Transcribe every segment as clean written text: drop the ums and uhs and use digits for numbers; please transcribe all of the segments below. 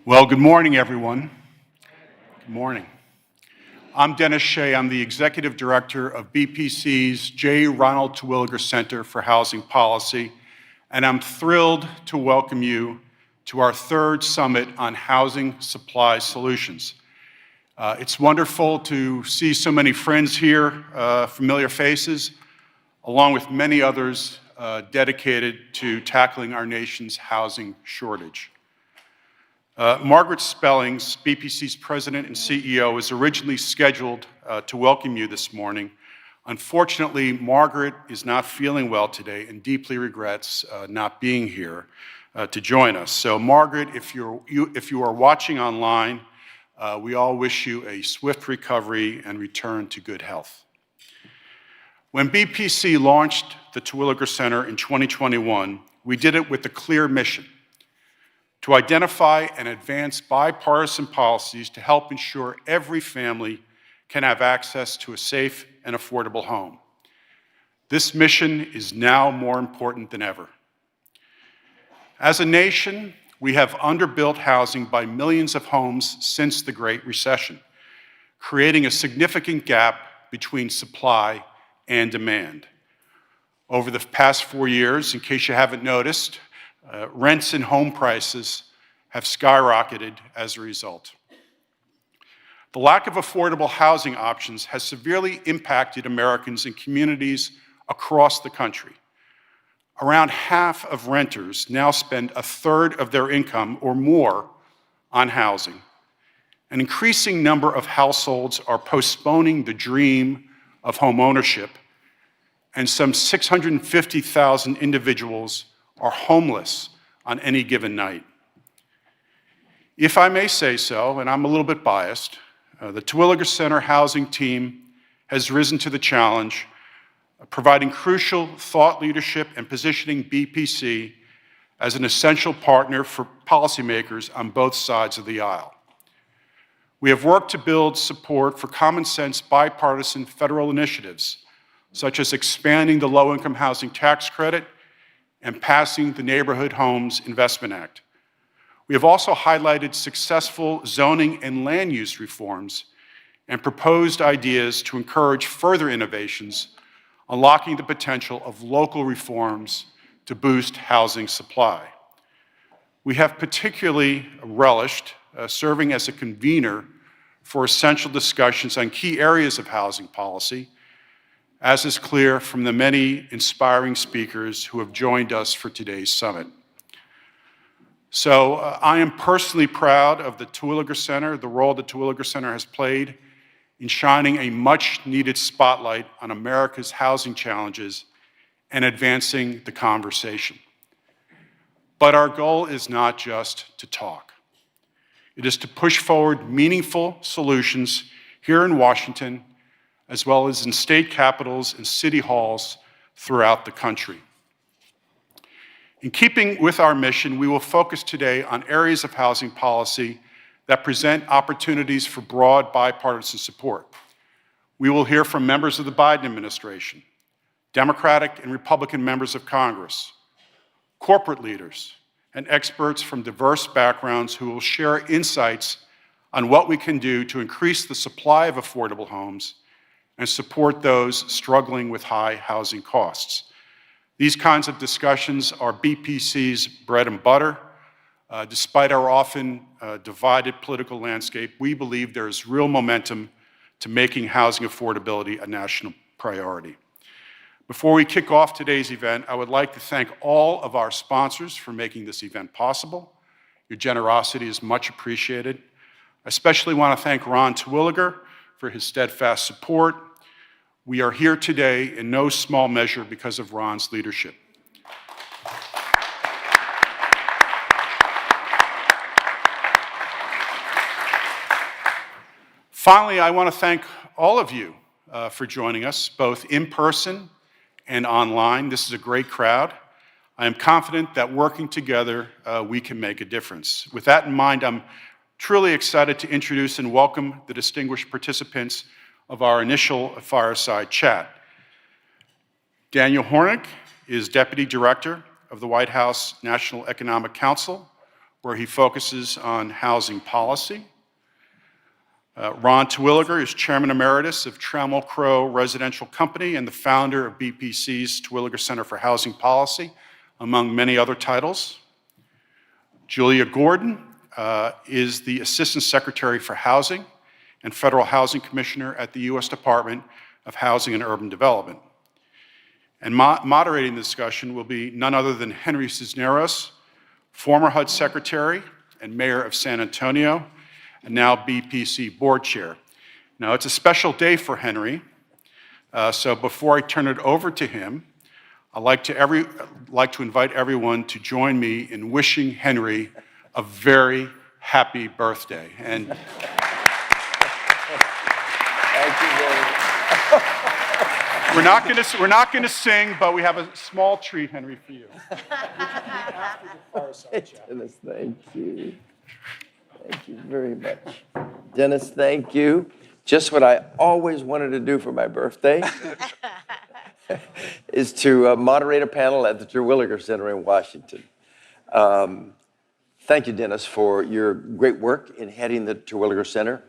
Well, good morning, everyone. Good morning. I'm Dennis Shea. I'm the Executive Director of BPC's J. Ronald Terwilliger Center for Housing Policy, and I'm thrilled to welcome you to our third summit on housing supply solutions. It's wonderful to see so many friends here, familiar faces, along with many others dedicated to tackling our nation's housing shortage. Margaret Spellings, BPC's president and CEO, was originally scheduled to welcome you this morning. Unfortunately, Margaret is not feeling well today and deeply regrets not being here to join us. So Margaret, if you are watching online, we all wish you a swift recovery and return to good health. When BPC launched the Terwilliger Center in 2021, we did it with a clear mission: to identify and advance bipartisan policies to help ensure every family can have access to a safe and affordable home. This mission is now more important than ever. As a nation, we have underbuilt housing by millions of homes since the Great Recession, creating a significant gap between supply and demand. Over the past 4 years, in case you haven't noticed, rents and home prices have skyrocketed as a result. The lack of affordable housing options has severely impacted Americans in communities across the country. Around half of renters now spend a third of their income or more on housing. An increasing number of households are postponing the dream of homeownership, and some 650,000 individuals are homeless on any given night. If I may say so, and I'm a little bit biased, the Terwilliger Center housing team has risen to the challenge, providing crucial thought leadership and positioning BPC as an essential partner for policymakers on both sides of the aisle. We have worked to build support for common sense bipartisan federal initiatives, such as expanding the low-income housing tax credit and passing the Neighborhood Homes Investment Act. We have also highlighted successful zoning and land use reforms and proposed ideas to encourage further innovations, unlocking the potential of local reforms to boost housing supply. We have particularly relished serving as a convener for essential discussions on key areas of housing policy, as is clear from the many inspiring speakers who have joined us for today's summit. So I am personally proud of the Terwilliger Center, the role the Terwilliger Center has played in shining a much-needed spotlight on America's housing challenges and advancing the conversation. But our goal is not just to talk. It is to push forward meaningful solutions here in Washington, as well as in state capitals and city halls throughout the country. In keeping with our mission, we will focus today on areas of housing policy that present opportunities for broad bipartisan support. We will hear from members of the Biden administration, Democratic and Republican members of Congress, corporate leaders, and experts from diverse backgrounds who will share insights on what we can do to increase the supply of affordable homes and support those struggling with high housing costs. These kinds of discussions are BPC's bread and butter. Despite our often divided political landscape, we believe there is real momentum to making housing affordability a national priority. Before we kick off today's event, I would like to thank all of our sponsors for making this event possible. Your generosity is much appreciated. I especially want to thank Ron Terwilliger for his steadfast support. We are here today in no small measure because of Ron's leadership. Finally, I want to thank all of you for joining us, both in person and online. This is a great crowd. I am confident that working together, we can make a difference. With that in mind, I'm truly excited to introduce and welcome the distinguished participants of our initial fireside chat. Daniel Hornick is Deputy Director of the White House National Economic Council, where he focuses on housing policy. Ron Terwilliger is Chairman Emeritus of Trammell Crow Residential Company and the founder of BPC's Terwilliger Center for Housing Policy, among many other titles. Julia Gordon is the Assistant Secretary for Housing and Federal Housing Commissioner at the U.S. Department of Housing and Urban Development. And moderating the discussion will be none other than Henry Cisneros, former HUD Secretary and Mayor of San Antonio, and now BPC Board Chair. Now, it's a special day for Henry, so before I turn it over to him, I'd like to invite everyone to join me in wishing Henry a very happy birthday. And Thank you very much. we're not going to sing, but we have a small treat, Henry, for you. Dennis, thank you. Thank you very much. Dennis, thank you. Just what I always wanted to do for my birthday is to moderate a panel at the Terwilliger Center in Washington. Thank you, Dennis, for your great work in heading the Terwilliger Center.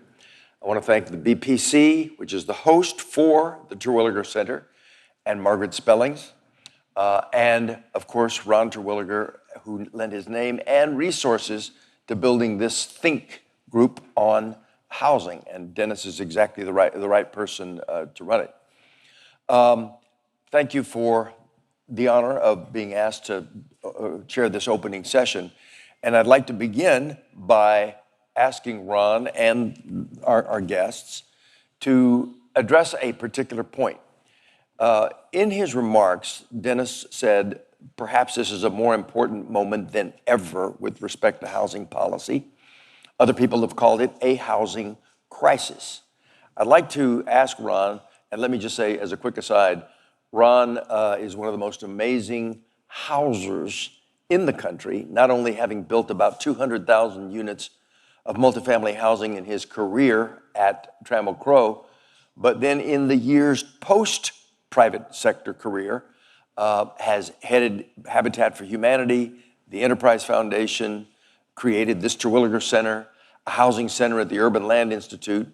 I want to thank the BPC, which is the host for the Terwilliger Center, and Margaret Spellings, and of course, Ron Terwilliger, who lent his name and resources to building this think group on housing. And Dennis is exactly the right person to run it. Thank you for the honor of being asked to chair this opening session. And I'd like to begin by asking Ron and our guests to address a particular point. In his remarks, Dennis said, perhaps this is a more important moment than ever with respect to housing policy. Other people have called it a housing crisis. I'd like to ask Ron, and let me just say as a quick aside, Ron is one of the most amazing housers in the country, not only having built about 200,000 units of multifamily housing in his career at Trammell Crow, but then in the years post-private sector career, has headed Habitat for Humanity, the Enterprise Foundation, created this Terwilliger Center, a housing center at the Urban Land Institute,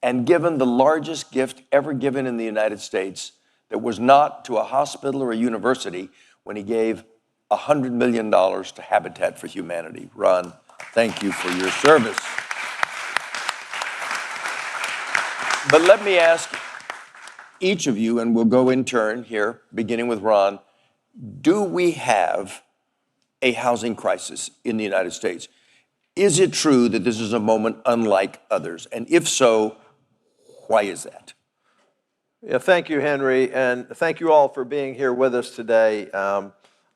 and given the largest gift ever given in the United States that was not to a hospital or a university when he gave $100 million to Habitat for Humanity. Ron, thank you for your service. But let me ask each of you, and we'll go in turn here, beginning with Ron, do we have a housing crisis in the United States? Is it true that this is a moment unlike others? And if so, why is that? Yeah, thank you, Henry, and thank you all for being here with us today.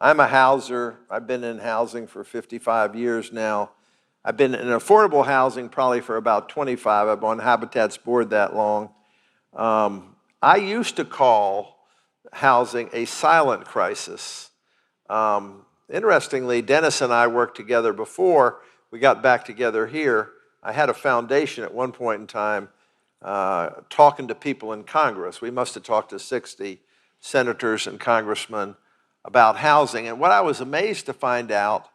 I'm a houser. I've been in housing for 55 years now. I've been in affordable housing probably for about 25. I've been on Habitat's board that long. I used to call housing a silent crisis. Interestingly, Dennis and I worked together before we got back together here. I had a foundation at one point in time talking to people in Congress. We must have talked to 60 senators and congressmen about housing. And what I was amazed to find out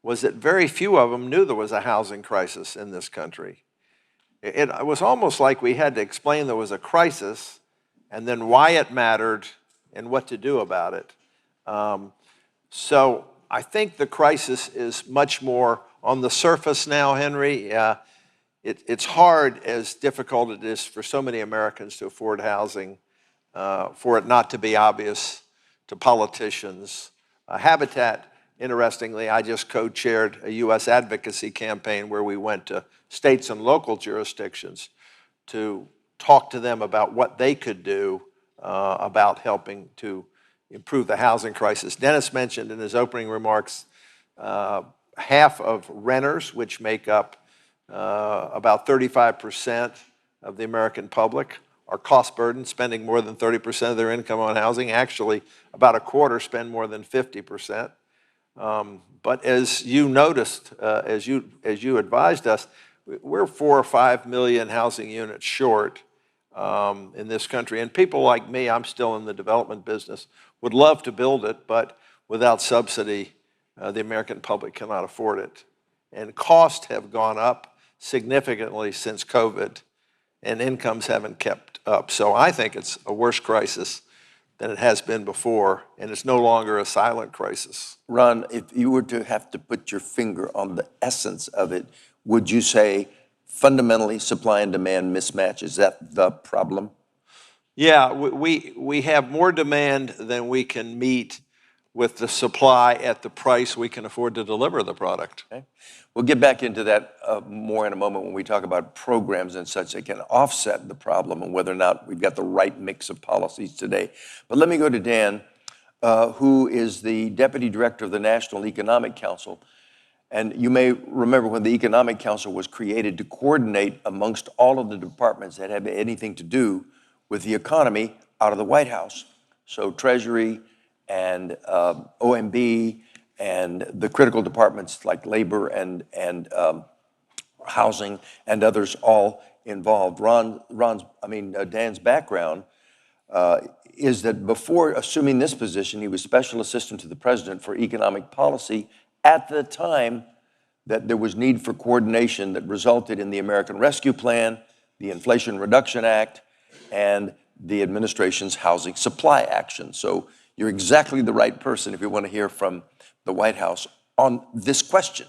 was that very few of them knew there was a housing crisis in this country. It was almost like we had to explain there was a crisis and then why it mattered and what to do about it. So I think the crisis is much more on the surface now, Henry. It's hard, as difficult it is for so many Americans to afford housing, for it not to be obvious to politicians. Habitat, interestingly, I just co-chaired a U.S. advocacy campaign where we went to states and local jurisdictions to talk to them about what they could do about helping to improve the housing crisis. Dennis mentioned in his opening remarks half of renters, which make up about 35% of the American public, are cost burdened, spending more than 30% of their income on housing. Actually, about a quarter spend more than 50%. But as you noticed, as you advised us, we're 4 or 5 million housing units short in this country. And people like me, I'm still in the development business, would love to build it, but without subsidy, the American public cannot afford it. and costs have gone up significantly since COVID, and incomes haven't kept up. So I think it's a worse crisis than it has been before, and it's no longer a silent crisis. Ron, if you were to have to put your finger on the essence of it, would you say fundamentally supply and demand mismatch? Is that the problem? Yeah, we have more demand than we can meet with the supply at the price we can afford to deliver the product. Okay. We'll get back into that more in a moment when we talk about programs and such that can offset the problem and whether or not we've got the right mix of policies today. But let me go to Dan, who is the Deputy Director of the National Economic Council. And you may remember when the Economic Council was created to coordinate amongst all of the departments that have anything to do with the economy out of the White House. So Treasury and OMB and the critical departments like labor and housing and others all involved. Dan's background is that before assuming this position, he was Special Assistant to the President for Economic Policy at the time that there was need for coordination that resulted in the American Rescue Plan, the Inflation Reduction Act, and the administration's housing supply action. So you're exactly the right person if you want to hear from the White House on this question.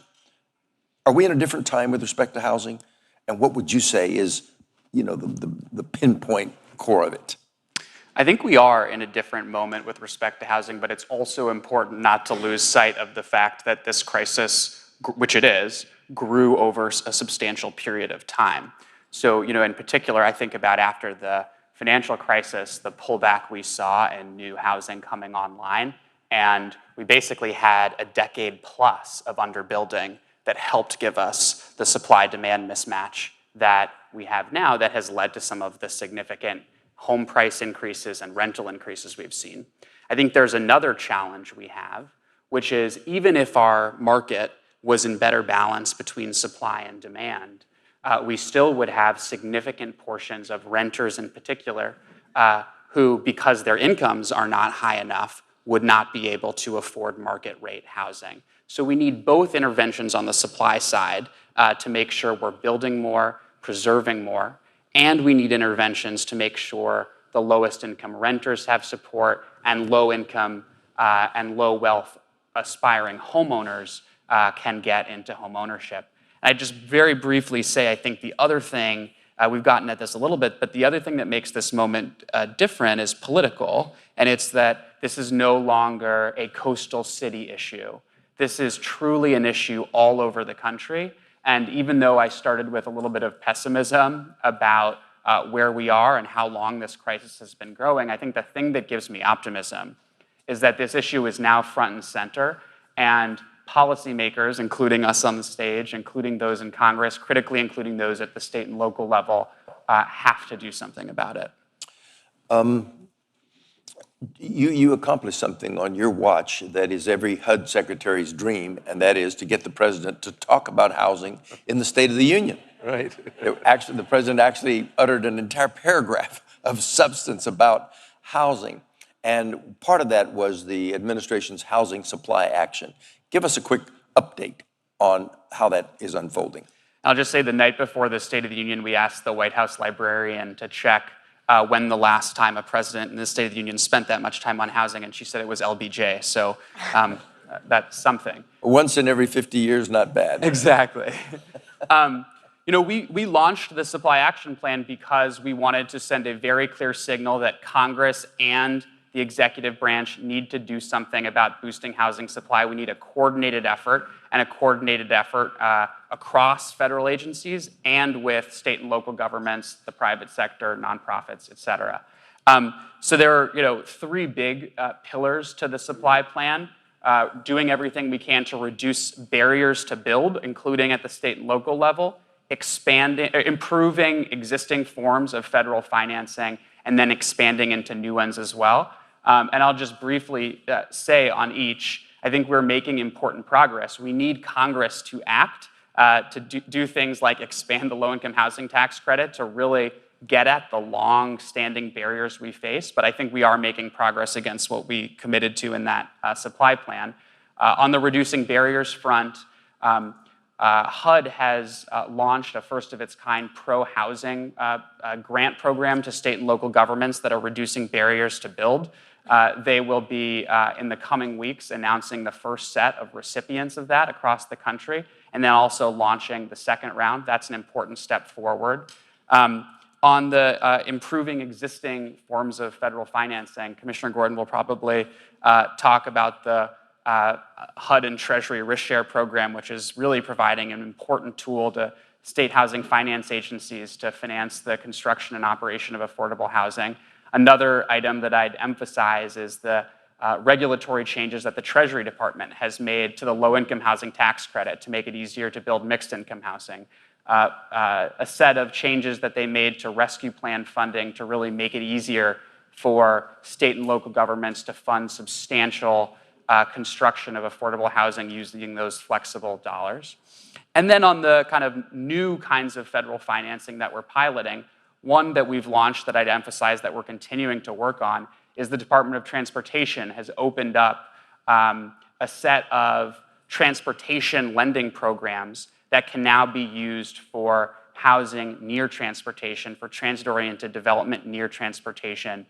Are we in a different time with respect to housing? And what would you say is, the pinpoint core of it? I think we are in a different moment with respect to housing, but it's also important not to lose sight of the fact that this crisis, which it is, grew over a substantial period of time. So, in particular, I think about after the financial crisis, the pullback we saw in new housing coming online, and we basically had a decade plus of underbuilding that helped give us the supply-demand mismatch that we have now that has led to some of the significant home price increases and rental increases we've seen. I think there's another challenge we have, which is even if our market was in better balance between supply and demand, we still would have significant portions of renters in particular who, because their incomes are not high enough, would not be able to afford market rate housing. So we need both interventions on the supply side to make sure we're building more, preserving more, and we need interventions to make sure the lowest income renters have support and low income and low wealth aspiring homeowners can get into homeownership. And I just very briefly say, I think the other thing, we've gotten at this a little bit, but the other thing that makes this moment different is political, and it's that this is no longer a coastal city issue. This is truly an issue all over the country. And even though I started with a little bit of pessimism about where we are and how long this crisis has been growing, I think the thing that gives me optimism is that this issue is now front and center, and policymakers, including us on the stage, including those in Congress, critically including those at the state and local level, have to do something about it. You accomplished something on your watch that is every HUD secretary's dream, and that is to get the president to talk about housing in the State of the Union. Right. Actually, the president actually uttered an entire paragraph of substance about housing, and part of that was the administration's housing supply action. Give us a quick update on how that is unfolding. I'll just say the night before the State of the Union, we asked the White House librarian to check when the last time a president in the State of the Union spent that much time on housing, and she said it was LBJ, so that's something. Once in every 50 years, not bad. Exactly. We launched the Supply Action Plan because we wanted to send a very clear signal that Congress and the executive branch need to do something about boosting housing supply. We need a coordinated effort across federal agencies and with state and local governments, the private sector, nonprofits, et cetera. So there are three big pillars to the supply plan. Doing everything we can to reduce barriers to build, including at the state and local level, improving existing forms of federal financing, and then expanding into new ones as well. And I'll just briefly say on each, I think we're making important progress. We need Congress to act, to do things like expand the low-income housing tax credit to really get at the long-standing barriers we face. But I think we are making progress against what we committed to in that supply plan. On the reducing barriers front, HUD has launched a first-of-its-kind pro-housing grant program to state and local governments that are reducing barriers to build. They will be, in the coming weeks, announcing the first set of recipients of that across the country, and then also launching the second round. That's an important step forward. On the improving existing forms of federal financing, Commissioner Gordon will probably talk about the HUD and Treasury Risk Share program, which is really providing an important tool to state housing finance agencies to finance the construction and operation of affordable housing. Another item that I'd emphasize is the regulatory changes that the Treasury Department has made to the low-income housing tax credit to make it easier to build mixed-income housing. A set of changes that they made to rescue plan funding to really make it easier for state and local governments to fund substantial construction of affordable housing using those flexible dollars. And then on the kind of new kinds of federal financing that we're piloting, one that we've launched that I'd emphasize that we're continuing to work on is the Department of Transportation has opened up a set of transportation lending programs that can now be used for housing near transportation, for transit-oriented development near transportation.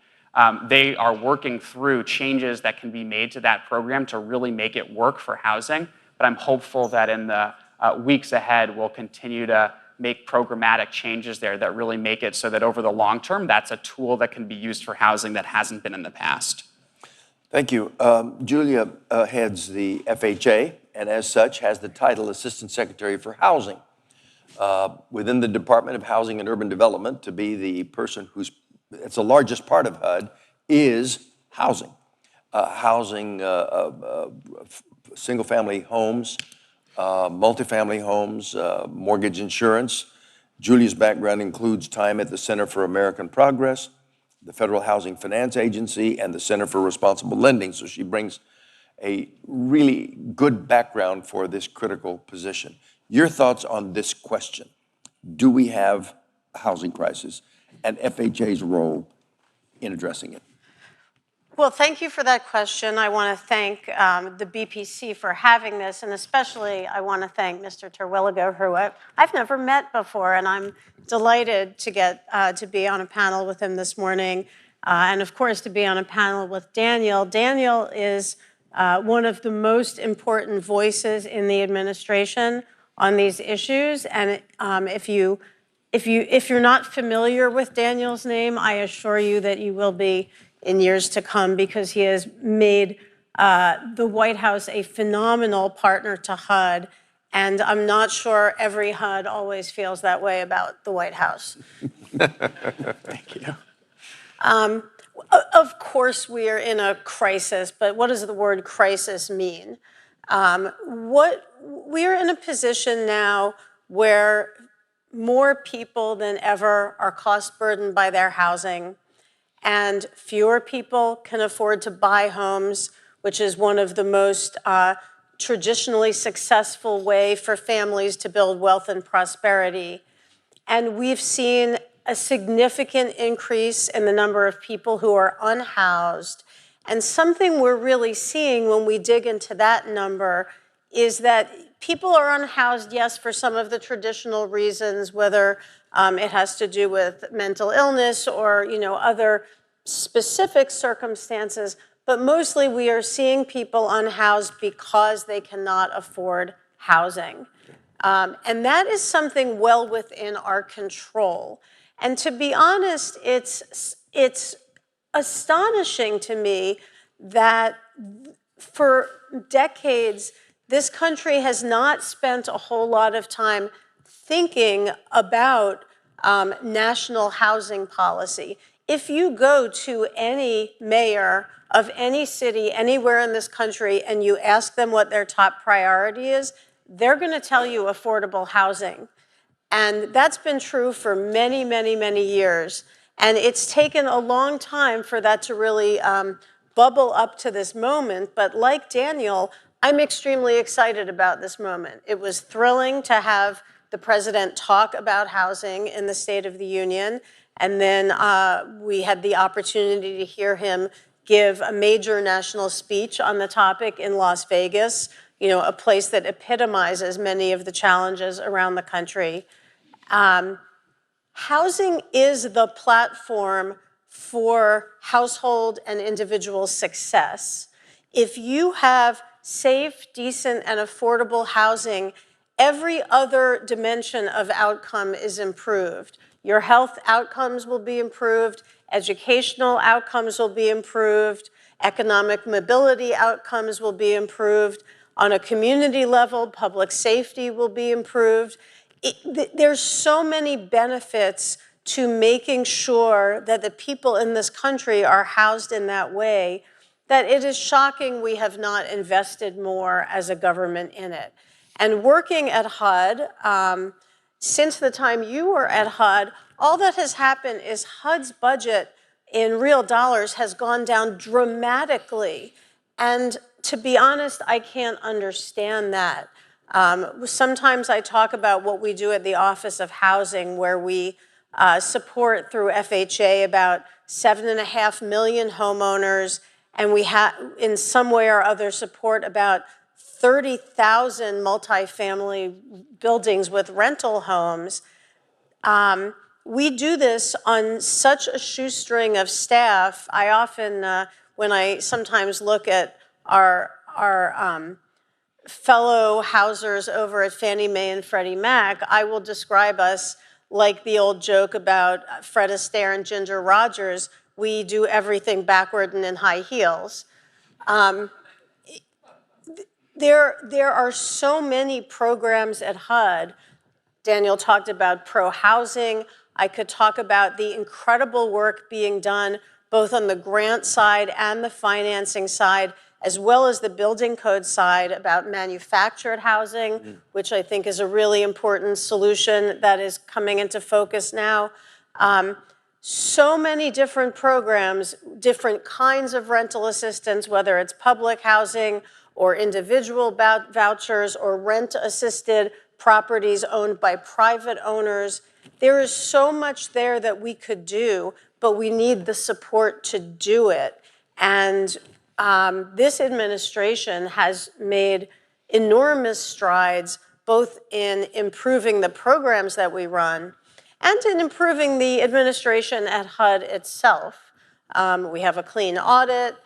They are working through changes that can be made to that program to really make it work for housing, but I'm hopeful that in the weeks ahead, we'll continue to make programmatic changes there that really make it so that over the long term, that's a tool that can be used for housing that hasn't been in the past. Thank you. Julia heads the FHA, and as such has the title Assistant Secretary for Housing within the Department of Housing and Urban Development. To be the person who's, it's the largest part of HUD, is housing. Single-family homes, multifamily homes, mortgage insurance. Julia's background includes time at the Center for American Progress, the Federal Housing Finance Agency, and the Center for Responsible Lending. So she brings a really good background for this critical position. Your thoughts on this question? Do we have a housing crisis, and FHA's role in addressing it? Well, thank you for that question. I want to thank the BPC for having this, and especially I want to thank Mr. Terwilliger, who I've never met before, and I'm delighted to get to be on a panel with him this morning, and of course to be on a panel with Daniel. Daniel is one of the most important voices in the administration on these issues, and if you're not familiar with Daniel's name, I assure you that you will be in years to come, because he has made the White House a phenomenal partner to HUD, and I'm not sure every HUD always feels that way about the White House. Thank you. Of course, we are in a crisis, but what does the word crisis mean? We are in a position now where more people than ever are cost burdened by their housing, and fewer people can afford to buy homes, which is one of the most traditionally successful way for families to build wealth and prosperity. And we've seen a significant increase in the number of people who are unhoused. And something we're really seeing when we dig into that number is that people are unhoused, yes, for some of the traditional reasons, whether it has to do with mental illness or other specific circumstances, but mostly we are seeing people unhoused because they cannot afford housing. And that is something well within our control. And to be honest, it's astonishing to me that for decades, this country has not spent a whole lot of time thinking about national housing policy. If you go to any mayor of any city anywhere in this country and you ask them what their top priority is, they're going to tell you affordable housing. And that's been true for many, many, many years. And it's taken a long time for that to really bubble up to this moment. But like Daniel, I'm extremely excited about this moment. It was thrilling to have the president talk about housing in the State of the Union. And then we had the opportunity to hear him give a major national speech on the topic in Las Vegas. a place that epitomizes many of the challenges around the country. Housing is the platform for household and individual success. If you have safe, decent, and affordable housing, every other dimension of outcome is improved. Your health outcomes will be improved, educational outcomes will be improved, economic mobility outcomes will be improved. On a community level, public safety will be improved. There's so many benefits to making sure that the people in this country are housed in that way that it is shocking we have not invested more as a government in it. And working at HUD, since the time you were at HUD, all that has happened is HUD's budget in real dollars has gone down dramatically. And to be honest, I can't understand that. Sometimes I talk about what we do at the Office of Housing, where we support through FHA about 7.5 million homeowners, and we have, in some way or other, support about 30,000 multifamily buildings with rental homes. We do this on such a shoestring of staff. I often, when I sometimes look at our fellow housers over at Fannie Mae and Freddie Mac, I will describe us like the old joke about Fred Astaire and Ginger Rogers. We do everything backward and in high heels. There are so many programs at HUD. Daniel talked about pro-housing. I could talk about the incredible work being done both on the grant side and the financing side, as well as the building code side about manufactured housing, which I think is a really important solution that is coming into focus now. So many different programs, different kinds of rental assistance, whether it's public housing or individual vouchers or rent-assisted properties owned by private owners. There is so much there that we could do, but we need the support to do it. And this administration has made enormous strides both in improving the programs that we run and in improving the administration at HUD itself. We have a clean audit.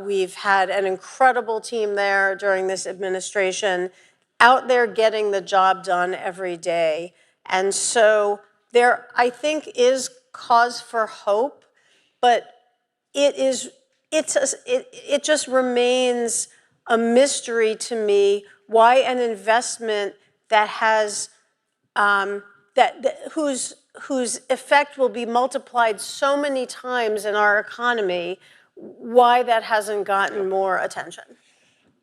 We've had an incredible team there during this administration, out there getting the job done every day. And so there, I think, is cause for hope, but it just remains a mystery to me why an investment that has whose effect will be multiplied so many times in our economy, why that hasn't gotten more attention.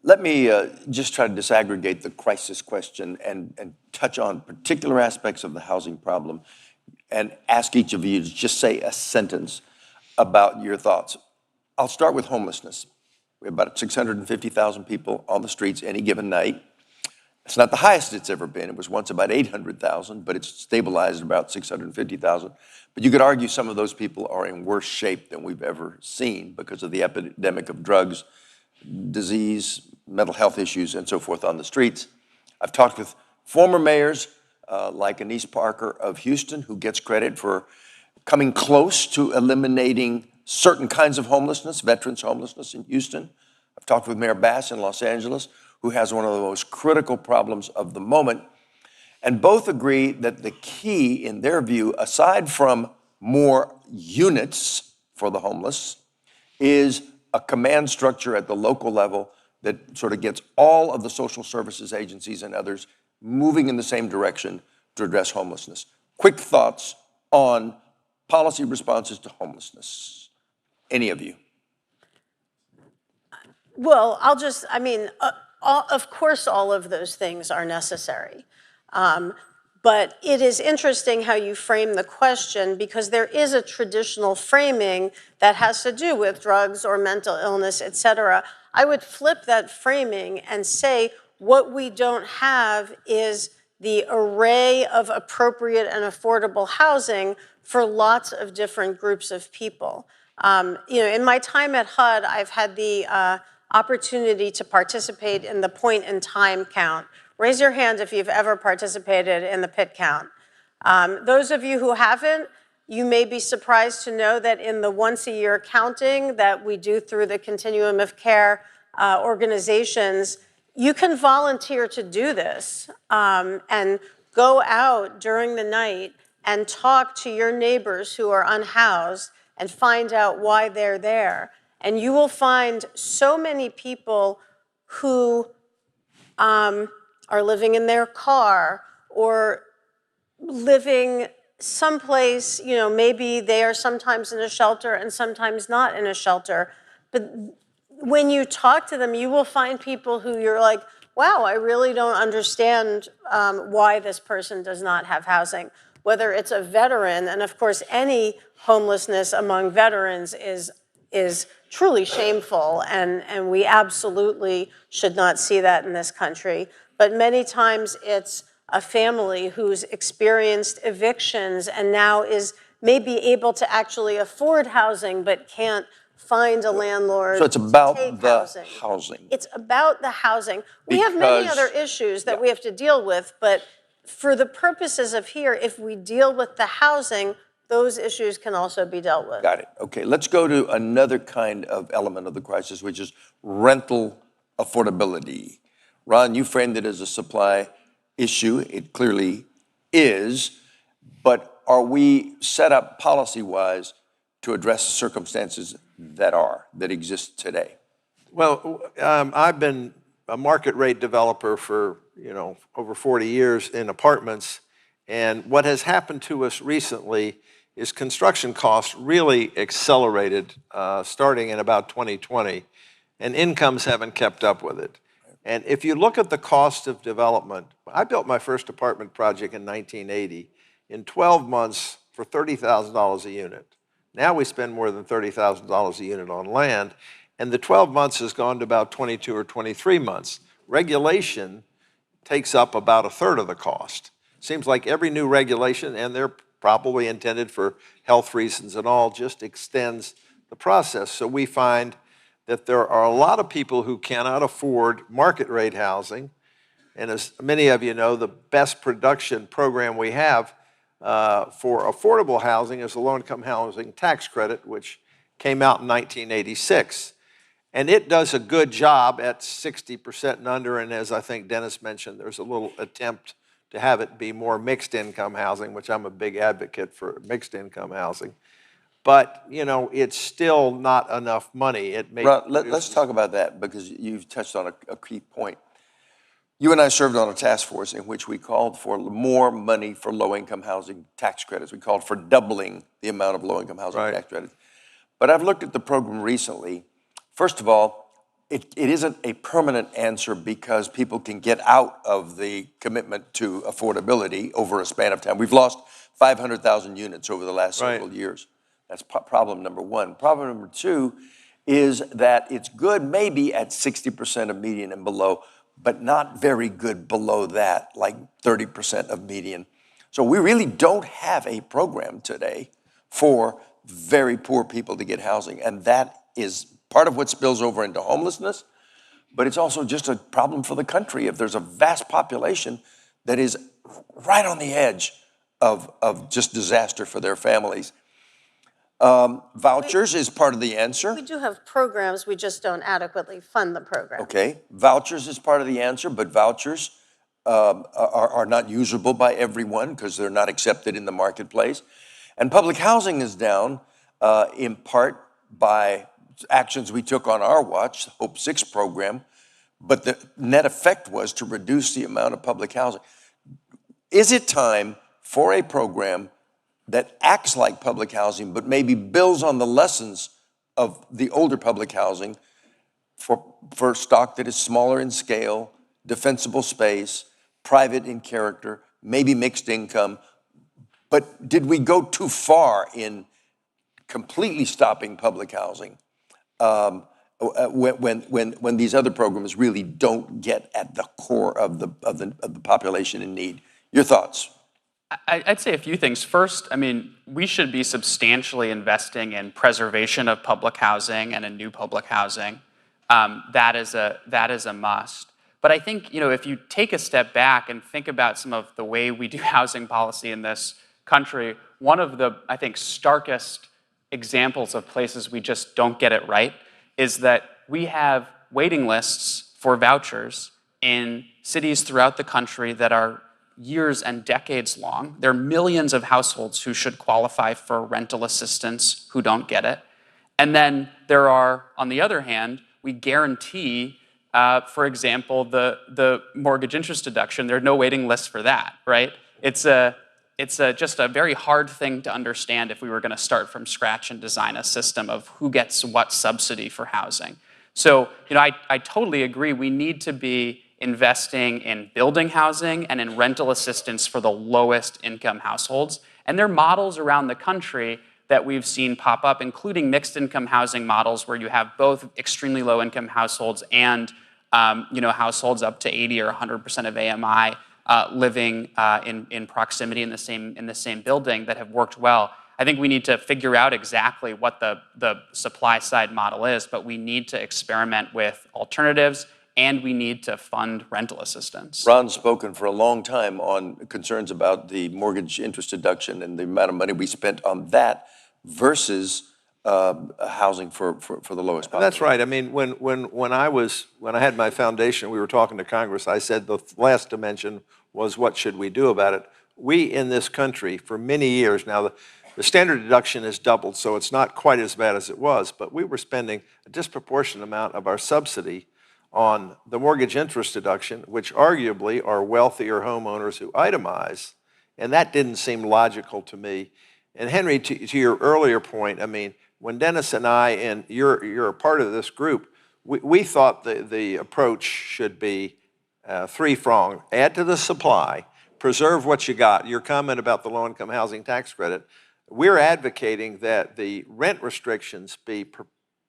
Let me just try to disaggregate the crisis question and touch on particular aspects of the housing problem and ask each of you to just say a sentence about your thoughts. I'll start with homelessness. We have about 650,000 people on the streets any given night. It's not the highest it's ever been. It was once about 800,000, but it's stabilized at about 650,000. But you could argue some of those people are in worse shape than we've ever seen because of the epidemic of drugs, disease, mental health issues, and so forth on the streets. I've talked with former mayors like Anise Parker of Houston, who gets credit for coming close to eliminating certain kinds of homelessness, veterans homelessness in Houston. I've talked with Mayor Bass in Los Angeles, who has one of the most critical problems of the moment. And both agree that the key, in their view, aside from more units for the homeless, is a command structure at the local level that sort of gets all of the social services agencies and others moving in the same direction to address homelessness. Quick thoughts on policy responses to homelessness. Any of you? Well, of course all of those things are necessary. But it is interesting how you frame the question, because there is a traditional framing that has to do with drugs or mental illness, et cetera. I would flip that framing and say what we don't have is the array of appropriate and affordable housing for lots of different groups of people. In my time at HUD, I've had the opportunity to participate in the point in time count. Raise your hand if you've ever participated in the PIT count. Those of you who haven't, you may be surprised to know that in the once-a-year counting that we do through the Continuum of Care organizations, you can volunteer to do this and go out during the night and talk to your neighbors who are unhoused and find out why they're there. And you will find so many people who are living in their car or living someplace, you know, maybe they are sometimes in a shelter and sometimes not in a shelter. But when you talk to them, you will find people who you're like, wow, I really don't understand why this person does not have housing. Whether it's a veteran, and of course any homelessness among veterans is truly shameful, and we absolutely should not see that in this country. But many times it's a family who's experienced evictions and now is maybe able to actually afford housing but can't find a landlord. So it's about the housing. It's about the housing. We have many other issues that we have to deal with, but for the purposes of here, if we deal with the housing, those issues can also be dealt with. Got it. Okay, let's go to another kind of element of the crisis, which is rental affordability. Ron, you framed it as a supply issue. It clearly is, but are we set up policy-wise to address the circumstances that exist today? Well, I've been a market rate developer for, over 40 years in apartments. And what has happened to us recently is construction costs really accelerated starting in about 2020, and incomes haven't kept up with it. And if you look at the cost of development, I built my first apartment project in 1980 in 12 months for $30,000 a unit. Now we spend more than $30,000 a unit on land, and the 12 months has gone to about 22 or 23 months. Regulation takes up about a third of the cost. Seems like every new regulation, and they're probably intended for health reasons and all, just extends the process. So we find that there are a lot of people who cannot afford market rate housing. And as many of you know, the best production program we have for affordable housing is the low-income housing tax credit, which came out in 1986. And it does a good job at 60% and under, and as I think Dennis mentioned, there's a little attempt to have it be more mixed income housing, which I'm a big advocate for mixed income housing. But, it's still not enough money. Let's talk about that, because you've touched on a key point. You and I served on a task force in which we called for more money for low-income housing tax credits. We called for doubling the amount of low-income housing tax credits. But I've looked at the program recently. First of all, it isn't a permanent answer because people can get out of the commitment to affordability over a span of time. We've lost 500,000 units over the last several years. That's problem number one. Problem number two is that it's good maybe at 60% of median and below, but not very good below that, like 30% of median. So we really don't have a program today for very poor people to get housing, and that is part of what spills over into homelessness, but it's also just a problem for the country. If there's a vast population that is right on the edge of just disaster for their families. Vouchers is part of the answer. We do have programs, we just don't adequately fund the program. Okay, vouchers is part of the answer, but vouchers are not usable by everyone because they're not accepted in the marketplace. And public housing is down in part by actions we took on our watch, the Hope 6 program, but the net effect was to reduce the amount of public housing. Is it time for a program that acts like public housing, but maybe builds on the lessons of the older public housing for stock that is smaller in scale, defensible space, private in character, maybe mixed income? But did we go too far in completely stopping public housing when these other programs really don't get at the core of the population in need? Your thoughts? I'd say a few things. First, we should be substantially investing in preservation of public housing and in new public housing. that is a must. But I think, if you take a step back and think about some of the way we do housing policy in this country, one of the, I think, starkest examples of places we just don't get it right is that we have waiting lists for vouchers in cities throughout the country that are years and decades long. There are millions of households who should qualify for rental assistance who don't get it. And then there are, on the other hand, we guarantee, for example, the mortgage interest deduction. There are no waiting lists for that, right? It's just a very hard thing to understand if we were going to start from scratch and design a system of who gets what subsidy for housing. So, I totally agree. We need to be investing in building housing and in rental assistance for the lowest income households. And there are models around the country that we've seen pop up, including mixed income housing models where you have both extremely low income households and households up to 80 or 100% of AMI living in proximity in the same building that have worked well. I think we need to figure out exactly what the supply side model is, but we need to experiment with alternatives and we need to fund rental assistance. Ron's spoken for a long time on concerns about the mortgage interest deduction and the amount of money we spent on that versus housing for the lowest population. That's right. I mean, when I had my foundation, we were talking to Congress. I said the last dimension was what should we do about it. We in this country for many years now, the standard deduction has doubled, so it's not quite as bad as it was. But we were spending a disproportionate amount of our subsidy on the mortgage interest deduction, which arguably are wealthier homeowners who itemize, and that didn't seem logical to me. And Henry, to your earlier point, I mean, when Dennis and I, and you're a part of this group, we thought the approach should be three-pronged. Add to the supply, preserve what you got. Your comment about the low-income housing tax credit, we're advocating that the rent restrictions be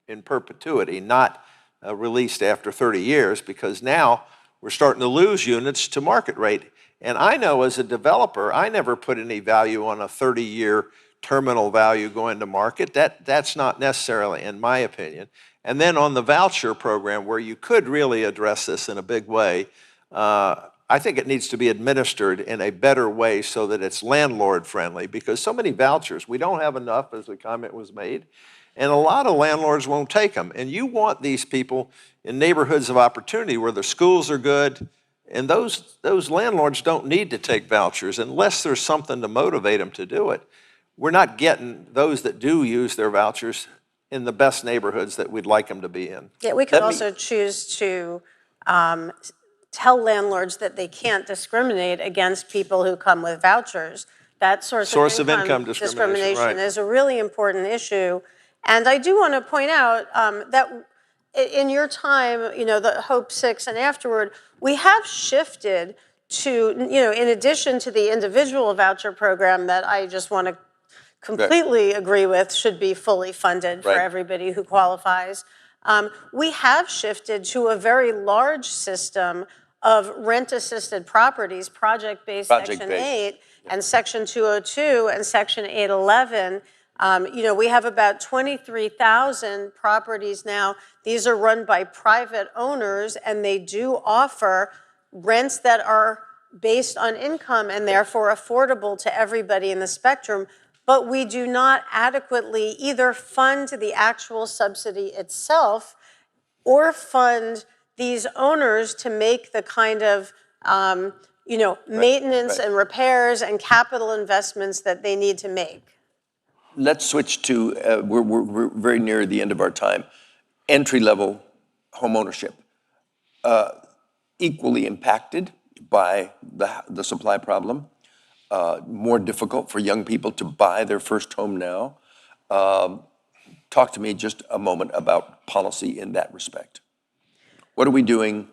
in perpetuity, not released after 30 years, because now we're starting to lose units to market rate. And I know as a developer, I never put any value on a 30-year terminal value going to market. That's not necessarily, in my opinion. And then on the voucher program, where you could really address this in a big way, I think it needs to be administered in a better way so that it's landlord-friendly, because so many vouchers, we don't have enough, as the comment was made, and a lot of landlords won't take them. And you want these people in neighborhoods of opportunity where the schools are good, and those landlords don't need to take vouchers unless there's something to motivate them to do it. We're not getting those that do use their vouchers in the best neighborhoods that we'd like them to be in. Yeah, we could also choose to tell landlords that they can't discriminate against people who come with vouchers. That source of income discrimination right. is a really important issue. And I do want to point out that in your time, the Hope 6 and afterward, we have shifted to, in addition to the individual voucher program that I just want to completely agree with should be fully funded for everybody who qualifies, we have shifted to a very large system of rent-assisted properties, project-based Section 8 and Section 202 and Section 811. We have about 23,000 properties now. These are run by private owners, and they do offer rents that are based on income and therefore affordable to everybody in the spectrum. But we do not adequately either fund the actual subsidy itself or fund these owners to make the kind of maintenance and repairs and capital investments that they need to make. Let's switch to, we're very near the end of our time, entry-level homeownership. Equally impacted by the supply problem, more difficult for young people to buy their first home now. Talk to me just a moment about policy in that respect. What are we doing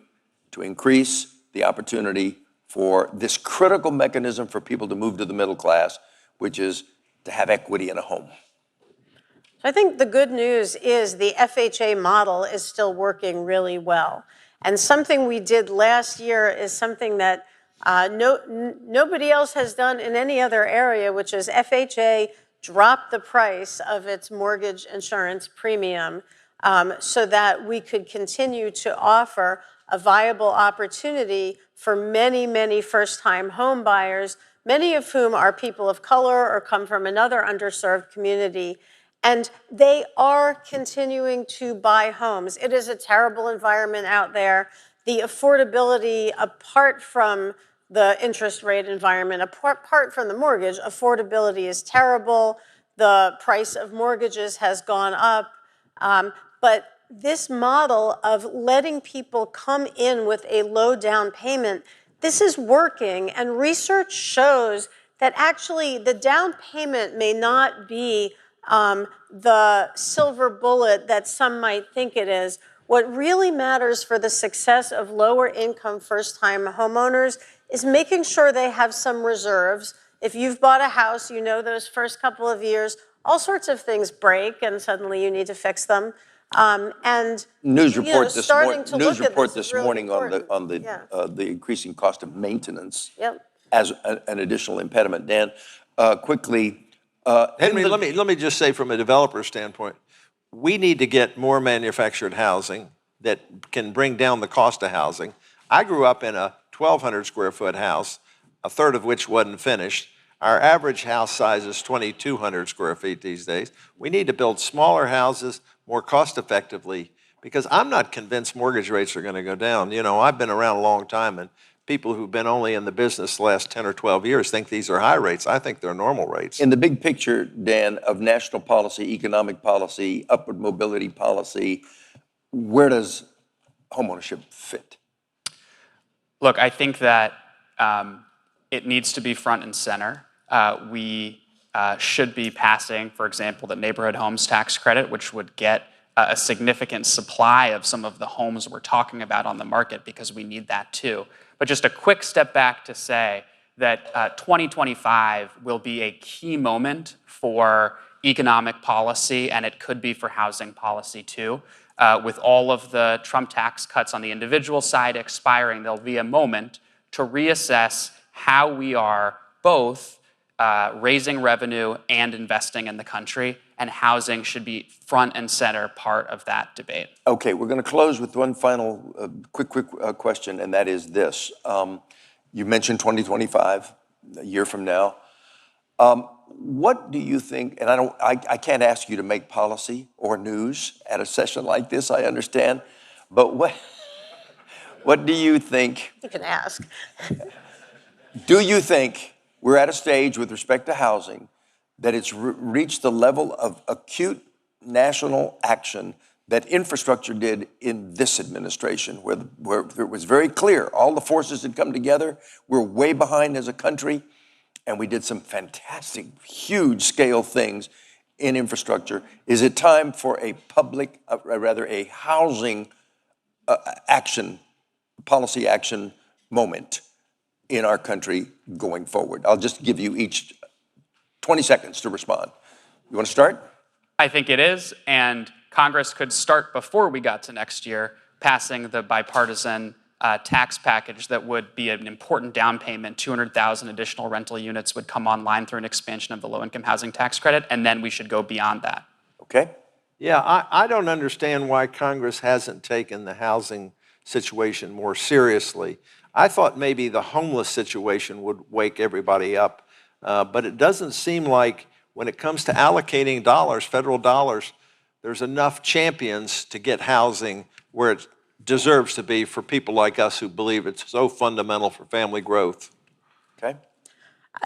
to increase the opportunity for this critical mechanism for people to move to the middle class, which is to have equity in a home? I think the good news is the FHA model is still working really well. And something we did last year is something that nobody else has done in any other area, which is FHA dropped the price of its mortgage insurance premium so that we could continue to offer a viable opportunity for many, many first-time home buyers, many of whom are people of color or come from another underserved community. And they are continuing to buy homes. It is a terrible environment out there. The affordability, apart from the interest rate environment, apart from the mortgage, affordability is terrible. The price of mortgages has gone up. But this model of letting people come in with a low down payment, this is working. And research shows that actually the down payment may not be the silver bullet that some might think it is. What really matters for the success of lower income first-time homeowners is making sure they have some reserves. If you've bought a house, you know those first couple of years, all sorts of things break and suddenly you need to fix them. And News report this morning. News report this morning on the increasing cost of maintenance as an additional impediment. Dan, quickly, Henry, let me just say from a developer standpoint, we need to get more manufactured housing that can bring down the cost of housing. I grew up in a 1,200 square foot house, a third of which wasn't finished. Our average house size is 2,200 square feet these days. We need to build smaller houses more cost effectively because I'm not convinced mortgage rates are going to go down. You know, I've been around a long time and people who've been only in the business the last 10 or 12 years think these are high rates. I think they're normal rates. In the big picture, Dan, of national policy, economic policy, upward mobility policy, where does homeownership fit? Look, I think that it needs to be front and center. We should be passing, for example, the neighborhood homes tax credit, which would get a significant supply of some of the homes we're talking about on the market because we need that too. But just a quick step back to say that 2025 will be a key moment for economic policy, and it could be for housing policy too. With all of the Trump tax cuts on the individual side expiring, there'll be a moment to reassess how we are both raising revenue and investing in the country, and housing should be front and center part of that debate. Okay, we're going to close with one final quick question, and that is this. You mentioned 2025, a year from now. What do you think, and I can't ask you to make policy or news at a session like this, I understand, but what do you think? you can ask. Do you think we're at a stage with respect to housing that it's reached the level of acute national action that infrastructure did in this administration, where it was very clear, all the forces had come together, we're way behind as a country, and we did some fantastic, huge scale things in infrastructure. Is it time for a a housing action, policy action moment in our country going forward? I'll just give you each 20 seconds to respond. You want to start? I think it is, and Congress could start before we got to next year, passing the bipartisan tax package that would be an important down payment. 200,000 additional rental units would come online through an expansion of the low-income housing tax credit, and then we should go beyond that. Okay. Yeah, I don't understand why Congress hasn't taken the housing situation more seriously. I thought maybe the homeless situation would wake everybody up, but it doesn't seem like when it comes to allocating dollars, federal dollars, there's enough champions to get housing where it deserves to be for people like us who believe it's so fundamental for family growth. Okay.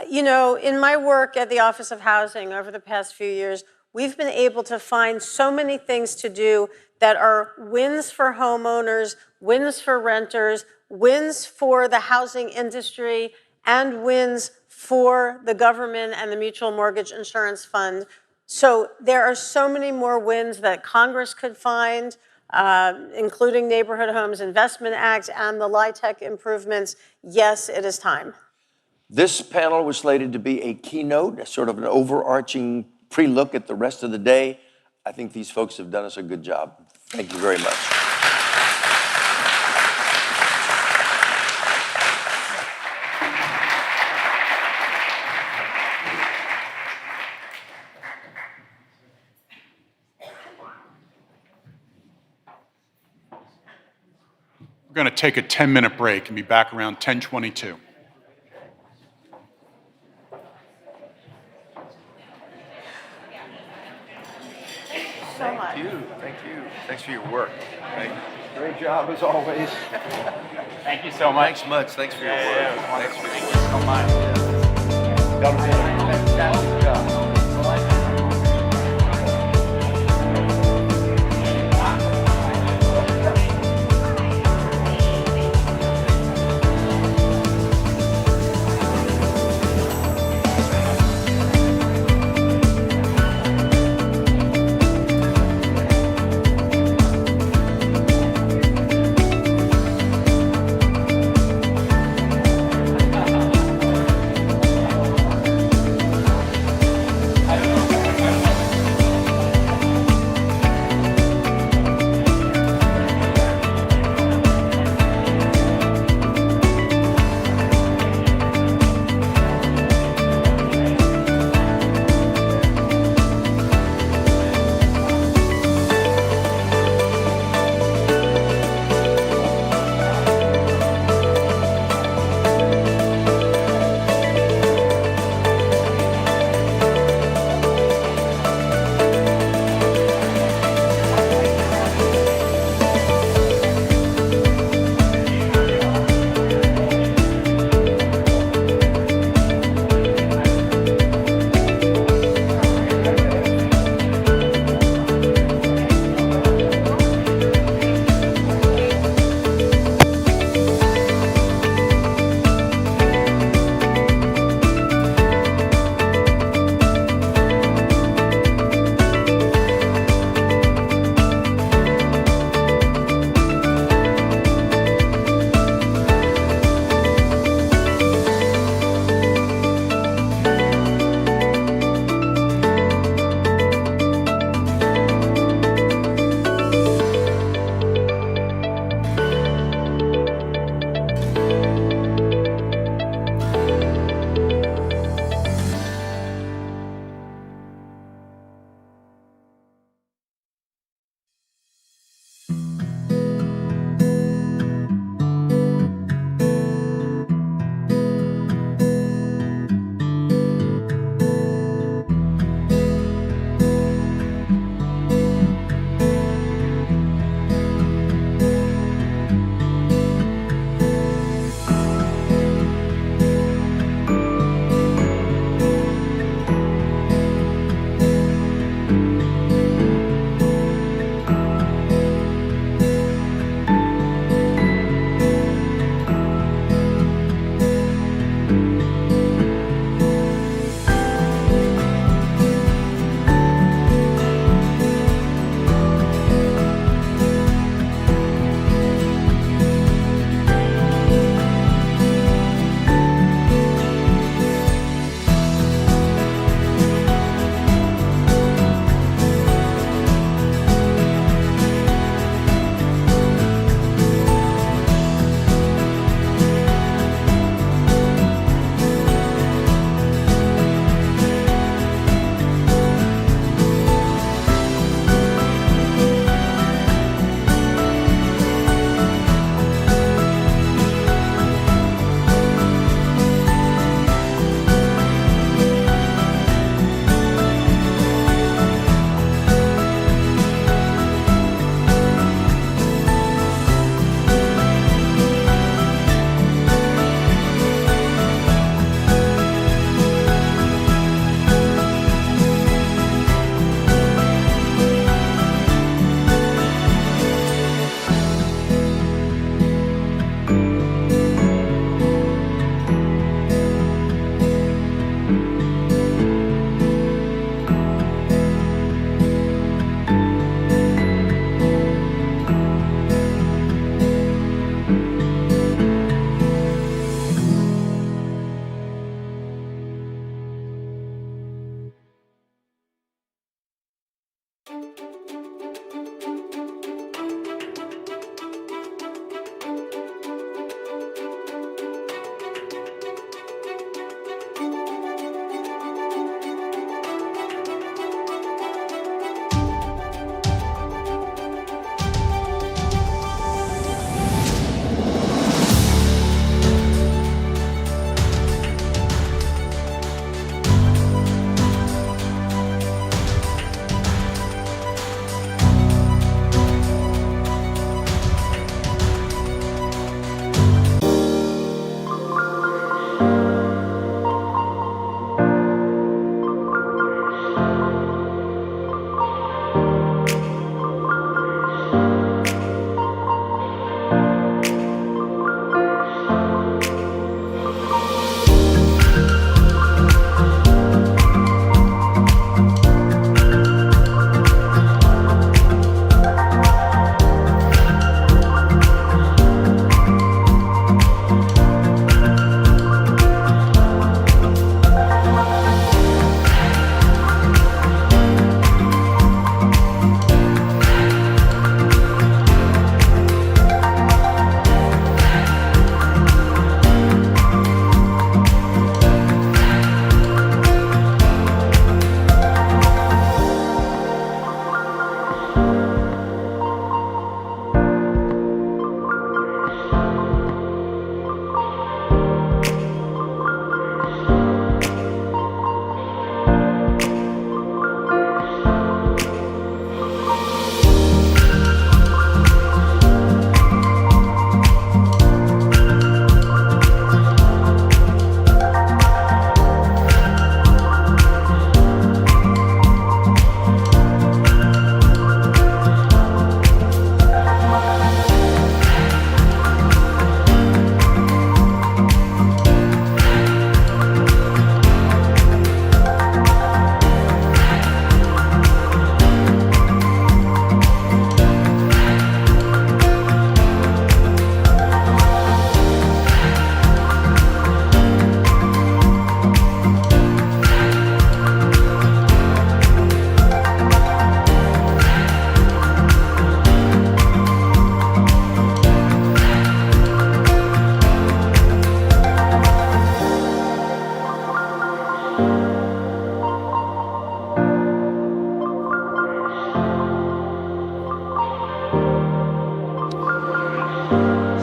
You know, in my work at the Office of Housing over the past few years, we've been able to find so many things to do that are wins for homeowners, wins for renters, wins for the housing industry, and wins for the government and the Mutual Mortgage Insurance Fund. So there are so many more wins that Congress could find, including Neighborhood Homes Investment Act and the LIHTC improvements. Yes, it is time. This panel was slated to be a keynote, a sort of an overarching pre-look at the rest of the day. I think these folks have done us a good job. Thank you very much. We're going to take a 10-minute break and be back around 10:22. So much. Thank you. Thanks for your work. Great job as always. Thank you so much. Thanks much. Thanks for your work. Thanks for your Thank you so much. Done a fantastic job.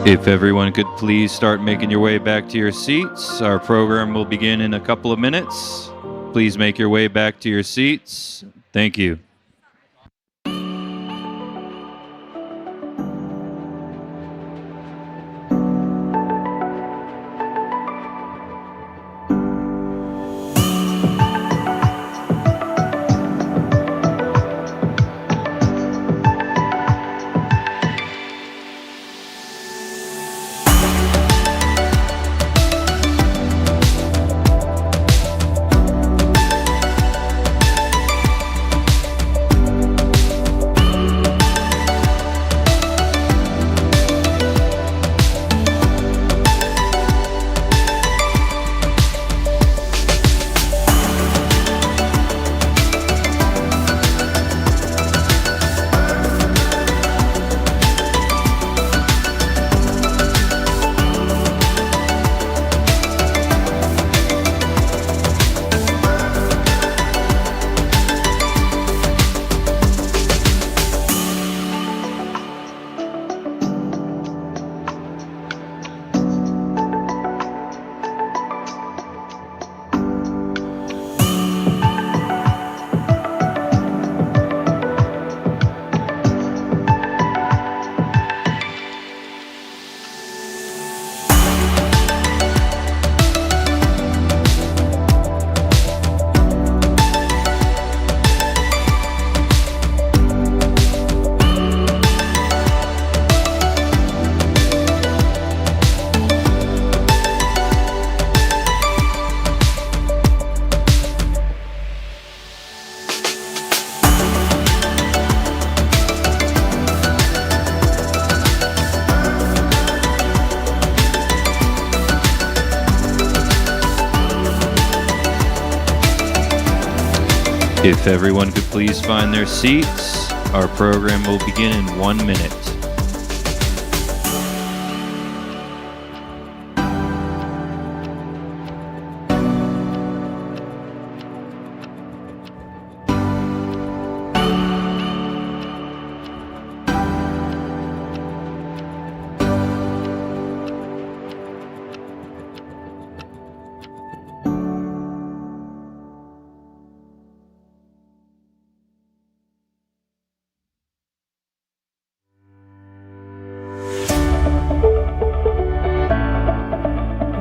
If everyone could please start making your way back to your seats, our program will begin in a couple of minutes. Please make your way back to your seats. Thank you. If everyone could please find their seats, our program will begin in 1 minute.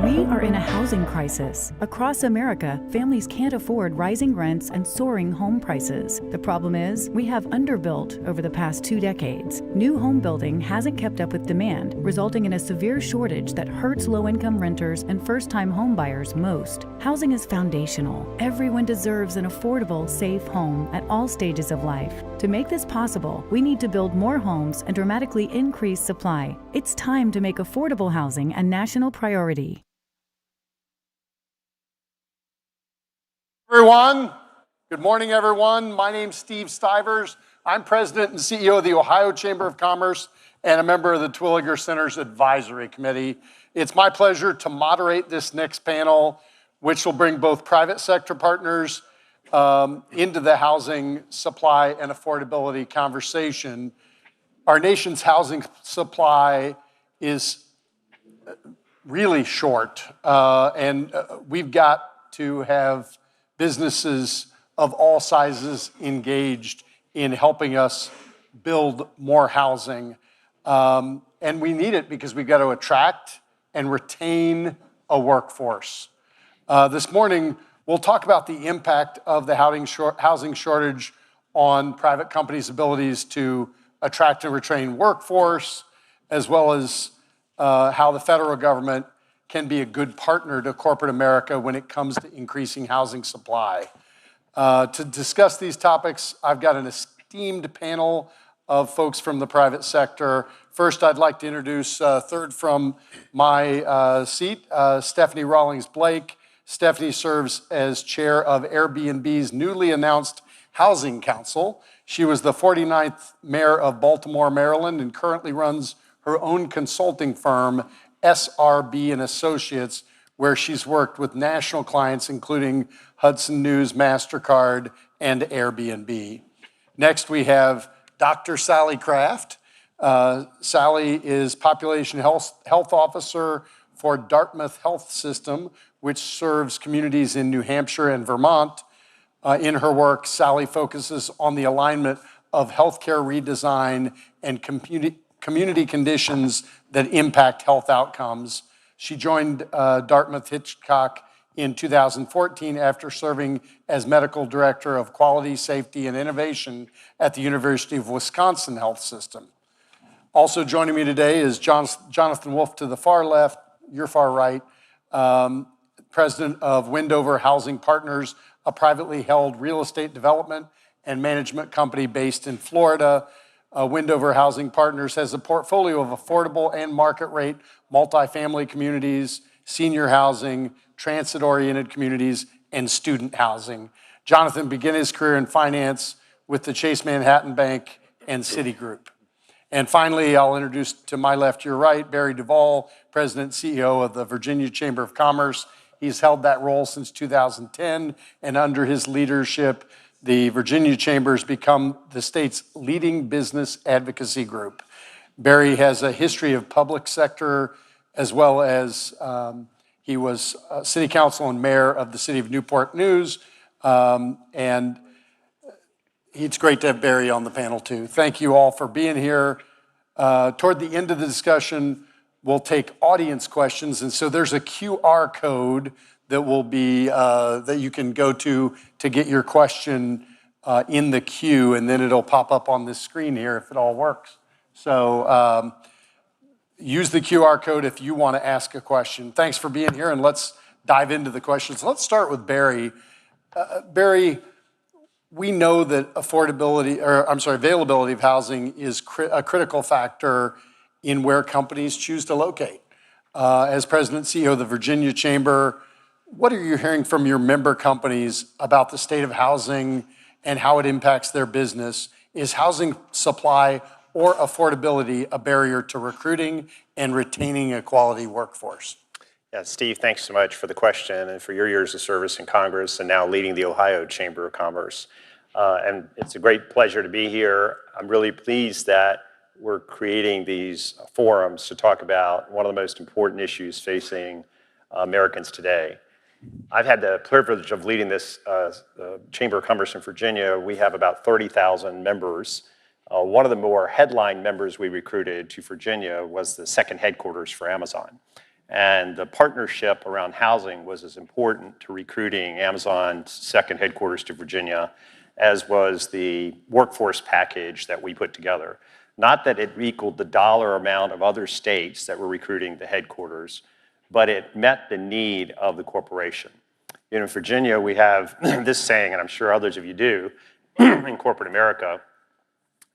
We are in a housing crisis. Across America, families can't afford rising rents and soaring home prices. The problem is, we have underbuilt over the past 2 decades. New home building hasn't kept up with demand, resulting in a severe shortage that hurts low-income renters and first-time home buyers most. Housing is foundational. Everyone deserves an affordable, safe home at all stages of life. To make this possible, we need to build more homes and dramatically increase supply. It's time to make affordable housing a national priority. Everyone, good morning, everyone. My name's Steve Stivers. I'm president and CEO of the Ohio Chamber of Commerce and a member of the Terwilliger Center's Advisory Committee. It's my pleasure to moderate this next panel, which will bring both private sector partners into the housing supply and affordability conversation. Our nation's housing supply is really short, and we've got to have businesses of all sizes engaged in helping us build more housing. And we need it because we've got to attract and retain a workforce. This morning, we'll talk about the impact of the housing shortage on private companies' abilities to attract and retain workforce, as well as how the federal government can be a good partner to corporate America when it comes to increasing housing supply. To discuss these topics, I've got an esteemed panel of folks from the private sector. First, I'd like to introduce, third from my seat, Stephanie Rawlings-Blake. Stephanie serves as chair of Airbnb's newly announced Housing Council. She was the 49th mayor of Baltimore, Maryland, and currently runs her own consulting firm, SRB and Associates, where she's worked with national clients including Hudson News, MasterCard, and Airbnb. Next, we have Dr. Sally Kraft. Sally is Population Health Officer for Dartmouth Health System, which serves communities in New Hampshire and Vermont. In her work, Sally focuses on the alignment of healthcare redesign and community conditions that impact health outcomes. She joined Dartmouth Hitchcock in 2014 after serving as medical director of quality, safety, and innovation at the University of Wisconsin Health System. Also joining me today is Jonathan Wolf to the far left, your far right, president of Windover Housing Partners, a privately held real estate development and management company based in Florida. Windover Housing Partners has a portfolio of affordable and market rate multifamily communities, senior housing, transit-oriented communities, and student housing. Jonathan began his career in finance with the Chase Manhattan Bank and Citigroup. And finally, I'll introduce to my left, your right, Barry Duvall, President and CEO of the Virginia Chamber of Commerce. He's held that role since 2010, and under his leadership, the Virginia Chamber has become the state's leading business advocacy group. Barry has a history of public sector, as well as he was city council and mayor of the city of Newport News, and it's great to have Barry on the panel too. Thank you all for being here. Toward the end of the discussion, we'll take audience questions, and so there's a QR code that will be that you can go to get your question in the queue, and then it'll pop up on this screen here if it all works. So use the QR code if you want to ask a question. Thanks for being here, and let's dive into the questions. Let's start with Barry. Barry, we know that availability of housing is a critical factor in where companies choose to locate. As President and CEO of the Virginia Chamber, what are you hearing from your member companies about the state of housing and how it impacts their business? Is housing supply or affordability a barrier to recruiting and retaining a quality workforce? Yeah, Steve, thanks so much for the question and for your years of service in Congress and now leading the Ohio Chamber of Commerce. And it's a great pleasure to be here. I'm really pleased that we're creating these forums to talk about one of the most important issues facing Americans today. I've had the privilege of leading this Chamber of Commerce in Virginia. We have about 30,000 members. One of the more headline members we recruited to Virginia was the second headquarters for Amazon. And the partnership around housing was as important to recruiting Amazon's second headquarters to Virginia as was the workforce package that we put together. Not that it equaled the dollar amount of other states that were recruiting the headquarters, but it met the need of the corporation. In Virginia, we have this saying, and I'm sure others of you do, in corporate America,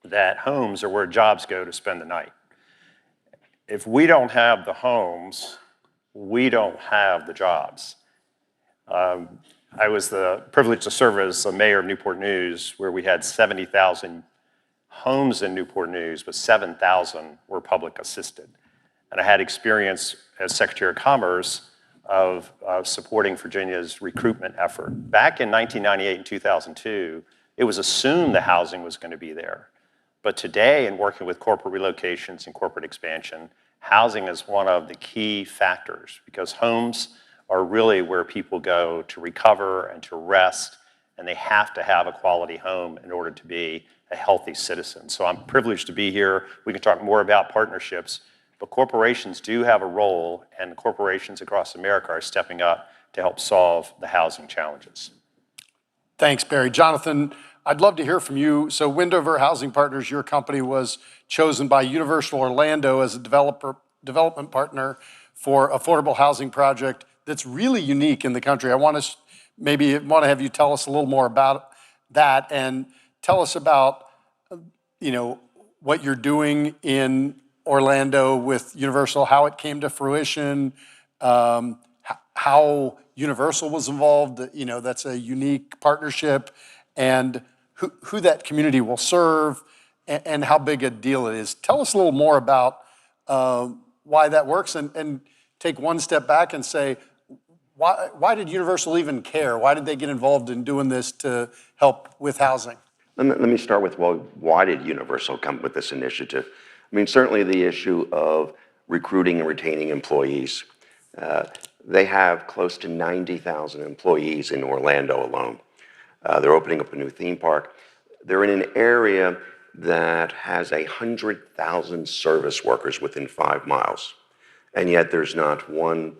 that homes are where jobs go to spend the night. If we don't have the homes, we don't have the jobs. I was the privileged to serve as the mayor of Newport News, where we had 70,000 homes in Newport News, but 7,000 were public assisted. And I had experience as Secretary of Commerce of supporting Virginia's recruitment effort. Back in 1998 and 2002, it was assumed the housing was going to be there. But today, in working with corporate relocations and corporate expansion, housing is one of the key factors because homes are really where people go to recover and to rest, and they have to have a quality home in order to be a healthy citizen. So I'm privileged to be here. We can talk more about partnerships, but corporations do have a role, and corporations across America are stepping up to help solve the housing challenges. Thanks, Barry. Jonathan, I'd love to hear from you. So Windover Housing Partners, your company was chosen by Universal Orlando as a development partner for affordable housing project that's really unique in the country. I want to have you tell us a little more about that and tell us about, what you're doing in Orlando with Universal, how it came to fruition, how Universal was involved. That's a unique partnership, and who that community will serve, and how big a deal it is. Tell us a little more about why that works, and take one step back and say, why did Universal even care? Why did they get involved in doing this to help with housing? Let me start with, why did Universal come with this initiative? I mean, certainly the issue of recruiting and retaining employees. They have close to 90,000 employees in Orlando alone. They're opening up a new theme park. They're in an area that has 100,000 service workers within 5 miles, and yet there's not one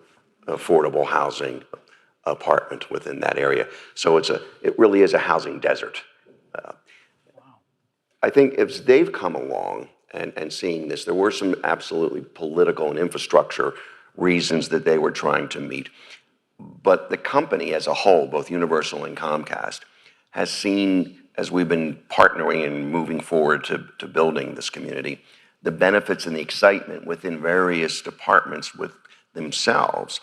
affordable housing apartment within that area. So it really is a housing desert. I think if they've come along and seeing this, there were some absolutely political and infrastructure reasons that they were trying to meet. But the company as a whole, both Universal and Comcast, has seen, as we've been partnering and moving forward to building this community, the benefits and the excitement within various departments with themselves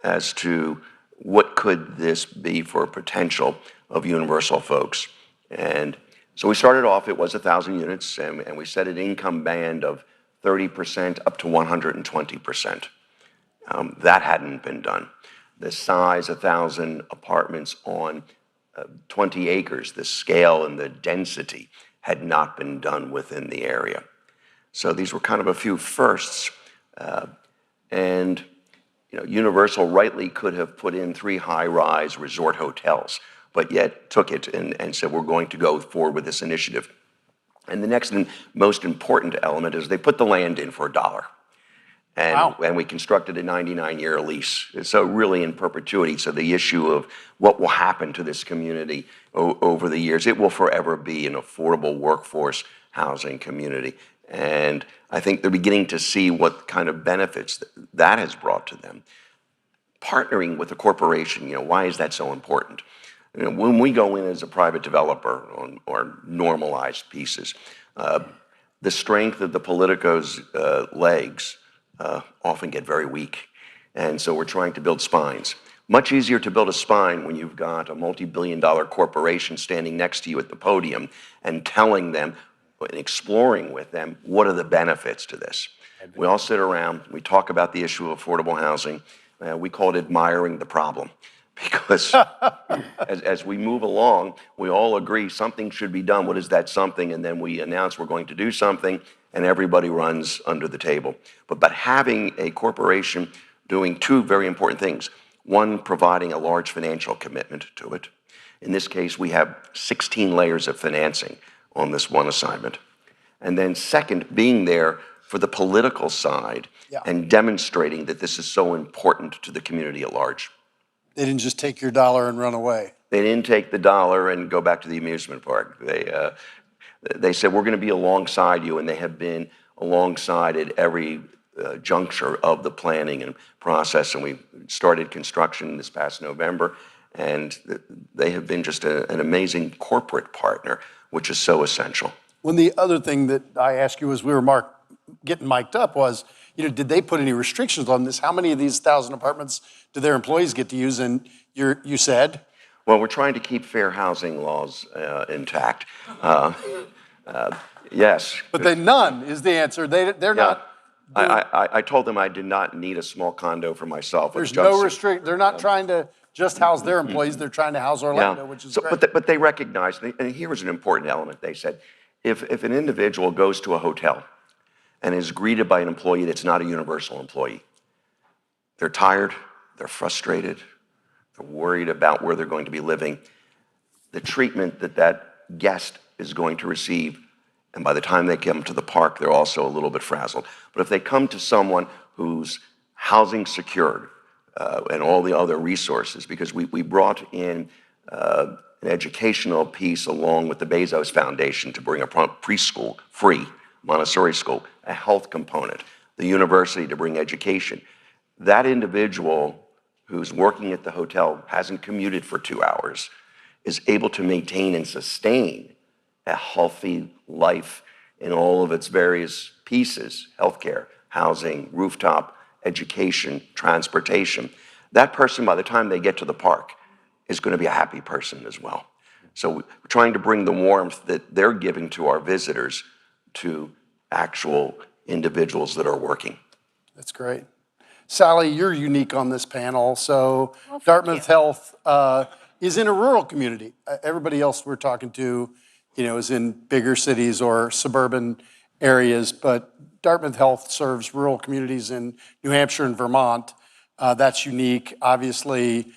as to what could this be for potential of Universal folks. And so we started off, it was 1,000 units, and we set an income band of 30% up to 120%. That hadn't been done. The size, 1,000 apartments on 20 acres, the scale and the density had not been done within the area. So these were kind of a few firsts. And Universal rightly could have put in 3 high-rise resort hotels, but yet took it and said, we're going to go forward with this initiative. And the next and most important element is they put the land in for $1. And we constructed a 99-year lease. So really in perpetuity. So the issue of what will happen to this community over the years, it will forever be an affordable workforce housing community. And I think they're beginning to see what kind of benefits that has brought to them. Partnering with a corporation, why is that so important? When we go in as a private developer or normalized pieces, the strength of the Politico's legs often get very weak. And so we're trying to build spines. Much easier to build a spine when you've got a multi-billion-dollar corporation standing next to you at the podium and telling them and exploring with them what are the benefits to this. We all sit around, we talk about the issue of affordable housing. We call it admiring the problem. Because as we move along, we all agree something should be done. What is that something? And then we announce we're going to do something, and everybody runs under the table. But having a corporation doing 2 very important things. One, providing a large financial commitment to it. In this case, we have 16 layers of financing on this one assignment. And then second, being there for the political side and demonstrating that this is so important to the community at large. They didn't just take your $1 and run away. They didn't take the $1 and go back to the amusement park. They said, we're going to be alongside you, and they have been alongside at every juncture of the planning and process. And we started construction this past November, and they have been just an amazing corporate partner, which is so essential. When the other thing that I asked you as we were getting mic'd up was, did they put any restrictions on this? How many of these 1,000 apartments do their employees get to use? And you said? Well, we're trying to keep fair housing laws intact. Yes. But none is the answer. They're not. I told them I did not need a small condo for myself. There's no restriction. They're not trying to just house their employees. They're trying to house Orlando, which is great. But they recognize, and here was an important element. They said, if an individual goes to a hotel and is greeted by an employee that's not a Universal employee, they're tired, they're frustrated, they're worried about where they're going to be living, the treatment that guest is going to receive, and by the time they come to the park, they're also a little bit frazzled. But if they come to someone who's housing secured and all the other resources, because we brought in an educational piece along with the Bezos Foundation to bring a preschool, free Montessori school, a health component, the university to bring education. That individual who's working at the hotel, hasn't commuted for 2 hours, is able to maintain and sustain a healthy life in all of its various pieces: healthcare, housing, rooftop, education, transportation. That person, by the time they get to the park, is going to be a happy person as well. So we're trying to bring the warmth that they're giving to our visitors to actual individuals that are working. That's great. Sally, you're unique on this panel. So Dartmouth Health is in a rural community. Everybody else we're talking to, is in bigger cities or suburban areas, but Dartmouth Health serves rural communities in New Hampshire and Vermont. That's unique. Obviously,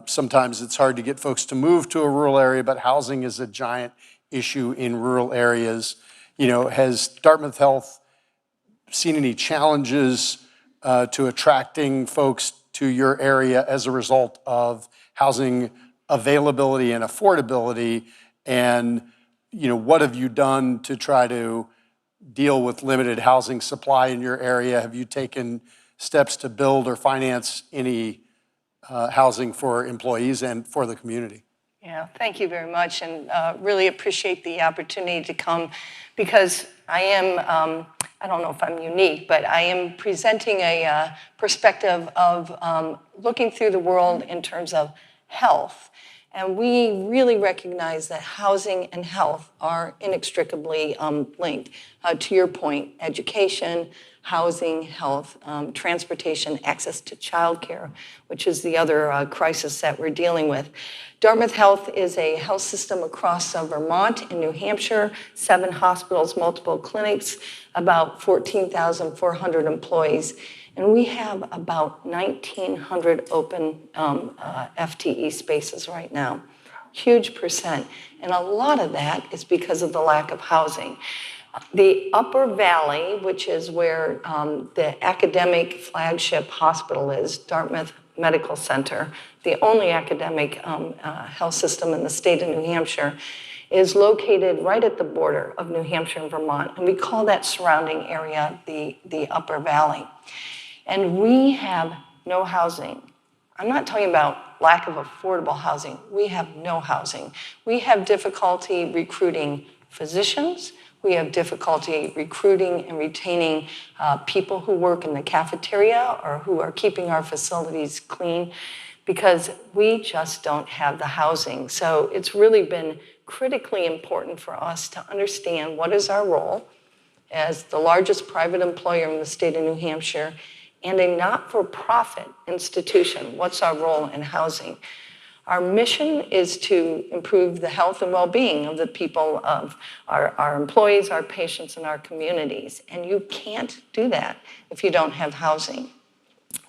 sometimes it's hard to get folks to move to a rural area, but housing is a giant issue in rural areas. Has Dartmouth Health seen any challenges to attracting folks to your area as a result of housing availability and affordability? And what have you done to try to deal with limited housing supply in your area? Have you taken steps to build or finance any housing for employees and for the community? Yeah, thank you very much, and really appreciate the opportunity to come, because I am, I don't know if I'm unique, but I am presenting a perspective of looking through the world in terms of health. And we really recognize that housing and health are inextricably linked. To your point, education, housing, health, transportation, access to childcare, which is the other crisis that we're dealing with. Dartmouth Health is a health system across Vermont and New Hampshire, 7 hospitals, multiple clinics, about 14,400 employees. And we have about 1,900 open FTE spaces right now. Huge percent. And a lot of that is because of the lack of housing. The Upper Valley, which is where the academic flagship hospital is, Dartmouth Medical Center, the only academic health system in the state of New Hampshire, is located right at the border of New Hampshire and Vermont. And we call that surrounding area the Upper Valley. And we have no housing. I'm not talking about lack of affordable housing. We have no housing. We have difficulty recruiting physicians. We have difficulty recruiting and retaining people who work in the cafeteria or who are keeping our facilities clean, because we just don't have the housing. So it's really been critically important for us to understand what is our role as the largest private employer in the state of New Hampshire and a not-for-profit institution. What's our role in housing? Our mission is to improve the health and well-being of the people, of our employees, our patients, and our communities. And you can't do that if you don't have housing.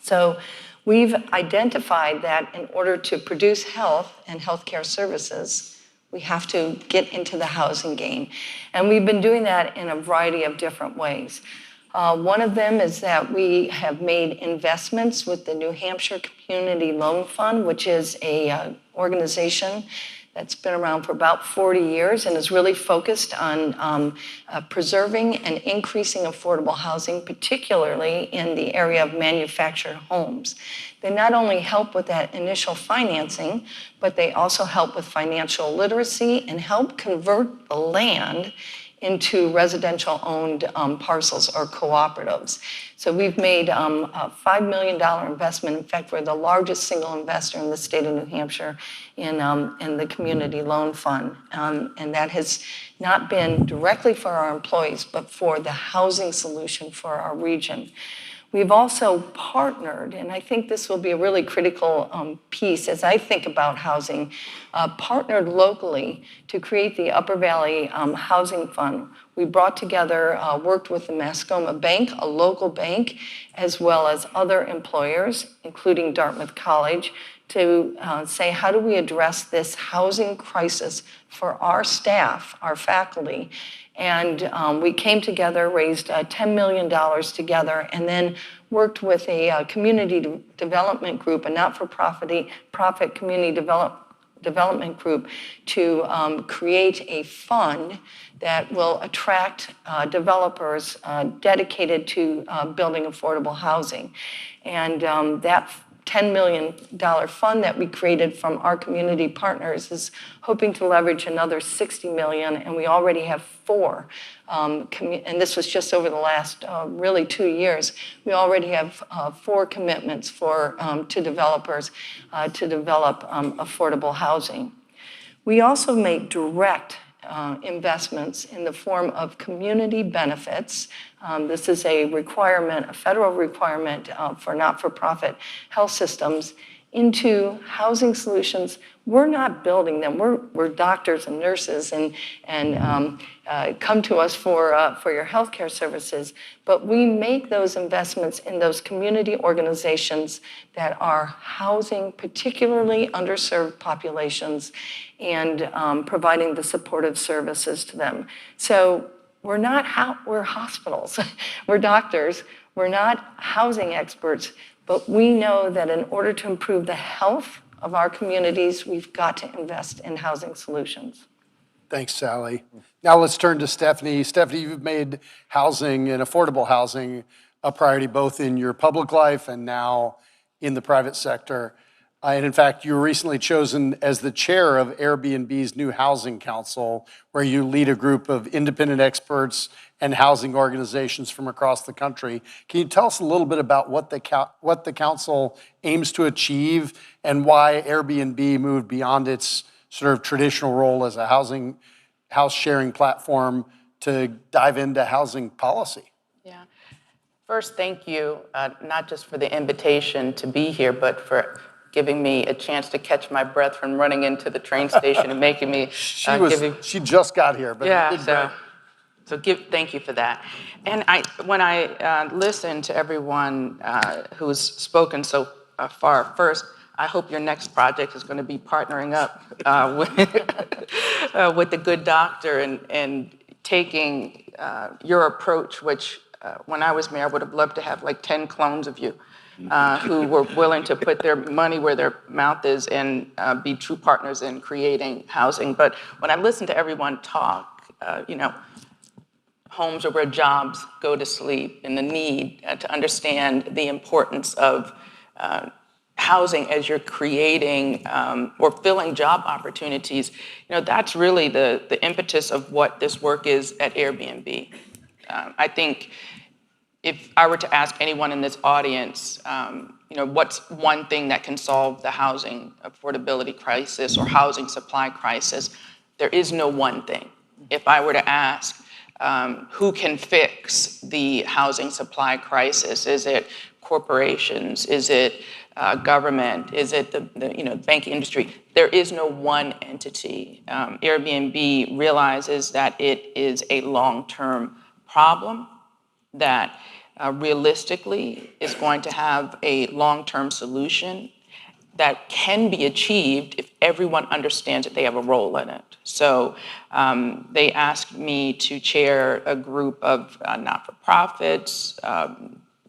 So we've identified that in order to produce health and healthcare services, we have to get into the housing game. And we've been doing that in a variety of different ways. One of them is that we have made investments with the New Hampshire Community Loan Fund, which is an organization that's been around for about 40 years and is really focused on preserving and increasing affordable housing, particularly in the area of manufactured homes. They not only help with that initial financing, but they also help with financial literacy and help convert the land into residential-owned parcels or cooperatives. So we've made a $5 million investment. In fact, we're the largest single investor in the state of New Hampshire in the Community Loan Fund. And that has not been directly for our employees, but for the housing solution for our region. We've also partnered, and I think this will be a really critical piece as I think about housing, partnered locally to create the Upper Valley Housing Fund. We brought together, worked with the Mascoma Bank, a local bank, as well as other employers, including Dartmouth College, to say, how do we address this housing crisis for our staff, our faculty? And we came together, raised $10 million together, and then worked with a community development group, a not-for-profit community development group, to create a fund that will attract developers dedicated to building affordable housing. And that $10 million fund that we created from our community partners is hoping to leverage another $60 million, and we already have 4. And this was just over the last really 2 years. We already have 4 commitments to developers to develop affordable housing. We also make direct investments in the form of community benefits. This is a requirement, a federal requirement for not-for-profit health systems, into housing solutions. We're not building them. We're doctors and nurses and come to us for your healthcare services. But we make those investments in those community organizations that are housing particularly underserved populations and providing the supportive services to them. So we're hospitals. We're doctors. We're not housing experts. But we know that in order to improve the health of our communities, we've got to invest in housing solutions. Thanks, Sally. Now let's turn to Stephanie. Stephanie, you've made housing and affordable housing a priority both in your public life and now in the private sector. And in fact, you were recently chosen as the chair of Airbnb's new Housing Council, where you lead a group of independent experts and housing organizations from across the country. Can you tell us a little bit about what the council aims to achieve and why Airbnb moved beyond its sort of traditional role as a house sharing platform to dive into housing policy? Yeah. First, thank you, not just for the invitation to be here, but for giving me a chance to catch my breath from running into the train station and making me. She just got here, but yeah. Thank you for that. And when I listened to everyone who's spoken so far, first, I hope your next project is going to be partnering up with the good doctor and taking your approach, which when I was mayor, I would have loved to have like 10 clones of you. Who were willing to put their money where their mouth is and be true partners in creating housing. But when I listen to everyone talk, homes are where jobs go to sleep, and the need to understand the importance of housing as you're creating or filling job opportunities, that's really the impetus of what this work is at Airbnb. I think if I were to ask anyone in this audience, what's one thing that can solve the housing affordability crisis or housing supply crisis, there is no one thing. If I were to ask who can fix the housing supply crisis, is it corporations? Is it government? Is it the banking industry? There is no one entity. Airbnb realizes that it is a long-term problem that realistically is going to have a long-term solution that can be achieved if everyone understands that they have a role in it. So they asked me to chair a group of not-for-profits,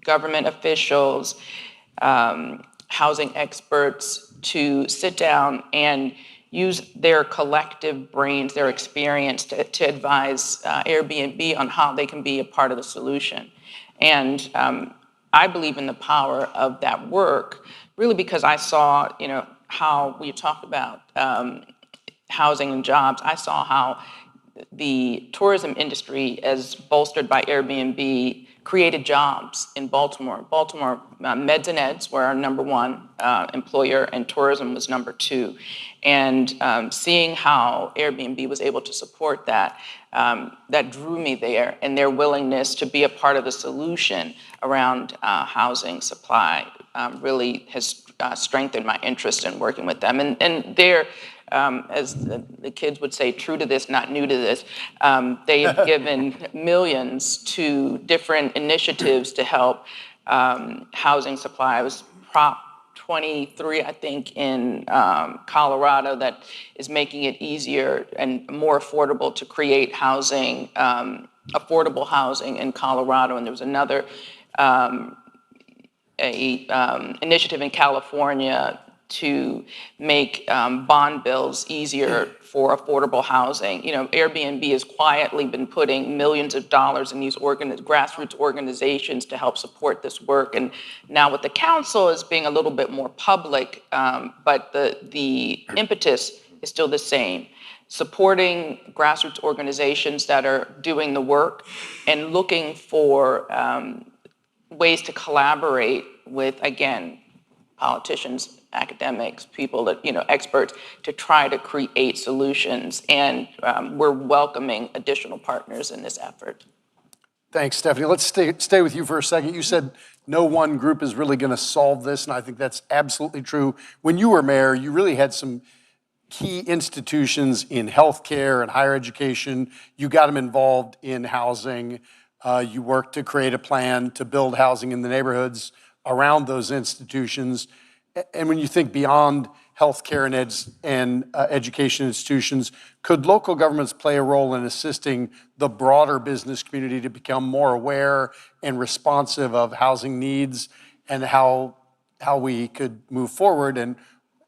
government officials, housing experts to sit down and use their collective brains, their experience to advise Airbnb on how they can be a part of the solution. And I believe in the power of that work, really because I saw, how we talked about housing and jobs. I saw how the tourism industry, as bolstered by Airbnb, created jobs in Baltimore. Baltimore, Meds and Eds were our number one employer, and tourism was number two. And seeing how Airbnb was able to support that, that drew me there, and their willingness to be a part of the solution around housing supply really has strengthened my interest in working with them. And they're, as the kids would say, true to this, not new to this. They have given millions to different initiatives to help housing supply. I was Prop 23, I think, in Colorado that is making it easier and more affordable to create housing, affordable housing in Colorado. And there was another initiative in California to make bond bills easier for affordable housing. Airbnb has quietly been putting millions of dollars in these grassroots organizations to help support this work. And now with the council is being a little bit more public, but the impetus is still the same. Supporting grassroots organizations that are doing the work and looking for ways to collaborate with, again, politicians, academics, people that, experts, to try to create solutions. And we're welcoming additional partners in this effort. Thanks, Stephanie. Let's stay with you for a second. You said no one group is really going to solve this, and I think that's absolutely true. When you were mayor, you really had some key institutions in healthcare and higher education. You got them involved in housing. You worked to create a plan to build housing in the neighborhoods around those institutions. And when you think beyond healthcare and education institutions, could local governments play a role in assisting the broader business community to become more aware and responsive of housing needs and how we could move forward? And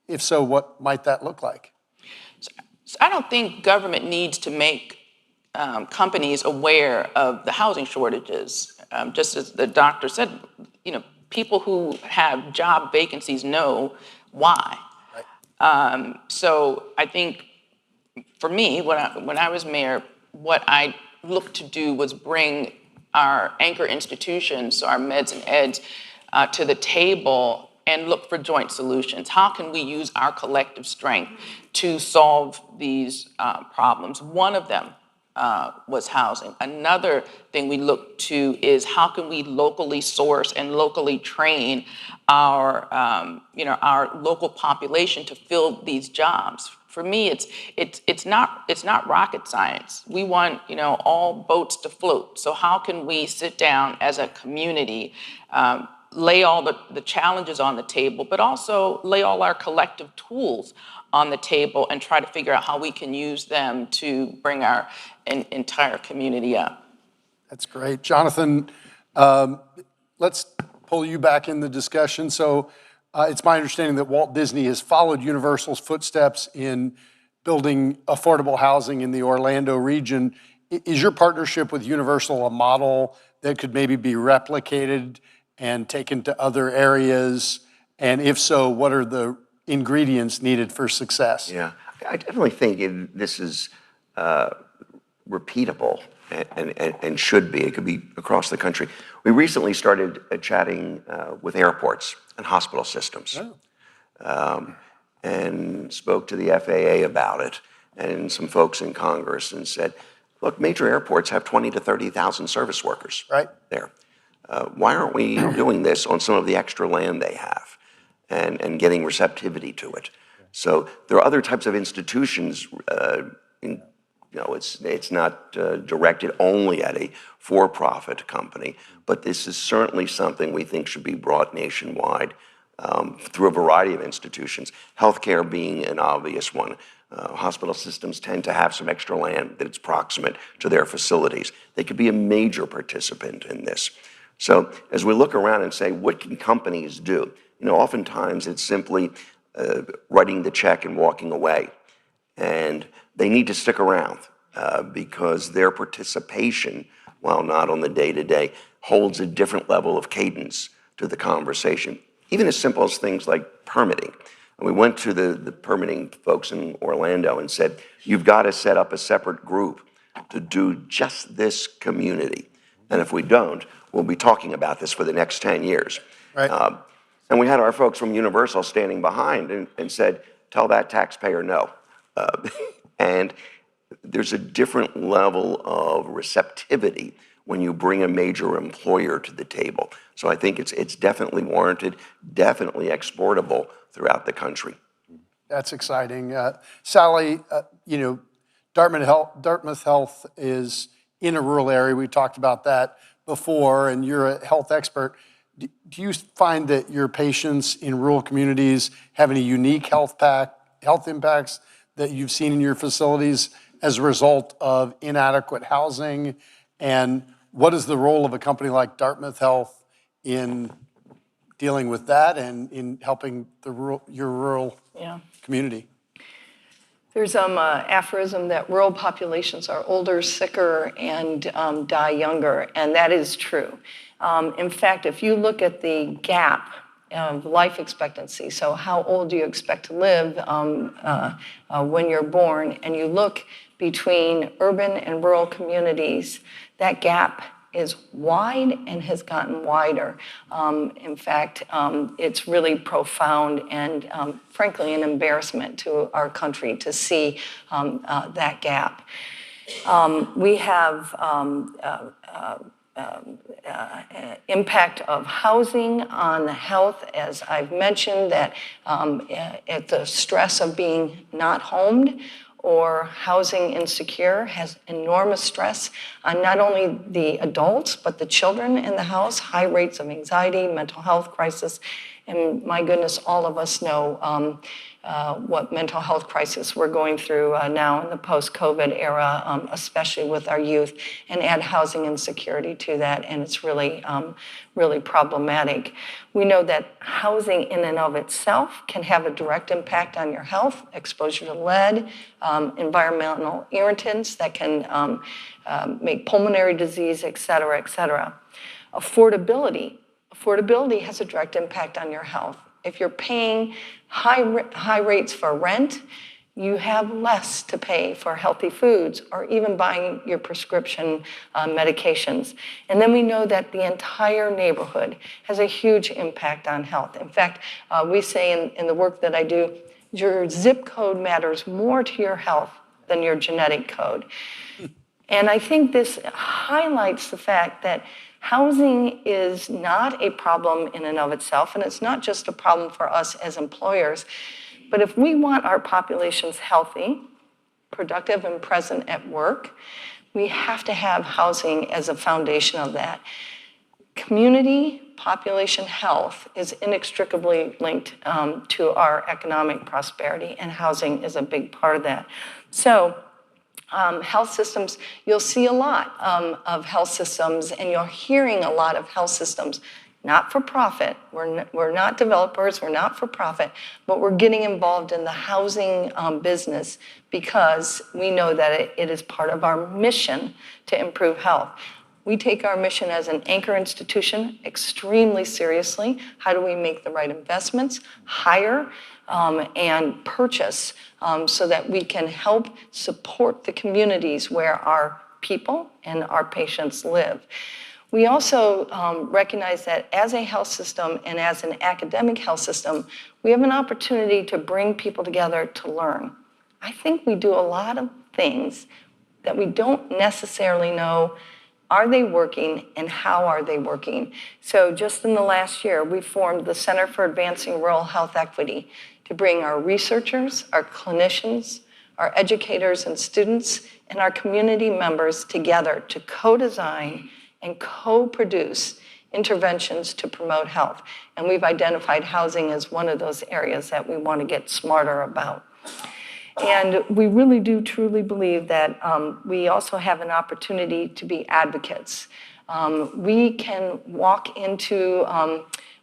if so, what might that look like? So I don't think government needs to make companies aware of the housing shortages. Just as the doctor said, people who have job vacancies know why. So I think for me, when I was mayor, what I looked to do was bring our anchor institutions, so our meds and eds, to the table and look for joint solutions. How can we use our collective strength to solve these problems? One of them was housing. Another thing we look to is how can we locally source and locally train our local population to fill these jobs. For me, it's not rocket science. We want all boats to float. So how can we sit down as a community, lay all the challenges on the table, but also lay all our collective tools on the table and try to figure out how we can use them to bring our entire community up. That's great. Jonathan, let's pull you back in the discussion. So it's my understanding that Walt Disney has followed Universal's footsteps in building affordable housing in the Orlando region. Is your partnership with Universal a model that could maybe be replicated and taken to other areas? And if so, what are the ingredients needed for success? Yeah, I definitely think this is repeatable and should be. It could be across the country. We recently started chatting with airports and hospital systems, and spoke to the FAA about it and some folks in Congress and said, look, major airports have 20 to 30,000 service workers there. Why aren't we doing this on some of the extra land they have and getting receptivity to it? So there are other types of institutions. It's not directed only at a for-profit company, but this is certainly something we think should be brought nationwide through a variety of institutions, healthcare being an obvious one. Hospital systems tend to have some extra land that's proximate to their facilities. They could be a major participant in this. So as we look around and say, what can companies do? Oftentimes it's simply writing the check and walking away. And they need to stick around because their participation, while not on the day-to-day, holds a different level of cadence to the conversation. Even as simple as things like permitting. And we went to the permitting folks in Orlando and said, you've got to set up a separate group to do just this community. And if we don't, we'll be talking about this for the next 10 years. Right. And we had our folks from Universal standing behind and said, tell that taxpayer no. And there's a different level of receptivity when you bring a major employer to the table. So I think it's definitely warranted, definitely exportable throughout the country. That's exciting. Sally, Dartmouth Health is in a rural area. We talked about that before, and you're a health expert. Do you find that your patients in rural communities have any unique health impacts that you've seen in your facilities as a result of inadequate housing? And what is the role of a company like Dartmouth Health in dealing with that and in helping your rural community? There's aphorism that rural populations are older, sicker, and die younger, and that is true. In fact, if you look at the gap of life expectancy, so how old do you expect to live when you're born, and you look between urban and rural communities, that gap is wide and has gotten wider. In fact, it's really profound and frankly an embarrassment to our country to see that gap. We have impact of housing on health, as I've mentioned, that at the stress of being not homed or housing insecure has enormous stress on not only the adults, but the children in the house, high rates of anxiety, mental health crisis. And my goodness, all of us know what mental health crisis we're going through now in the post-COVID era, especially with our youth, and add housing insecurity to that, and it's really, really problematic. We know that housing in and of itself can have a direct impact on your health, exposure to lead, environmental irritants that can make pulmonary disease, et cetera, et cetera. Affordability has a direct impact on your health. If you're paying high rates for rent, you have less to pay for healthy foods or even buying your prescription medications. And then we know that the entire neighborhood has a huge impact on health. In fact, we say in the work that I do, your zip code matters more to your health than your genetic code. And I think this highlights the fact that housing is not a problem in and of itself, and it's not just a problem for us as employers. But if we want our populations healthy, productive, and present at work, we have to have housing as a foundation of that. Community population health is inextricably linked to our economic prosperity, and housing is a big part of that. So, health systems, you'll see a lot of health systems, and you're hearing a lot of health systems, not for profit. We're not developers, we're not for profit, but we're getting involved in the housing business because we know that it is part of our mission to improve health. We take our mission as an anchor institution extremely seriously. How do we make the right investments, hire, and purchase so that we can help support the communities where our people and our patients live? We also recognize that as a health system and as an academic health system, we have an opportunity to bring people together to learn. I think we do a lot of things that we don't necessarily know. Are they working and how are they working? So just in the last year, we formed the Center for Advancing Rural Health Equity to bring our researchers, our clinicians, our educators and students, and our community members together to co-design and co-produce interventions to promote health. And we've identified housing as one of those areas that we want to get smarter about. And we really do truly believe that we also have an opportunity to be advocates. We can walk into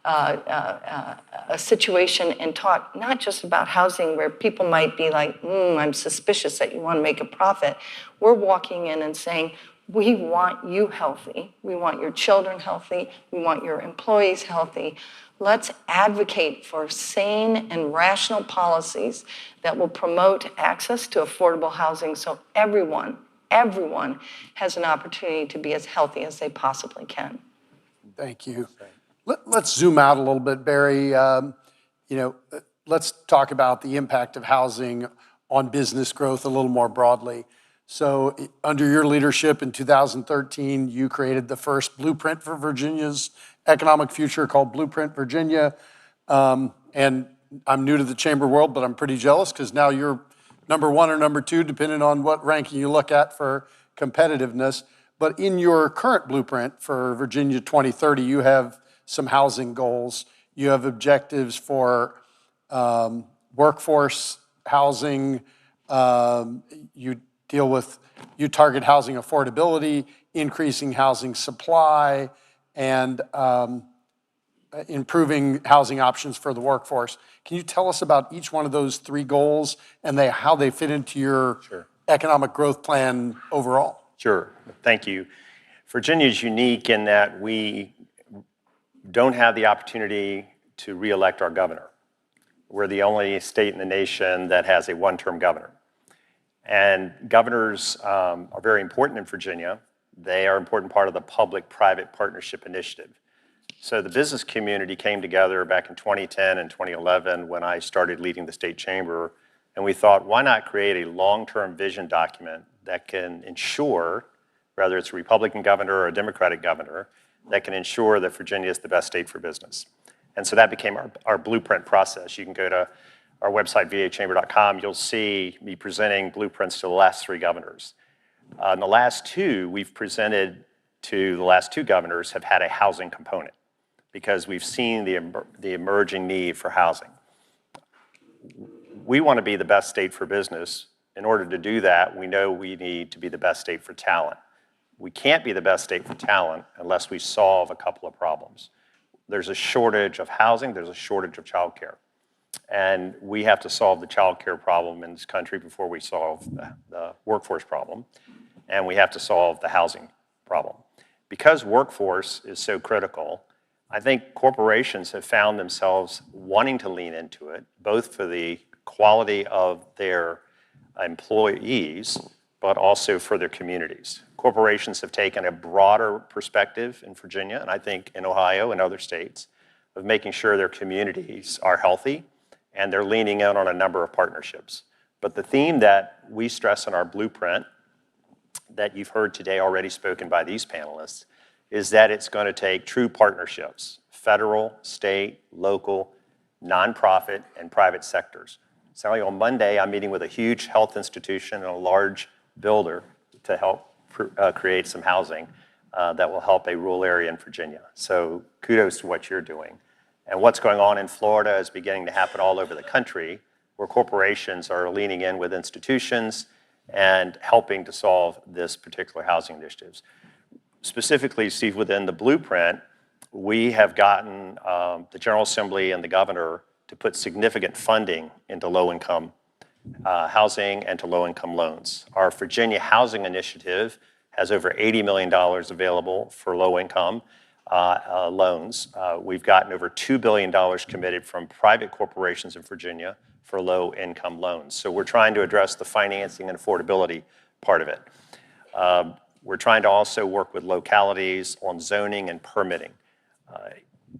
a situation and talk not just about housing where people might be like, I'm suspicious that you want to make a profit. We're walking in and saying, we want you healthy. We want your children healthy. We want your employees healthy. Let's advocate for sane and rational policies that will promote access to affordable housing so everyone has an opportunity to be as healthy as they possibly can. Thank you. Let's zoom out a little bit, Barry. Let's talk about the impact of housing on business growth a little more broadly. So under your leadership in 2013, you created the first blueprint for Virginia's economic future called Blueprint Virginia. And I'm new to the chamber world, but I'm pretty jealous because now you're number one or number two, depending on what ranking you look at for competitiveness. But in your current blueprint for Virginia 2030, you have some housing goals. You have objectives for workforce housing. You target housing affordability, increasing housing supply, and improving housing options for the workforce. Can you tell us about each one of those three goals and how they fit into your economic growth plan overall? Sure, thank you. Virginia is unique in that we don't have the opportunity to re-elect our governor. We're the only state in the nation that has a one-term governor. And governors are very important in Virginia. They are an important part of the public-private partnership initiative. So the business community came together back in 2010 and 2011 when I started leading the state chamber, and we thought, why not create a long-term vision document that can ensure whether it's a Republican governor or a Democratic governor, that can ensure that Virginia is the best state for business. And so that became our blueprint process. You can go to our website, vachamber.com. You'll see me presenting blueprints to the last 3 governors. And the last 2 we've presented to the last 2 governors have had a housing component because we've seen the emerging need for housing. We want to be the best state for business. In order to do that, we know we need to be the best state for talent. We can't be the best state for talent unless we solve a couple of problems. There's a shortage of housing, there's a shortage of childcare. And we have to solve the childcare problem in this country before we solve the workforce problem. And we have to solve the housing problem. Because workforce is so critical, I think corporations have found themselves wanting to lean into it, both for the quality of their employees, but also for their communities. Corporations have taken a broader perspective in Virginia, and I think in Ohio and other states, of making sure their communities are healthy, and they're leaning in on a number of partnerships. But the theme that we stress in our blueprint, that you've heard today already spoken by these panelists, is that it's going to take true partnerships, federal, state, local, nonprofit, and private sectors. So on Monday, I'm meeting with a huge health institution and a large builder to help create some housing that will help a rural area in Virginia. So kudos to what you're doing. And what's going on in Florida is beginning to happen all over the country, where corporations are leaning in with institutions and helping to solve this particular housing initiatives. Specifically, Steve, within the blueprint, we have gotten the General Assembly and the governor to put significant funding into low-income housing and to low-income loans. Our Virginia Housing Initiative has over $80 million available for low-income loans. We've gotten over $2 billion committed from private corporations in Virginia for low-income loans. So we're trying to address the financing and affordability part of it. We're trying to also work with localities on zoning and permitting.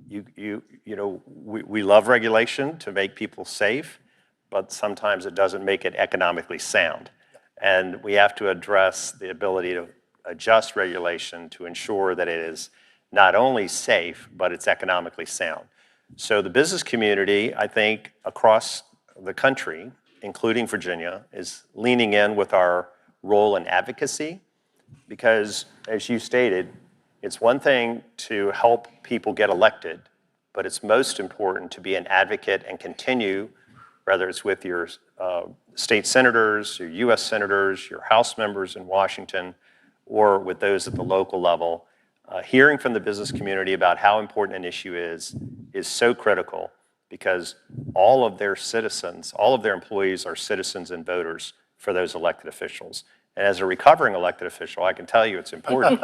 We love regulation to make people safe, but sometimes it doesn't make it economically sound. And we have to address the ability to adjust regulation to ensure that it is not only safe, but it's economically sound. So the business community, I think, across the country, including Virginia, is leaning in with our role in advocacy, because, as you stated, it's one thing to help people get elected, but it's most important to be an advocate and continue, whether it's with your state senators, your U.S. senators, your House members in Washington, or with those at the local level. Hearing from the business community about how important an issue is so critical, because all of their citizens, all of their employees are citizens and voters for those elected officials. And as a recovering elected official, I can tell you it's important.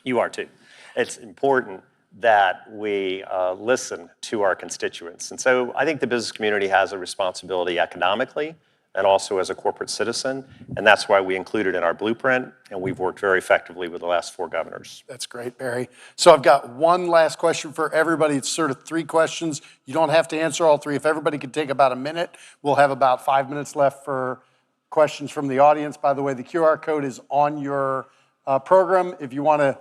You are too. It's important that we listen to our constituents. And so I think the business community has a responsibility economically and also as a corporate citizen, and that's why we included in our blueprint, and we've worked very effectively with the last 4 governors. That's great, Barry. So I've got one last question for everybody. It's sort of 3 questions. You don't have to answer all 3. If everybody could take about a minute, we'll have about 5 minutes left for questions from the audience. By the way, the QR code is on your program. If you want to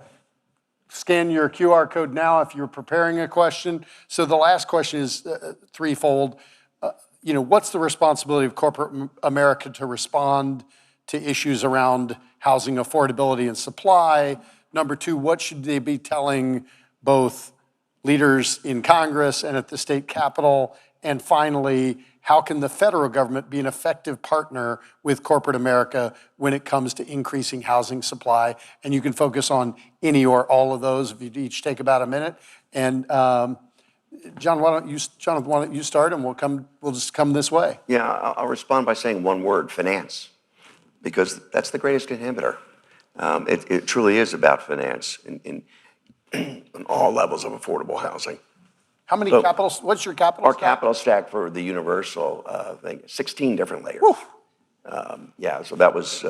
scan your QR code now if you're preparing a question. So the last question is threefold. What's the responsibility of corporate America to respond to issues around housing affordability and supply? Number 2, what should they be telling both leaders in Congress and at the state capitol? And finally, how can the federal government be an effective partner with corporate America when it comes to increasing housing supply? And you can focus on any or all of those if you each take about a minute. And Jonathan, why don't you start, and we'll just come this way. Yeah, I'll respond by saying one word: finance, because that's the greatest inhibitor. It truly is about finance in all levels of affordable housing. How many capitals? What's your capital Our stack? capital stack for the universal thing, 16 different layers. So that was,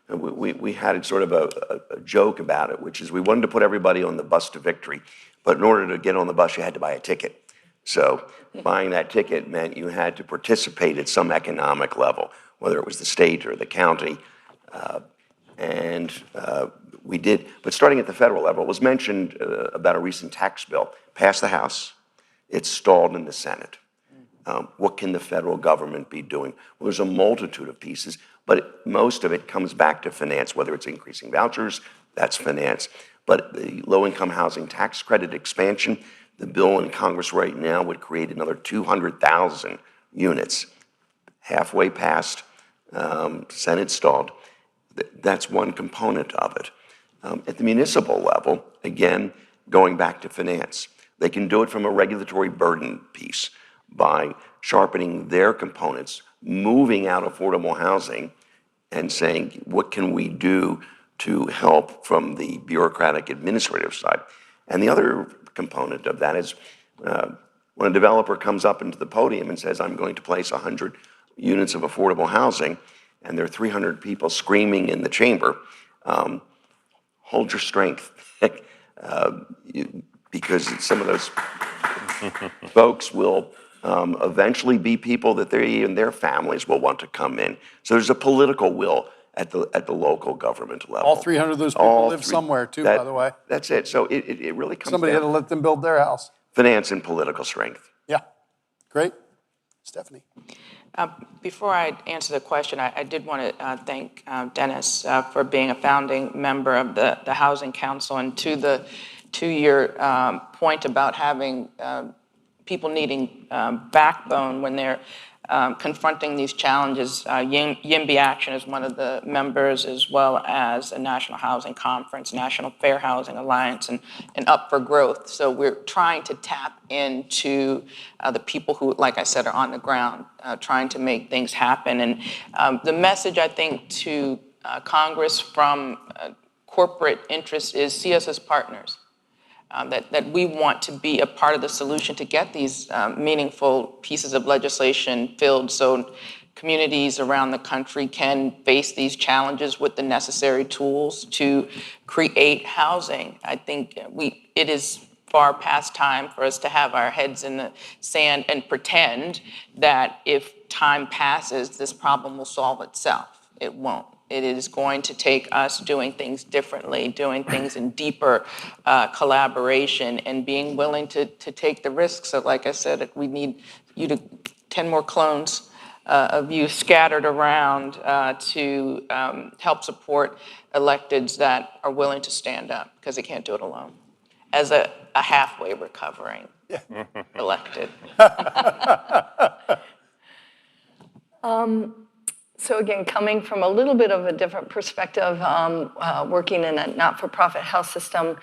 we had sort of a joke about it, which is we wanted to put everybody on the bus to victory, but in order to get on the bus, you had to buy a ticket. So buying that ticket meant you had to participate at some economic level, whether it was the state or the county. and we did, but starting at the federal level, it was mentioned about a recent tax bill, passed the House, it's stalled in the Senate. What can the federal government be doing? Well, there's a multitude of pieces, but most of it comes back to finance, whether it's increasing vouchers, that's finance. But the low-income housing tax credit expansion, the bill in Congress right now would create another 200,000 units. Halfway passed, Senate stalled. That's one component of it. At the municipal level, again, going back to finance, they can do it from a regulatory burden piece by sharpening their components, moving out affordable housing, and saying, what can we do to help from the bureaucratic administrative side? And the other component of that is when a developer comes up into the podium and says, I'm going to place 100 units of affordable housing, and there are 300 people screaming in the chamber, hold your strength, because some of those folks will eventually be people that they and their families will want to come in. So there's a political will at the local government level. All 300 of those people live somewhere too, by the way. That's it. So it really comes Somebody had to down let them build their house. finance and political strength. Yeah, great. Stephanie. Before I answer the question, I did want to thank Dennis for being a founding member of the Housing Council, and to your point about having people needing backbone when they're confronting these challenges. YIMBY Action is one of the members, as well as a National Housing Conference, National Fair Housing Alliance, and Up for Growth. So we're trying to tap into the people who, like I said, are on the ground, trying to make things happen. And the message, I think, to Congress from corporate interests is see us as partners. That we want to be a part of the solution to get these meaningful pieces of legislation filled so communities around the country can face these challenges with the necessary tools to create housing. I think it is far past time for us to have our heads in the sand and pretend that if time passes, this problem will solve itself. It won't. It is going to take us doing things differently, doing things in deeper collaboration, and being willing to take the risks. So like I said, we need 10 more clones of you scattered around to help support electeds that are willing to stand up, because they can't do it alone, as a halfway recovering elected. So again, coming from a little bit of a different perspective, working in a not-for-profit health system,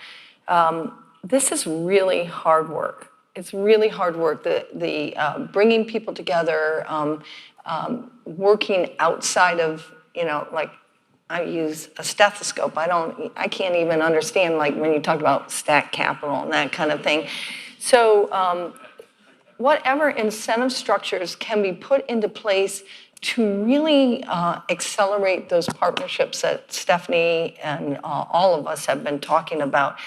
this is really hard work. It's really hard work. The bringing people together, working outside of, like I use a stethoscope. I can't even understand, like when you talk about stat capital and that kind of thing. So whatever incentive structures can be put into place to really accelerate those partnerships that Stephanie and all of us have been talking about.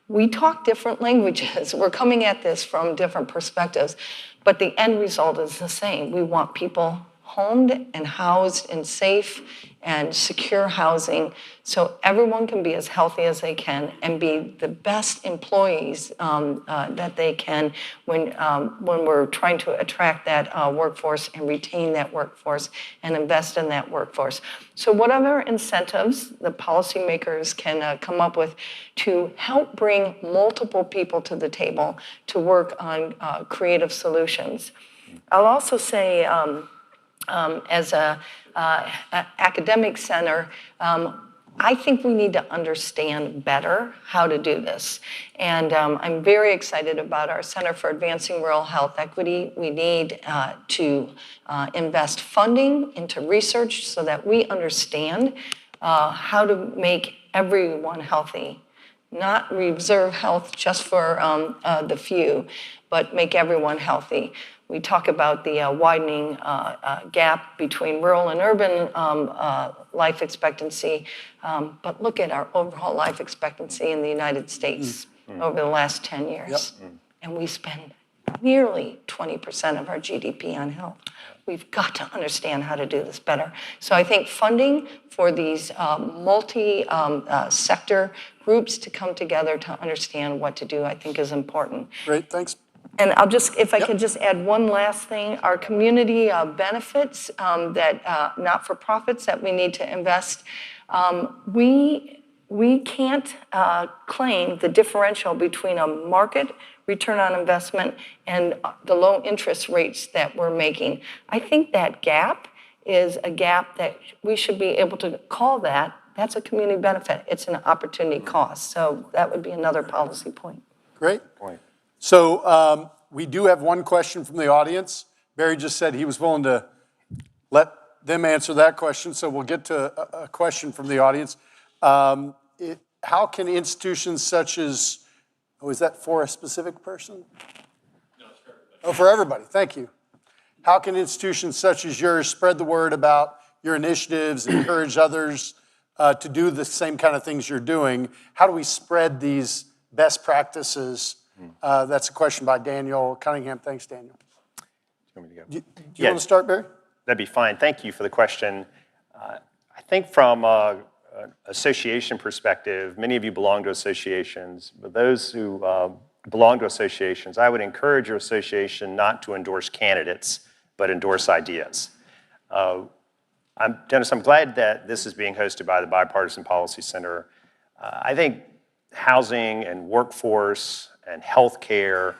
We talk different languages. We're coming at this from different perspectives, but the end result is the same. We want people homed and housed in safe and secure housing so everyone can be as healthy as they can and be the best employees that they can when we're trying to attract that workforce and retain that workforce and invest in that workforce. So whatever incentives the policymakers can come up with to help bring multiple people to the table to work on creative solutions. I'll also say, as an academic center, I think we need to understand better how to do this. And I'm very excited about our Center for Advancing Rural Health Equity. We need to invest funding into research so that we understand how to make everyone healthy. Not reserve health just for the few, but make everyone healthy. We talk about the widening gap between rural and urban life expectancy, but look at our overall life expectancy in the United States over the last 10 years. And we spend nearly 20% of our GDP on health. We've got to understand how to do this better. So I think funding for these multi-sector groups to come together to understand what to do, I think is important. Great, thanks. And I'll just, if I could just add one last thing, our community benefits that not-for-profits that we need to invest, we can't claim the differential between a market return on investment and the low interest rates that we're making. I think that gap is a gap that we should be able to call that. That's a community benefit. It's an opportunity cost. So that would be another policy point. Great. So we do have one question from the audience. Barry just said he was willing to let them answer that question. So we'll get to a question from the audience. How can institutions such as, is that for a specific person? No, it's for everybody. Oh, for everybody, thank you. How can institutions such as yours spread the word about your initiatives, encourage others to do the same kind of things you're doing? How do we spread these best practices? That's a question by Daniel Cunningham. Thanks, Daniel. Do you want me to go? Do you want to start, Barry? That'd be fine. Thank you for the question. I think from an association perspective, many of you belong to associations, but those who belong to associations, I would encourage your association not to endorse candidates, but endorse ideas. Dennis, I'm glad that this is being hosted by the Bipartisan Policy Center. I think housing and workforce and healthcare,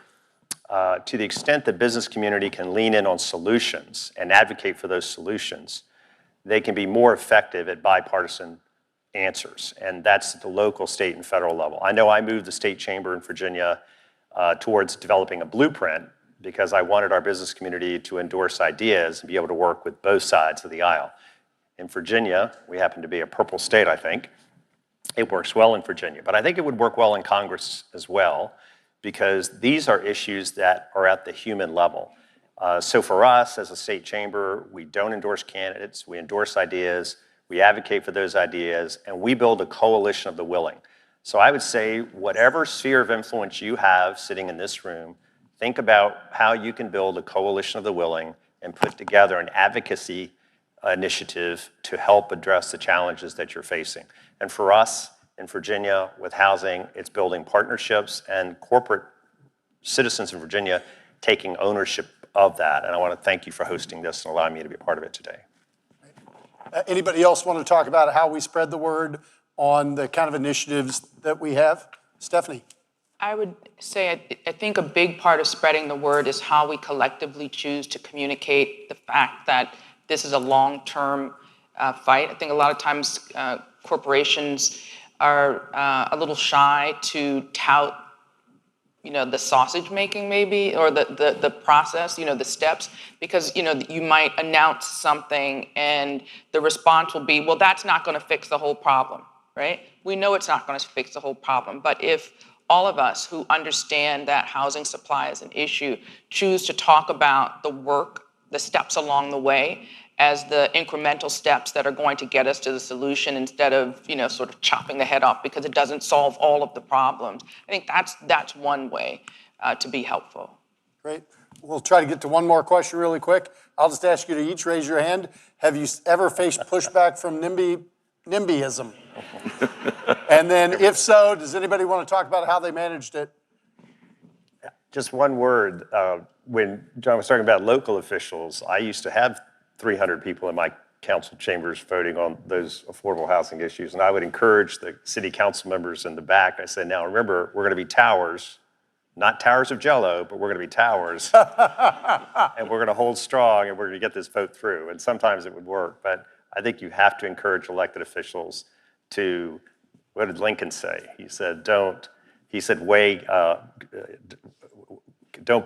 to the extent the business community can lean in on solutions and advocate for those solutions, they can be more effective at bipartisan answers, and that's at the local, state, and federal level. I know I moved the state chamber in Virginia towards developing a blueprint because I wanted our business community to endorse ideas and be able to work with both sides of the aisle. In Virginia, we happen to be a purple state, I think. It works well in Virginia, but I think it would work well in Congress as well because these are issues that are at the human level. So for us as a state chamber, we don't endorse candidates, we endorse ideas, we advocate for those ideas, and we build a coalition of the willing. So I would say whatever sphere of influence you have sitting in this room, think about how you can build a coalition of the willing and put together an advocacy initiative to help address the challenges that you're facing. And for us in Virginia with housing, it's building partnerships and corporate citizens in Virginia taking ownership of that. And I want to thank you for hosting this and allowing me to be a part of it today. Anybody else want to talk about how we spread the word on the kind of initiatives that we have? Stephanie. I would say I think a big part of spreading the word is how we collectively choose to communicate the fact that this is a long-term fight. I think a lot of times corporations are a little shy to tout, the sausage making maybe, or the process, the steps, because, you might announce something and the response will be, well, that's not going to fix the whole problem, right? We know it's not going to fix the whole problem, but if all of us who understand that housing supply is an issue choose to talk about the work, the steps along the way, as the incremental steps that are going to get us to the solution instead of, sort of chopping the head off because it doesn't solve all of the problems. I think that's one way to be helpful. Great. We'll try to get to one more question really quick. I'll just ask you to each raise your hand. Have you ever faced pushback from NIMBYism? And then if so, does anybody want to talk about how they managed it? Just one word. When John was talking about local officials, I used to have 300 people in my council chambers voting on those affordable housing issues. And I would encourage the city council members in the back. I said, now remember, we're going to be towers, not towers of Jell-O, but we're going to be towers. And we're going to hold strong and we're going to get this vote through. And sometimes it would work, but I think you have to encourage elected officials to, what did Lincoln say? He said, don't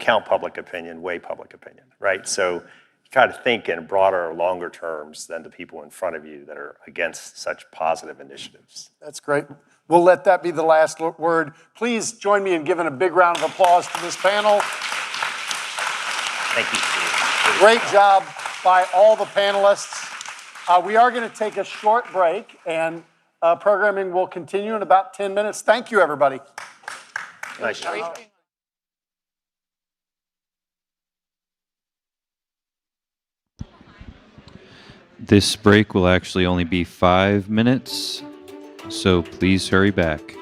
count public opinion, weigh public opinion, right? So try to think in broader, longer terms than the people in front of you that are against such positive initiatives. That's great. We'll let that be the last word. Please join me in giving a big round of applause to this panel. Thank you, Steve. Great job by all the panelists. We are going to take a short break, and programming will continue in about 10 minutes. Thank you, everybody. Nice job. This break will actually only be 5 minutes, so please hurry back.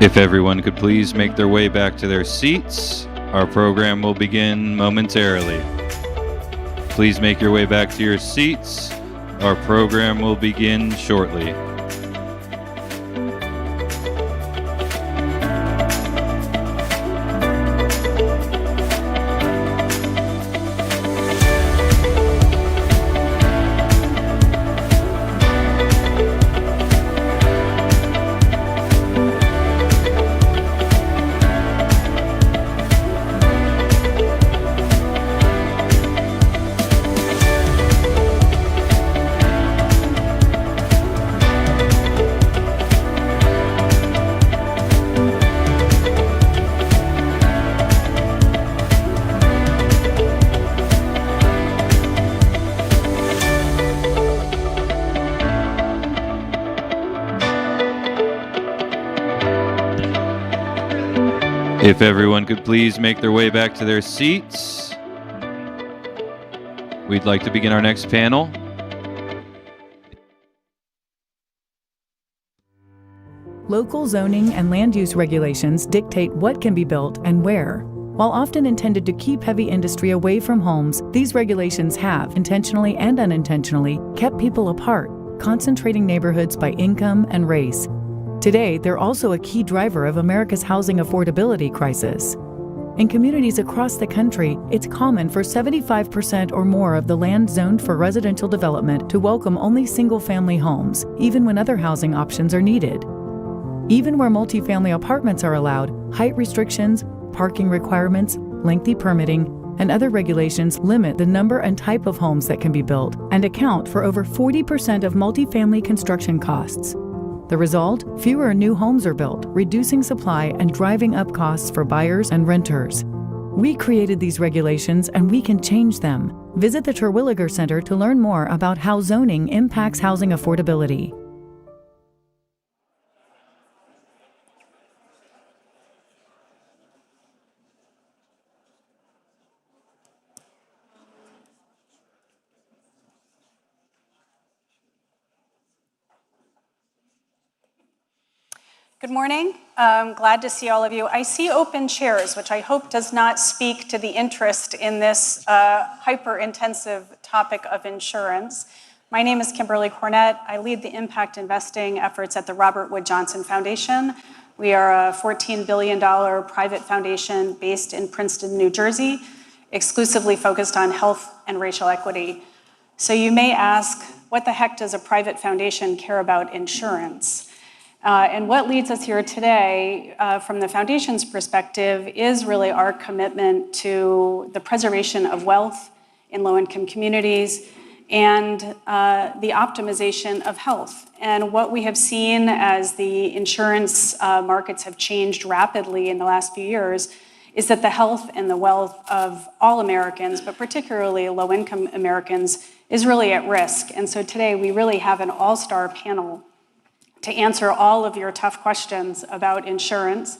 If everyone could please make their way back to their seats, Our program will begin momentarily. Please make your way back to your seats. Our program will begin shortly. If everyone could please make their way back to their seats, we'd like to begin our next panel. Local zoning and land use regulations dictate what can be built and where. While often intended to keep heavy industry away from homes, these regulations have, intentionally and unintentionally, kept people apart, concentrating neighborhoods by income and race. Today, they're also a key driver of America's housing affordability crisis. In communities across the country, it's common for 75% or more of the land zoned for residential development to welcome only single-family homes, even when other housing options are needed. Even where multifamily apartments are allowed, height restrictions, parking requirements, lengthy permitting, and other regulations limit the number and type of homes that can be built and account for over 40% of multifamily construction costs. The result? Fewer new homes are built, reducing supply and driving up costs for buyers and renters. We created these regulations and we can change them. Visit the Terwilliger Center to learn more about how zoning impacts housing affordability. Good morning. I'm glad to see all of you. I see open chairs, which I hope does not speak to the interest in this hyper-intensive topic of insurance. My name is Kimberly Cornett. I lead the impact investing efforts at the Robert Wood Johnson Foundation. We are a $14 billion private foundation based in Princeton, New Jersey, exclusively focused on health and racial equity. So you may ask, what the heck does a private foundation care about insurance? And what leads us here today, from the foundation's perspective, is really our commitment to the preservation of wealth in low-income communities and the optimization of health. And what we have seen as the insurance markets have changed rapidly in the last few years is that the health and the wealth of all Americans, but particularly low-income Americans, is really at risk. And so today we really have an all-star panel to answer all of your tough questions about insurance.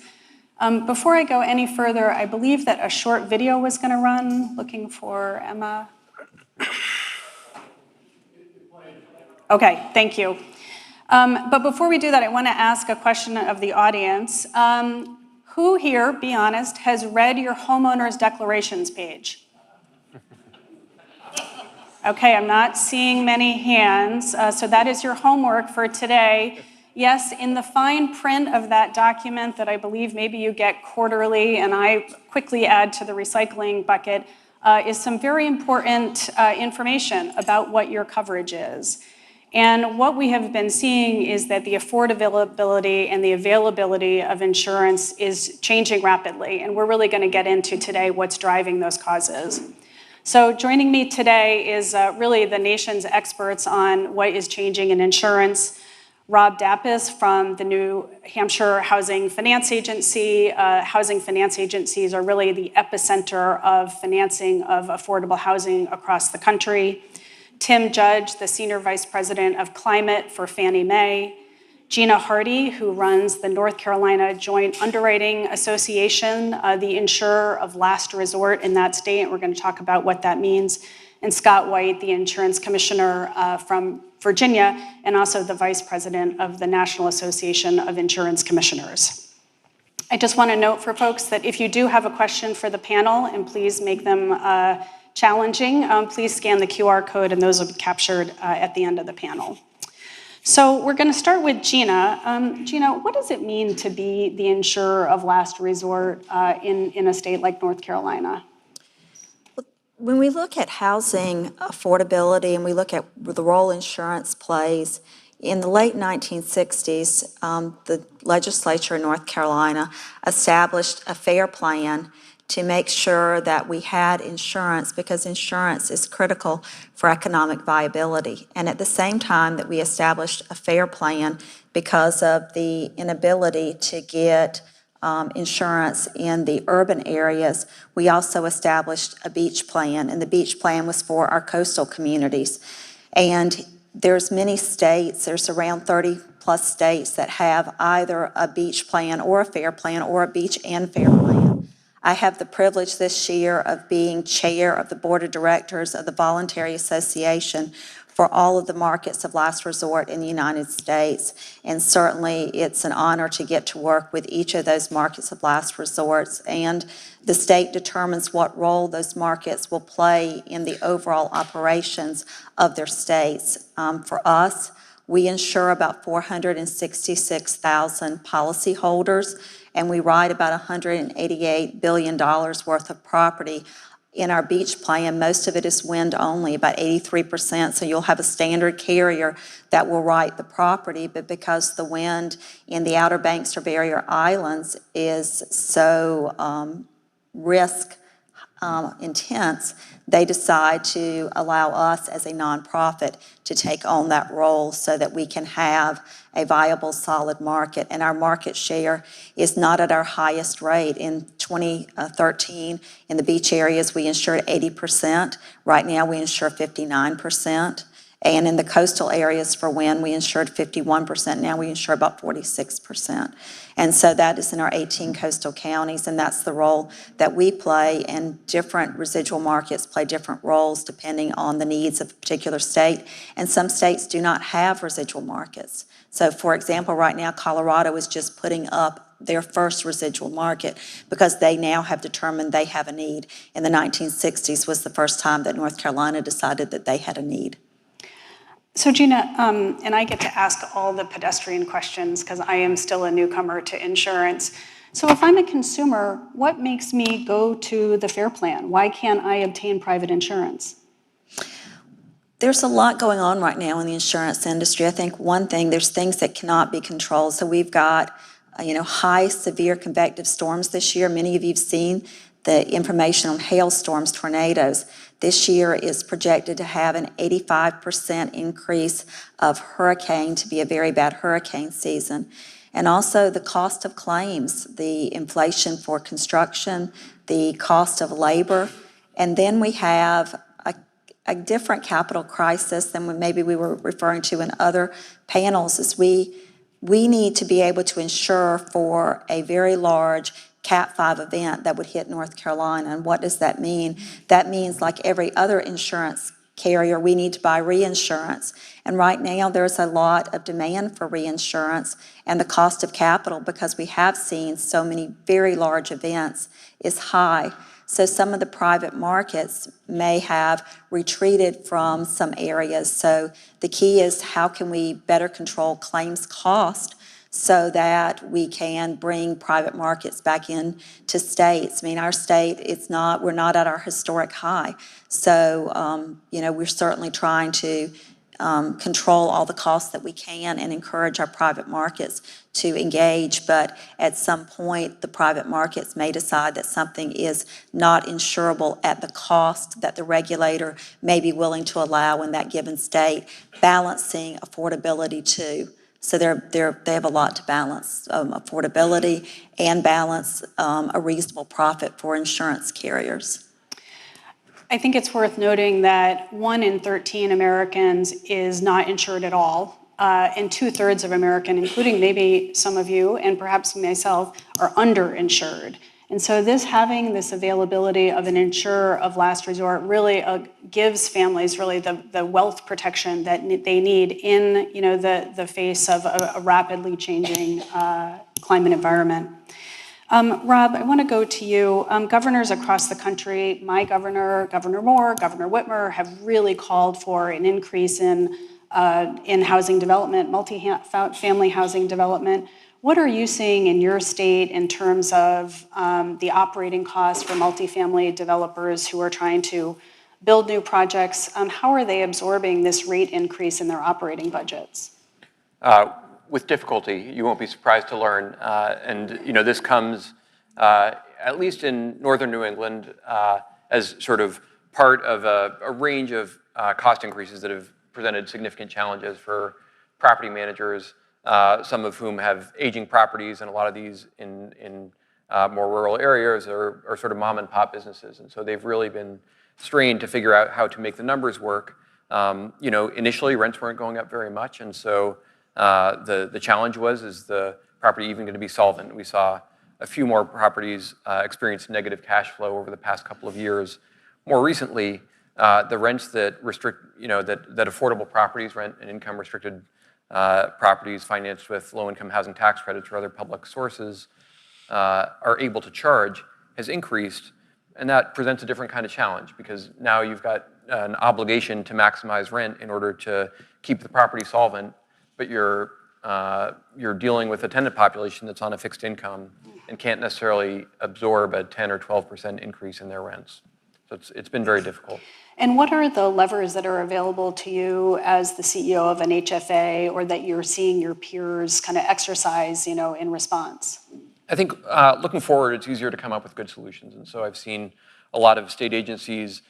Before I go any further, I believe that a short video was going to run. Looking for Emma. Okay, thank you. But before we do that, I want to ask a question of the audience. Who here, be honest, has read your homeowner's declarations page? Okay, I'm not seeing many hands, so that is your homework for today. Yes, in the fine print of that document that I believe maybe you get quarterly, and I quickly add to the recycling bucket, is some very important information about what your coverage is. And what we have been seeing is that the affordability and the availability of insurance is changing rapidly, and we're really going to get into today what's driving those causes. So joining me today is really the nation's experts on what is changing in insurance. Rob Dappis from the New Hampshire Housing Finance Agency. Housing finance agencies are really the epicenter of financing of affordable housing across the country. Tim Judge, the Senior Vice President of Climate for Fannie Mae. Gina Hardy, who runs the North Carolina Joint Underwriting Association, the insurer of last resort in that state, and we're going to talk about what that means. And Scott White, the insurance commissioner from Virginia, and also the vice president of the National Association of Insurance Commissioners. I just want to note for folks that if you do have a question for the panel, and please make them challenging, please scan the QR code and those will be captured at the end of the panel. So we're going to start with Gina. Gina, what does it mean to be the insurer of last resort in a state like North Carolina? When we look at housing affordability and we look at the role insurance plays, in the late 1960s, the legislature in North Carolina established a FAIR plan to make sure that we had insurance, because insurance is critical for economic viability. And at the same time that we established a FAIR plan, because of the inability to get insurance in the urban areas, we also established a beach plan, and the beach plan was for our coastal communities. And there's many states, there's around 30 plus states that have either a beach plan or a FAIR plan or a beach and FAIR plan. I have the privilege this year of being chair of the board of directors of the Voluntary Association for all of the markets of last resort in the United States. And certainly it's an honor to get to work with each of those markets of last resorts. And the state determines what role those markets will play in the overall operations of their states. For us, we insure about 466,000 policyholders, and we write about $188 billion worth of property. In our beach plan, most of it is wind only, about 83%, so you'll have a standard carrier that will write the property, but because the wind in the Outer Banks or barrier islands is so risk intense, they decide to allow us as a nonprofit to take on that role so that we can have a viable, solid market. And our market share is not at our highest rate. In 2013, in the beach areas, we insured 80%. Right now, we insure 59%. And in the coastal areas for wind, we insured 51%. Now we insure about 46%. And so that is in our 18 coastal counties, and that's the role that we play, and different residual markets play different roles depending on the needs of a particular state. And some states do not have residual markets. So for example, right now, Colorado is just putting up their first residual market because they now have determined they have a need. In the 1960s was the first time that North Carolina decided that they had a need. So Gina, and I get to ask all the pedestrian questions because I am still a newcomer to insurance. So if I'm a consumer, what makes me go to the FAIR plan? Why can't I obtain private insurance? There's a lot going on right now in the insurance industry. I think one thing, there's things that cannot be controlled. So we've got, high severe convective storms this year. Many of you have seen the information on hailstorms, tornadoes. This year is projected to have an 85% increase of hurricane to be a very bad hurricane season. And also the cost of claims, the inflation for construction, the cost of labor. And then we have a different capital crisis than when maybe we were referring to in other panels, is we need to be able to insure for a very large Cat 5 event that would hit North Carolina. And what does that mean? That means, like every other insurance carrier, we need to buy reinsurance. And right now there's a lot of demand for reinsurance, and the cost of capital, because we have seen so many very large events, is high. So some of the private markets may have retreated from some areas. So the key is, how can we better control claims cost so that we can bring private markets back into states? I mean, our state, we're not at our historic high. So, we're certainly trying to control all the costs that we can and encourage our private markets to engage. But at some point, the private markets may decide that something is not insurable at the cost that the regulator may be willing to allow in that given state, balancing affordability too. So they have a lot to balance, affordability and balance a reasonable profit for insurance carriers. I think it's worth noting that 1 in 13 Americans is not insured at all, and 2/3 of Americans, including maybe some of you and perhaps myself, are underinsured. And so having this availability of an insurer of last resort really gives families really the wealth protection that they need in the face of a rapidly changing climate environment. Rob, I want to go to you. Governors across the country, my governor, Governor Moore, Governor Whitmer, have really called for an increase in housing development, multi-family housing development. What are you seeing in your state in terms of the operating costs for multifamily developers who are trying to build new projects? How are they absorbing this rate increase in their operating budgets? With difficulty, you won't be surprised to learn. And this comes, at least in northern New England, as sort of part of a range of cost increases that have presented significant challenges for property managers, some of whom have aging properties, and a lot of these in more rural areas are sort of mom and pop businesses. And so they've really been strained to figure out how to make the numbers work. Initially rents weren't going up very much, and so the challenge was, is the property even going to be solvent? We saw a few more properties experience negative cash flow over the past couple of years. More recently, the rents that restrict, that affordable properties, rent and income restricted properties financed with low-income housing tax credits or other public sources are able to charge has increased, and that presents a different kind of challenge because now you've got an obligation to maximize rent in order to keep the property solvent, but you're dealing with a tenant population that's on a fixed income and can't necessarily absorb a 10 or 12% increase in their rents. So it's been very difficult. And what are the levers that are available to you as the CEO of an HFA, or that you're seeing your peers kind of exercise, in response? I think looking forward, it's easier to come up with good solutions. And so I've seen a lot of state agencies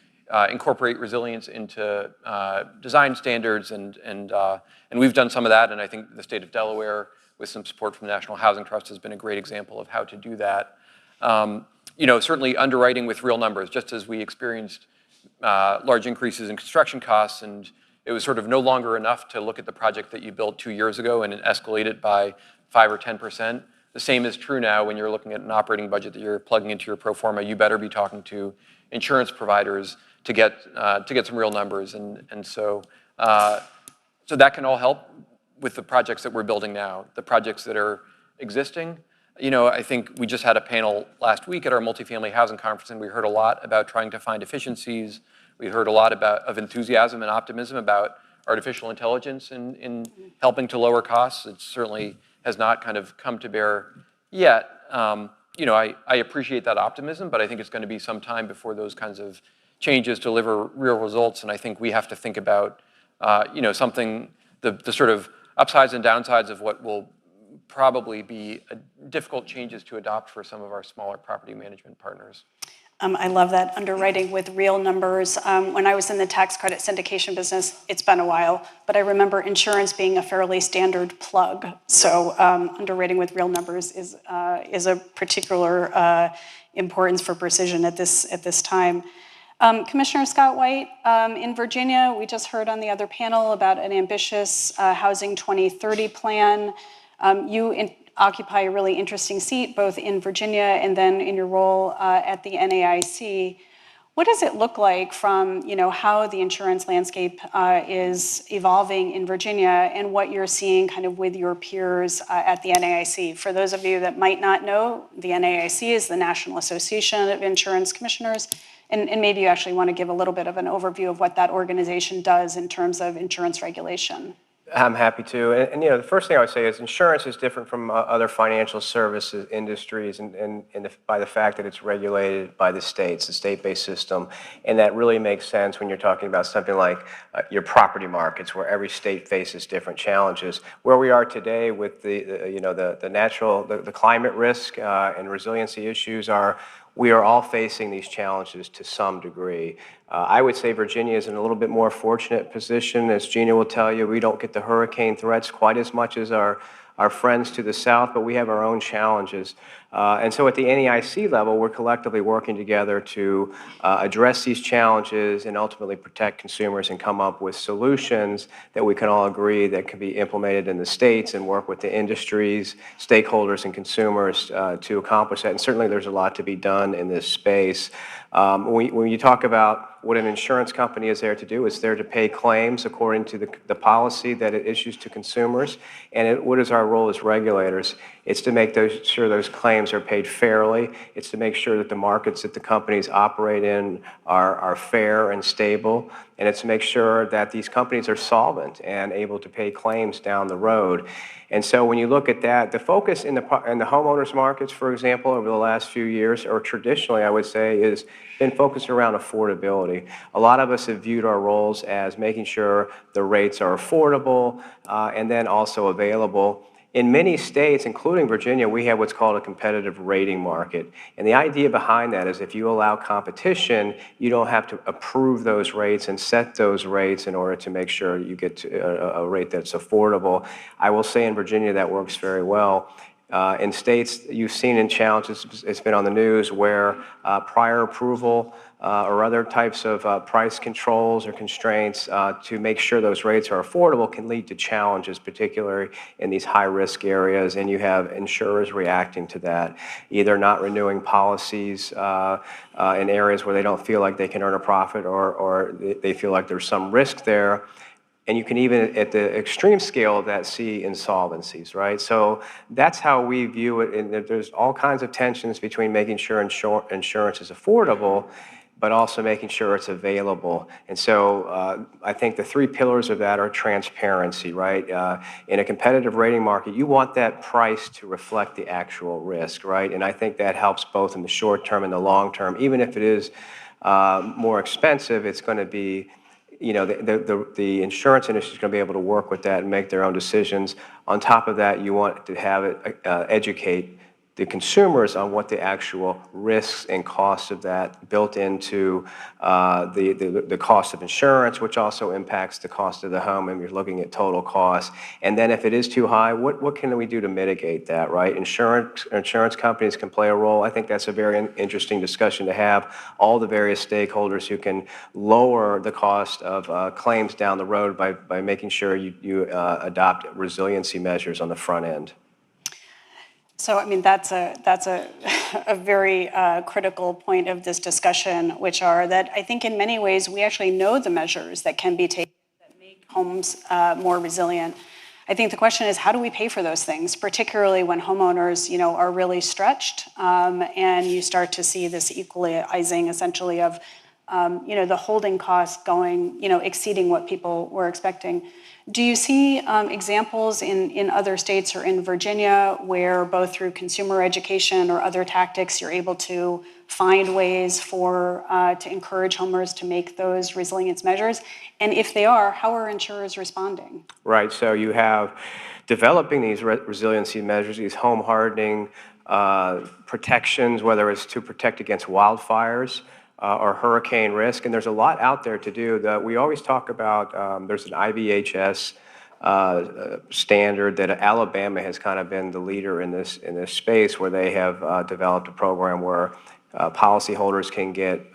incorporate resilience into design standards, and we've done some of that. And I think the state of Delaware, with some support from the National Housing Trust, has been a great example of how to do that. Certainly underwriting with real numbers, just as we experienced large increases in construction costs, and it was sort of no longer enough to look at the project that you built 2 years ago and escalate it by 5 or 10%. The same is true now when you're looking at an operating budget that you're plugging into your pro forma. You better be talking to insurance providers to get some real numbers, and so that can all help with the projects that we're building now. The projects that are existing, I think we just had a panel last week at our multifamily housing conference, and we heard a lot about trying to find efficiencies. We heard a lot of enthusiasm and optimism about artificial intelligence in helping to lower costs. It certainly has not kind of come to bear yet. I appreciate that optimism, but I think it's going to be some time before those kinds of changes deliver real results. And I think we have to think about, the sort of upsides and downsides of what will probably be difficult changes to adopt for some of our smaller property management partners. I love that, underwriting with real numbers. When I was in the tax credit syndication business, it's been a while, but I remember insurance being a fairly standard plug. So underwriting with real numbers is a particular importance for precision at this time. Commissioner Scott White, in Virginia, we just heard on the other panel about an ambitious Housing 2030 plan. You occupy a really interesting seat, both in Virginia and then in your role at the NAIC. What does it look like from how the insurance landscape is evolving in Virginia, and what you're seeing kind of with your peers at the NAIC? For those of you that might not know, the NAIC is the National Association of Insurance Commissioners, and maybe you actually want to give a little bit of an overview of what that organization does in terms of insurance regulation. I'm happy to. And the first thing I would say is insurance is different from other financial services industries by the fact that it's regulated by the states, the state-based system. And that really makes sense when you're talking about something like your property markets, where every state faces different challenges. Where we are today with the climate risk and resiliency issues we are all facing these challenges to some degree. I would say Virginia is in a little bit more fortunate position. As Gina will tell you, we don't get the hurricane threats quite as much as our friends to the south, but we have our own challenges. And so at the NAIC level, we're collectively working together to address these challenges and ultimately protect consumers and come up with solutions that we can all agree that can be implemented in the states, and work with the industries, stakeholders, and consumers to accomplish that. And certainly there's a lot to be done in this space. When you talk about what an insurance company is there to do, it's there to pay claims according to the policy that it issues to consumers. And what is our role as regulators? It's to make sure those claims are paid fairly. It's to make sure that the markets that the companies operate in are fair and stable. And it's to make sure that these companies are solvent and able to pay claims down the road. And so when you look at that, the focus in the homeowners markets, for example, over the last few years, or traditionally, I would say, is been focused around affordability. A lot of us have viewed our roles as making sure the rates are affordable and then also available. In many states, including Virginia, we have what's called a competitive rating market. And the idea behind that is if you allow competition, you don't have to approve those rates and set those rates in order to make sure you get to a rate that's affordable. I will say in Virginia that works very well. In states you've seen in challenges, it's been on the news, where prior approval or other types of price controls or constraints to make sure those rates are affordable can lead to challenges, particularly in these high-risk areas, and you have insurers reacting to that, either not renewing policies in areas where they don't feel like they can earn a profit or they feel like there's some risk there. And you can even, at the extreme scale of that, see insolvencies, right? So that's how we view it. And there's all kinds of tensions between making sure insurance is affordable, but also making sure it's available. And so I think the three pillars of that are transparency, right? In a competitive rating market, you want that price to reflect the actual risk, right? And I think that helps both in the short term and the long term. Even if it is more expensive, it's going to be, you know, the insurance industry is going to be able to work with that and make their own decisions. On top of that, you want to have it educate the consumers on what the actual risks and costs of that built into the cost of insurance, which also impacts the cost of the home, and you're looking at total cost. And then if it is too high, what can we do to mitigate that, right? Insurance companies can play a role. I think that's a very interesting discussion to have. All the various stakeholders who can lower the cost of claims down the road by making sure you adopt resiliency measures on the front end. So, I mean, that's a very critical point of this discussion, which are that I think in many ways we actually know the measures that can be taken that make homes more resilient. I think the question is, how do we pay for those things, particularly when homeowners, you know, are really stretched, and you start to see this equalizing, essentially, of, you know, the holding costs going, you know, exceeding what people were expecting. Do you see examples in other states or in Virginia where both through consumer education or other tactics you're able to find ways to encourage homeowners to make those resilience measures? And if they are, how are insurers responding? Right, so you have developing these resiliency measures, these home hardening protections, whether it's to protect against wildfires, or hurricane risk, and there's a lot out there to do. That we always talk about. There's an IVHS standard that Alabama has kind of been the leader in this space, where they have developed a program where policyholders can get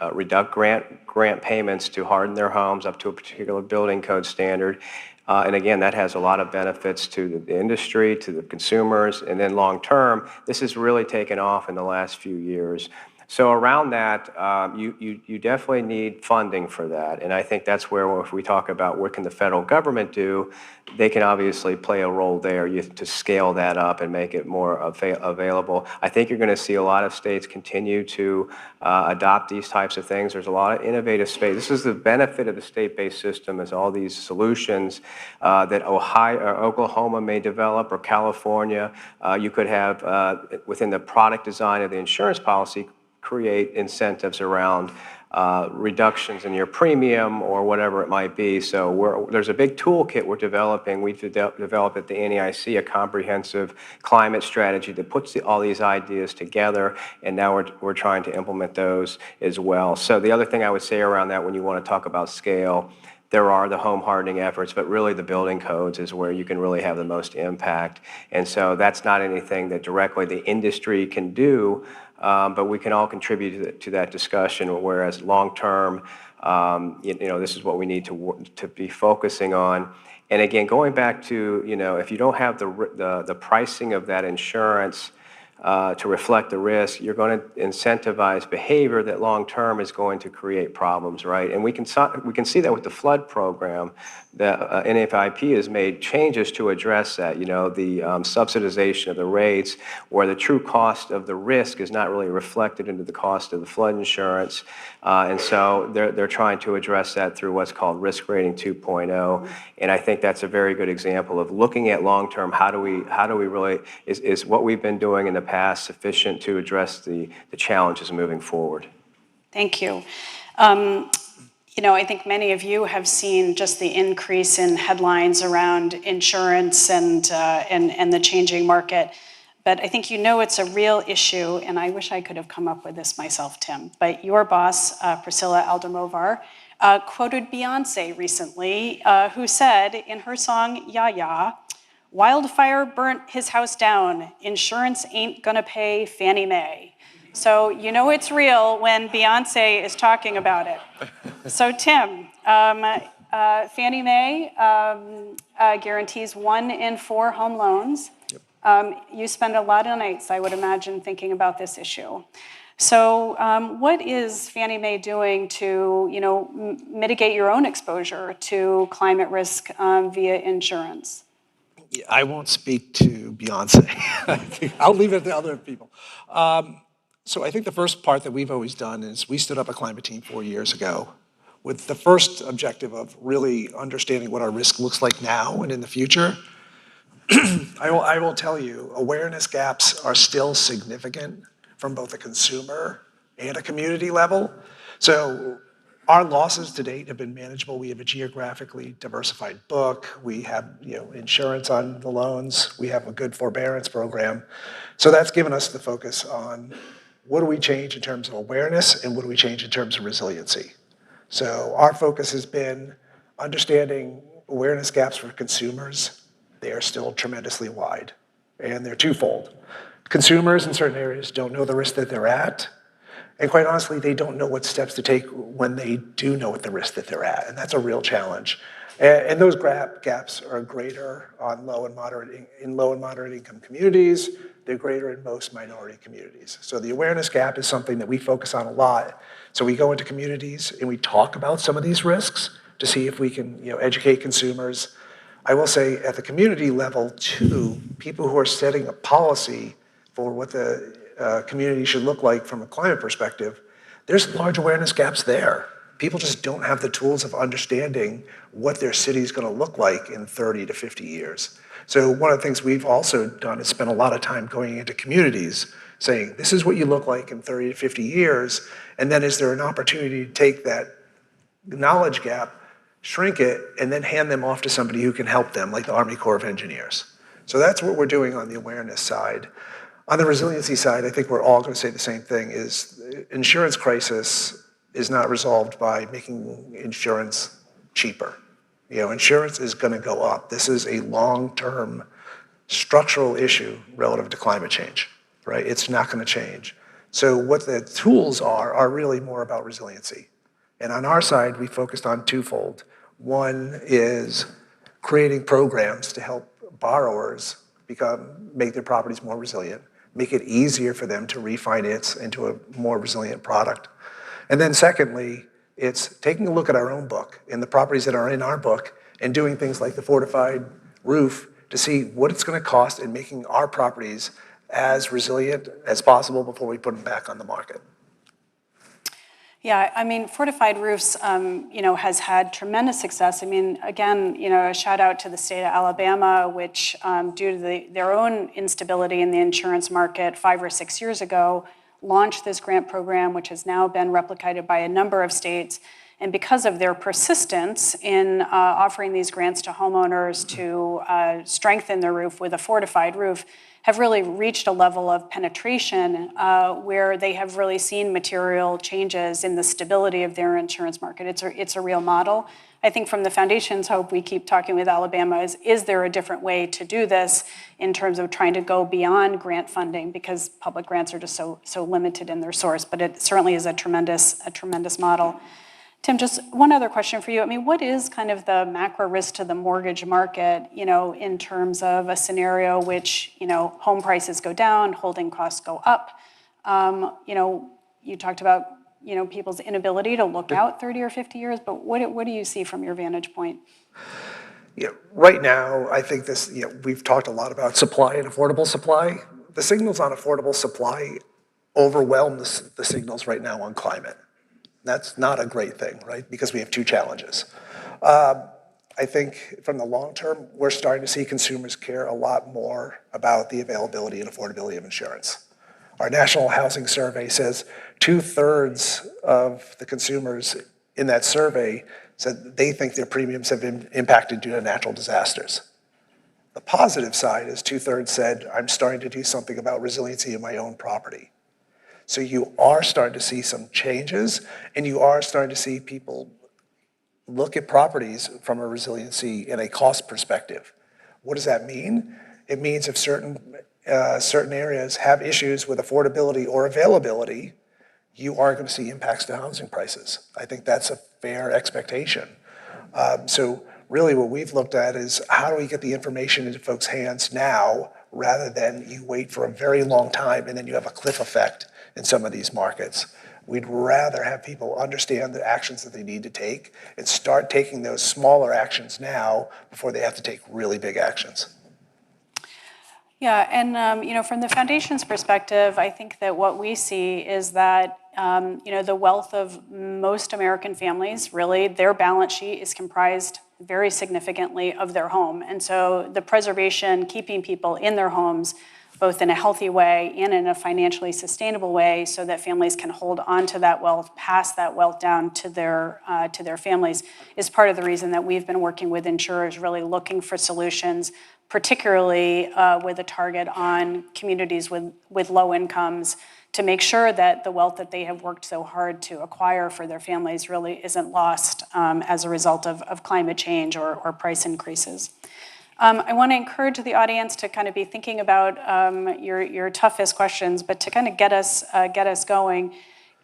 grant payments to harden their homes up to a particular building code standard. And again, that has a lot of benefits to the industry, to the consumers, and then long term, this has really taken off in the last few years. So around that, you definitely need funding for that. And I think that's where, if we talk about what can the federal government do, they can obviously play a role there to scale that up and make it more available. I think you're going to see a lot of states continue to adopt these types of things. There's a lot of innovative space. This is the benefit of the state-based system, is all these solutions that Ohio or Oklahoma may develop, or California. You could have, within the product design of the insurance policy, create incentives around reductions in your premium or whatever it might be. So there's a big toolkit we're developing. We've developed at the NEIC a comprehensive climate strategy that puts all these ideas together, and now we're trying to implement those as well. So the other thing I would say around that, when you want to talk about scale, there are the home hardening efforts, but really the building codes is where you can really have the most impact. And so that's not anything that directly the industry can do, but we can all contribute to that discussion, whereas long-term, this is what we need to be focusing on. And again, going back to, if you don't have the pricing of that insurance to reflect the risk, you're going to incentivize behavior that long-term is going to create problems, right? And we can see that with the flood program. The NFIP has made changes to address that, the subsidization of the rates, where the true cost of the risk is not really reflected into the cost of the flood insurance. And so they're trying to address that through what's called risk rating 2.0. And I think that's a very good example of looking at long-term, how do we really, is what we've been doing in the past sufficient to address the challenges moving forward? Thank you. I think many of you have seen just the increase in headlines around insurance and the changing market. But I think it's a real issue, and I wish I could have come up with this myself, Tim. But your boss, Priscilla Aldermovar, quoted Beyonce recently, who said in her song, Ya Ya, "Wildfire burnt his house down. Insurance ain't gonna pay Fannie Mae." So it's real when Beyonce is talking about it. So Tim, Fannie Mae guarantees 1 in 4 home loans. You spend a lot of nights, I would imagine, thinking about this issue. So what is Fannie Mae doing to mitigate your own exposure to climate risk via insurance? I won't speak to Beyonce. I'll leave it to other people. So I think the first part that we've always done is we stood up a climate team 4 years ago with the first objective of really understanding what our risk looks like now and in the future. I will tell you, awareness gaps are still significant from both a consumer and a community level. So our losses to date have been manageable. We have a geographically diversified book. We have insurance on the loans. We have a good forbearance program. So that's given us the focus on what do we change in terms of awareness and what do we change in terms of resiliency. So our focus has been understanding awareness gaps for consumers. They are still tremendously wide, and they're twofold. Consumers in certain areas don't know the risk that they're at, and quite honestly, they don't know what steps to take when they do know what the risk that they're at, and that's a real challenge. And those gaps are greater on low and moderate income communities. They're greater in most minority communities. So the awareness gap is something that we focus on a lot. So we go into communities and we talk about some of these risks to see if we can educate consumers. I will say at the community level too, people who are setting a policy for what the community should look like from a climate perspective, there's large awareness gaps there. People just don't have the tools of understanding what their city is going to look like in 30 to 50 years. So one of the things we've also done is spend a lot of time going into communities saying, this is what you look like in 30 to 50 years, and then is there an opportunity to take that knowledge gap, shrink it, and then hand them off to somebody who can help them, like the Army Corps of Engineers. So that's what we're doing on the awareness side. On the resiliency side, I think we're all going to say the same thing, is insurance crisis is not resolved by making insurance cheaper. Insurance is going to go up. This is a long-term structural issue relative to climate change, right? It's not going to change. So what the tools are really more about resiliency. And on our side, we focused on twofold. One is creating programs to help borrowers make their properties more resilient, make it easier for them to refinance into a more resilient product. And then secondly, it's taking a look at our own book and the properties that are in our book and doing things like the fortified roof to see what it's going to cost and making our properties as resilient as possible before we put them back on the market. Yeah, fortified roofs, has had tremendous success. Again, a shout out to the state of Alabama, which due to their own instability in the insurance market 5 or 6 years ago, launched this grant program, which has now been replicated by a number of states. And because of their persistence in offering these grants to homeowners to strengthen their roof with a fortified roof, have really reached a level of penetration where they have really seen material changes in the stability of their insurance market. It's a real model. I think from the foundation's hope, we keep talking with Alabama, is there a different way to do this in terms of trying to go beyond grant funding, because public grants are just so limited in their source, but it certainly is a tremendous model. Tim, just one other question for you. I mean, what is kind of the macro risk to the mortgage market, in terms of a scenario which, home prices go down, holding costs go up? You talked about, people's inability to look out 30 or 50 years, but what do you see from your vantage point? Right now, I think this, we've talked a lot about supply and affordable supply. The signals on affordable supply overwhelm the signals right now on climate. That's not a great thing, right? Because we have two challenges. I think from the long term, we're starting to see consumers care a lot more about the availability and affordability of insurance. Our National Housing Survey says 2/3 of the consumers in that survey said they think their premiums have been impacted due to natural disasters. The positive side is 2/3 said, I'm starting to do something about resiliency in my own property. So you are starting to see some changes, and you are starting to see people look at properties from a resiliency and a cost perspective. What does that mean? It means if certain areas have issues with affordability or availability, you are going to see impacts to housing prices. I think that's a fair expectation. So really what we've looked at is how do we get the information into folks' hands now rather than you wait for a very long time and then you have a cliff effect in some of these markets. We'd rather have people understand the actions that they need to take and start taking those smaller actions now before they have to take really big actions. Yeah, and from the foundation's perspective, I think that what we see is that the wealth of most American families, really, their balance sheet is comprised very significantly of their home. And so the preservation, keeping people in their homes, both in a healthy way and in a financially sustainable way so that families can hold on to that wealth, pass that wealth down to their families, is part of the reason that we've been working with insurers, really looking for solutions, particularly with a target on communities with low incomes, to make sure that the wealth that they have worked so hard to acquire for their families really isn't lost as a result of climate change or price increases. I want to encourage the audience to kind of be thinking about your toughest questions, but to kind of get us going,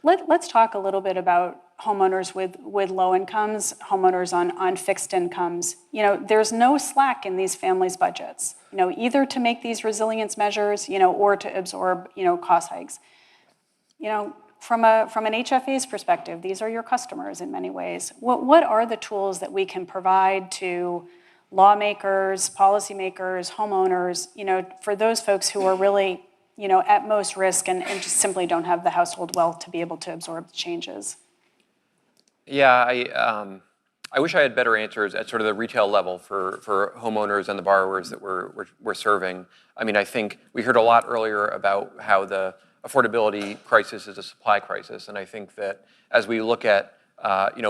let's talk a little bit about homeowners with low incomes, homeowners on fixed incomes. There's no slack in these families' budgets, either to make these resilience measures, or to absorb, cost hikes. From an HFA's perspective, these are your customers in many ways. What are the tools that we can provide to lawmakers, policymakers, homeowners, for those folks who are really, at most risk and just simply don't have the household wealth to be able to absorb the changes? Yeah, I wish I had better answers at sort of the retail level for homeowners and the borrowers that we're serving. I mean, I think we heard a lot earlier about how the affordability crisis is a supply crisis, and I think that as we look at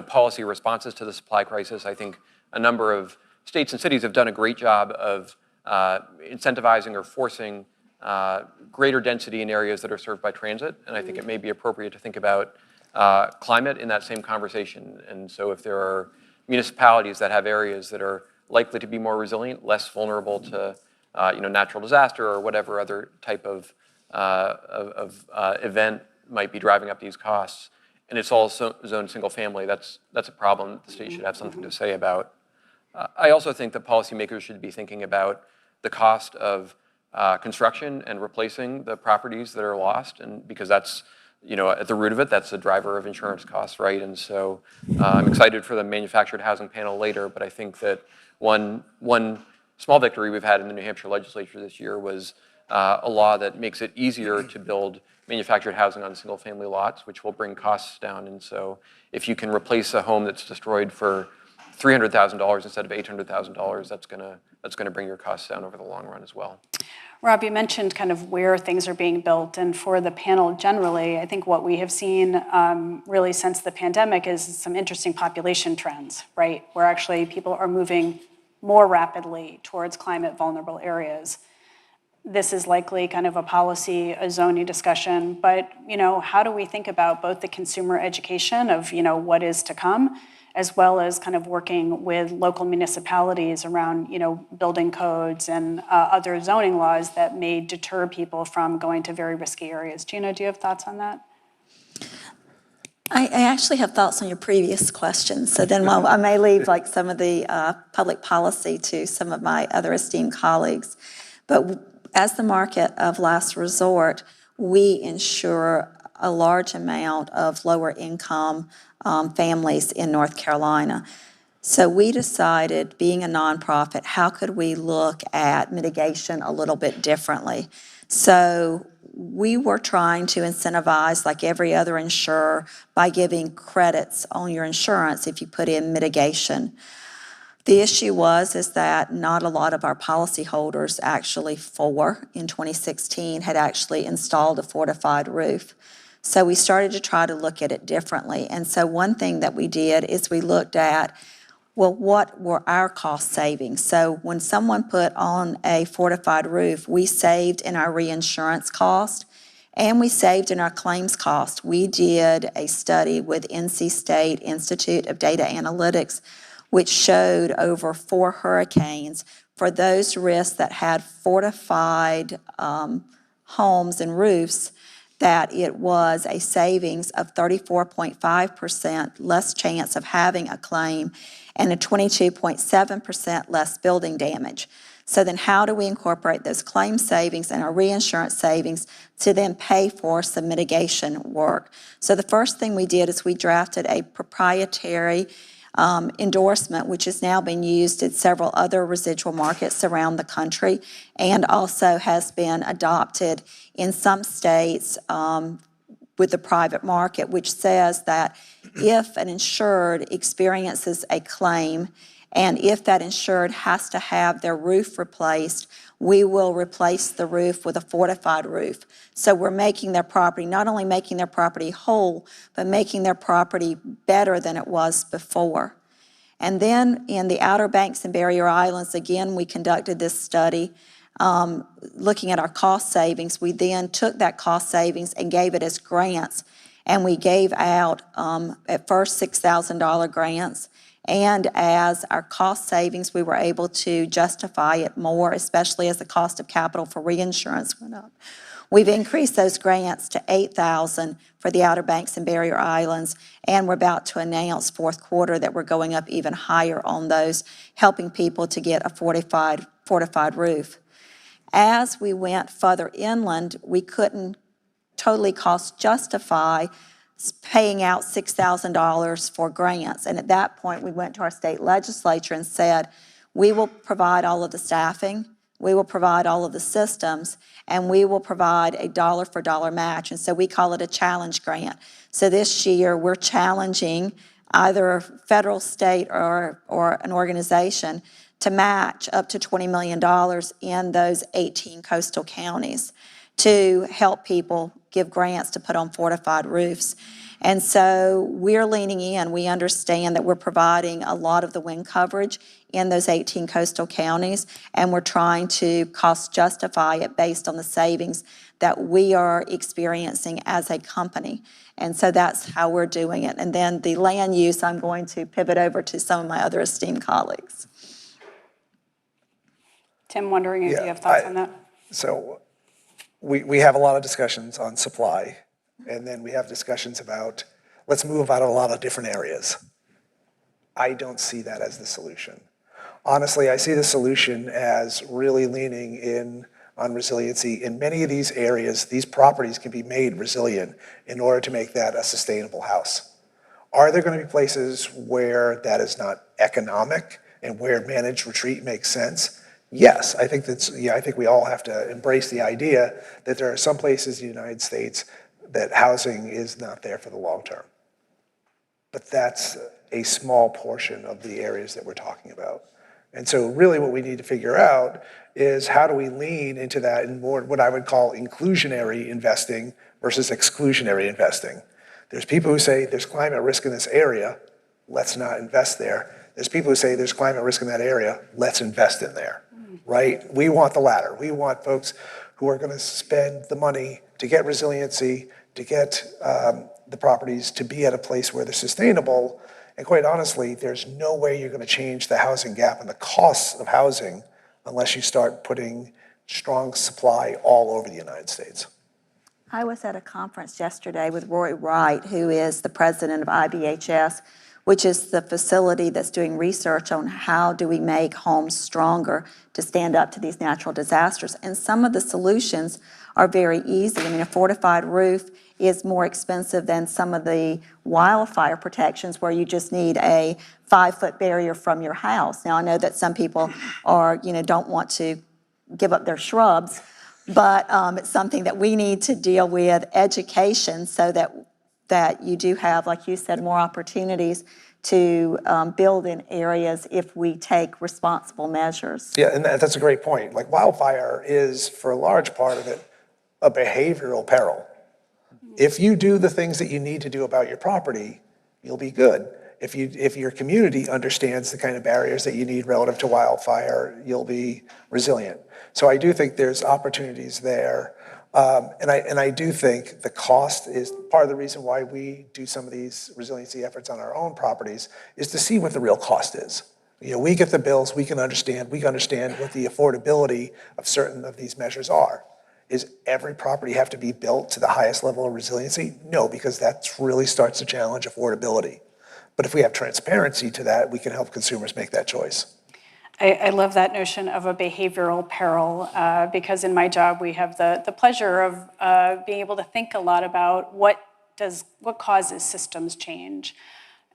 policy responses to the supply crisis, I think a number of states and cities have done a great job of incentivizing or forcing greater density in areas that are served by transit, and I think it may be appropriate to think about climate in that same conversation. And so if there are municipalities that have areas that are likely to be more resilient, less vulnerable to natural disaster or whatever other type of event might be driving up these costs, and it's all zoned single family, that's a problem that the state should have something to say about. I also think that policymakers should be thinking about the cost of construction and replacing the properties that are lost, and because that's, at the root of it, that's the driver of insurance costs, right? And so I'm excited for the manufactured housing panel later, but I think that one small victory we've had in the New Hampshire legislature this year was a law that makes it easier to build manufactured housing on single family lots, which will bring costs down. And so if you can replace a home that's destroyed for $300,000 instead of $800,000, that's gonna bring your costs down over the long run as well. Rob, you mentioned kind of where things are being built, and for the panel generally, I think what we have seen really since the pandemic is some interesting population trends, right? Where actually people are moving more rapidly towards climate vulnerable areas. This is likely kind of a policy, a zoning discussion, but how do we think about both the consumer education of what is to come, as well as kind of working with local municipalities around building codes and other zoning laws that may deter people from going to very risky areas? Gina, do you have thoughts on that? I actually have thoughts on your previous questions, so then I may leave like some of the public policy to some of my other esteemed colleagues. But as the market of last resort, we insure a large amount of lower income families in North Carolina. So we decided, being a nonprofit, how could we look at mitigation a little bit differently? So we were trying to incentivize, like every other insurer, by giving credits on your insurance if you put in mitigation. The issue is that not a lot of our policyholders, actually 4 in 2016, had actually installed a fortified roof. So we started to try to look at it differently. And so one thing that we did is we looked at, well, what were our cost savings? So when someone put on a fortified roof, we saved in our reinsurance cost and we saved in our claims cost. We did a study with NC State Institute of Data Analytics, which showed over 4 hurricanes for those risks that had fortified homes and roofs, that it was a savings of 34.5% less chance of having a claim and a 22.7% less building damage. So then how do we incorporate those claim savings and our reinsurance savings to then pay for some mitigation work? So the first thing we did is we drafted a proprietary endorsement, which is now being used in several other residual markets around the country and also has been adopted in some states with the private market, which says that if an insured experiences a claim and if that insured has to have their roof replaced, we will replace the roof with a fortified roof. So we're making their property, not only making their property whole, but making their property better than it was before. And then in the Outer Banks and Barrier Islands, again, we conducted this study looking at our cost savings. We then took that cost savings and gave it as grants. And we gave out at first $6,000 grants. And as our cost savings, we were able to justify it more, especially as the cost of capital for reinsurance went up. We've increased those grants to $8,000 for the Outer Banks and Barrier Islands, and we're about to announce fourth quarter that we're going up even higher on those, helping people to get a fortified roof. As we went further inland, we couldn't totally cost justify paying out $6,000 for grants. And at that point, we went to our state legislature and said, we will provide all of the staffing, we will provide all of the systems, and we will provide a dollar-for-dollar match. And so we call it a challenge grant. So this year, we're challenging either federal, state, or an organization to match up to $20 million in those 18 coastal counties to help people give grants to put on fortified roofs. And so we're leaning in. We understand that we're providing a lot of the wind coverage in those 18 coastal counties, and we're trying to cost justify it based on the savings that we are experiencing as a company. And so that's how we're doing it. And then the land use, I'm going to pivot over to some of my other esteemed colleagues. Tim, wondering if you have thoughts on that? So we have a lot of discussions on supply, and then we have discussions about let's move out of a lot of different areas. I don't see that as the solution. Honestly, I see the solution as really leaning in on resiliency. In many of these areas, these properties can be made resilient in order to make that a sustainable house. Are there going to be places where that is not economic and where managed retreat makes sense? Yes, I think I think we all have to embrace the idea that there are some places in the United States that housing is not there for the long term. But that's a small portion of the areas that we're talking about. And so really what we need to figure out is how do we lean into that in more what I would call inclusionary investing versus exclusionary investing. There's people who say there's climate risk in this area, let's not invest there. There's people who say there's climate risk in that area, let's invest in there, right? We want the latter. We want folks who are gonna spend the money to get resiliency, to get the properties to be at a place where they're sustainable. And quite honestly, there's no way you're gonna change the housing gap and the costs of housing unless you start putting strong supply all over the United States. I was at a conference yesterday with Roy Wright, who is the president of IBHS, which is the facility that's doing research on how do we make homes stronger to stand up to these natural disasters. And some of the solutions are very easy. I mean, a fortified roof is more expensive than some of the wildfire protections where you just need a 5-foot barrier from your house. Now, I know that some people are, don't want to give up their shrubs, but it's something that we need to deal with, education, so that you do have, like you said, more opportunities to build in areas if we take responsible measures. Yeah, and that's a great point. Like wildfire is, for a large part of it, a behavioral peril. If you do the things that you need to do about your property, you'll be good. If your community understands the kind of barriers that you need relative to wildfire, you'll be resilient. So I do think there's opportunities there. And I do think the cost is part of the reason why we do some of these resiliency efforts on our own properties, is to see what the real cost is. We get the bills, we can understand what the affordability of certain of these measures are. Is every property have to be built to the highest level of resiliency? No, because that really starts to challenge affordability. But if we have transparency to that, we can help consumers make that choice. I love that notion of a behavioral peril because in my job we have the pleasure of being able to think a lot about what causes systems change.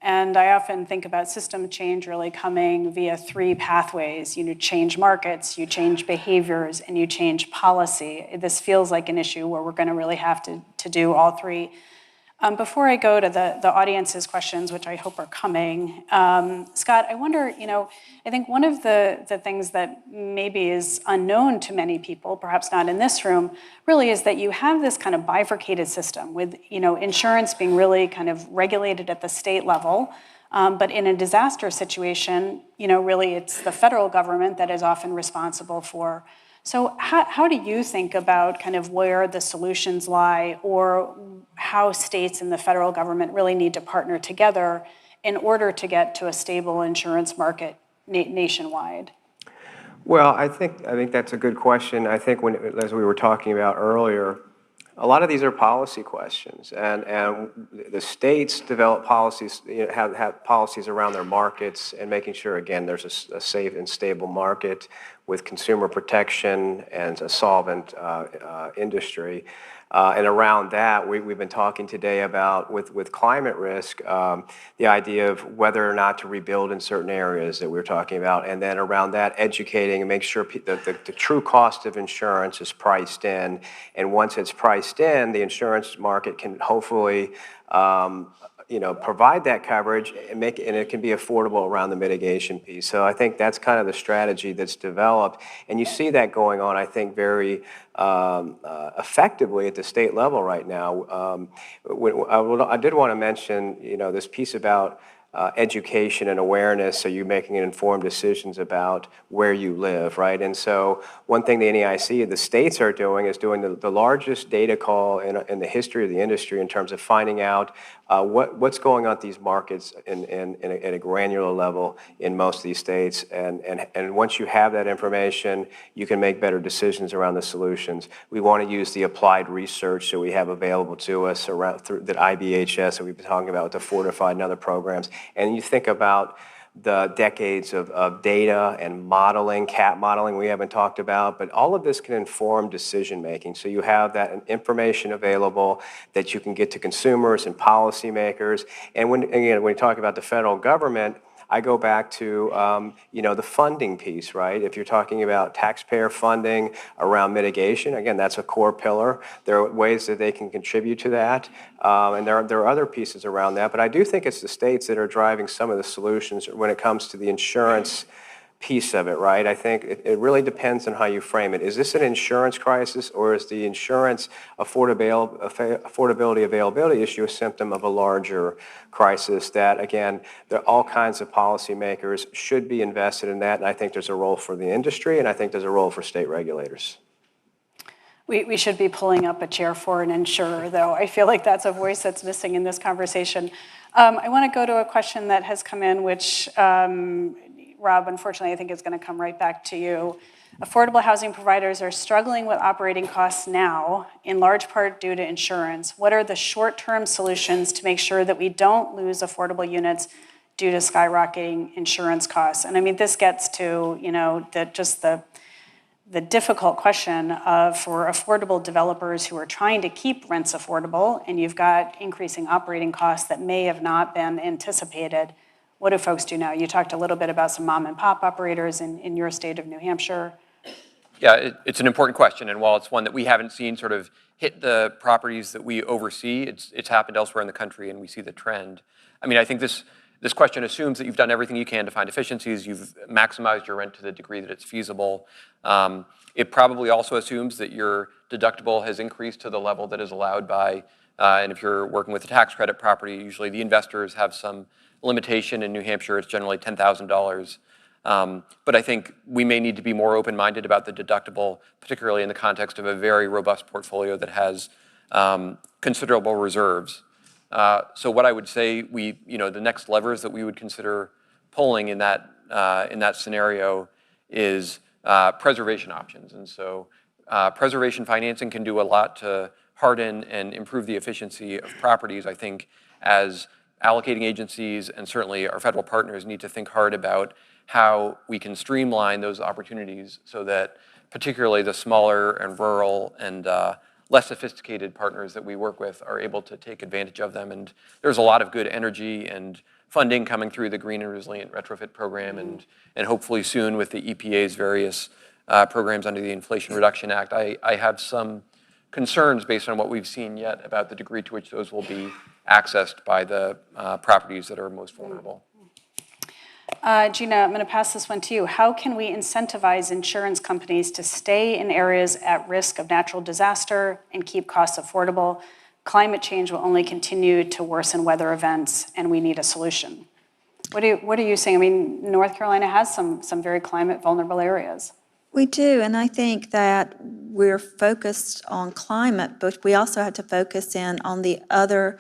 And I often think about system change really coming via 3 pathways. You change markets, you change behaviors, and you change policy. This feels like an issue where we're going to really have to do all 3. Before I go to the audience's questions, which I hope are coming, Scott, I wonder, I think one of the things that maybe is unknown to many people, perhaps not in this room, really is that you have this kind of bifurcated system with, insurance being really kind of regulated at the state level. But in a disaster situation, really it's the federal government that is often responsible for. So how do you think about kind of where the solutions lie, or how states and the federal government really need to partner together in order to get to a stable insurance market nationwide? Well, I think that's a good question. I think as we were talking about earlier, a lot of these are policy questions, and the states develop policies, have policies around their markets and making sure, again, there's a safe and stable market with consumer protection and a solvent industry. And around that, we've been talking today about, with climate risk, the idea of whether or not to rebuild in certain areas that we're talking about. And then around that, educating and make sure that the true cost of insurance is priced in. And once it's priced in, the insurance market can hopefully provide that coverage and it can be affordable around the mitigation piece. So I think that's kind of the strategy that's developed. And you see that going on, I think, very effectively at the state level right now. I did want to mention, this piece about education and awareness, so you're making informed decisions about where you live, right? And so one thing the NEIC, the states are doing, is doing the largest data call in the history of the industry in terms of finding out what's going on at these markets at a granular level in most of these states. And once you have that information, you can make better decisions around the solutions. We want to use the applied research that we have available to us through that IBHS that we've been talking about with the Fortified and other programs. And you think about the decades of data and modeling, CAT modeling we haven't talked about, but all of this can inform decision making. So you have that information available that you can get to consumers and policymakers. And when you talk about the federal government, I go back to the funding piece, right? If you're talking about taxpayer funding around mitigation, again, that's a core pillar. There are ways that they can contribute to that, and there are other pieces around that. But I do think it's the states that are driving some of the solutions when it comes to the insurance piece of it, right? I think it really depends on how you frame it. Is this an insurance crisis, or is the insurance affordability availability issue a symptom of a larger crisis that, again, there are all kinds of policymakers should be invested in that, and I think there's a role for the industry, and I think there's a role for state regulators. We should be pulling up a chair for an insurer, though. I feel like that's a voice that's missing in this conversation. I want to go to a question that has come in, which Rob, unfortunately, I think is going to come right back to you. Affordable housing providers are struggling with operating costs now, in large part due to insurance. What are the short-term solutions to make sure that we don't lose affordable units due to skyrocketing insurance costs? And I mean, this gets to, you know, the difficult question of, for affordable developers who are trying to keep rents affordable, and you've got increasing operating costs that may have not been anticipated. What do folks do now? You talked a little bit about some mom and pop operators in your state of New Hampshire. Yeah, it's an important question, and while it's one that we haven't seen sort of hit the properties that we oversee, it's happened elsewhere in the country, and we see the trend. I mean, I think this question assumes that you've done everything you can to find efficiencies, you've maximized your rent to the degree that it's feasible. It probably also assumes that your deductible has increased to the level that is allowed by, and if you're working with a tax credit property, usually the investors have some limitation. In New Hampshire, it's generally $10,000. But I think we may need to be more open-minded about the deductible, particularly in the context of a very robust portfolio that has considerable reserves. So what I would say, the next levers that we would consider pulling in that scenario is preservation options. And so preservation financing can do a lot to harden and improve the efficiency of properties. I think as allocating agencies and certainly our federal partners need to think hard about how we can streamline those opportunities so that particularly the smaller and rural and less sophisticated partners that we work with are able to take advantage of them. And there's a lot of good energy and funding coming through the Green and Resilient Retrofit Program, and hopefully soon with the EPA's various programs under the Inflation Reduction Act. I have some concerns based on what we've seen yet about the degree to which those will be accessed by the properties that are most vulnerable. Gina, I'm going to pass this one to you. How can we incentivize insurance companies to stay in areas at risk of natural disaster and keep costs affordable? Climate change will only continue to worsen weather events, and we need a solution. What are you saying? I mean, North Carolina has some very climate vulnerable areas. We do, and I think that we're focused on climate, but we also have to focus in on the other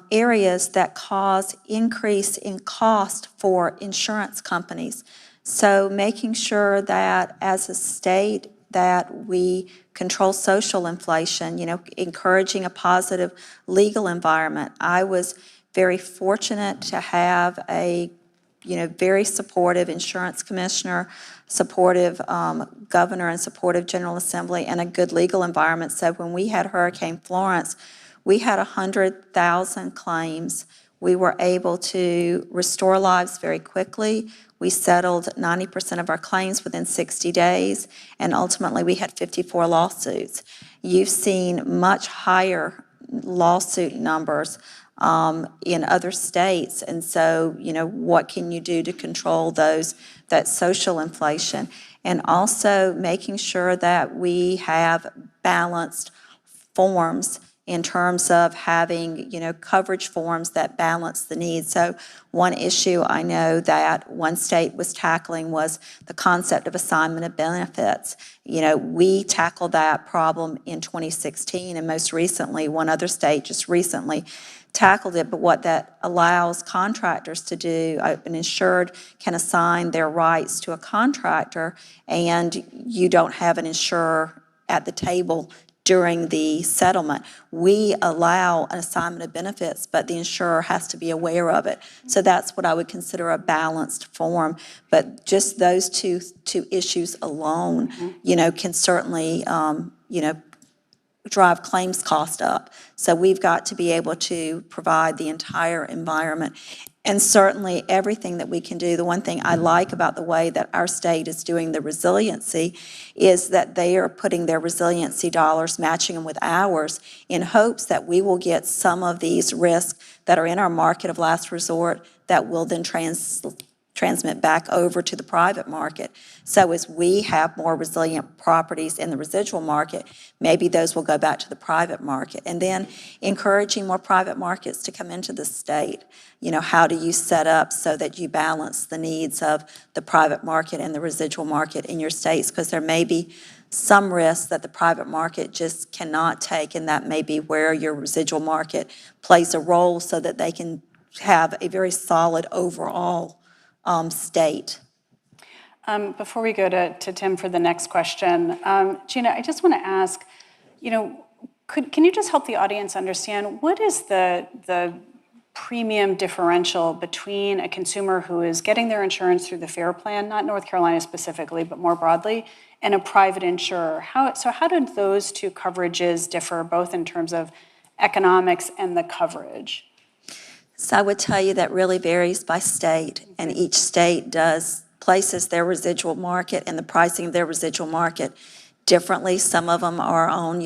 areas that cause increase in cost for insurance companies. So making sure that as a state that we control social inflation, encouraging a positive legal environment. I was very fortunate to have a very supportive insurance commissioner, supportive governor, and supportive General Assembly, and a good legal environment. So when we had Hurricane Florence, we had 100,000 claims. We were able to restore lives very quickly. We settled 90% of our claims within 60 days, and ultimately we had 54 lawsuits. You've seen much higher lawsuit numbers in other states, and so what can you do to control that social inflation, and also making sure that we have balanced forms in terms of having coverage forms that balance the needs. So one issue I know that one state was tackling was the concept of assignment of benefits. We tackled that problem in 2016, and most recently one other state just recently tackled it. But what that allows contractors to do, an insured can assign their rights to a contractor, and you don't have an insurer at the table during the settlement. We allow an assignment of benefits, but the insurer has to be aware of it. So that's what I would consider a balanced form. But just those two issues alone, can certainly, drive claims cost up. So we've got to be able to provide the entire environment. And certainly everything that we can do. The one thing I like about the way that our state is doing the resiliency is that they are putting their resiliency dollars, matching them with ours, in hopes that we will get some of these risks that are in our market of last resort that will then transmit back over to the private market. So as we have more resilient properties in the residual market, maybe those will go back to the private market. And then encouraging more private markets to come into the state. How do you set up so that you balance the needs of the private market and the residual market in your states? Because there may be some risks that the private market just cannot take, and that may be where your residual market plays a role so that they can have a very solid overall state. Before we go to Tim for the next question, Gina, I just want to ask, can you just help the audience understand what is the premium differential between a consumer who is getting their insurance through the FAIR Plan, not North Carolina specifically, but more broadly, and a private insurer? How do those two coverages differ, both in terms of economics and the coverage? So I would tell you that really varies by state, and each state places their residual market and the pricing of their residual market differently. Some of them are on,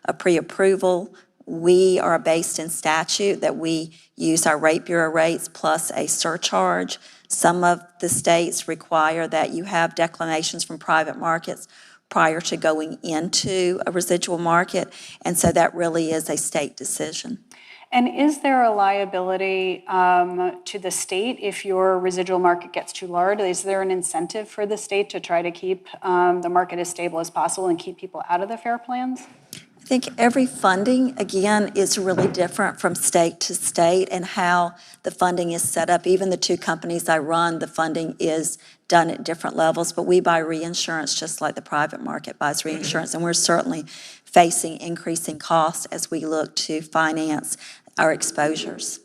a pre-approval. We are based in statute that we use our rate bureau rates plus a surcharge. Some of the states require that you have declinations from private markets prior to going into a residual market, and so that really is a state decision. And is there a liability to the state if your residual market gets too large? Is there an incentive for the state to try to keep the market as stable as possible and keep people out of the FAIR plans? I think every funding, again, is really different from state to state and how the funding is set up. Even the two companies I run, the funding is done at different levels, but we buy reinsurance just like the private market buys reinsurance, and we're certainly facing increasing costs as we look to finance our exposures.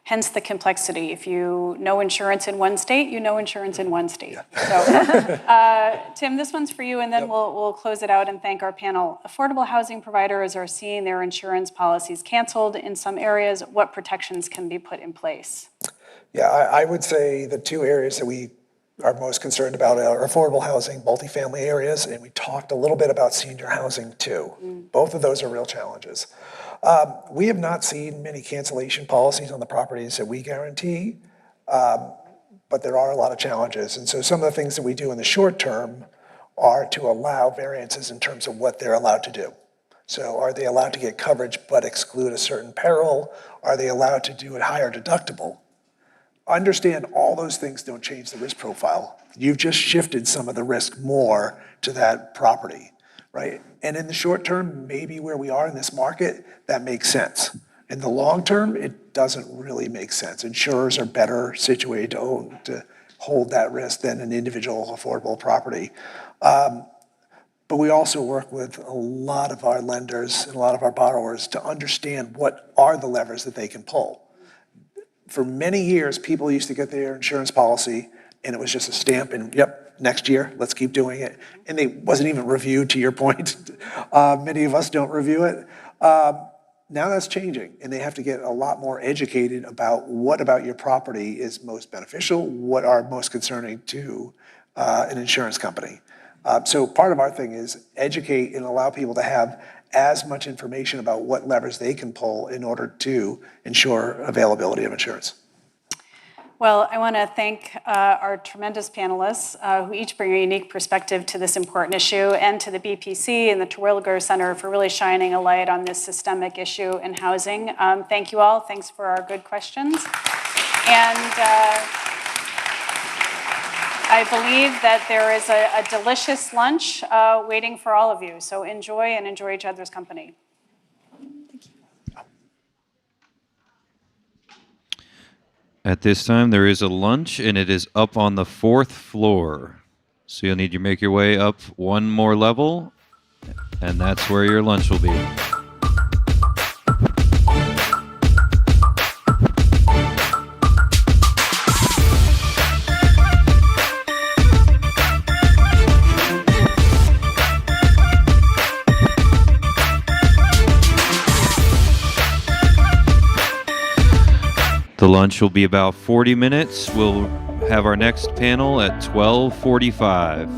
Hence the complexity. If you know insurance in one state, you know insurance in one state. So, Tim, this one's for you, and then we'll close it out and thank our panel. Affordable housing providers are seeing their insurance policies canceled in some areas. What protections can be put in place? Yeah, I would say the two areas that we are most concerned about are affordable housing, multifamily areas, and we talked a little bit about senior housing too. Both of those are real challenges. We have not seen many cancellation policies on the properties that we guarantee, but there are a lot of challenges. And so some of the things that we do in the short term are to allow variances in terms of what they're allowed to do. So are they allowed to get coverage but exclude a certain peril? Are they allowed to do a higher deductible? Understand all those things don't change the risk profile. You've just shifted some of the risk more to that property, right? And in the short term, maybe where we are in this market, that makes sense. In the long term, it doesn't really make sense. Insurers are better situated to hold that risk than an individual affordable property. But we also work with a lot of our lenders and a lot of our borrowers to understand what are the levers that they can pull. For many years, people used to get their insurance policy and it was just a stamp and, yep, next year, let's keep doing it. And it wasn't even reviewed, to your point. Many of us don't review it. Now that's changing, and they have to get a lot more educated about what about your property is most beneficial, what are most concerning to an insurance company. So part of our thing is educate and allow people to have as much information about what levers they can pull in order to ensure availability of insurance. Well, I want to thank our tremendous panelists who each bring a unique perspective to this important issue, and to the BPC and the Terwilliger Center for really shining a light on this systemic issue in housing. Thank you all. Thanks for our good questions. And I believe that there is a delicious lunch waiting for all of you. So enjoy and enjoy each other's company. At this time, there is a lunch, and it is up on the 4th floor. So you'll need to make your way up one more level, and that's where your lunch will be. The lunch will be about 40 minutes. We'll have our next panel at 12:45.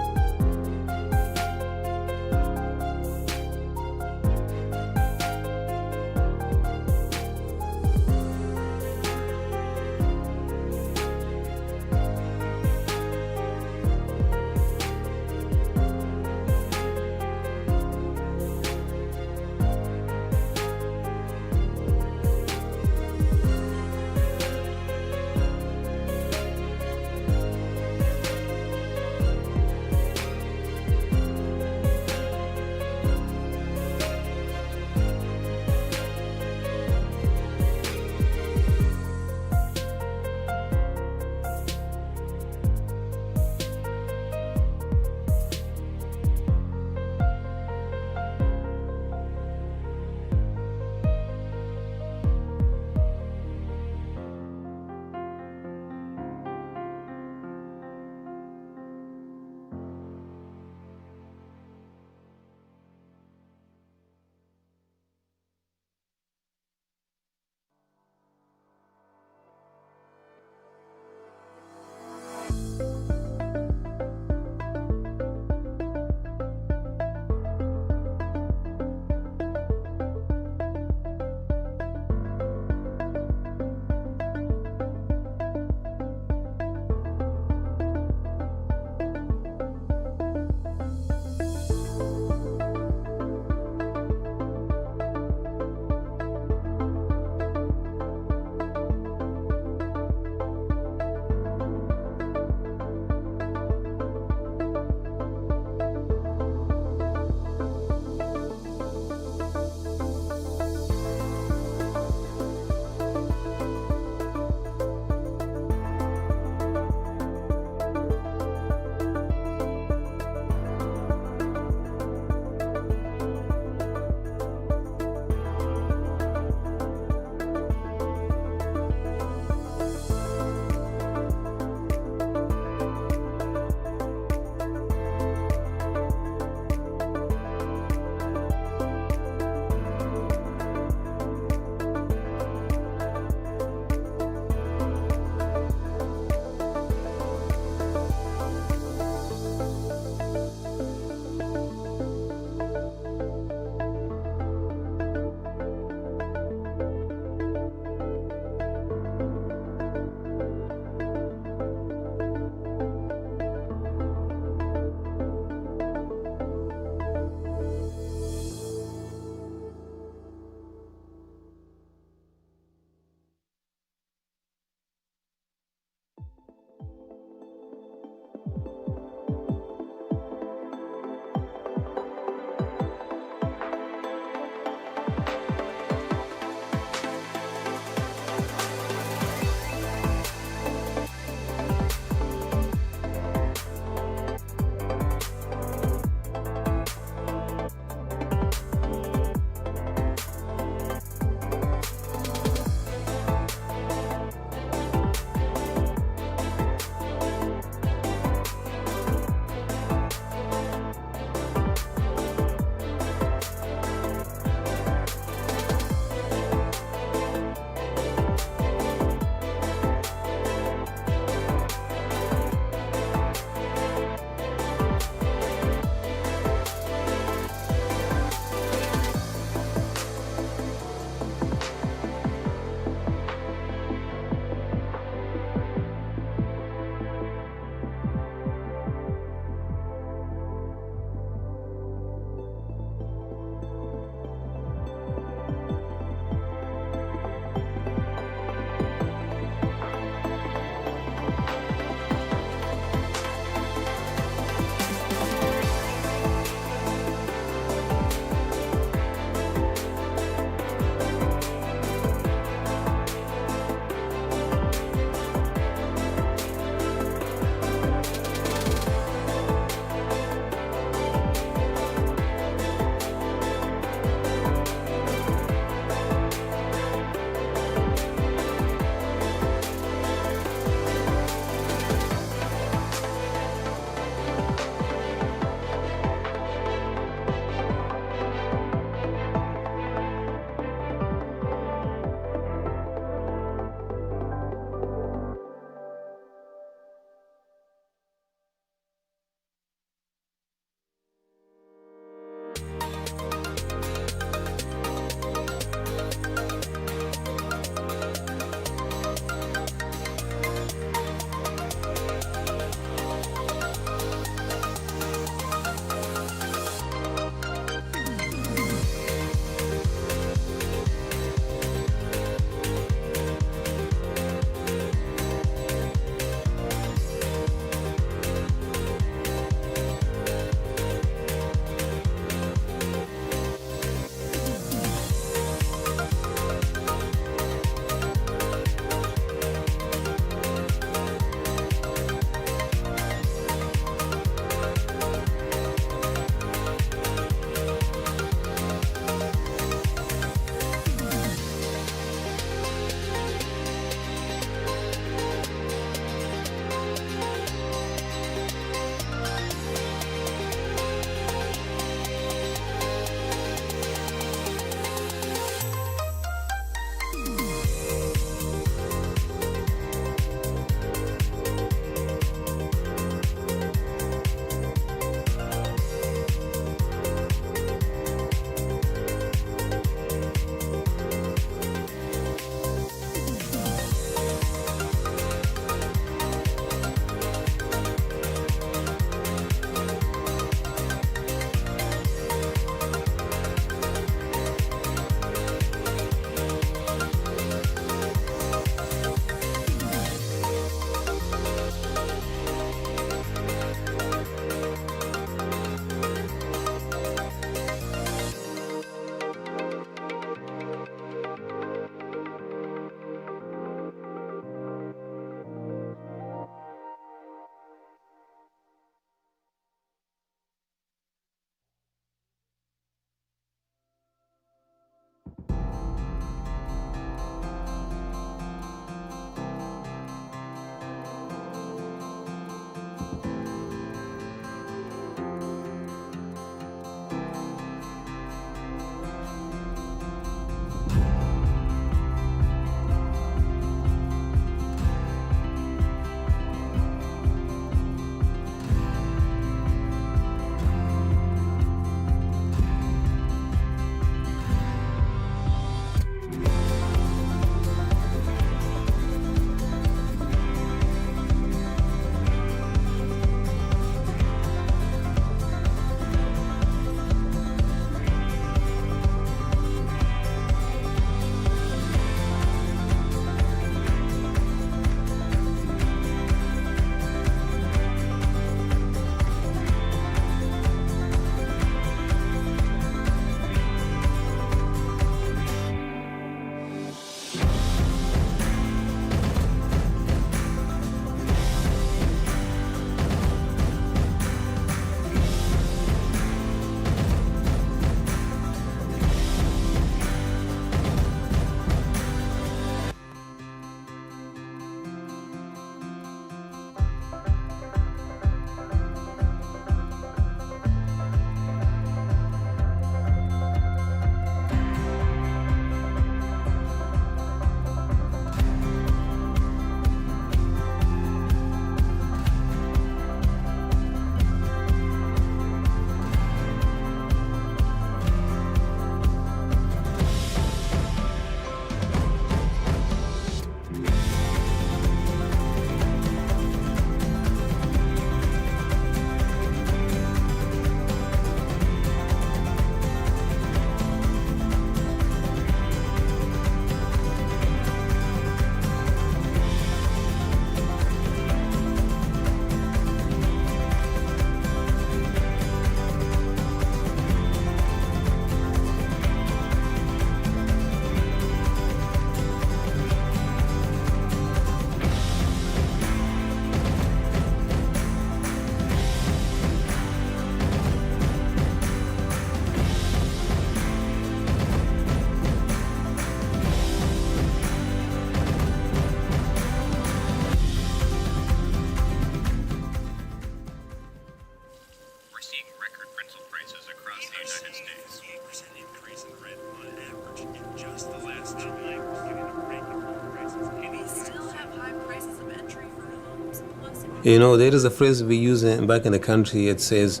You know, there is a phrase we use back in the country. It says,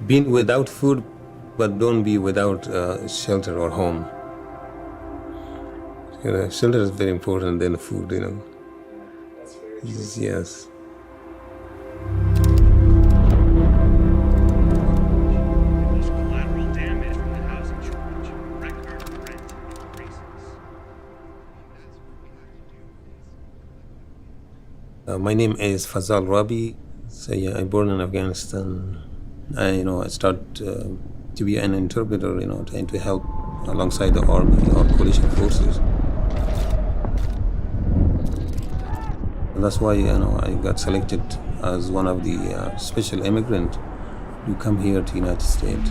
be without food, but don't be without shelter or home. You know, shelter is very important than food, you know. That's very true. Yes. My name is Fazal Rabi. So yeah, I'm born in Afghanistan. I started to be an interpreter, trying to help alongside the army or coalition forces. And that's why, I got selected as one of the special immigrants to come here to the United States,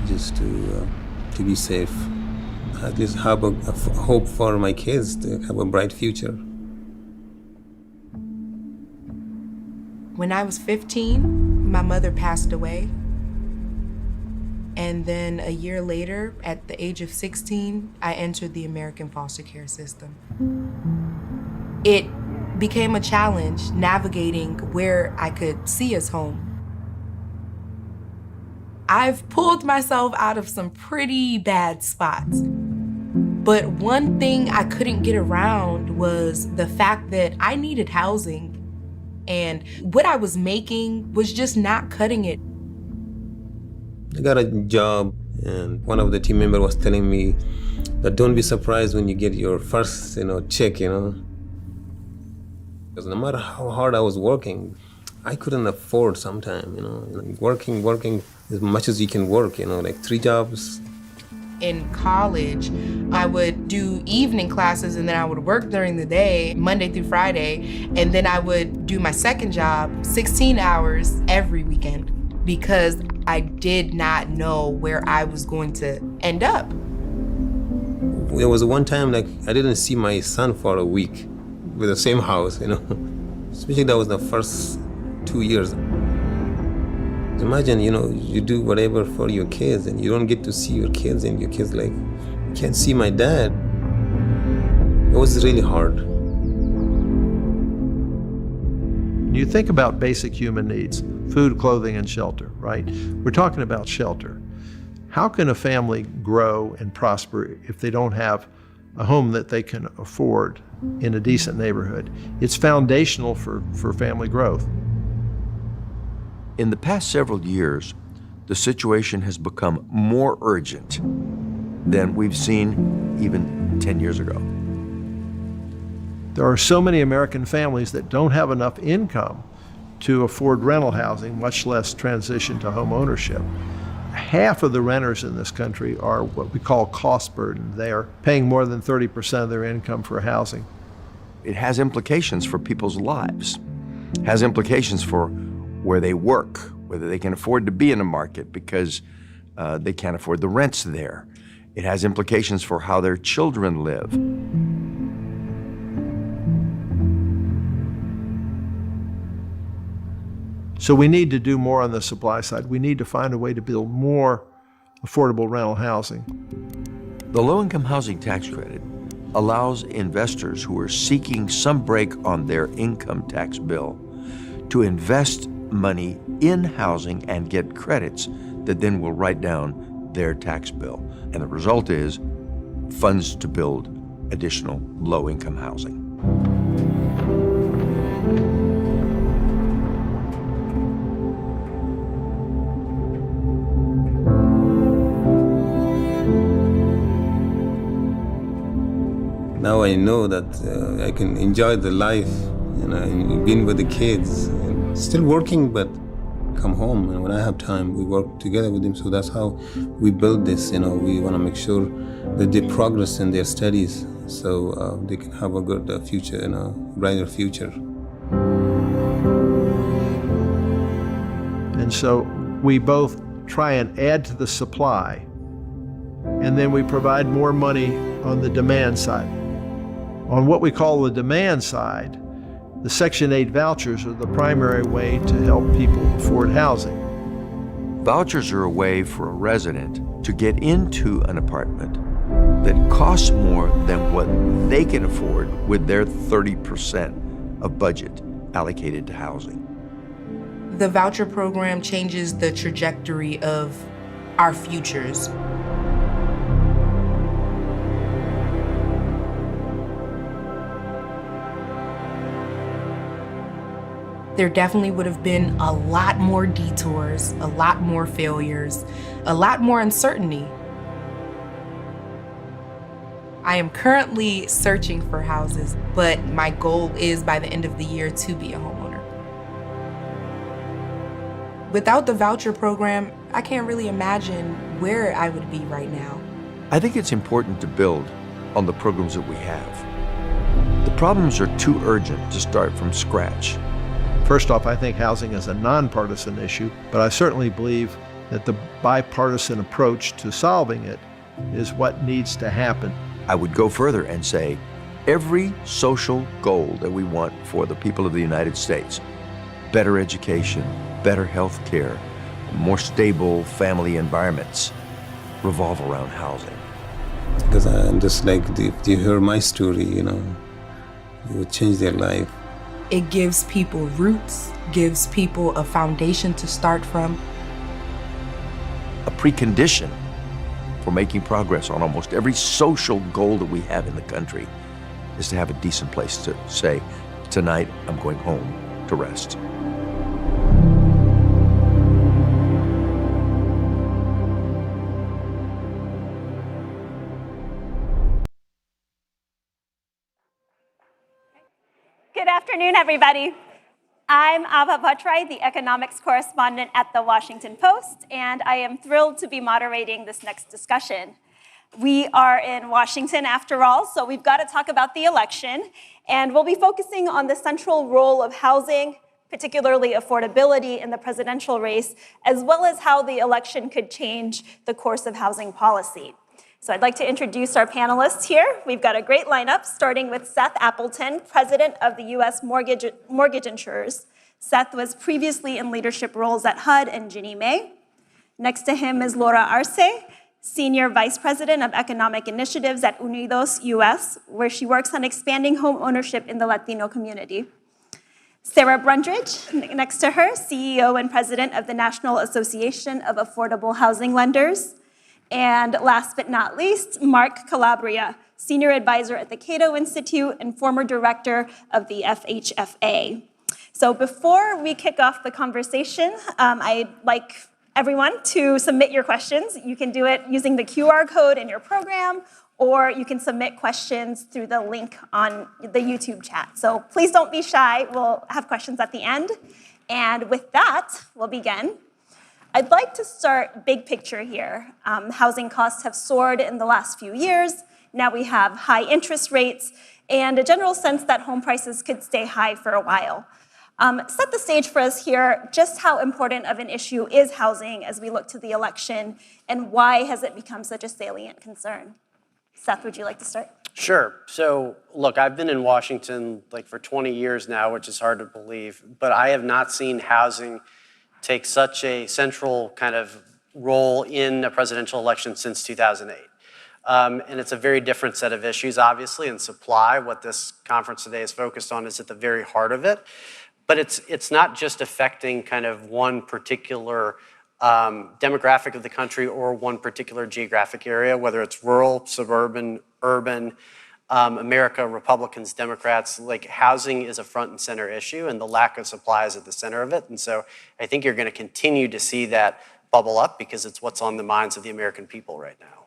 just to be safe. At least have a hope for my kids to have a bright future. When I was 15, my mother passed away. And then a year later, at the age of 16, I entered the American foster care system. It became a challenge navigating where I could see us home. I've pulled myself out of some pretty bad spots. But one thing I couldn't get around was the fact that I needed housing. And what I was making was just not cutting it. I got a job, and one of the team members was telling me that don't be surprised when you get your first, check, Because no matter how hard I was working, I couldn't afford sometime, working as much as you can work, like 3 jobs. In college, I would do evening classes and then I would work during the day, Monday through Friday, and then I would do my second job, 16 hours every weekend, because I did not know where I was going to end up. There was one time I didn't see my son for a week with the same house, Especially that was the first 2 years. Imagine, you do whatever for your kids and you don't get to see your kids and your kids can't see my dad. It was really hard. You think about basic human needs, food, clothing, and shelter, right? We're talking about shelter. How can a family grow and prosper if they don't have a home that they can afford in a decent neighborhood? It's foundational for family growth. In the past several years, the situation has become more urgent than we've seen even 10 years ago. There are so many American families that don't have enough income to afford rental housing, much less transition to home ownership. Half of the renters in this country are what we call cost burdened. They are paying more than 30% of their income for housing. It has implications for people's lives, has implications for where they work, whether they can afford to be in a market because they can't afford the rents there. It has implications for how their children live. So we need to do more on the supply side. We need to find a way to build more affordable rental housing. The low-income housing tax credit allows investors who are seeking some break on their income tax bill to invest money in housing and get credits that then will write down their tax bill. And the result is funds to build additional low-income housing. Now I know that I can enjoy the life, being with the kids. Still working, but come home. And when I have time, we work together with them. So that's how we build this. We want to make sure that they progress in their studies so they can have a good future and a brighter future. And so we both try and add to the supply, and then we provide more money on the demand side. On what we call the demand side, the Section 8 vouchers are the primary way to help people afford housing. Vouchers are a way for a resident to get into an apartment that costs more than what they can afford with their 30% of budget. allocated to housing. The voucher program changes the trajectory of our futures. There definitely would have been a lot more detours, a lot more failures, a lot more uncertainty. I am currently searching for houses, but my goal is by the end of the year to be a homeowner. Without the voucher program, I can't really imagine where I would be right now. I think it's important to build on the programs that we have. The problems are too urgent to start from scratch. First off, I think housing is a nonpartisan issue, but I certainly believe that the bipartisan approach to solving it is what needs to happen. I would go further and say every social goal that we want for the people of the United States, better education, better health care, more stable family environments, revolve around housing. Because I'm just like, if you hear my story, you know, it would change their life. It gives people roots, gives people a foundation to start from. A precondition for making progress on almost every social goal that we have in the country is to have a decent place to say, tonight I'm going home to rest. Good afternoon, everybody. I'm Ava Bhattrai, the economics correspondent at The Washington Post, and I am thrilled to be moderating this next discussion. We are in Washington, after all, so we've got to talk about the election, and we'll be focusing on the central role of housing, particularly affordability in the presidential race, as well as how the election could change the course of housing policy. So I'd like to introduce our panelists here. We've got a great lineup, starting with Seth Appleton, president of the U.S. Mortgage Insurers. Seth was previously in leadership roles at HUD and Ginnie Mae. Next to him is Laura Arce, senior vice president of economic initiatives at Unidos US, where she works on expanding home ownership in the Latino community. Sarah Brundridge, next to her, CEO and president of the National Association of Affordable Housing Lenders. And last but not least, Mark Calabria, senior advisor at the Cato Institute and former director of the FHFA. So before we kick off the conversation, I'd like everyone to submit your questions. You can do it using the QR code in your program, or you can submit questions through the link on the YouTube chat. So please don't be shy. We'll have questions at the end. And with that, we'll begin. I'd like to start big picture here. Housing costs have soared in the last few years. Now we have high interest rates and a general sense that home prices could stay high for a while. Set the stage for us here, just how important of an issue is housing as we look to the election, and why has it become such a salient concern? Seth, would you like to start? Sure. So, look, I've been in Washington for 20 years now, which is hard to believe, but I have not seen housing take such a central kind of role in a presidential election since 2008. And it's a very different set of issues, obviously, and supply, what this conference today is focused on, is at the very heart of it. But it's not just affecting kind of one particular demographic of the country or one particular geographic area, whether it's rural, suburban, urban, America, Republicans, Democrats. Housing is a front and center issue, and the lack of supply is at the center of it. And so I think you're going to continue to see that bubble up because it's what's on the minds of the American people right now.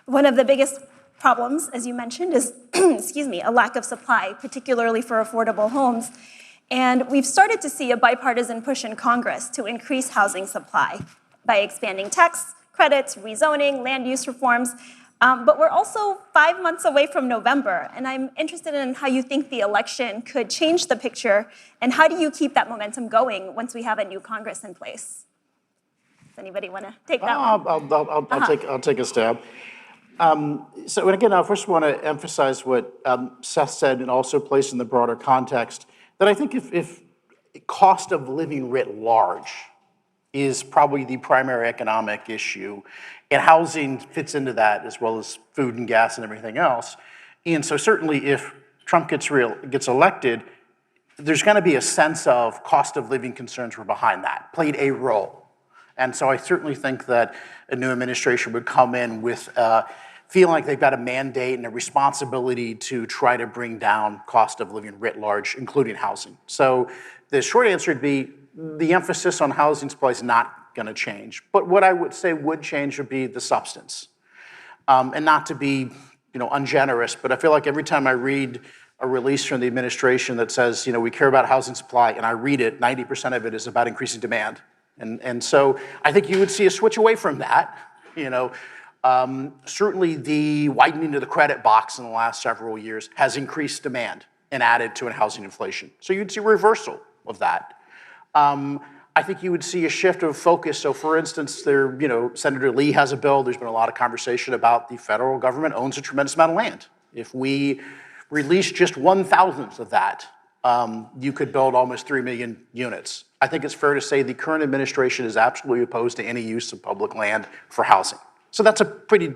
One of the biggest problems, as you mentioned, is a lack of supply, particularly for affordable homes. And we've started to see a bipartisan push in Congress to increase housing supply by expanding tax credits, rezoning, land use reforms. But we're also 5 months away from November, and I'm interested in how you think the election could change the picture, and how do you keep that momentum going once we have a new Congress in place? Does anybody want to take that one? I'll take a stab. So again, I first want to emphasize what Seth said, and also place in the broader context, that I think if cost of living writ large is probably the primary economic issue, and housing fits into that, as well as food and gas and everything else. And so certainly if Trump gets elected, there's going to be a sense of cost of living concerns were behind that, played a role. And so I certainly think that a new administration would come in with feeling like they've got a mandate and a responsibility to try to bring down cost of living writ large, including housing. So the short answer would be the emphasis on housing supply is not going to change. But what I would say would change would be the substance. And not to be ungenerous, but I feel like every time I read a release from the administration that says, we care about housing supply, and I read it, 90% of it is about increasing demand. And so I think you would see a switch away from that. Certainly the widening of the credit box in the last several years has increased demand and added to a housing inflation. So you'd see a reversal of that. I think you would see a shift of focus. So for instance, Senator Lee has a bill. There's been a lot of conversation about the federal government owns a tremendous amount of land. If we release just 1,000th of that, you could build almost 3 million units. I think it's fair to say the current administration is absolutely opposed to any use of public land for housing. So that's a pretty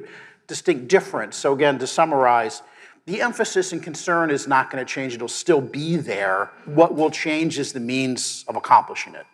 distinct difference. So again, to summarize, the emphasis and concern is not going to change. It'll still be there. What will change is the means of accomplishing it.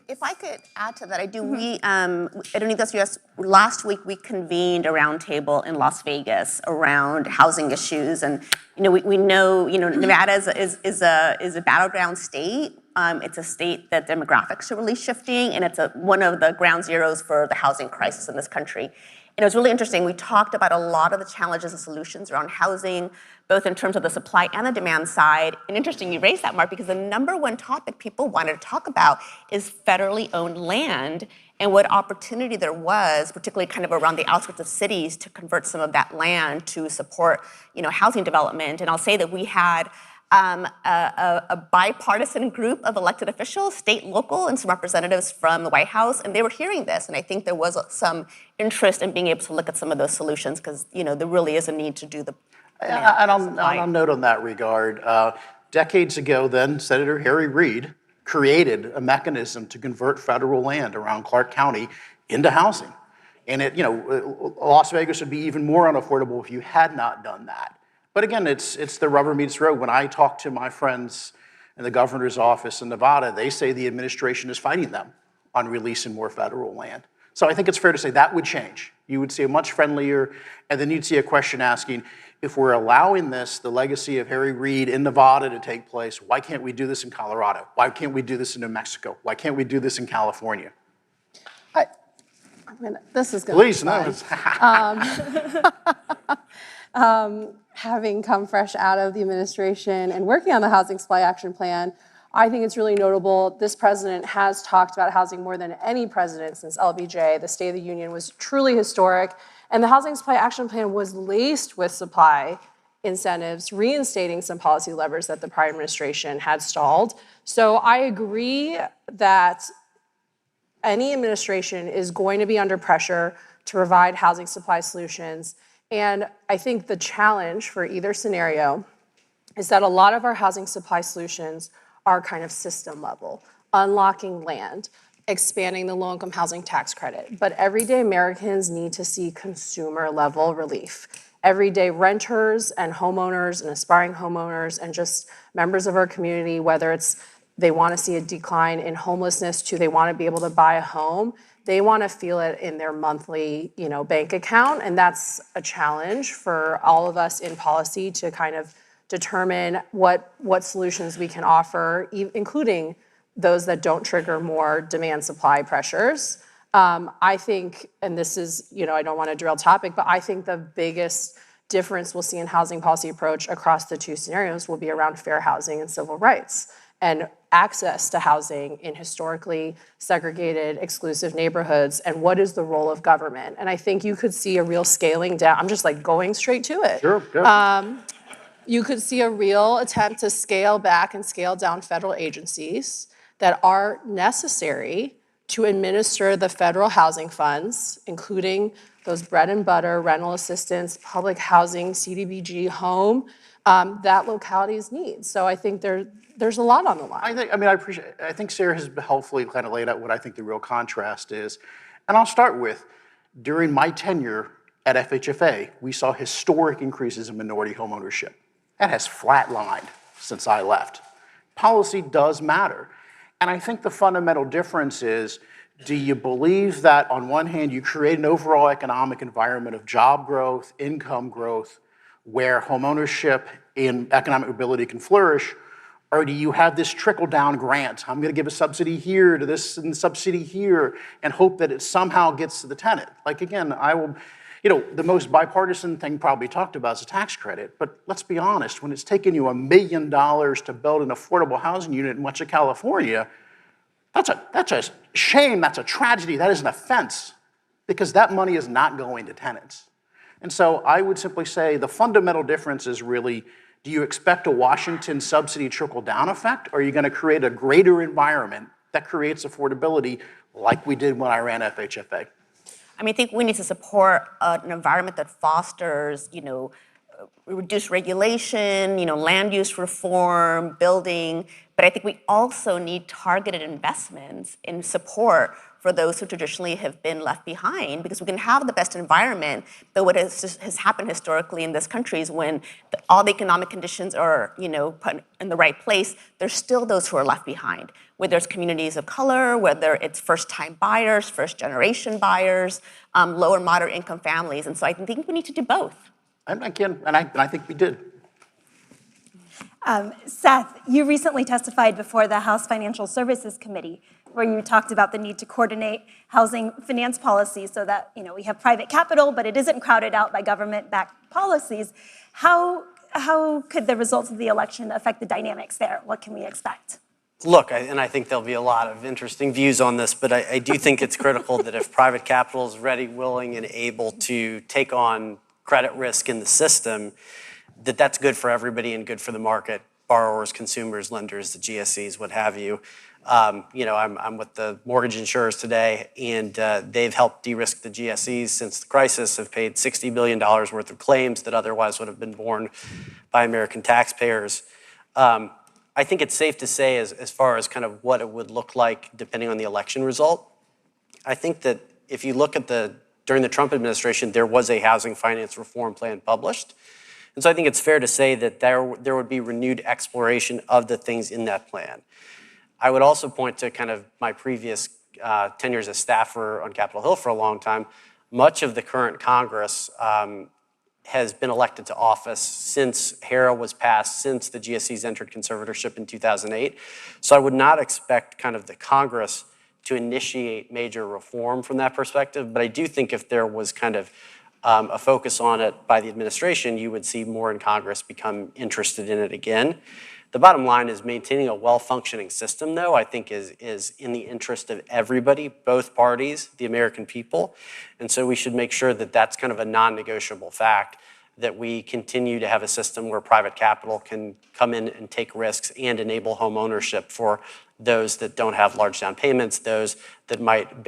If I could add to that, I do. At Unidos US, last week we convened a roundtable in Las Vegas around housing issues, and we know Nevada is a battleground state. It's a state that demographics are really shifting, and it's one of the ground zeros for the housing crisis in this country. And it was really interesting. We talked about a lot of the challenges and solutions around housing, both in terms of the supply and the demand side. And interesting you raised that, Mark, because the number one topic people wanted to talk about is federally owned land and what opportunity there was, particularly kind of around the outskirts of cities, to convert some of that land to support, housing development. And I'll say that we had a bipartisan group of elected officials, state, local, and some representatives from the White House, and they were hearing this, and I think there was some interest in being able to look at some of those solutions because, there really is a need to do the And I'll note on that regard, decades ago then, Senator Harry Reid created a mechanism to convert federal land around Clark County into housing. And Las Vegas would be even more unaffordable if you had not done that. But again, it's the rubber meets the road. When I talk to my friends in the governor's office in Nevada, they say the administration is fighting them on releasing more federal land. So I think it's fair to say that would change. You would see a much friendlier, and then you'd see a question asking, if we're allowing this, the legacy of Harry Reid in Nevada to take place, why can't we do this in Colorado? Why can't we do this in New Mexico? Why can't we do this in California? This is going to be fun. Having come fresh out of the administration and working on the Housing Supply Action Plan, I think it's really notable. This president has talked about housing more than any president since LBJ. The State of the Union was truly historic, and the Housing Supply Action Plan was laced with supply incentives, reinstating some policy levers that the prior administration had stalled. So I agree that any administration is going to be under pressure to provide housing supply solutions. And I think the challenge for either scenario is that a lot of our housing supply solutions are kind of system level, unlocking land, expanding the low-income housing tax credit. But everyday Americans need to see consumer level relief. Everyday renters and homeowners and aspiring homeowners and just members of our community, whether it's they want to see a decline in homelessness to they want to be able to buy a home, they want to feel it in their monthly, bank account. And that's a challenge for all of us in policy to kind of determine what solutions we can offer, including those that don't trigger more demand supply pressures. I think, and this is, I don't want to derail topic, but I think the biggest difference we'll see in housing policy approach across the two scenarios will be around fair housing and civil rights and access to housing in historically segregated, exclusive neighborhoods, and what is the role of government. And I think you could see a real scaling down. I'm just going straight to it. Sure, go. You could see a real attempt to scale back and scale down federal agencies that are necessary to administer the federal housing funds, including those bread and butter, rental assistance, public housing, CDBG, home, that localities need. So I think there's a lot on the line. I think Sarah has helpfully kind of laid out what I think the real contrast is. And I'll start with, during my tenure at FHFA, we saw historic increases in minority homeownership. That has flatlined since I left. Policy does matter. And I think the fundamental difference is, do you believe that on one hand you create an overall economic environment of job growth, income growth, where homeownership and economic mobility can flourish, or do you have this trickle-down grant? I'm going to give a subsidy here to this and subsidy here and hope that it somehow gets to the tenant. Like, again, I will, the most bipartisan thing probably talked about is a tax credit, but let's be honest, when it's taken you $1 million to build an affordable housing unit in much of California, that's a shame, that's a tragedy, that is an offense, because that money is not going to tenants. And so I would simply say the fundamental difference is really, do you expect a Washington subsidy trickle-down effect, or are you going to create a greater environment that creates affordability like we did when I ran FHFA? I mean, I think we need to support an environment that fosters, reduced regulation, land use reform, building, but I think we also need targeted investments in support for those who traditionally have been left behind, because we can have the best environment, but what has happened historically in this country is when all the economic conditions are, put in the right place, there's still those who are left behind, whether it's communities of color, whether it's first-time buyers, first-generation buyers, low and moderate income families, and so I think we need to do both. And again, and I think we did. Seth, you recently testified before the House Financial Services Committee, where you talked about the need to coordinate housing finance policy so that we have private capital, but it isn't crowded out by government-backed policies. How could the results of the election affect the dynamics there? What can we expect? Look, I think there'll be a lot of interesting views on this, but I do think it's critical that if private capital is ready, willing, and able to take on credit risk in the system, that's good for everybody and good for the market, borrowers, consumers, lenders, the GSEs, what have you. I'm with the mortgage insurers today, and they've helped de-risk the GSEs since the crisis, have paid $60 billion worth of claims that otherwise would have been borne by American taxpayers. I think it's safe to say, as far as kind of what it would look like depending on the election result, I think that if you look at during the Trump administration, there was a housing finance reform plan published. And so I think it's fair to say that there would be renewed exploration of the things in that plan. I would also point to kind of my previous tenures as staffer on Capitol Hill for a long time. Much of the current Congress has been elected to office since HERA was passed, since the GSEs entered conservatorship in 2008. So I would not expect kind of the Congress to initiate major reform from that perspective, but I do think if there was kind of a focus on it by the administration, you would see more in Congress become interested in it again. The bottom line is maintaining a well-functioning system, though, I think is in the interest of everybody, both parties, the American people. And so we should make sure that that's kind of a non-negotiable fact, that we continue to have a system where private capital can come in and take risks and enable home ownership for those that don't have large down payments, those that might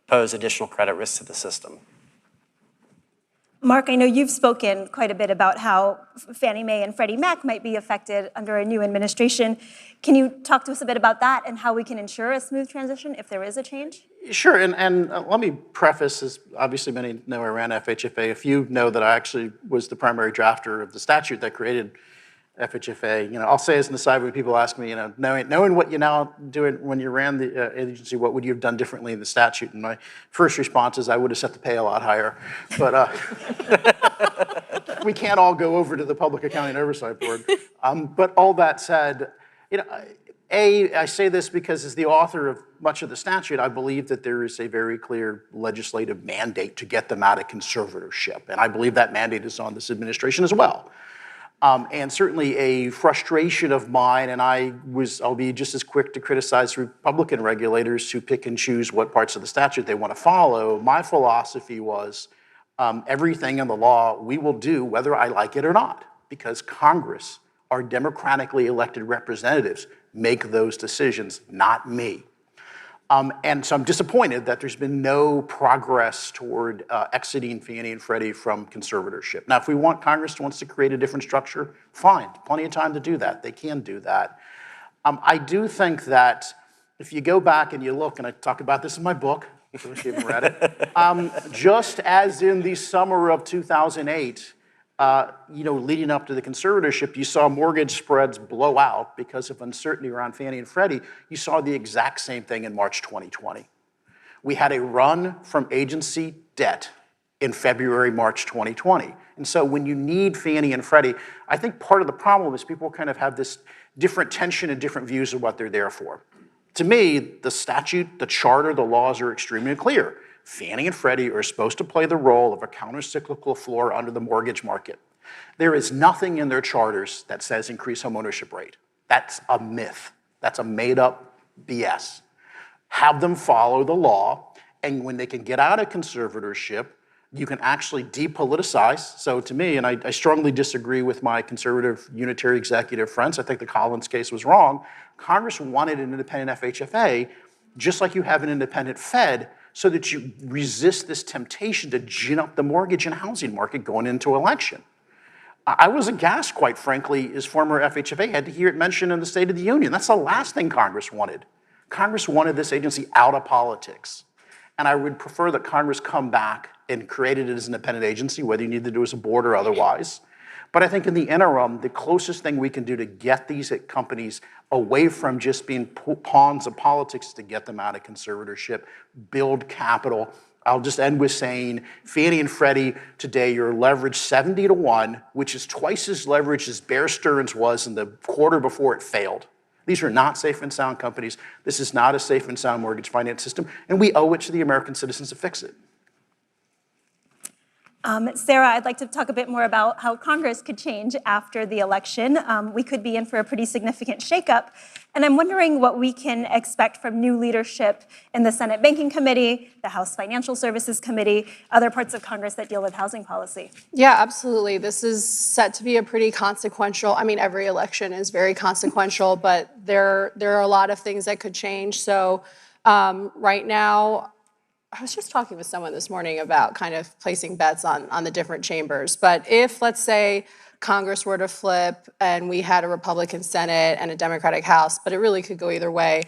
pose additional credit risks to the system. Mark, I know you've spoken quite a bit about how Fannie Mae and Freddie Mac might be affected under a new administration. Can you talk to us a bit about that and how we can ensure a smooth transition if there is a change? Sure, and let me preface, as obviously many know I ran FHFA. A few know that I actually was the primary drafter of the statute that created FHFA. I'll say as an aside when people ask me, knowing what you now do when you ran the agency, what would you have done differently in the statute? And my first response is I would have set the pay a lot higher. But we can't all go over to the Public Accounting Oversight Board. But all that said, I say this because as the author of much of the statute, I believe that there is a very clear legislative mandate to get them out of conservatorship. And I believe that mandate is on this administration as well. And certainly a frustration of mine, and I'll be just as quick to criticize Republican regulators who pick and choose what parts of the statute they want to follow. My philosophy was everything in the law we will do whether I like it or not, because Congress, our democratically elected representatives, make those decisions, not me. And so I'm disappointed that there's been no progress toward exiting Fannie and Freddie from conservatorship. Now, if Congress wants to create a different structure, fine, plenty of time to do that. They can do that. I do think that if you go back and you look, and I talk about this in my book, She even read it. Just as in the summer of 2008, leading up to the conservatorship, you saw mortgage spreads blow out because of uncertainty around Fannie and Freddie. You saw the exact same thing in March 2020. We had a run from agency debt in February, March 2020. And so when you need Fannie and Freddie, I think part of the problem is people kind of have this different tension and different views of what they're there for. To me, the statute, the charter, the laws are extremely clear. Fannie and Freddie are supposed to play the role of a countercyclical floor under the mortgage market. There is nothing in their charters that says increase homeownership rate. That's a myth. That's a made-up BS. Have them follow the law, and when they can get out of conservatorship, you can actually depoliticize. So to me, and I strongly disagree with my conservative unitary executive friends, I think the Collins case was wrong. Congress wanted an independent FHFA, just like you have an independent Fed, so that you resist this temptation to gin up the mortgage and housing market going into election. I was aghast, quite frankly, as former FHFA had to hear it mentioned in the State of the Union. That's the last thing Congress wanted. Congress wanted this agency out of politics. And I would prefer that Congress come back and create it as an independent agency, whether you need to do it as a board or otherwise. But I think in the interim, the closest thing we can do to get these companies away from just being pawns of politics is to get them out of conservatorship, build capital. I'll just end with saying Fannie and Freddie today, you're leveraged 70-1, which is twice as leveraged as Bear Stearns was in the quarter before it failed. These are not safe and sound companies. This is not a safe and sound mortgage finance system, and we owe it to the American citizens to fix it. Sarah, I'd like to talk a bit more about how Congress could change after the election. We could be in for a pretty significant shakeup. And I'm wondering what we can expect from new leadership in the Senate Banking Committee, the House Financial Services Committee, other parts of Congress that deal with housing policy. Yeah, absolutely. This is set to be a pretty consequential, every election is very consequential, but there are a lot of things that could change. So right now, I was just talking with someone this morning about kind of placing bets on the different chambers. But if, let's say, Congress were to flip and we had a Republican Senate and a Democratic House, but it really could go either way,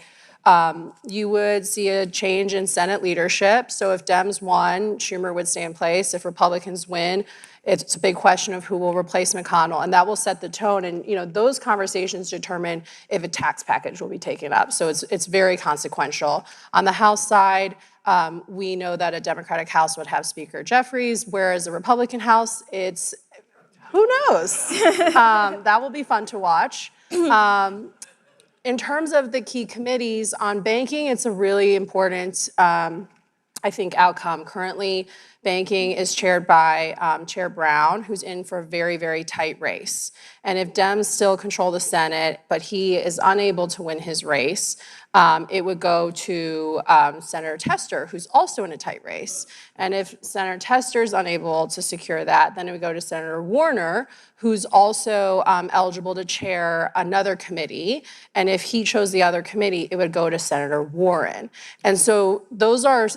you would see a change in Senate leadership. So if Dems won, Schumer would stay in place. If Republicans win, it's a big question of who will replace McConnell, and that will set the tone. And those conversations determine if a tax package will be taken up. So it's very consequential. On the House side, we know that a Democratic House would have Speaker Jeffries, whereas a Republican House, it's who knows? That will be fun to watch. In terms of the key committees on banking, it's a really important, outcome. Currently, banking is chaired by Chair Brown, who's in for a very, very tight race. And if Dems still control the Senate, but he is unable to win his race, it would go to Senator Tester, who's also in a tight race. And if Senator Tester is unable to secure that, then it would go to Senator Warner, who's also eligible to chair another committee. And if he chose the other committee, it would go to Senator Warren. And so those are,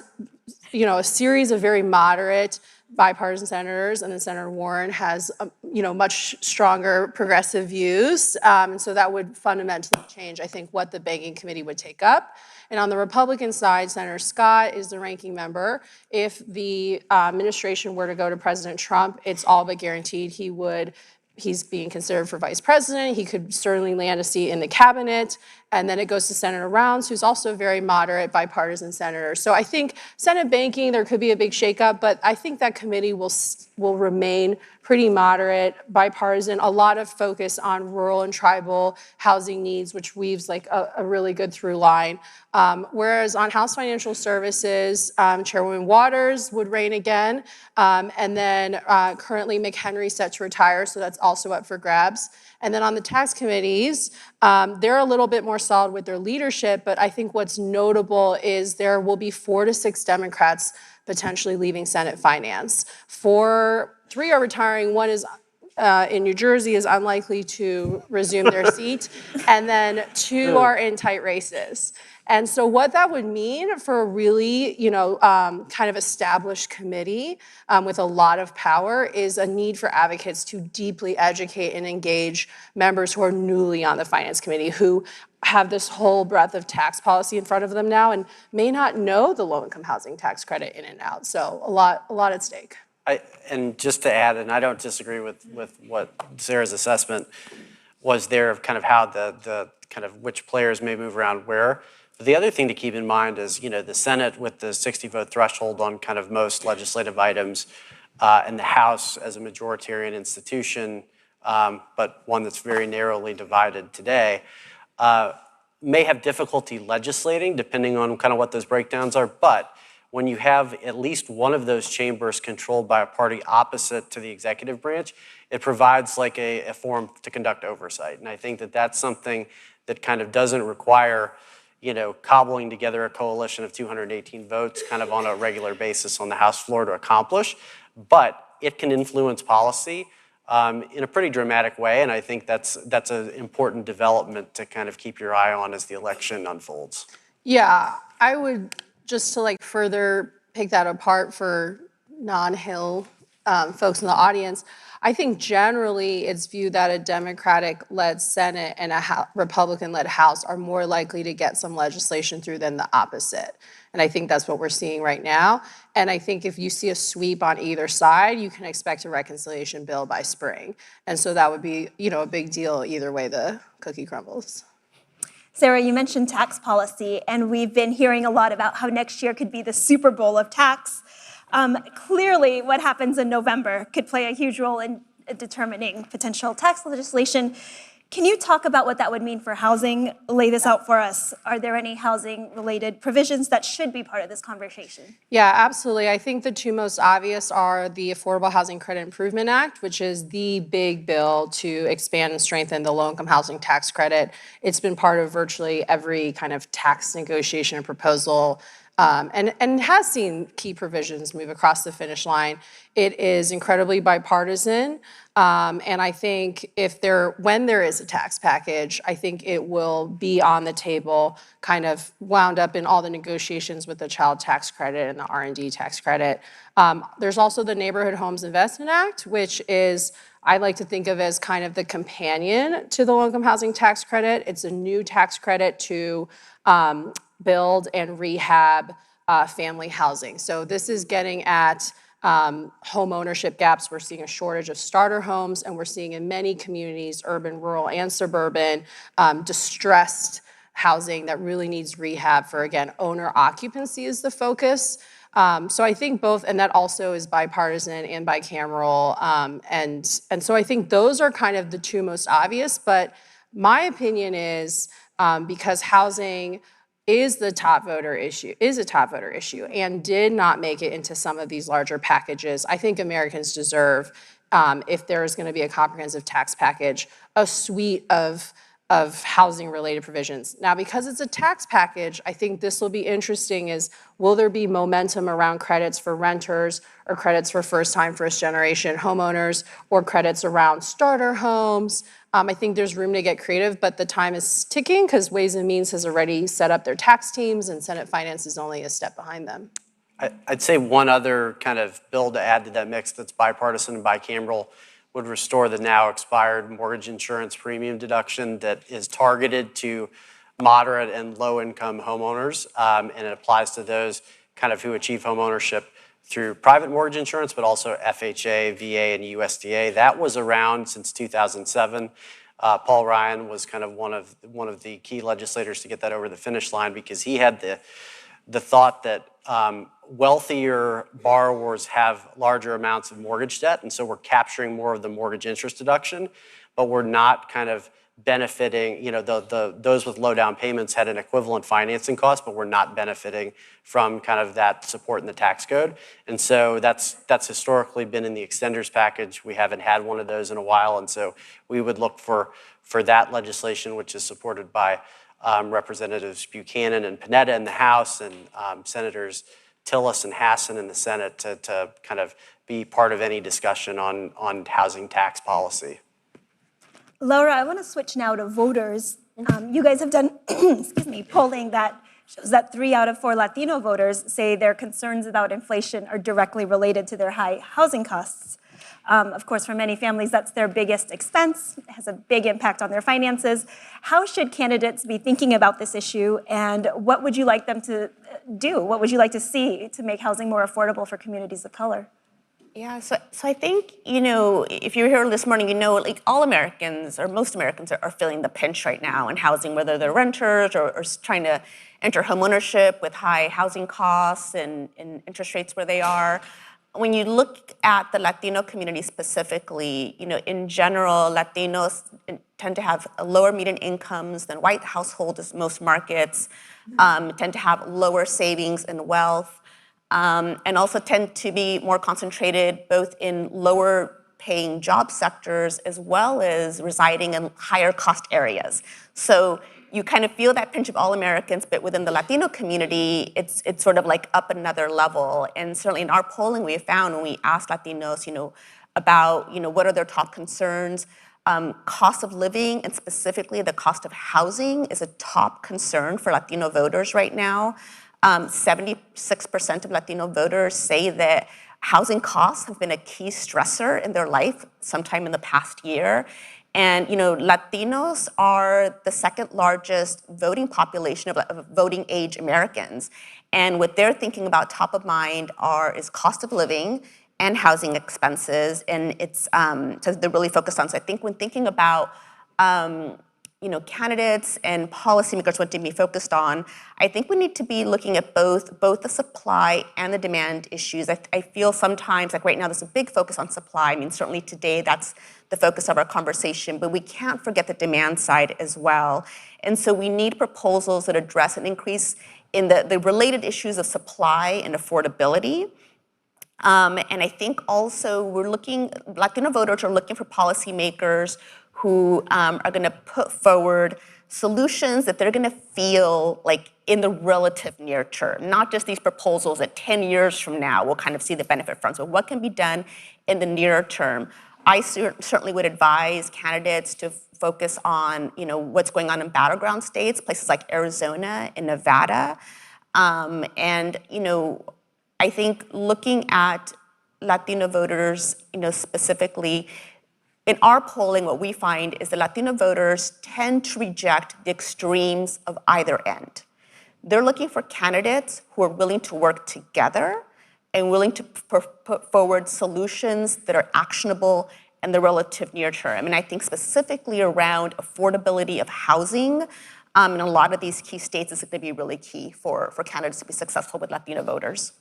a series of very moderate bipartisan senators, and then Senator Warren has, much stronger progressive views. And so that would fundamentally change, I think, what the banking committee would take up. And on the Republican side, Senator Scott is the ranking member. If the administration were to go to President Trump, it's all but guaranteed he's being considered for vice president. He could certainly land a seat in the cabinet. And then it goes to Senator Rounds, who's also a very moderate bipartisan senator. So I think Senate banking, there could be a big shakeup, but I think that committee will remain pretty moderate, bipartisan, a lot of focus on rural and tribal housing needs, which weaves like a really good through line. Whereas on House Financial Services, Chairwoman Waters would reign again. And then currently McHenry set to retire, so that's also up for grabs. And then on the tax committees, they're a little bit more solid with their leadership, but I think what's notable is there will be 4 to 6 Democrats potentially leaving Senate Finance. 3 are retiring, 1 is in New Jersey is unlikely to resume their seat, and then 2 are in tight races. And so what that would mean for a really, kind of established committee with a lot of power is a need for advocates to deeply educate and engage members who are newly on the Finance Committee, who have this whole breadth of tax policy in front of them now and may not know the low-income housing tax credit in and out. So a lot at stake. And just to add, and I don't disagree with what Sarah's assessment was there of kind of how the kind of which players may move around where. But the other thing to keep in mind is, the Senate with the 60-vote threshold on kind of most legislative items, and the House as a majoritarian institution, but one that's very narrowly divided today, may have difficulty legislating depending on kind of what those breakdowns are. But when you have at least one of those chambers controlled by a party opposite to the executive branch, it provides like a forum to conduct oversight. And I think that that's something that kind of doesn't require, cobbling together a coalition of 218 votes kind of on a regular basis on the House floor to accomplish. But it can influence policy in a pretty dramatic way, and I think that's an important development to kind of keep your eye on as the election unfolds. Yeah, I would, just to further pick that apart for non-Hill folks in the audience, I think generally it's viewed that a Democratic-led Senate and a Republican-led House are more likely to get some legislation through than the opposite. And I think that's what we're seeing right now. And I think if you see a sweep on either side, you can expect a reconciliation bill by spring. And so that would be, a big deal either way the cookie crumbles. Sarah, you mentioned tax policy, and we've been hearing a lot about how next year could be the Super Bowl of tax. Clearly, what happens in November could play a huge role in determining potential tax legislation. Can you talk about what that would mean for housing? Lay this out for us. Are there any housing-related provisions that should be part of this conversation? Yeah, absolutely. I think the 2 most obvious are the Affordable Housing Credit Improvement Act, which is the big bill to expand and strengthen the low-income housing tax credit. It's been part of virtually every kind of tax negotiation and proposal, and has seen key provisions move across the finish line. It is incredibly bipartisan. And I think when there is a tax package, I think it will be on the table, kind of wound up in all the negotiations with the child tax credit and the R&D tax credit. There's also the Neighborhood Homes Investment Act, which is, I like to think of as kind of the companion to the low-income housing tax credit. It's a new tax credit to build and rehab family housing. So this is getting at home ownership gaps. We're seeing a shortage of starter homes, and we're seeing in many communities, urban, rural, and suburban, distressed housing that really needs rehab for, again, owner occupancy is the focus. So I think both, and that also is bipartisan and bicameral. And so I think those are kind of the 2 most obvious, but my opinion is because housing is a top voter issue, and did not make it into some of these larger packages. I think Americans deserve, if there is going to be a comprehensive tax package, a suite of housing-related provisions. Now, because it's a tax package, I think this will be interesting is, will there be momentum around credits for renters or credits for first-time, first-generation homeowners or credits around starter homes? I think there's room to get creative, but the time is ticking because Ways and Means has already set up their tax teams and Senate Finance is only a step behind them. I'd say one other kind of bill to add to that mix that's bipartisan and bicameral would restore the now expired mortgage insurance premium deduction that is targeted to moderate and low income homeowners. And it applies to those kind of who achieve homeownership through private mortgage insurance, but also FHA, VA, and USDA. That was around since 2007. Paul Ryan was kind of one of the key legislators to get that over the finish line because he had the thought that wealthier borrowers have larger amounts of mortgage debt, and so we're capturing more of the mortgage interest deduction, but we're not kind of benefiting, those with low down payments had an equivalent financing cost, but we're not benefiting from kind of that support in the tax code. And so that's historically been in the extenders package. We haven't had one of those in a while, and so we would look for that legislation, which is supported by Representatives Buchanan and Panetta in the House and Senators Tillis and Hassan in the Senate to kind of be part of any discussion on housing tax policy. Laura, I want to switch now to voters. You guys have done, excuse me, polling that shows that 3 out of 4 Latino voters say their concerns about inflation are directly related to their high housing costs. Of course, for many families, that's their biggest expense. It has a big impact on their finances. How should candidates be thinking about this issue, and what would you like them to do? What would you like to see to make housing more affordable for communities of color? Yeah, so I think, if you're here this morning, like all Americans or most Americans are feeling the pinch right now in housing, whether they're renters or trying to enter homeownership with high housing costs and interest rates where they are. When you look at the Latino community specifically, in general, Latinos tend to have lower median incomes than white households in most markets, tend to have lower savings and wealth, and also tend to be more concentrated both in lower paying job sectors as well as residing in higher cost areas. So you kind of feel that pinch of all Americans, but within the Latino community, it's sort of like up another level. And certainly in our polling, we found when we asked Latinos, about, what are their top concerns, cost of living and specifically the cost of housing is a top concern for Latino voters right now. 76% of Latino voters say that housing costs have been a key stressor in their life sometime in the past year. And Latinos are the second largest voting population of voting age Americans. And what they're thinking about top of mind is cost of living and housing expenses. And it's so they're really focused on. So I think when thinking about candidates and policymakers, what to be focused on, I think we need to be looking at both the supply and the demand issues. I feel sometimes, like right now, there's a big focus on supply. I mean, certainly today that's the focus of our conversation, but we can't forget the demand side as well. And so we need proposals that address an increase in the related issues of supply and affordability. And I think also Latino voters are looking for policymakers who are going to put forward solutions that they're going to feel like in the relative near term, not just these proposals that 10 years from now we'll kind of see the benefit from. So what can be done in the nearer term? I certainly would advise candidates to focus on, what's going on in battleground states, places like Arizona and Nevada. And I think looking at Latino voters, specifically, in our polling, what we find is that Latino voters tend to reject the extremes of either end. They're looking for candidates who are willing to work together and willing to put forward solutions that are actionable in the relative near term. And I think specifically around affordability of housing in a lot of these key states is going to be really key for candidates to be successful with Latino voters.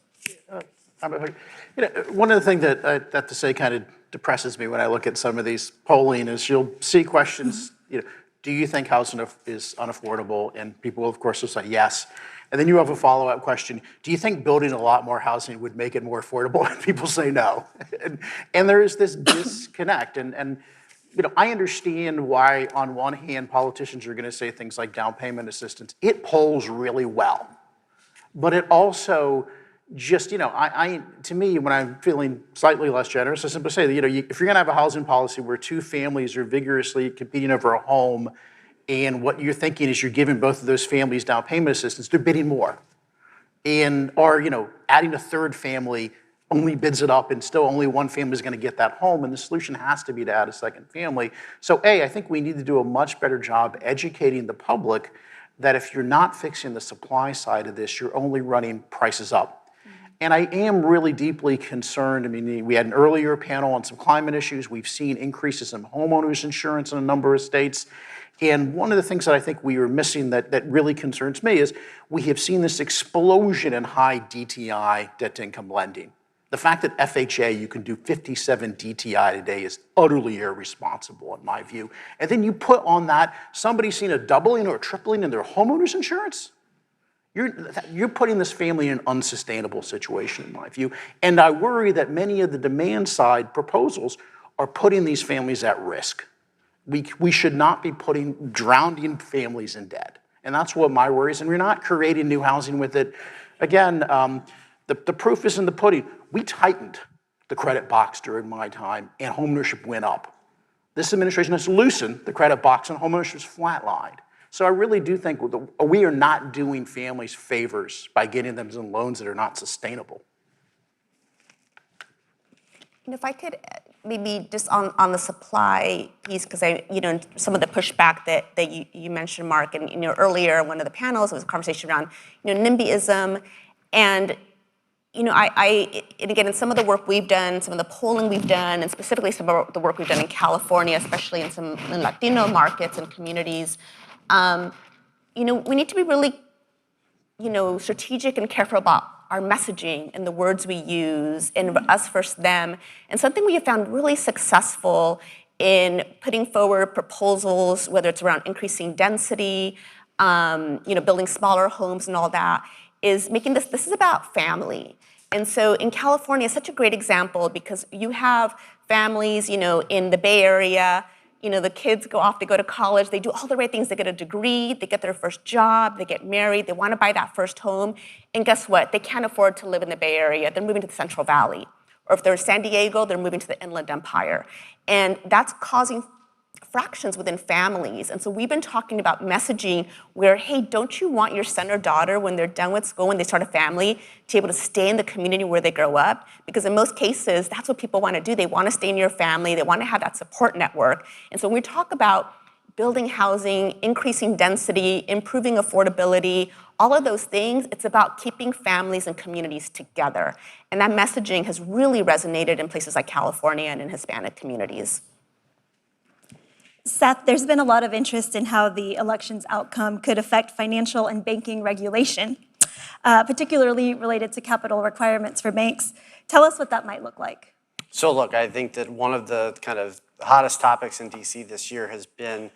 One of the things that I have to say kind of depresses me when I look at some of these polling is you'll see questions, do you think housing is unaffordable? And people will, of course, will say yes. And then you have a follow-up question, do you think building a lot more housing would make it more affordable? And people say no. And there is this disconnect. And I understand why, on one hand, politicians are going to say things like down payment assistance. It polls really well. But it also just, to me, when I'm feeling slightly less generous, I simply say, if you're going to have a housing policy where 2 families are vigorously competing over a home, and what you're thinking is you're giving both of those families down payment assistance, they're bidding more. Or adding a 3rd family only bids it up, and still only 1 family is going to get that home, and the solution has to be to add a 2nd family. So I think we need to do a much better job educating the public that if you're not fixing the supply side of this, you're only running prices up. And I am really deeply concerned. I mean, we had an earlier panel on some climate issues. We've seen increases in homeowners insurance in a number of states. And one of the things that I think we are missing that really concerns me is we have seen this explosion in high DTI, debt to income lending. The fact that FHA, you can do 57 DTI today is utterly irresponsible in my view. And then you put on that, somebody's seen a doubling or a tripling in their homeowners insurance. You're putting this family in an unsustainable situation in my view. And I worry that many of the demand side proposals are putting these families at risk. We should not be drowning families in debt. And that's what my worry is. And we're not creating new housing with it. Again, The proof is in the pudding. We tightened the credit box during my time, and homeownership went up. This administration has loosened the credit box, and homeownership's flatlined. So I really do think we are not doing families favors by getting them some loans that are not sustainable. And if I could maybe just on the supply piece, because some of the pushback that you mentioned, Mark, and earlier one of the panels was a conversation around NIMBYism, and and again, in some of the work we've done, some of the polling we've done, and specifically some of the work we've done in California, especially in some Latino markets and communities, we need to be really, strategic and careful about our messaging and the words we use, and us versus them. And something we have found really successful in putting forward proposals, whether it's around increasing density, building smaller homes and all that, is making this is about family. And so in California, it's such a great example because you have families, in the Bay Area, the kids go off to go to college, they do all the right things, they get a degree, they get their first job, they get married, they want to buy that first home, and guess what? They can't afford to live in the Bay Area, they're moving to the Central Valley. Or if they're in San Diego, they're moving to the Inland Empire. And that's causing fractions within families. And so we've been talking about messaging where, hey, don't you want your son or daughter, when they're done with school, when they start a family, to be able to stay in the community where they grow up? Because in most cases, that's what people want to do. They want to stay in your family. They want to have that support network. And so when we talk about building housing, increasing density, improving affordability, all of those things, it's about keeping families and communities together. And that messaging has really resonated in places like California and in Hispanic communities. Seth, there's been a lot of interest in how the election's outcome could affect financial and banking regulation, particularly related to capital requirements for banks. Tell us what that might look like. So look, I think that one of the kind of hottest topics in DC this year has been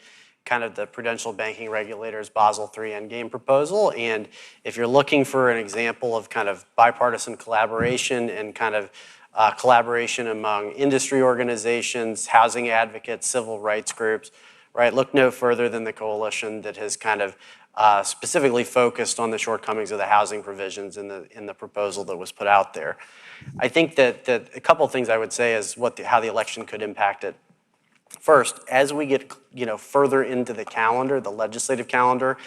kind of the prudential banking regulators Basel III Endgame proposal. And if you're looking for an example of kind of bipartisan collaboration and kind of collaboration among industry organizations, housing advocates, civil rights groups, right? Look no further than the coalition that has kind of specifically focused on the shortcomings of the housing provisions in the proposal that was put out there. I think that a couple of things I would say is how the election could impact it. First, as we get further into the calendar, the legislative calendar,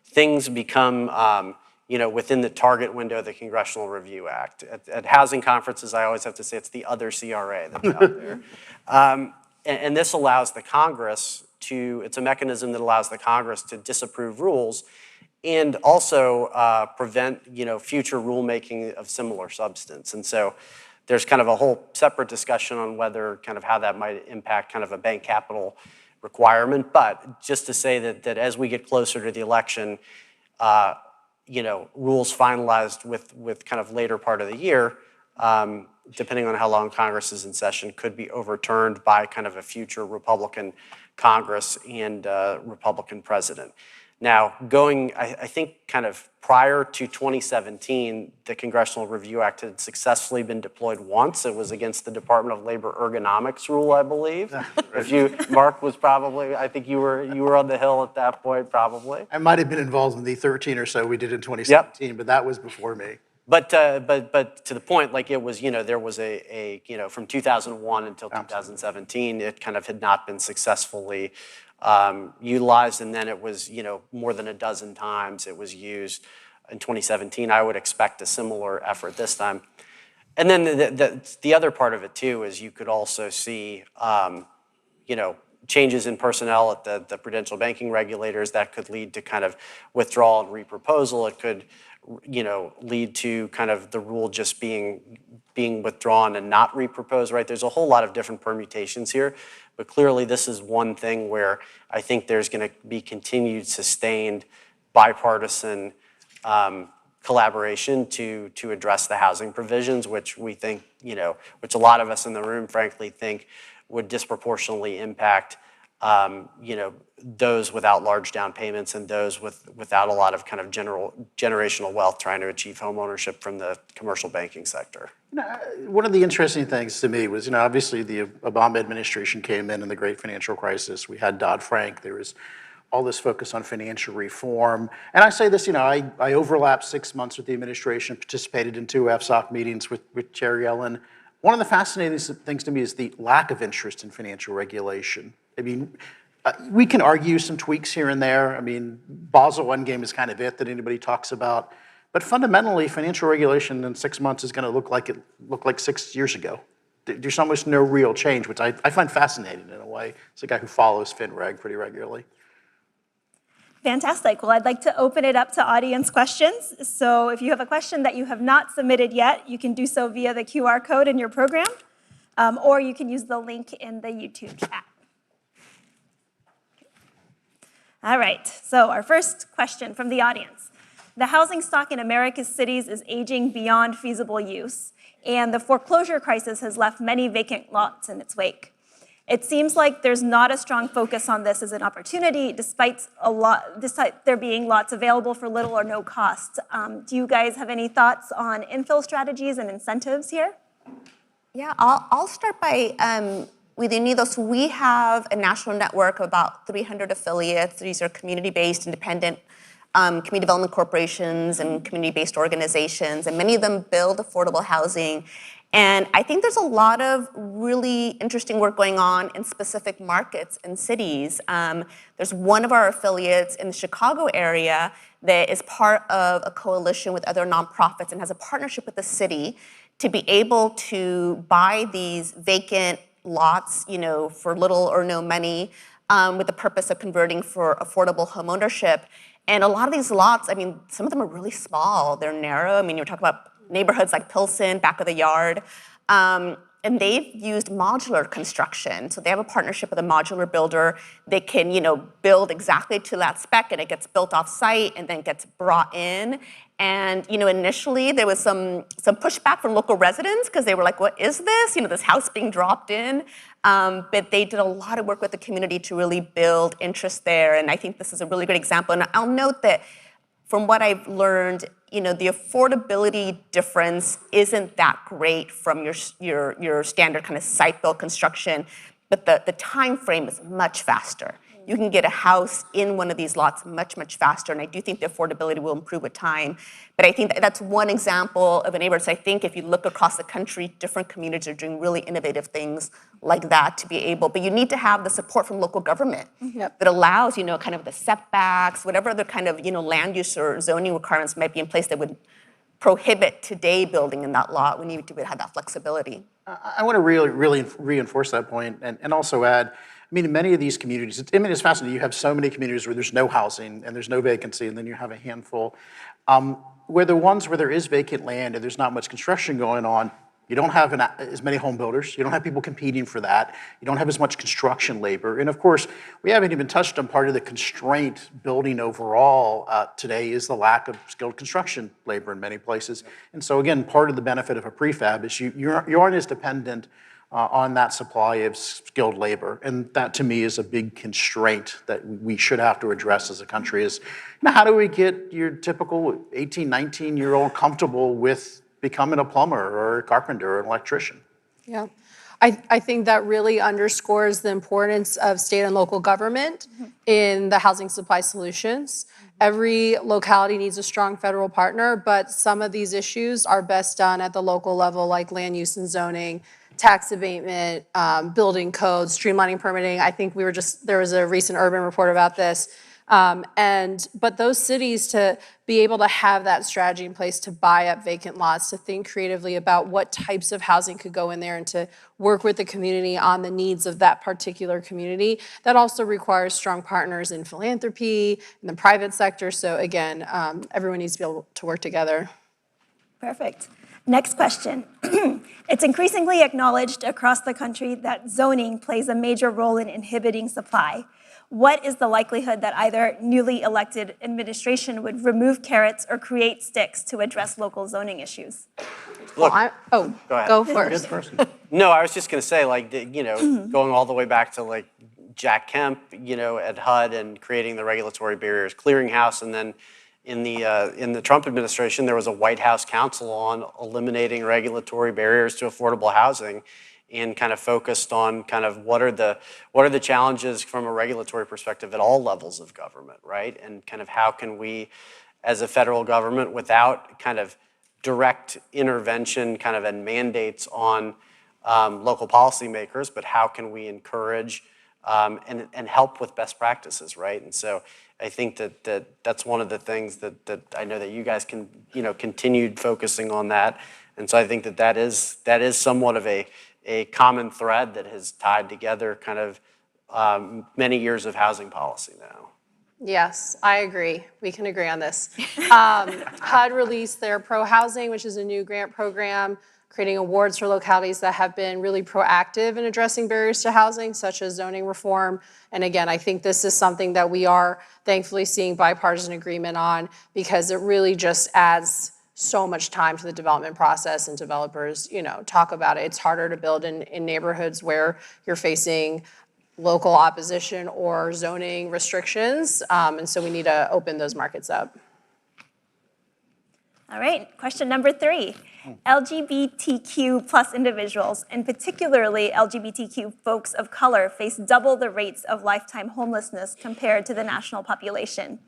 things become within the target window of the Congressional Review Act. At housing conferences, I always have to say it's the other CRA that's out there. And this allows the Congress it's a mechanism that allows the Congress to disapprove rules and also prevent, future rulemaking of similar substance. And so there's kind of a whole separate discussion on whether kind of how that might impact kind of a bank capital requirement. But just to say that as we get closer to the election, rules finalized with kind of later part of the year, depending on how long Congress is in session, could be overturned by kind of a future Republican Congress and Republican president. Now, I think kind of prior to 2017, the Congressional Review Act had successfully been deployed once. It was against the Department of Labor ergonomics rule, I believe. Mark was probably, I think you were on the Hill at that point, probably. I might have been involved in the 13 or so we did in 2017, but that was before me. But to the point, like it was, there was from 2001 until 2017, it kind of had not been successfully utilized, and then it was, more than a dozen times it was used in 2017. I would expect a similar effort this time. And then the other part of it too is you could also see, changes in personnel at the prudential banking regulators that could lead to kind of withdrawal and reproposal. It could, lead to kind of the rule just being withdrawn and not reproposed, right? There's a whole lot of different permutations here, but clearly this is one thing where I think there's going to be continued sustained bipartisan collaboration to address the housing provisions, which we think, which a lot of us in the room, frankly, think would disproportionately impact those without large down payments and those without a lot of kind of generational wealth trying to achieve home ownership from the commercial banking sector. One of the interesting things to me was, obviously the Obama administration came in the great financial crisis. We had Dodd-Frank. There was all this focus on financial reform. And I say this, I overlapped 6 months with the administration, participated in 2 FSOC meetings with Chair Yellen. One of the fascinating things to me is the lack of interest in financial regulation. I mean, we can argue some tweaks here and there. I mean, Basel I game is kind of it that anybody talks about. But fundamentally, financial regulation in 6 months is going to look like it looked like 6 years ago. There's almost no real change, which I find fascinating in a way. It's a guy who follows FinReg pretty regularly. Fantastic. Well, I'd like to open it up to audience questions. So if you have a question that you have not submitted yet, you can do so via the QR code in your program, or you can use the link in the YouTube chat. All right, so our first question from the audience. The housing stock in America's cities is aging beyond feasible use, and the foreclosure crisis has left many vacant lots in its wake. It seems like there's not a strong focus on this as an opportunity, despite there being lots available for little or no cost. Do you guys have any thoughts on infill strategies and incentives here? Yeah, I'll start by with Unidos. We have a national network of about 300 affiliates. These are community-based, independent community development corporations and community-based organizations, and many of them build affordable housing. And I think there's a lot of really interesting work going on in specific markets and cities. There's one of our affiliates in the Chicago area that is part of a coalition with other nonprofits and has a partnership with the city to be able to buy these vacant lots, for little or no money, with the purpose of converting for affordable homeownership. And a lot of these lots, I mean, some of them are really small. They're narrow. I mean, you're talking about neighborhoods like Pilsen, back of the yard. And they've used modular construction. So they have a partnership with a modular builder. They can, build exactly to that spec, and it gets built off site and then gets brought in. And, initially there was some pushback from local residents because they were like, what is this? This house being dropped in. But they did a lot of work with the community to really build interest there. And I think this is a really great example. And I'll note that from what I've learned, the affordability difference isn't that great from your standard kind of site-built construction, but the time frame is much faster. You can get a house in one of these lots much, much faster, and I do think the affordability will improve with time. But I think that's one example of a neighborhood. So I think if you look across the country, different communities are doing really innovative things like that to be able, but you need to have the support from local government that allows, kind of the setbacks, whatever other kind of, land use or zoning requirements might be in place that would prohibit today building in that lot. We need to have that flexibility. I want to really reinforce that point and also add, in many of these communities, it's fascinating. You have so many communities where there's no housing and there's no vacancy, and then you have a handful. Where the ones where there is vacant land and there's not much construction going on, you don't have as many home builders. You don't have people competing for that. You don't have as much construction labor. And of course, we haven't even touched on part of the constraint building overall today is the lack of skilled construction labor in many places. And so again, part of the benefit of a prefab is you aren't as dependent on that supply of skilled labor. And that to me is a big constraint that we should have to address as a country is, how do we get your typical 18, 19-year-old comfortable with becoming a plumber or a carpenter or an electrician? Yeah. I think that really underscores the importance of state and local government in the housing supply solutions. Every locality needs a strong federal partner, but some of these issues are best done at the local level, like land use and zoning, tax abatement, building codes, streamlining permitting. I think there was a recent urban report about this. But those cities, to be able to have that strategy in place to buy up vacant lots, to think creatively about what types of housing could go in there and to work with the community on the needs of that particular community, that also requires strong partners in philanthropy, in the private sector. So again, everyone needs to be able to work together. Perfect. Next question. It's increasingly acknowledged across the country that zoning plays a major role in inhibiting supply. What is the likelihood that either newly elected administration would remove carrots or create sticks to address local zoning issues? Look, go ahead. Go first. No, I was just going to say, going all the way back to Jack Kemp, at HUD and creating the regulatory barriers clearinghouse, and then in the Trump administration, there was a White House Council on eliminating regulatory barriers to affordable housing. and kind of focused on kind of what are the challenges from a regulatory perspective at all levels of government, right? And kind of how can we, as a federal government, without kind of direct intervention kind of and mandates on local policymakers, but how can we encourage and help with best practices, right? And so I think that's one of the things that I know that you guys can, continued focusing on that. And so I think that is somewhat of a common thread that has tied together kind of many years of housing policy now. Yes, I agree. We can agree on this. HUD released their Pro Housing, which is a new grant program, creating awards for localities that have been really proactive in addressing barriers to housing, such as zoning reform. And again, I think this is something that we are thankfully seeing bipartisan agreement on, because it really just adds so much time to the development process, and developers, talk about it. It's harder to build in neighborhoods where you're facing local opposition or zoning restrictions, and so we need to open those markets up. All right, question number 3. LGBTQ plus individuals, and particularly LGBTQ folks of color, face double the rates of lifetime homelessness compared to the national population.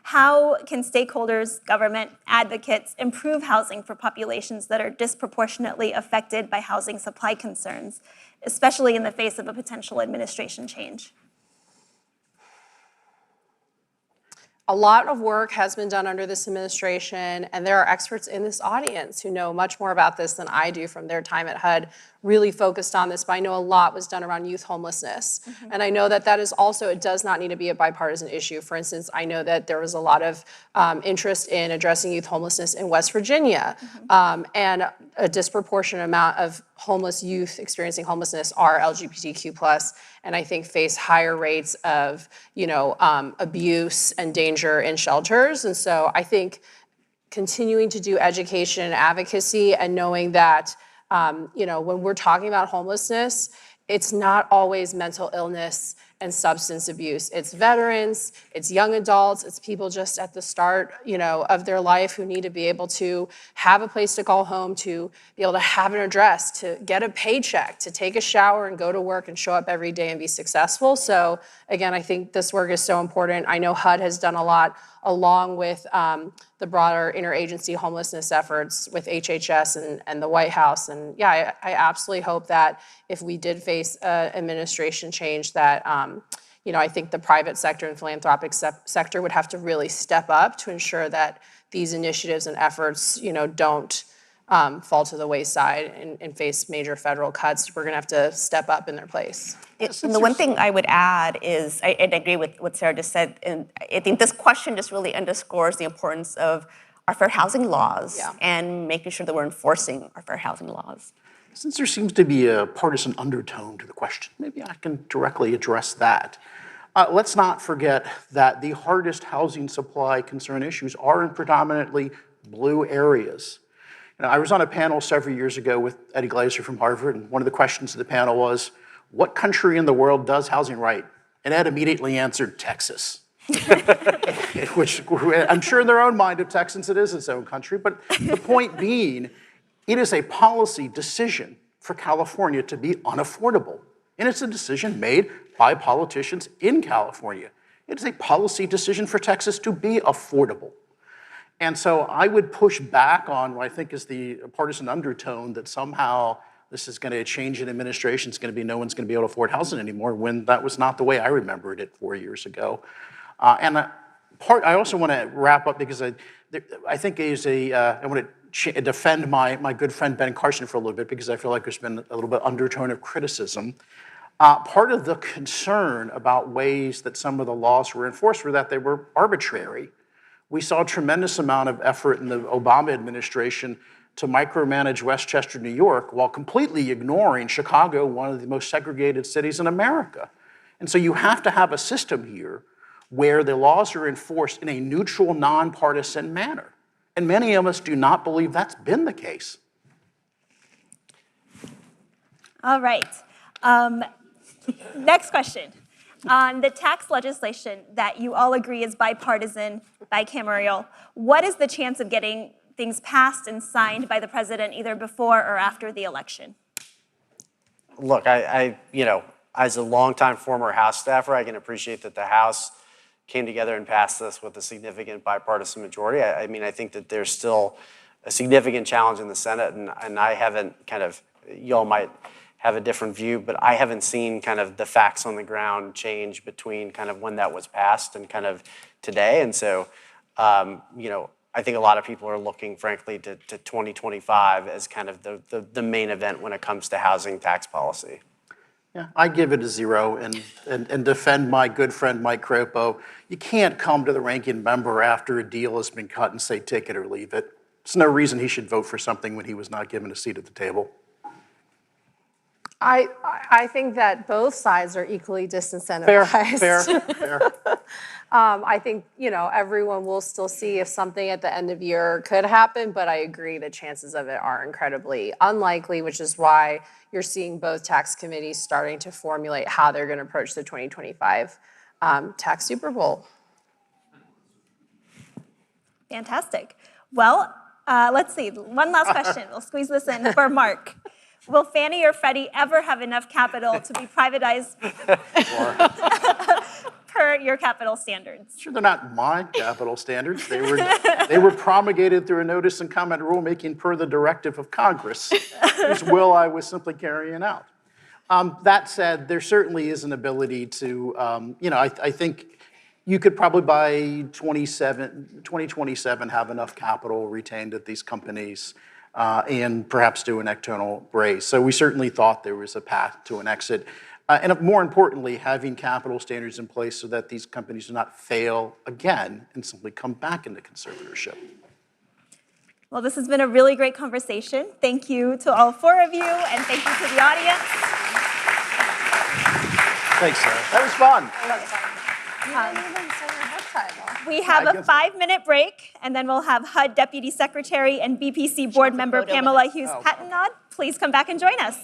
How can stakeholders, government, advocates improve housing for populations that are disproportionately affected by housing supply concerns, especially in the face of a potential administration change? A lot of work has been done under this administration, and there are experts in this audience who know much more about this than I do from their time at HUD, really focused on this, but I know a lot was done around youth homelessness. And I know that is also, it does not need to be a bipartisan issue. For instance, I know that there was a lot of interest in addressing youth homelessness in West Virginia, and a disproportionate amount of homeless youth experiencing homelessness are LGBTQ+, and I think face higher rates of, abuse and danger in shelters. And so I think continuing to do education and advocacy, and knowing that, when we're talking about homelessness, it's not always mental illness and substance abuse. It's veterans, it's young adults, it's people just at the start, of their life who need to be able to have a place to call home, to be able to have an address, to get a paycheck, to take a shower and go to work and show up every day and be successful. So again, I think this work is so important. I know HUD has done a lot along with the broader interagency homelessness efforts with HHS and the White House. And yeah, I absolutely hope that if we did face administration change, that I think the private sector and philanthropic sector would have to really step up to ensure that these initiatives and efforts, don't fall to the wayside and face major federal cuts. We're going to have to step up in their place. And the one thing I would add is, I agree with what Sarah just said, and I think this question just really underscores the importance of our fair housing laws and making sure that we're enforcing our fair housing laws. Since there seems to be a partisan undertone to the question, maybe I can directly address that. Let's not forget that the hardest housing supply concern issues are in predominantly blue areas. I was on a panel several years ago with Eddie Glazer from Harvard, and one of the questions of the panel was, what country in the world does housing right? And Ed immediately answered, Texas. Which I'm sure in their own mind of Texans it is its own country, but the point being, it is a policy decision for California to be unaffordable. And it's a decision made by politicians in California. It is a policy decision for Texas to be affordable. And so I would push back on what I think is the partisan undertone that somehow this is going to change in administration. It's going to be no one's going to be able to afford housing anymore, when that was not the way I remembered it 4 years ago. I also want to wrap up because I think I want to defend my good friend Ben Carson for a little bit, because I feel like there's been a little bit undertone of criticism. Part of the concern about ways that some of the laws were enforced were that they were arbitrary. We saw a tremendous amount of effort in the Obama administration to micromanage Westchester, New York, while completely ignoring Chicago, one of the most segregated cities in America. And so you have to have a system here where the laws are enforced in a neutral, nonpartisan manner. And many of us do not believe that's been the case. All right. Next question. On the tax legislation that you all agree is bipartisan, bicameral, what is the chance of getting things passed and signed by the president either before or after the election? look, as a longtime former House staffer, I can appreciate that the House came together and passed this with a significant bipartisan majority. I think that there's still a significant challenge in the Senate, and I haven't y'all might have a different view, but I haven't seen the facts on the ground change between when that was passed and today. And so, I think a lot of people are looking, frankly, to 2025 as the main event when it comes to housing tax policy. Yeah, I give it a 0 and defend my good friend Mike Crapo. You can't come to the ranking member after a deal has been cut and say take it or leave it. There's no reason he should vote for something when he was not given a seat at the table. I think that both sides are equally disincentivized. Fair. I think, everyone will still see if something at the end of year could happen, but I agree the chances of it are incredibly unlikely, which is why you're seeing both tax committees starting to formulate how they're going to approach the 2025 tax Super Bowl. Fantastic. Well, let's see. One last question. We'll squeeze this in for Mark. Will Fannie or Freddie ever have enough capital to be privatized per your capital standards? Sure, they're not my capital standards. They were promulgated through a notice and comment rulemaking per the directive of Congress, whose will I was simply carrying out. That said, there certainly is an ability to, I think you could probably by 2027 have enough capital retained at these companies and perhaps do an external raise. So we certainly thought there was a path to an exit. And more importantly, having capital standards in place so that these companies do not fail again and simply come back into conservatorship. Well, this has been a really great conversation. Thank you to all 4 of you, and thank you to the audience. Thanks, Sarah. That was fun. We have a 5-minute break, and then we'll have HUD Deputy Secretary and BPC Board Member Pamela Hughes-Patternod. Please come back and join us.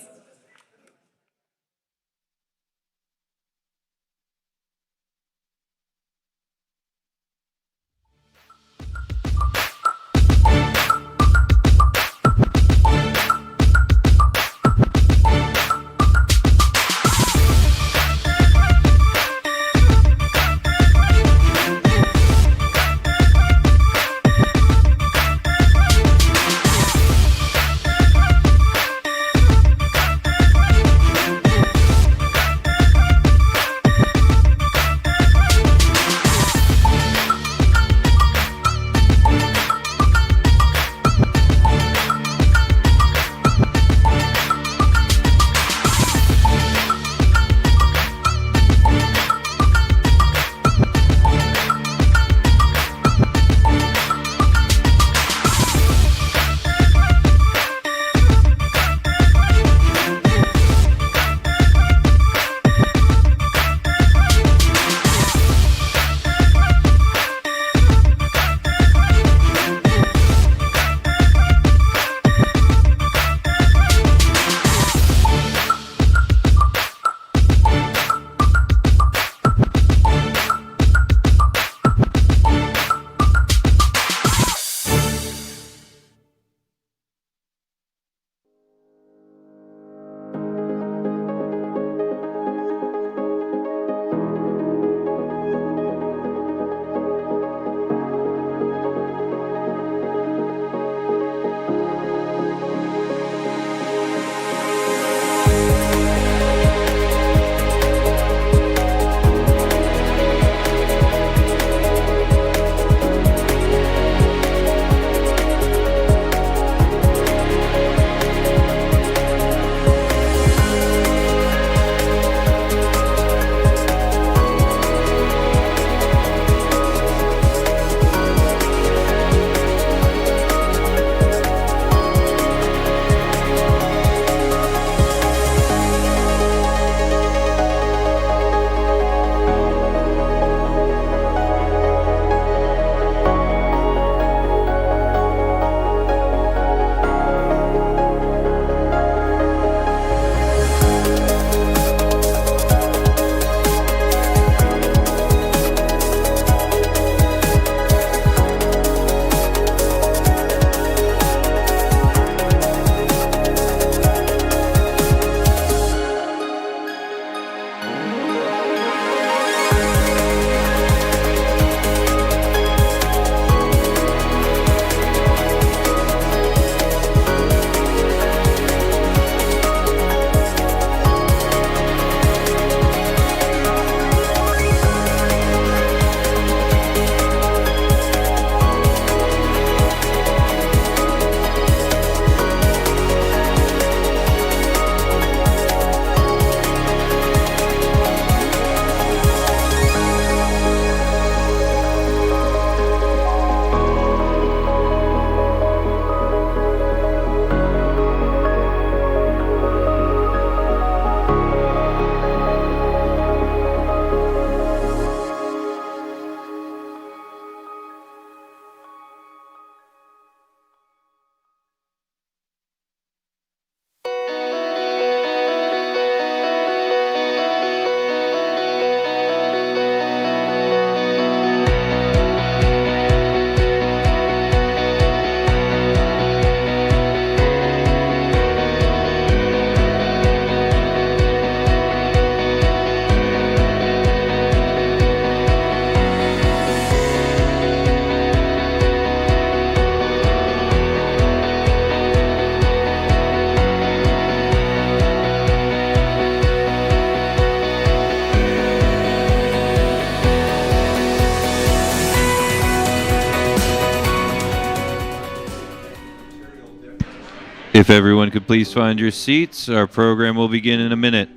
If everyone could please find your seats, our program will begin in a minute.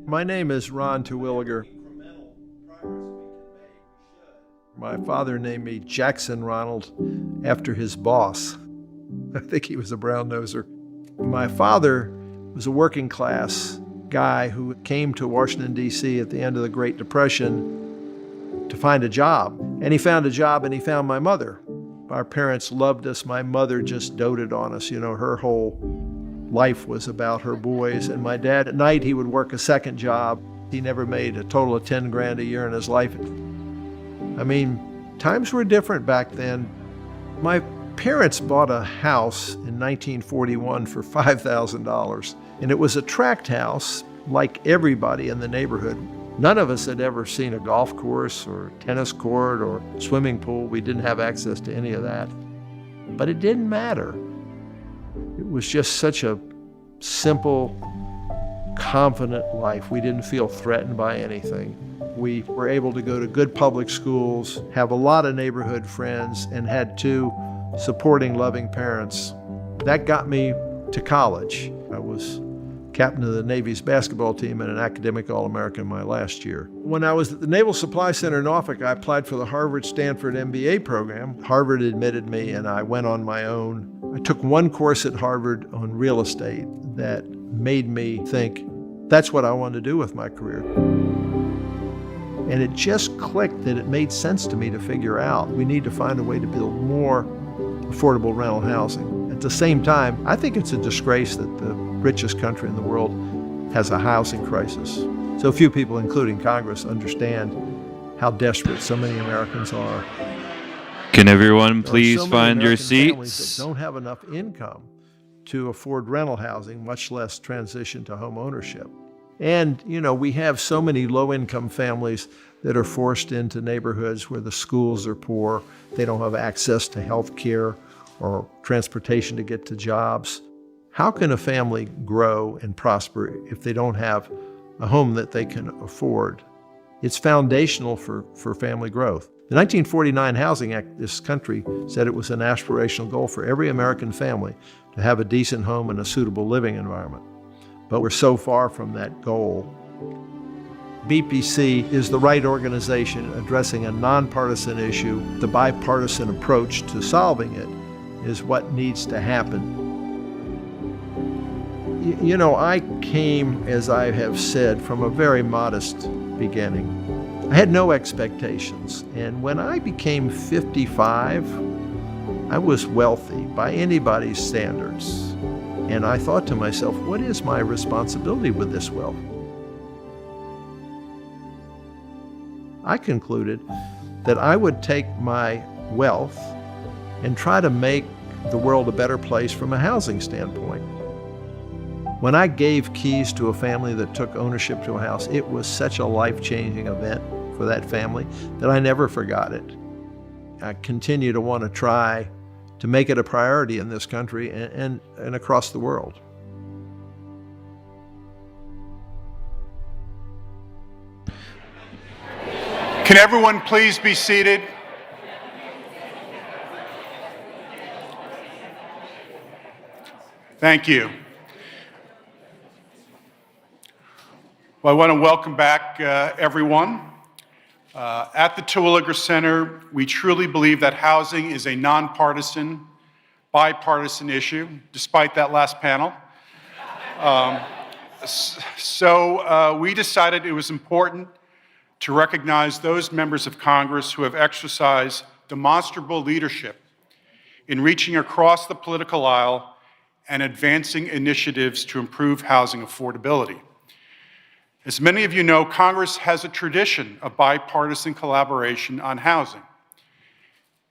My name is Ron Terwilliger. My father named me Jackson Ronald after his boss. I think he was a brown noser. My father was a working class guy who came to Washington, D.C. at the end of the Great Depression to find a job. And he found a job and he found my mother. Our parents loved us. My mother just doted on us. You know, her whole life was about her boys. And my dad, at night, he would work a second job. He never made a total of 10 grand a year in his life. I mean, times were different back then. My parents bought a house in 1941 for $5,000. And it was a tract house like everybody in the neighborhood. None of us had ever seen a golf course or tennis court or swimming pool. We didn't have access to any of that. But it didn't matter. It was just such a simple, confident life. We didn't feel threatened by anything. We were able to go to good public schools, have a lot of neighborhood friends, and had two supporting, loving parents. That got me to college. I was captain of the Navy's basketball team and an academic All-American my last year. When I was at the Naval Supply Center in Norfolk, I applied for the Harvard-Stanford MBA program. Harvard admitted me and I went on my own. I took one course at Harvard on real estate that made me think, that's what I want to do with my career. And it just clicked that it made sense to me to figure out we need to find a way to build more affordable rental housing. At the same time, I think it's a disgrace that the richest country in the world has a housing crisis. So few people, including Congress, understand how desperate so many Americans are. Can everyone please so many find your American families seats? that don't have enough income to afford rental housing, much less transition to home ownership. And, you know, we have so many low-income families that are forced into neighborhoods where the schools are poor, they don't have access to health care or transportation to get to jobs. How can a family grow and prosper if they don't have a home that they can afford? It's foundational for family growth. The 1949 Housing Act, this country said it was an aspirational goal for every American family to have a decent home and a suitable living environment. But we're so far from that goal. BPC is the right organization addressing a nonpartisan issue. The bipartisan approach to solving it is what needs to happen. You know, I came, as I have said, from a very modest beginning. I had no expectations, and when I became 55, I was wealthy by anybody's standards. And I thought to myself, what is my responsibility with this wealth? I concluded that I would take my wealth and try to make the world a better place from a housing standpoint. When I gave keys to a family that took ownership to a house, it was such a life-changing event for that family that I never forgot it. I continue to want to try to make it a priority in this country and across the world. Can everyone please be seated? Thank you. Well, I want to welcome back everyone. At the Terwilliger Center, we truly believe that housing is a nonpartisan, bipartisan issue, despite that last panel. So we decided it was important to recognize those members of Congress who have exercised demonstrable leadership in reaching across the political aisle and advancing initiatives to improve housing affordability. As many of you know, Congress has a tradition of bipartisan collaboration on housing.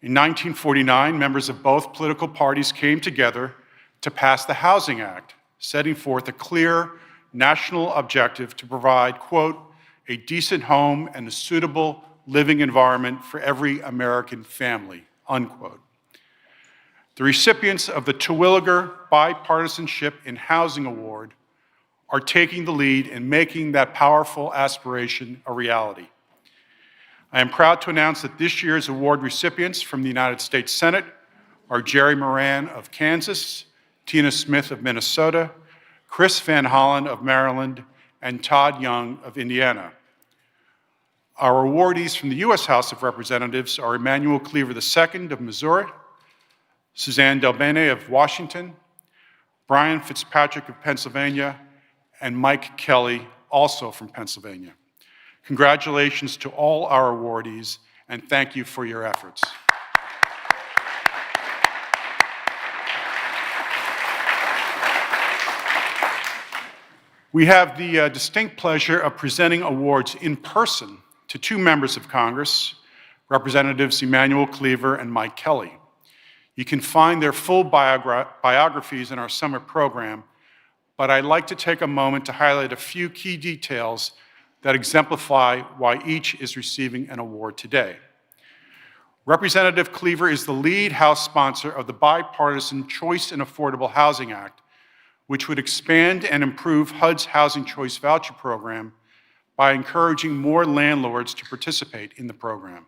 In 1949, members of both political parties came together to pass the Housing Act, setting forth a clear national objective to provide, quote, a decent home and a suitable living environment for every American family, unquote. The recipients of the Terwilliger Bipartisanship in Housing Award are taking the lead in making that powerful aspiration a reality. I am proud to announce that this year's award recipients from the United States Senate are Jerry Moran of Kansas, Tina Smith of Minnesota, Chris Van Hollen of Maryland, and Todd Young of Indiana. Our awardees from the U.S. House of Representatives are Emanuel Cleaver II of Missouri, Suzanne DelBene of Washington, Brian Fitzpatrick of Pennsylvania, and Mike Kelly, also from Pennsylvania. Congratulations to all our awardees, and thank you for your efforts. We have the distinct pleasure of presenting awards in person to two members of Congress, Representatives Emanuel Cleaver and Mike Kelly. You can find their full biographies in our summer program, but I'd like to take a moment to highlight a few key details that exemplify why each is receiving an award today. Representative Cleaver is the lead House sponsor of the Bipartisan Choice and Affordable Housing Act, which would expand and improve HUD's Housing Choice Voucher Program by encouraging more landlords to participate in the program.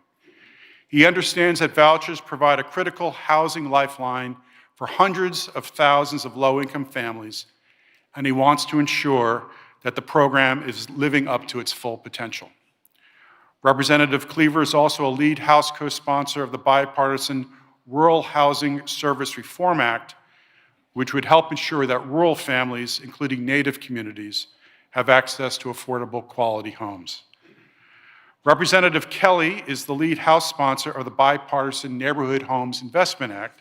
He understands that vouchers provide a critical housing lifeline for hundreds of thousands of low-income families, and he wants to ensure that the program is living up to its full potential. Representative Cleaver is also a lead House co-sponsor of the Bipartisan Rural Housing Service Reform Act, which would help ensure that rural families, including Native communities, have access to affordable quality homes. Representative Kelly is the lead House sponsor of the Bipartisan Neighborhood Homes Investment Act,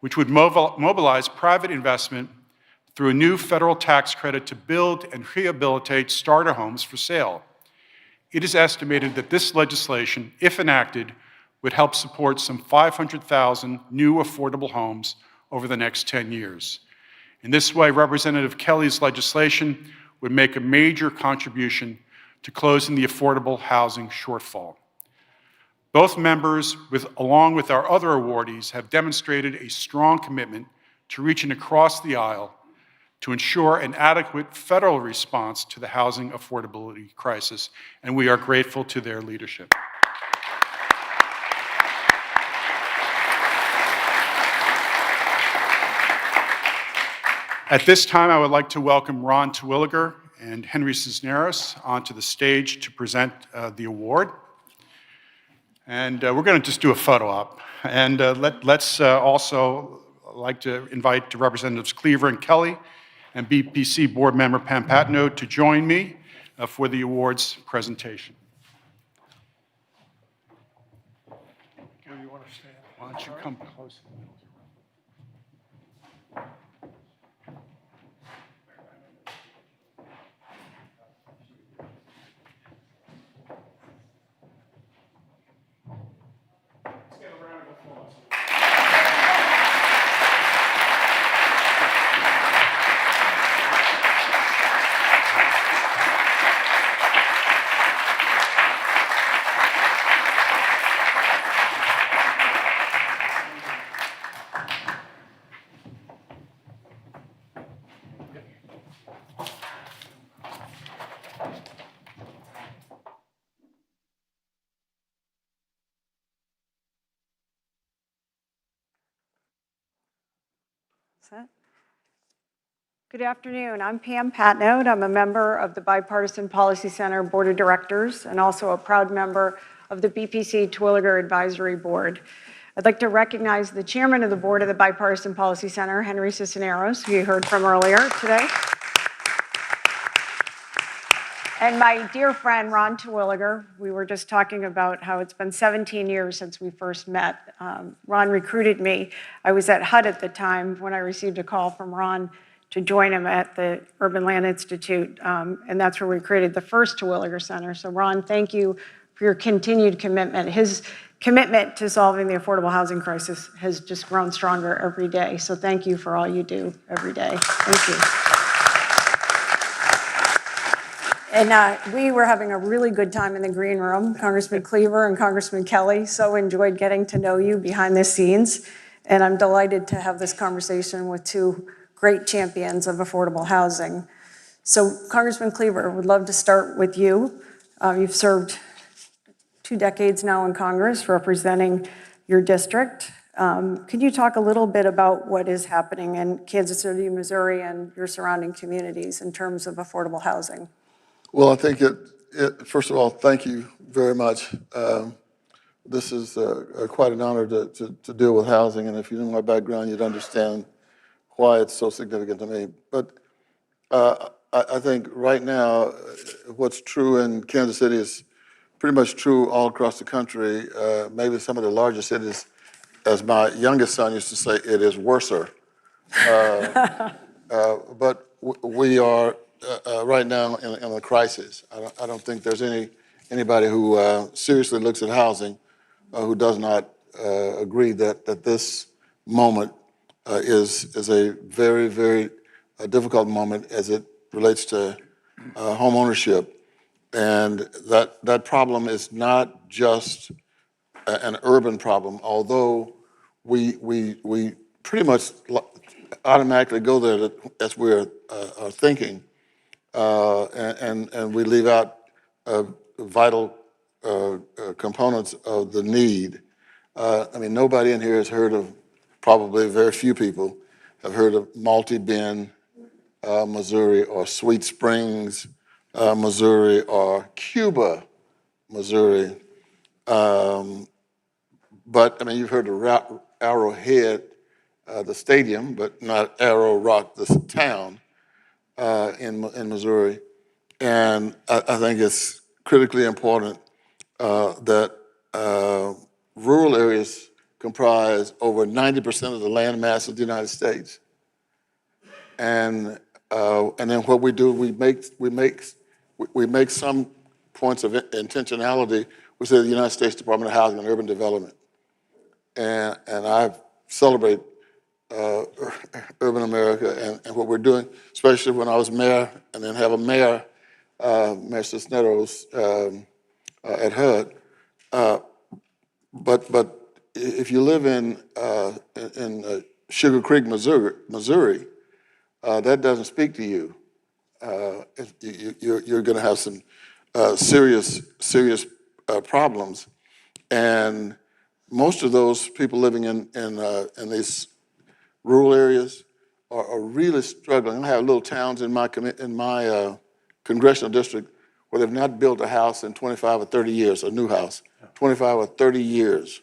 which would mobilize private investment through a new federal tax credit to build and rehabilitate starter homes for sale. It is estimated that this legislation, if enacted, would help support some 500,000 new affordable homes over the next 10 years. In this way, Representative Kelly's legislation would make a major contribution to closing the affordable housing shortfall. Both members, along with our other awardees, have demonstrated a strong commitment to reaching across the aisle to ensure an adequate federal response to the housing affordability crisis, and we are grateful to their leadership. At this time, I would like to welcome Ron Terwilliger and Henry Cisneros onto the stage to present the award. And we're going to just do a photo op. And let's also like to invite Representatives Cleaver and Kelly and BPC board member Pam Patno to join me for the awards presentation. Gil, you want to stand? Why don't you come close? Good afternoon. I'm Pam Patno. I'm a member of the Bipartisan Policy Center Board of Directors and also a proud member of the BPC Terwilliger Advisory Board. I'd like to recognize the chairman of the board of the Bipartisan Policy Center, Henry Cisneros, who you heard from earlier today. And my dear friend, Ron Terwilliger. We were just talking about how it's been 17 years since we first met. Ron recruited me. I was at HUD at the time when I received a call from Ron to join him at the Urban Land Institute, and that's where we created the first Terwilliger Center. So Ron, thank you for your continued commitment. His commitment to solving the affordable housing crisis has just grown stronger every day. So thank you for all you do every day. Thank you. And we were having a really good time in the green room, Congressman Cleaver and Congressman Kelly. So enjoyed getting to know you behind the scenes. And I'm delighted to have this conversation with two great champions of affordable housing. So Congressman Cleaver, would love to start with you. You've served 2 decades now in Congress representing your district. Could you talk a little bit about what is happening in Kansas City, Missouri, and your surrounding communities in terms of affordable housing? Well, I think first of all, thank you very much. This is quite an honor to deal with housing, and if you knew my background, you'd understand why it's so significant to me. But I think right now, what's true in Kansas City is pretty much true all across the country. Maybe some of the larger cities, as my youngest son used to say, it is worser. But we are right now in a crisis. I don't think there's anybody who seriously looks at housing who does not agree that this moment is a very, very difficult moment as it relates to home ownership. And that problem is not just an urban problem, although we pretty much automatically go there as we're thinking, and we leave out vital components of the need. I mean, nobody in here has heard of, probably very few people have heard of Multi-Bend, Missouri, or Sweet Springs, Missouri, or Cuba, Missouri. But, I mean, you've heard of Arrowhead, the stadium, but not Arrow Rock, the town in Missouri. And I think it's critically important that rural areas comprise over 90% of the land mass of the United States. And then what we do, we make some points of intentionality. We say the United States Department of Housing and Urban Development. And I celebrate urban America and what we're doing, especially when I was mayor and then have a mayor, Mayor Cisneros at HUD. But if you live in Sugar Creek, Missouri, that doesn't speak to you. You're going to have some serious problems, and most of those people living in these rural areas are really struggling. I have little towns in my congressional district where they've not built a house in 25 or 30 years, a new house, 25 or 30 years.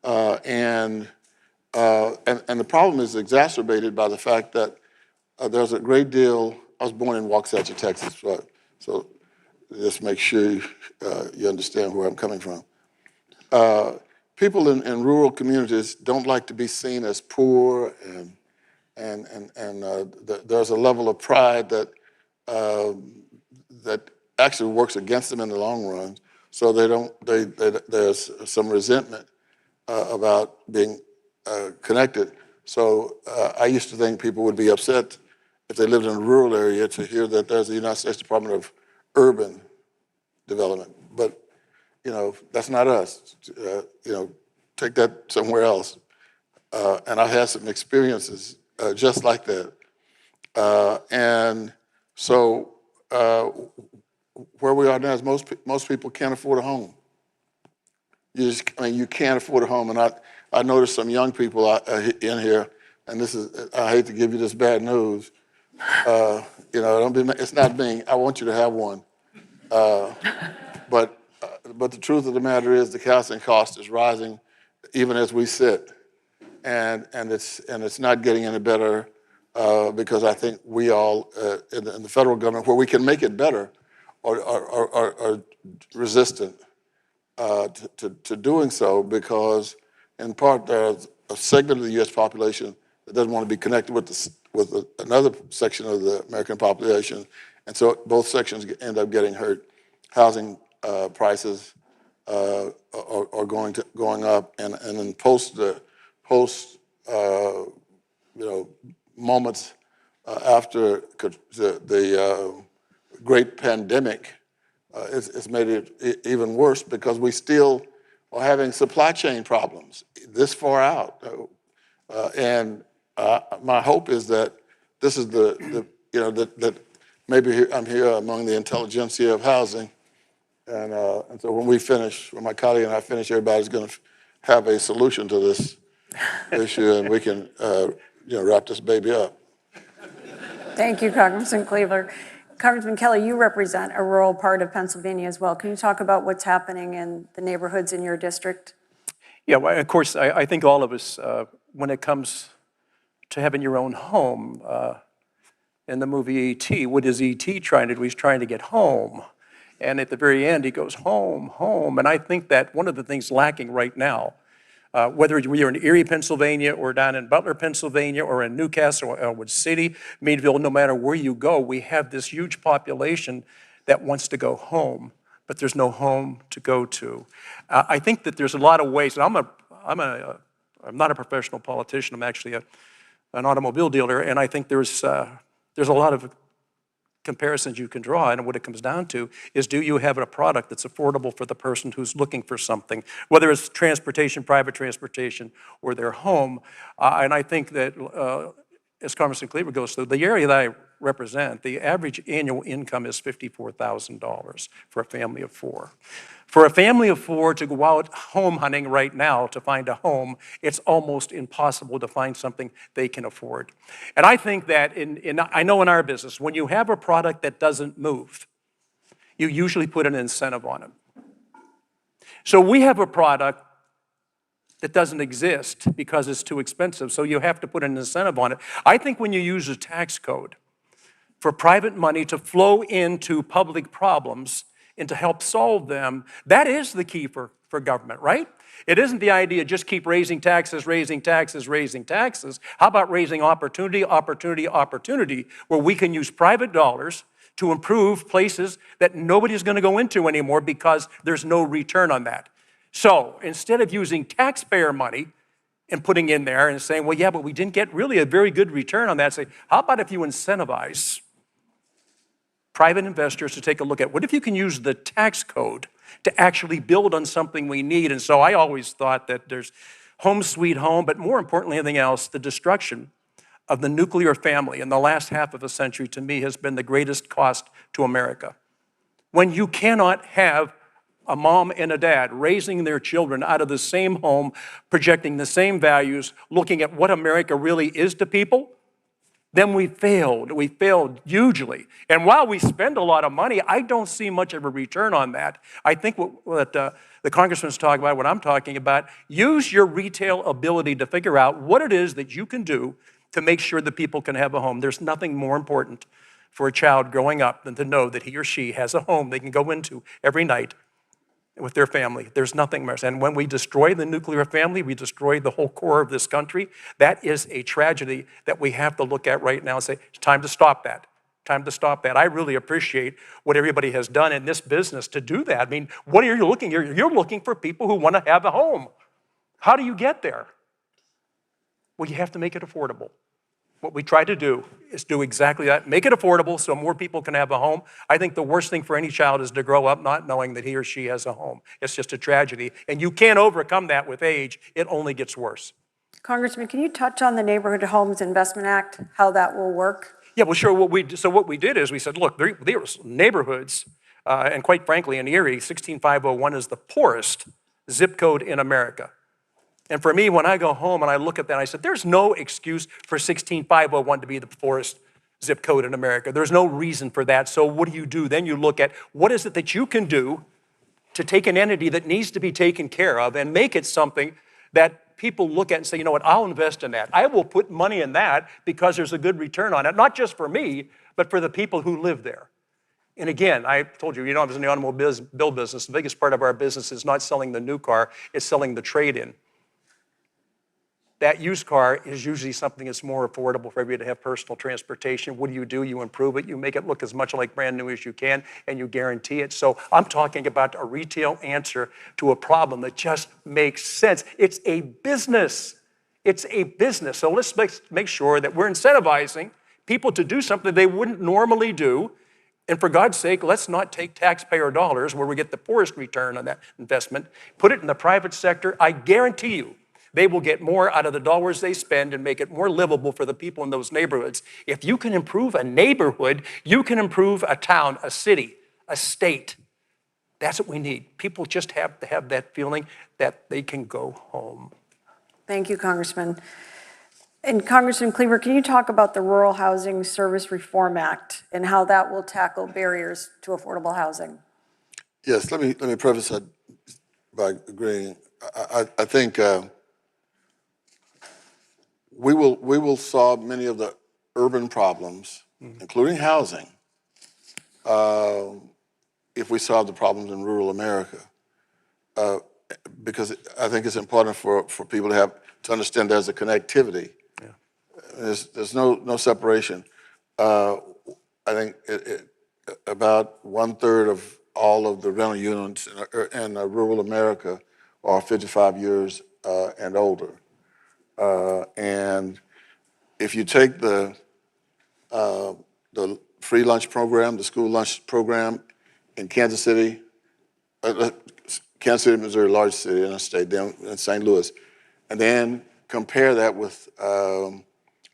And the problem is exacerbated by the fact that there's a great deal. I was born in Waxahachie, Texas, so just make sure you understand where I'm coming from. People in rural communities don't like to be seen as poor, and there's a level of pride that actually works against them in the long run. So there's some resentment about being connected. So I used to think people would be upset if they lived in a rural area to hear that there's the United States Department of Urban Development. But, that's not us. Take that somewhere else. And I've had some experiences just like that. And so where we are now is most people can't afford a home. You can't afford a home. And I noticed some young people in here, and I hate to give you this bad news. It's not me. I want you to have one. But the truth of the matter is the housing cost is rising even as we sit. And it's not getting any better because I think we all in the federal government, where we can make it better, are resistant to doing so, because in part there's a segment of the U.S. population that doesn't want to be connected with another section of the American population, and so both sections end up getting hurt. Housing prices are going up, and then post moments after the great pandemic, it's made it even worse because we still are having supply chain problems this far out. And my hope is that this is that maybe I'm here among the intelligentsia of housing, and so when we finish, when my colleague and I finish, everybody's going to have a solution to this issue, and we can, wrap this baby up. Thank you, Congressman Cleaver. Congressman Kelly, you represent a rural part of Pennsylvania as well. Can you talk about what's happening in the neighborhoods in your district? Yeah, well, of course, I think all of us, when it comes to having your own home, in the movie E.T., what is E.T. trying to do? He's trying to get home. And at the very end, he goes, home, home. And I think that one of the things lacking right now, whether you're in Erie, Pennsylvania, or down in Butler, Pennsylvania, or in Newcastle, or Elwood City, Meadville, no matter where you go, we have this huge population that wants to go home, but there's no home to go to. I think that there's a lot of ways, and I'm not a professional politician, I'm actually an automobile dealer, and I think there's a lot of comparisons you can draw, and what it comes down to is, do you have a product that's affordable for the person who's looking for something, whether it's transportation, private transportation, or their home. And I think that, as Congressman Cleaver goes through, the area that I represent, the average annual income is $54,000 for a family of four. For a family of four to go out home hunting right now to find a home, it's almost impossible to find something they can afford. And I think that, I know in our business, when you have a product that doesn't move, you usually put an incentive on it. So we have a product that doesn't exist because it's too expensive, so you have to put an incentive on it. I think when you use a tax code for private money to flow into public problems and to help solve them, that is the key for government, right? It isn't the idea just keep raising taxes, raising taxes, raising taxes. How about raising opportunity, opportunity, opportunity, where we can use private dollars to improve places that nobody's going to go into anymore because there's no return on that. So instead of using taxpayer money and putting in there and saying, well, yeah, but we didn't get really a very good return on that, say, how about if you incentivize private investors to take a look at what if you can use the tax code to actually build on something we need? And so I always thought that there's home sweet home, but more importantly than anything else, the destruction of the nuclear family in the last half of a century, to me, has been the greatest cost to America. When you cannot have a mom and a dad raising their children out of the same home, projecting the same values, looking at what America really is to people, then we failed. We failed hugely. And while we spend a lot of money, I don't see much of a return on that. I think what the congressman's talking about, what I'm talking about, use your retail ability to figure out what it is that you can do to make sure that people can have a home. There's nothing more important for a child growing up than to know that he or she has a home they can go into every night with their family. There's nothing more. And when we destroy the nuclear family, we destroy the whole core of this country. That is a tragedy that we have to look at right now and say, it's time to stop that. Time to stop that. I really appreciate what everybody has done in this business to do that. I mean, what are you looking here? You're looking for people who want to have a home. How do you get there? Well, you have to make it affordable. What we try to do is do exactly that, make it affordable so more people can have a home. I think the worst thing for any child is to grow up not knowing that he or she has a home. It's just a tragedy, and you can't overcome that with age. It only gets worse. Congressman, can you touch on the Neighborhood Homes Investment Act, how that will work? Yeah, well, sure. What we did is we said, look, there are neighborhoods, and quite frankly, in Erie, 16501 is the poorest zip code in America. And for me, when I go home and I look at that, I said, there's no excuse for 16501 to be the poorest zip code in America. There's no reason for that. So what do? Then you look at what is it that you can do to take an entity that needs to be taken care of and make it something that people look at and say, you know what, I'll invest in that. I will put money in that because there's a good return on it, not just for me, but for the people who live there. And again, I told you, I was in the automobile business. The biggest part of our business is not selling the new car, it's selling the trade-in. That used car is usually something that's more affordable for everybody to have personal transportation. What do? You improve it. You make it look as much like brand new as you can, and you guarantee it. So I'm talking about a retail answer to a problem that just makes sense. It's a business. It's a business. So let's make sure that we're incentivizing people to do something they wouldn't normally do. And for God's sake, let's not take taxpayer dollars where we get the poorest return on that investment, put it in the private sector. I guarantee you, they will get more out of the dollars they spend and make it more livable for the people in those neighborhoods. If you can improve a neighborhood, you can improve a town, a city, a state. That's what we need. People just have to have that feeling that they can go home. Thank you, Congressman. And Congressman Cleaver, can you talk about the Rural Housing Service Reform Act and how that will tackle barriers to affordable housing? Yes, let me preface that by agreeing. I think we will solve many of the urban problems, including housing, if we solve the problems in rural America. Because I think it's important for people to understand there's a connectivity. Yeah. There's no separation. I think about 1/3 of all of the rental units in rural America are 55 years and older. And if you take the free lunch program, the school lunch program in Kansas City, Kansas City, Missouri, large city in the state, then in St. Louis, and then compare that with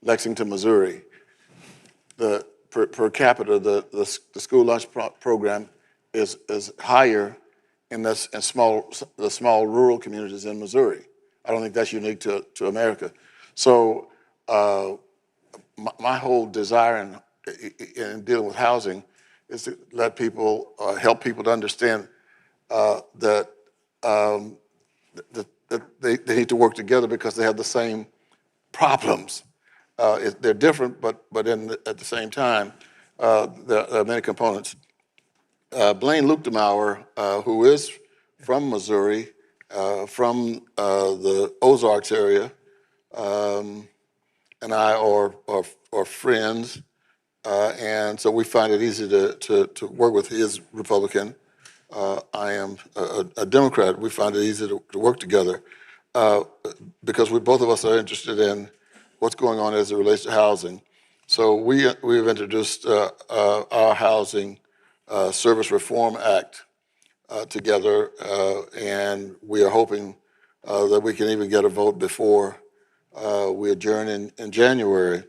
Lexington, Missouri, the per capita, the school lunch program is higher in the small rural communities in Missouri. I don't think that's unique to America. So my whole desire in dealing with housing is to let people, help people to understand that they need to work together because they have the same problems. They're different, but at the same time, there are many components. Blaine Luchtemauer, who is from Missouri, from the Ozarks area, and I are friends, and so we find it easy to work with. He is Republican. I am a Democrat. We find it easy to work together because both of us are interested in what's going on as it relates to housing. So we have introduced our Housing Service Reform Act together, and we are hoping that we can even get a vote before we adjourn in January.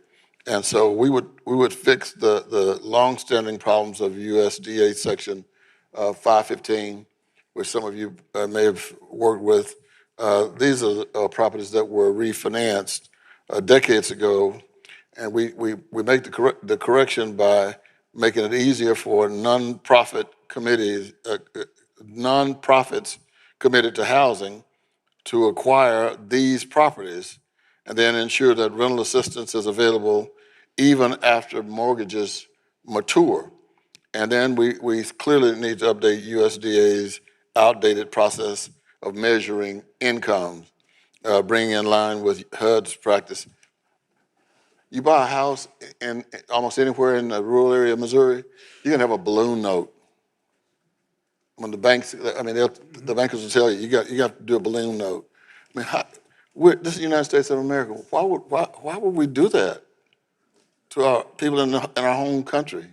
And so we would fix the longstanding problems of USDA Section 515, which some of you may have worked with. These are properties that were refinanced decades ago, and we make the correction by making it easier for nonprofit committees, nonprofits committed to housing, to acquire these properties and then ensure that rental assistance is available even after mortgages mature. And then we clearly need to update USDA's outdated process of measuring income, bringing in line with HUD's practice. You buy a house in almost anywhere in the rural area of Missouri, you're gonna have a balloon note. When the banks, the bankers will tell you, you got to do a balloon note. I mean, this is the United States of America. Why would we do that to our people in our home country?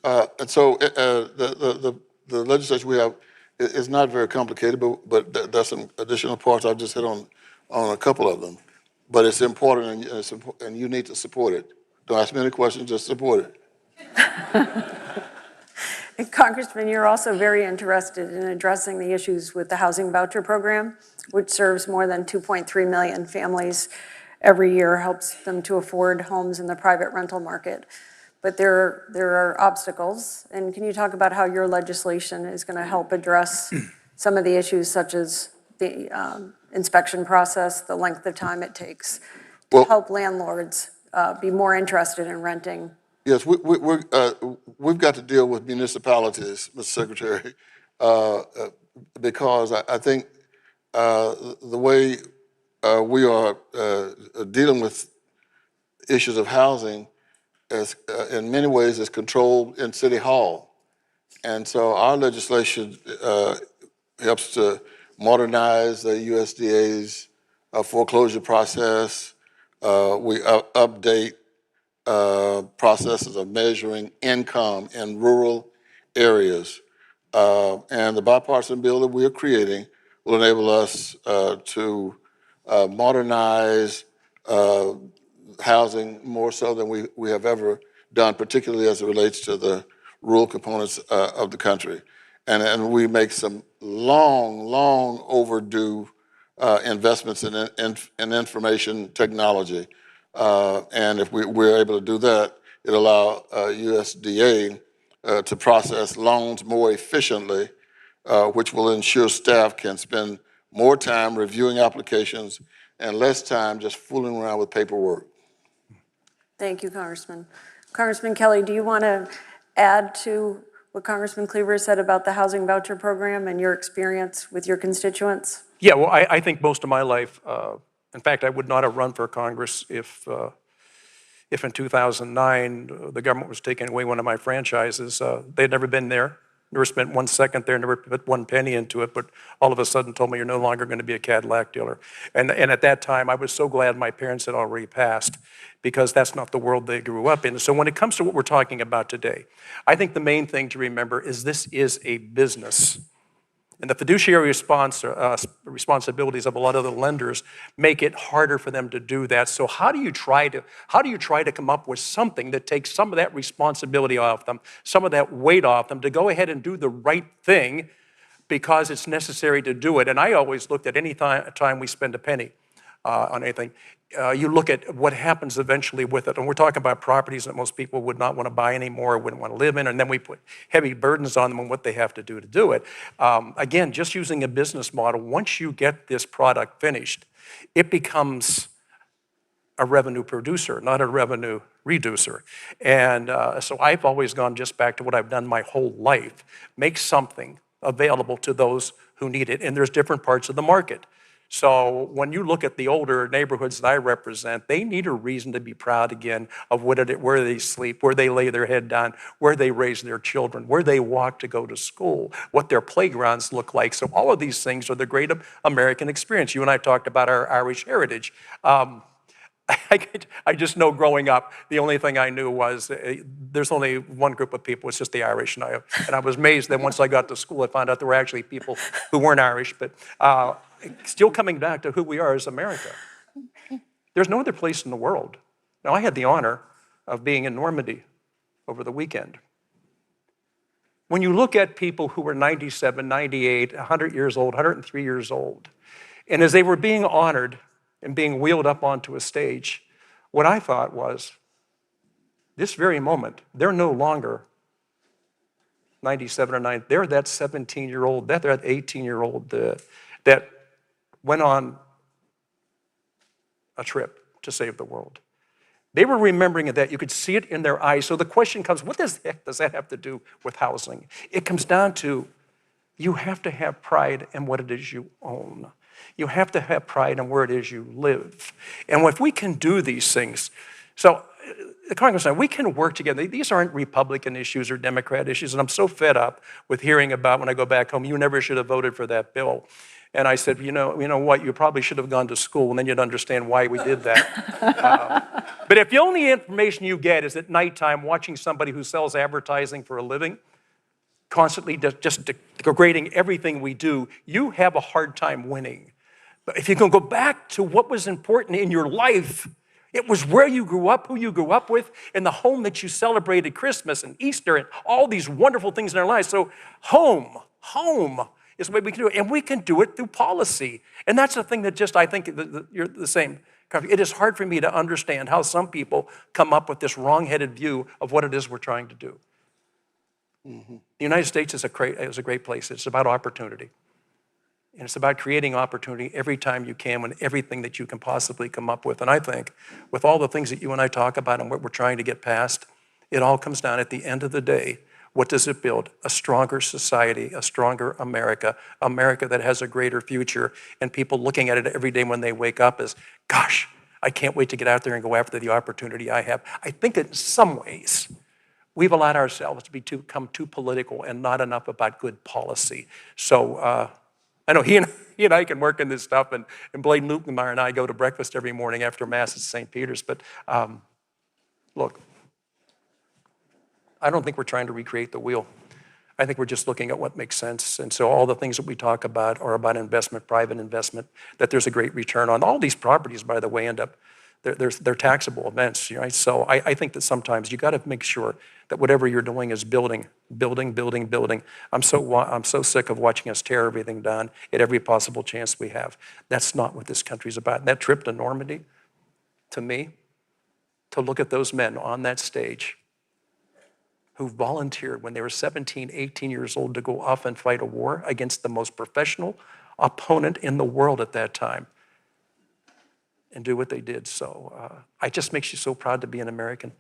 And so the legislation we have is not very complicated, but there's some additional parts. I've just hit on a couple of them. But it's important, and you need to support it. Don't ask me any questions, just support it. Congressman, you're also very interested in addressing the issues with the housing voucher program, which serves more than 2.3 million families every year, helps them to afford homes in the private rental market. But there are obstacles, and can you talk about how your legislation is going to help address some of the issues such as the inspection process, the length of time it takes to help landlords be more interested in renting? Yes, we've got to deal with municipalities, Mr. Secretary, because I think the way we are dealing with issues of housing is, in many ways, is controlled in City Hall. And so our legislation helps to modernize the USDA's foreclosure process. We update processes of measuring income in rural areas. And the bipartisan bill that we are creating will enable us to modernize housing more so than we have ever done, particularly as it relates to the rural components of the country. And we make some long overdue investments in information technology. And if we're able to do that, it'll allow USDA to process loans more efficiently, which will ensure staff can spend more time reviewing applications and less time just fooling around with paperwork. Thank you, Congressman. Congressman Kelly, do you want to add to what Congressman Cleaver said about the housing voucher program and your experience with your constituents? Yeah, well, I think most of my life, in fact, I would not have run for Congress if in 2009 the government was taking away one of my franchises. They'd never been there, never spent 1 second there, never put 1 penny into it, but all of a sudden told me you're no longer going to be a Cadillac dealer. And at that time, I was so glad my parents had already passed, because that's not the world they grew up in. So when it comes to what we're talking about today, I think the main thing to remember is this is a business. And the fiduciary responsibilities of a lot of the lenders make it harder for them to do that. So how do you try to come up with something that takes some of that responsibility off them, some of that weight off them, to go ahead and do the right thing because it's necessary to do it? And I always looked at any time we spend a penny on anything, you look at what happens eventually with it. And we're talking about properties that most people would not want to buy anymore, wouldn't want to live in, and then we put heavy burdens on them and what they have to do it. Again, just using a business model, once you get this product finished, it becomes a revenue producer, not a revenue reducer. And so I've always gone just back to what I've done my whole life, make something available to those who need it. And there's different parts of the market. So when you look at the older neighborhoods that I represent, they need a reason to be proud again of where they sleep, where they lay their head down, where they raise their children, where they walk to go to school, what their playgrounds look like. So all of these things are the great American experience. You and I talked about our Irish heritage. I just know growing up, the only thing I knew was there's only one group of people, it's just the Irish. And I was amazed that once I got to school, I found out there were actually people who weren't Irish. But still coming back to who we are as America. There's no other place in the world. Now, I had the honor of being in Normandy over the weekend. When you look at people who were 97, 98, 100 years old, 103 years old, and as they were being honored and being wheeled up onto a stage, what I thought was, this very moment, they're no longer 97 or 90, they're that 17-year-old, they're that 18-year-old that went on a trip to save the world. They were remembering that. You could see it in their eyes. So the question comes, what the heck does that have to do with housing? It comes down to, you have to have pride in what it is you own. You have to have pride in where it is you live. And if we can do these things, so Congressman, we can work together. These aren't Republican issues or Democrat issues, and I'm so fed up with hearing about when I go back home, you never should have voted for that bill. And I said, you know what, you probably should have gone to school, and then you'd understand why we did that. But if the only information you get is at nighttime watching somebody who sells advertising for a living, constantly just degrading everything we do, you have a hard time winning. But if you can go back to what was important in your life, it was where you grew up, who you grew up with, and the home that you celebrated Christmas and Easter and all these wonderful things in our lives. So home is the way we can do it. And we can do it through policy. And that's the thing that just, I think you're the same. It is hard for me to understand how some people come up with this wrong-headed view of what it is we're trying to do. Mm-hmm. The United States is a great place. It's about opportunity. And it's about creating opportunity every time you can with everything that you can possibly come up with. And I think with all the things that you and I talk about and what we're trying to get past, it all comes down at the end of the day, what does it build? A stronger society, a stronger America, America that has a greater future, and people looking at it every day when they wake up as, gosh, I can't wait to get out there and go after the opportunity I have. I think in some ways, we've allowed ourselves to become too political and not enough about good policy. So I know he and I can work in this stuff, and Blaine Lukenmeyer and I go to breakfast every morning after Mass at St. Peter's, but look, I don't think we're trying to recreate the wheel. I think we're just looking at what makes sense. And so all the things that we talk about are about investment, private investment, that there's a great return on. All these properties, by the way, end up they're taxable events, right? So I think that sometimes you got to make sure that whatever you're doing is building. I'm so sick of watching us tear everything down at every possible chance we have. That's not what this country's about. And that trip to Normandy, to me, to look at those men on that stage who volunteered when they were 17, 18 years old to go off and fight a war against the most professional opponent in the world at that time, and do what they did. So it just makes you so proud to be an American.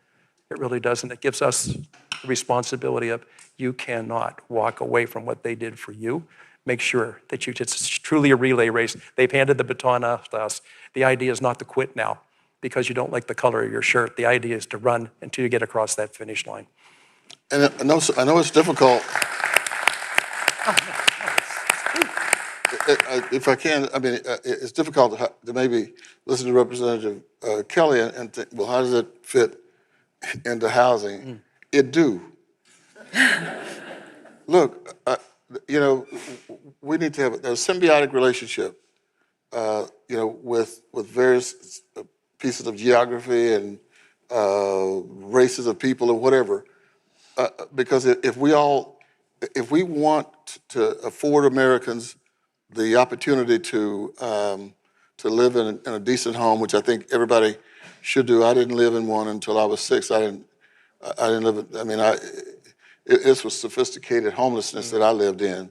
It really does, and it gives us the responsibility of you cannot walk away from what they did for you. Make sure that it's truly a relay race. They've handed the baton off to us. The idea is not to quit now because you don't like the color of your shirt. The idea is to run until you get across that finish line. And I know it's difficult. If I can, I mean, it's difficult to maybe listen to Representative Kelly and think, well, how does it fit into housing? It do. Look, you know, we need to have a symbiotic relationship, you know, with various pieces of geography and races of people or whatever, because if we want to afford Americans the opportunity to live in a decent home, which I think everybody should do. I didn't live in one until I was 6. I didn't live. I mean, it was sophisticated homelessness that I lived in,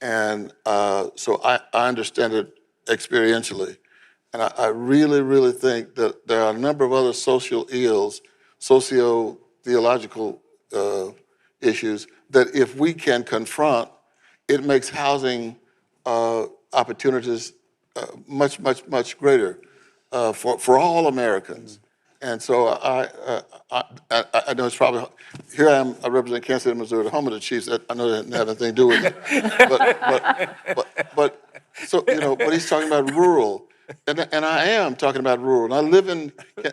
and so I understand it experientially, and I really, really think that there are a number of other social ills, socio-theological issues that if we can confront, it makes housing opportunities much, much, much greater for all Americans. And so I know it's probably, here I am, I represent Kansas City, Missouri, the home of the Chiefs. I know that didn't have anything to do with it. But so, you know, but he's talking about rural. And I am talking about rural. And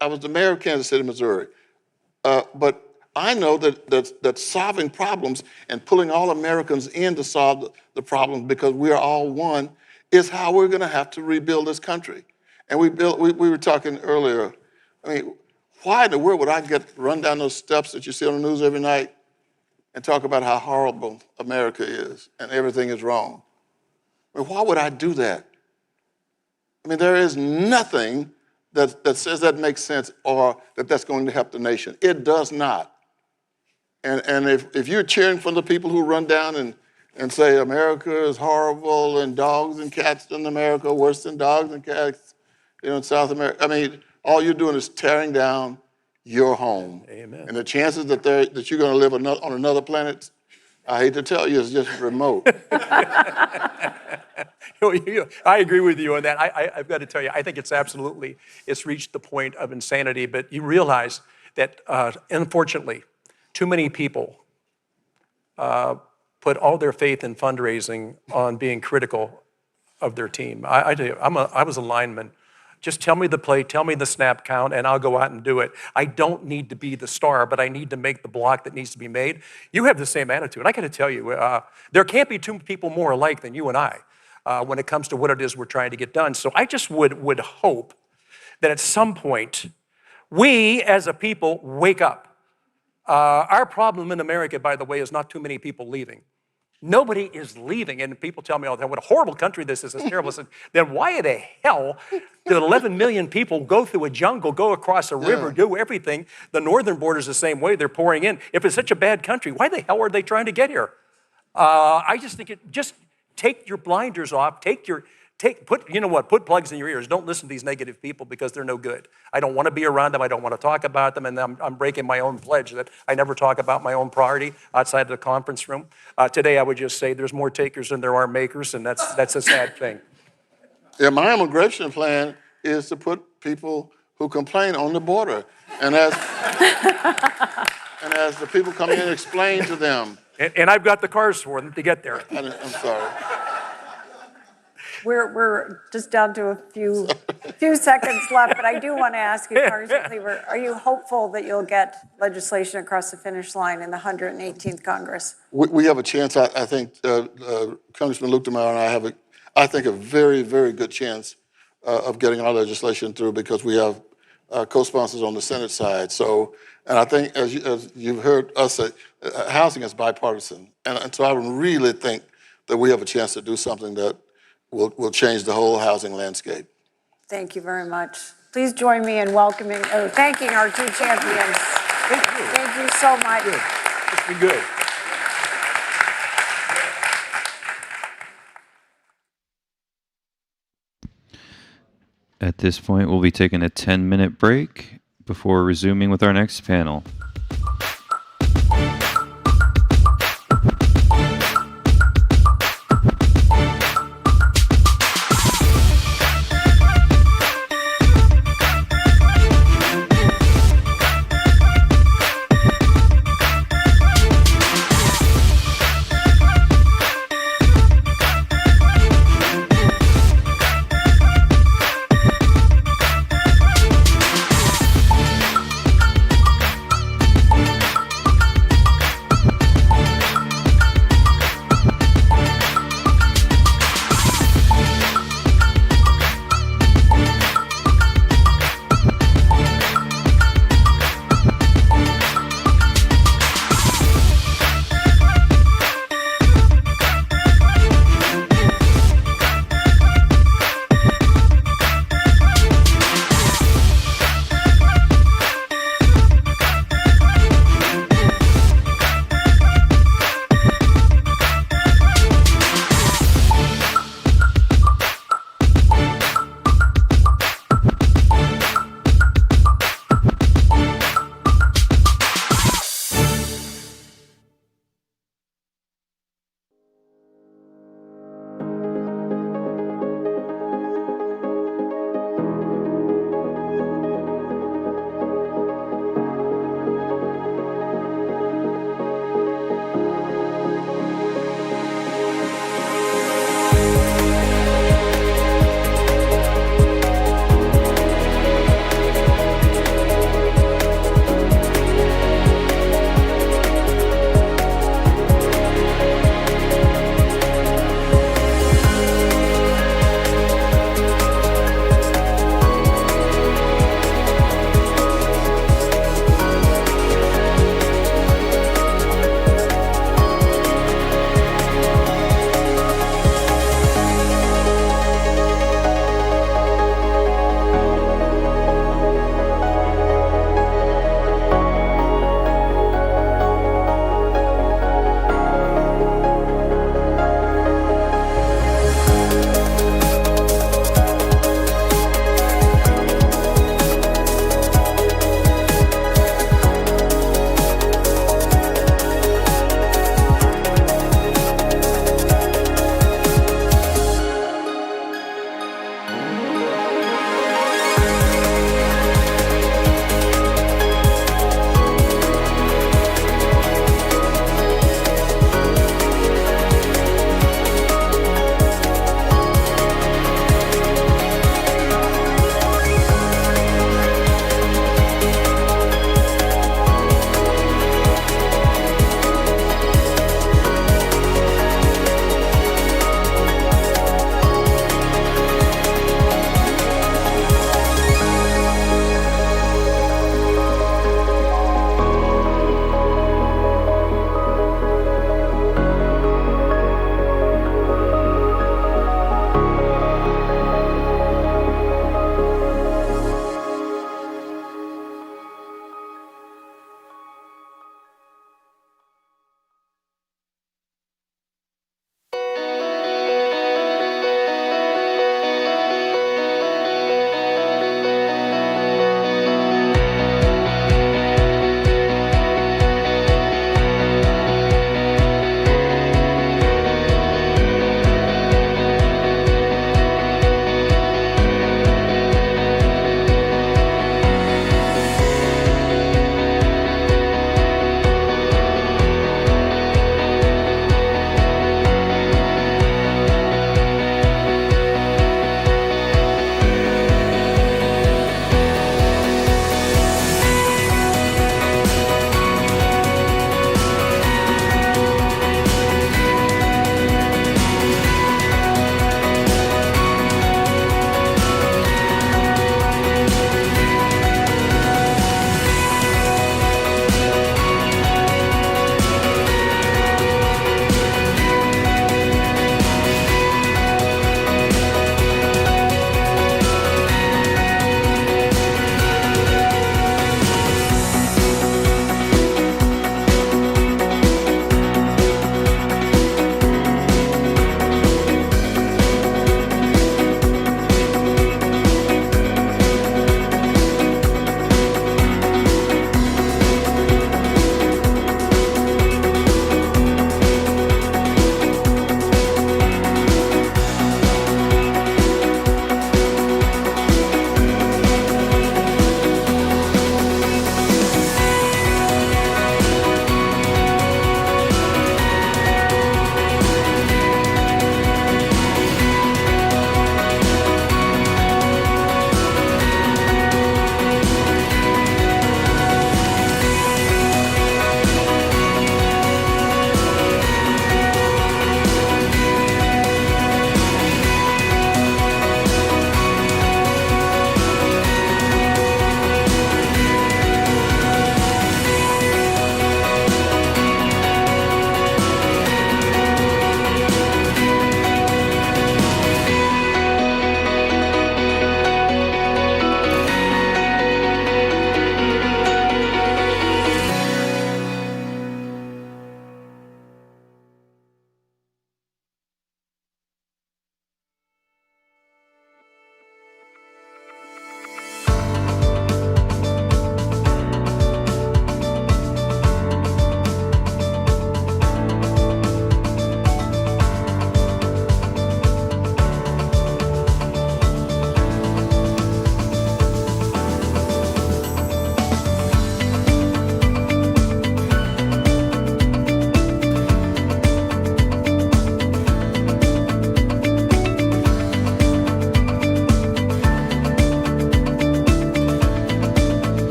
I was the mayor of Kansas City, Missouri. But I know that solving problems and pulling all Americans in to solve the problems because we are all one is how we're going to have to rebuild this country. And we were talking earlier, I mean, why in the world would I run down those steps that you see on the news every night and talk about how horrible America is and everything is wrong? I mean, why would I do that? I mean, there is nothing that says that makes sense or that's going to help the nation. It does not. And if you're cheering for the people who run down and say America is horrible and dogs and cats in America are worse than dogs and cats, you know, in South America, I mean, all you're doing is tearing down your home. Amen. And the chances that you're going to live on another planet, I hate to tell you, is just remote. I agree with you on that. I've got to tell you, I think it's reached the point of insanity, but you realize that, unfortunately, too many people put all their faith in fundraising on being critical of their team. I tell you, I was a lineman. Just tell me the play, tell me the snap count, and I'll go out and do it. I don't need to be the star, but I need to make the block that needs to be made. You have the same attitude. I got to tell you, there can't be two people more alike than you and I when it comes to what it is we're trying to get done. So I just would hope that at some point, we as a people wake up. Our problem in America, by the way, is not too many people leaving. Nobody is leaving, and people tell me all the time, what a horrible country this is, it's terrible. Then why the hell did 11 million people go through a jungle, go across a river, do everything? The northern border is the same way, they're pouring in. If it's such a bad country, why the hell are they trying to get here? I just think just take your blinders off, put plugs in your ears. Don't listen to these negative people because they're no good. I don't want to be around them. I don't want to talk about them. And I'm breaking my own pledge that I never talk about my own party outside of the conference room. Today, I would just say there's more takers than there are makers, and that's a sad thing. Yeah, my immigration plan is to put people who complain on the border. And as the people come in, explain to them. And I've got the cars for them to get there. I'm sorry. We're just down to a few seconds left, but I do want to ask you, Congressman Cleaver, are you hopeful that you'll get legislation across the finish line in the 118th Congress? We have a chance. I think Congressman Luchtermeyer and I have a very, very good chance of getting our legislation through because we have co-sponsors on the Senate side. So, and I think as you've heard us say, housing is bipartisan. And so I really think that we have a chance to do something that will change the whole housing landscape. Thank you very much. Please join me in thanking our two champions. Thank you so much. Good. It's been good. At this point, we'll be taking a 10-minute break before resuming with our next panel.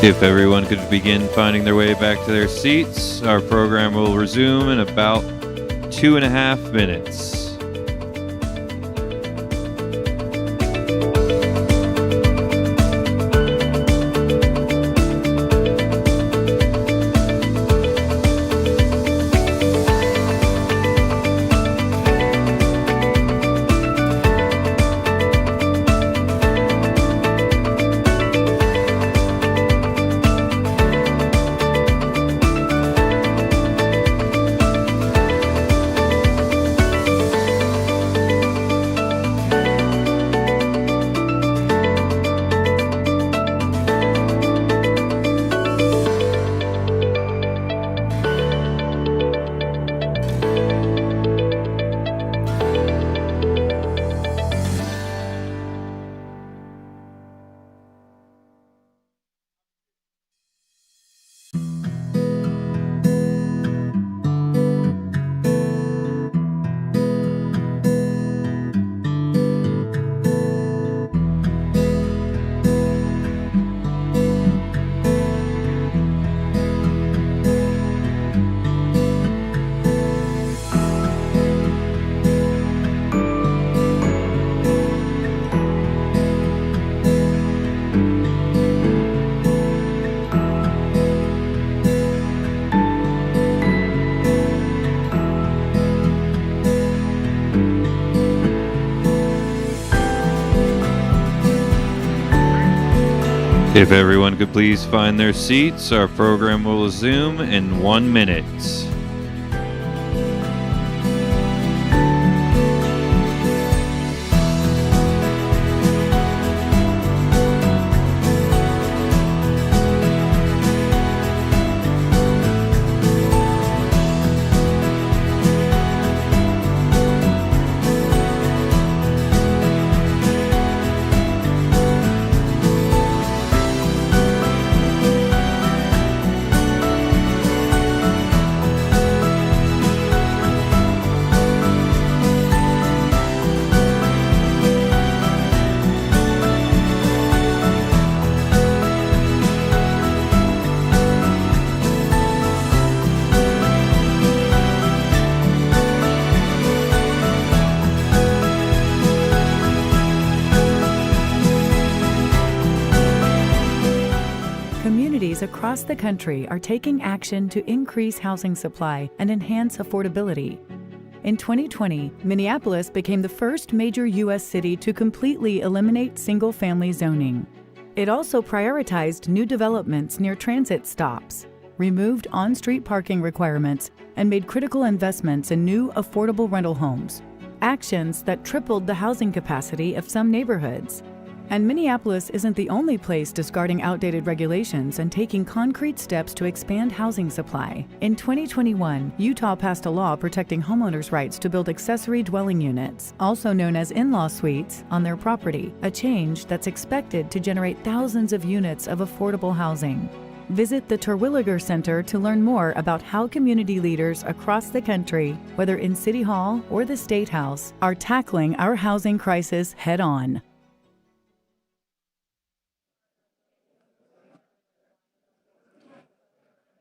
If everyone could begin finding their way back to their seats, our program will resume in about 2.5 minutes. If everyone could please find their seats, our program will resume in 1 minute. Communities across the country are taking action to increase housing supply and enhance affordability. In 2020, Minneapolis became the first major U.S. city to completely eliminate single-family zoning. It also prioritized new developments near transit stops, removed on-street parking requirements, and made critical investments in new affordable rental homes, actions that tripled the housing capacity of some neighborhoods. And Minneapolis isn't the only place discarding outdated regulations and taking concrete steps to expand housing supply. In 2021, Utah passed a law protecting homeowners' rights to build accessory dwelling units, also known as in-law suites, on their property, a change that's expected to generate thousands of units of affordable housing. Visit the Terwilliger Center to learn more about how community leaders across the country, whether in City Hall or the State House, are tackling our housing crisis head-on.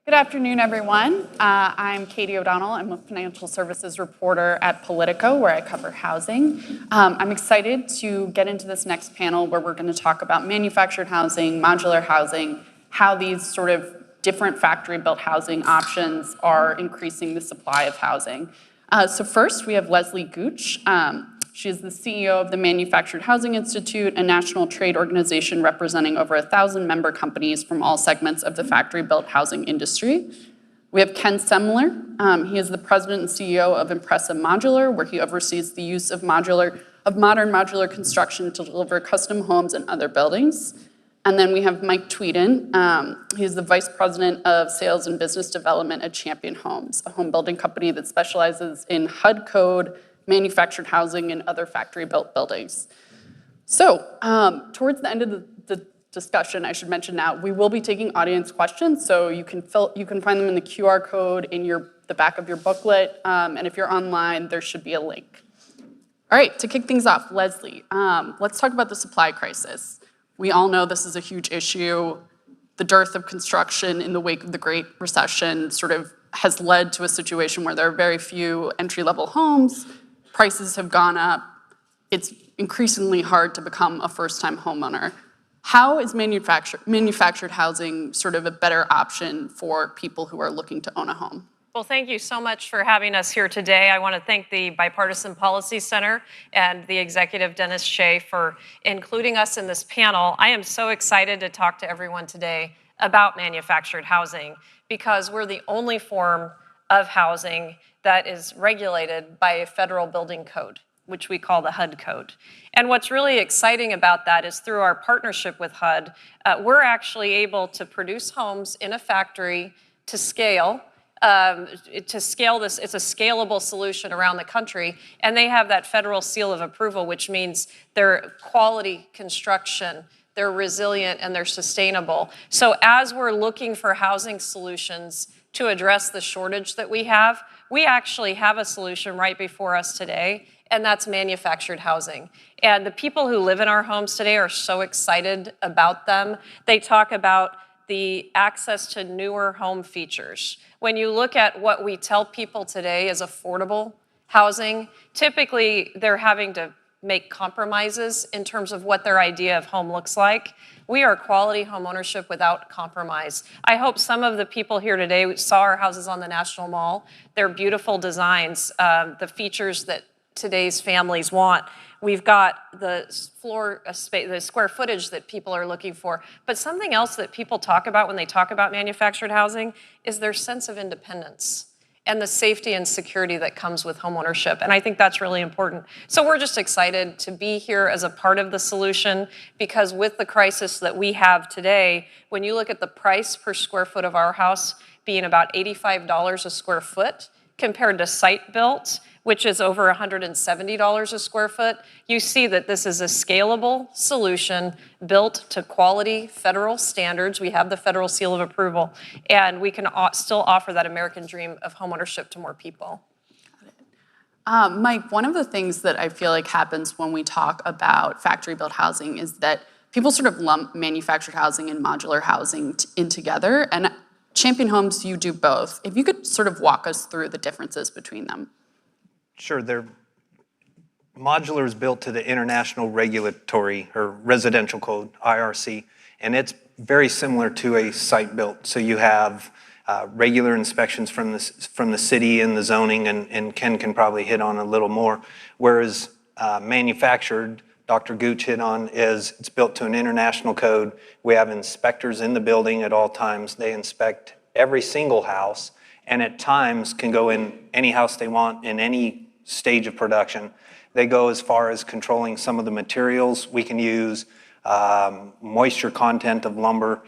Good afternoon, everyone. I'm Katie O'Donnell. I'm a financial services reporter at Politico, where I cover housing. I'm excited to get into this next panel where we're going to talk about manufactured housing, modular housing, how these sort of different factory-built housing options are increasing the supply of housing. So first, we have Leslie Gooch. She is the CEO of the Manufactured Housing Institute, a national trade organization representing over 1,000 member companies from all segments of the factory-built housing industry. We have Ken Semler. He is the president and CEO of Impressive Modular, where he oversees the use of modern modular construction to deliver custom homes and other buildings. And then we have Mike Tweeden. He is the vice president of sales and business development at Champion Homes, a home building company that specializes in HUD code, manufactured housing, and other factory-built buildings. So, towards the end of the discussion, I should mention now, we will be taking audience questions, so you can find them in the QR code in the back of your booklet, and if you're online, there should be a link. All right, to kick things off, Leslie, let's talk about the supply crisis. We all know this is a huge issue. the dearth of construction in the wake of the Great Recession sort of has led to a situation where there are very few entry-level homes, prices have gone up, it's increasingly hard to become a first-time homeowner. How is manufactured housing sort of a better option for people who are looking to own a home? Well, thank you so much for having us here today. I want to thank the Bipartisan Policy Center and the executive Dennis Shea for including us in this panel. I am so excited to talk to everyone today about manufactured housing because we're the only form of housing that is regulated by a federal building code, which we call the HUD code. And what's really exciting about that is through our partnership with HUD, we're actually able to produce homes in a factory to scale. This, it's a scalable solution around the country, and they have that federal seal of approval, which means they're quality construction, they're resilient, and they're sustainable. So as we're looking for housing solutions to address the shortage that we actually have a solution right before us today, and that's manufactured housing. And the people who live in our homes today are so excited about them. They talk about the access to newer home features. When you look at what we tell people today is affordable housing, typically they're having to make compromises in terms of what their idea of home looks like. We are quality home ownership without compromise. I hope some of the people here today saw our houses on the National Mall. They're beautiful designs, the features that today's families want. We've got the floor space, the square footage that people are looking for. But something else that people talk about when they talk about manufactured housing is their sense of independence and the safety and security that comes with homeownership. And I think that's really important. So we're just excited to be here as a part of the solution because with the crisis that we have today, when you look at the price per square foot of our house being about $85 a square foot compared to site built, which is over $170 a square foot, you see that this is a scalable solution built to quality federal standards. We have the federal seal of approval, and we can still offer that American dream of homeownership to more people. Mike, one of the things that I feel like happens when we talk about factory-built housing is that people sort of lump manufactured housing and modular housing in together, and Champion Homes, you do both. If you could sort of walk us through the differences between them. Sure. Modular is built to the International Regulatory or Residential Code, IRC, and it's very similar to a site built. So you have regular inspections from the city and the zoning, and Ken can probably hit on a little more. Whereas manufactured, Dr. Gooch hit on, is it's built to an international code. We have inspectors in the building at all times. They inspect every single house, and at times can go in any house they want in any stage of production. They go as far as controlling some of the materials we can use, moisture content of lumber,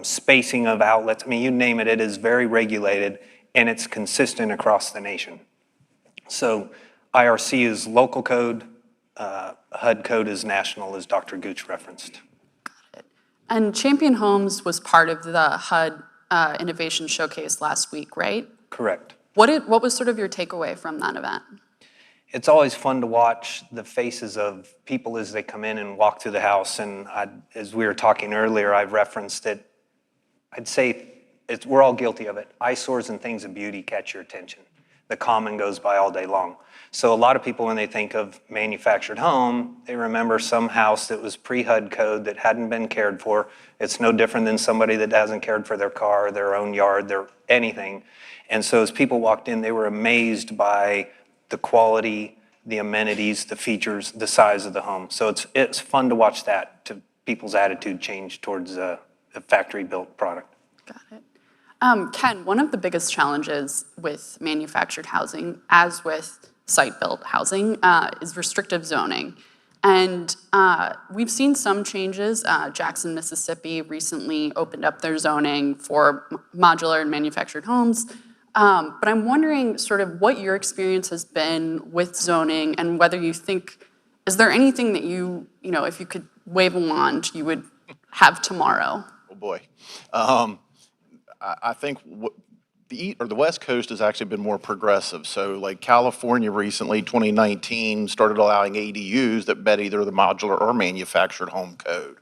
spacing of outlets. I mean, you name it, it is very regulated and it's consistent across the nation. So IRC is local code, HUD code is national, as Dr. Gooch referenced. Got it. And Champion Homes was part of the HUD Innovation Showcase last week, right? Correct. What was sort of your takeaway from that event? It's always fun to watch the faces of people as they come in and walk through the house. And as we were talking earlier, I've referenced it. I'd say we're all guilty of it. Eyesores and things of beauty catch your attention. The common goes by all day long. So a lot of people, when they think of manufactured home, they remember some house that was pre-HUD code that hadn't been cared for. It's no different than somebody that hasn't cared for their car, their own yard, their anything. And so as people walked in, they were amazed by the quality, the amenities, the features, the size of the home. So it's fun to watch that, to people's attitude change towards a factory-built product. Got it. Ken, one of the biggest challenges with manufactured housing, as with site-built housing, is restrictive zoning. And we've seen some changes. Jackson, Mississippi recently opened up their zoning for modular and manufactured homes. But I'm wondering sort of what your experience has been with zoning and whether you think, is there anything that you know, if you could wave a wand, you would have tomorrow? Oh boy. I think the West Coast has actually been more progressive. So like California recently, 2019, started allowing ADUs that met either the modular or manufactured home code.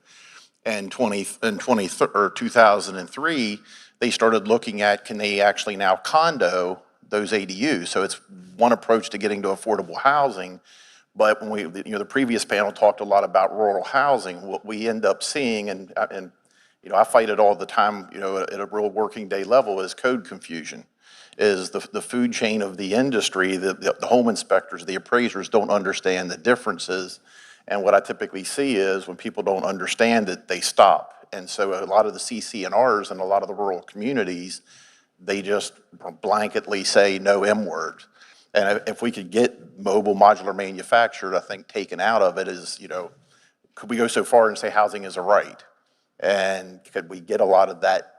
in 2003, they started looking at, can they actually now condo those ADUs? So it's one approach to getting to affordable housing. But when the previous panel talked a lot about rural housing, what we end up seeing, and I fight it all the time, at a real working day level, is code confusion. Is the food chain of the industry, the home inspectors, the appraisers don't understand the differences. And what I typically see is when people don't understand it, they stop. And so a lot of the CC&Rs in a lot of the rural communities, they just blanketly say no M word. And if we could get mobile modular manufactured, I think taken out of it is, could we go so far and say housing is a right? And could we get a lot of that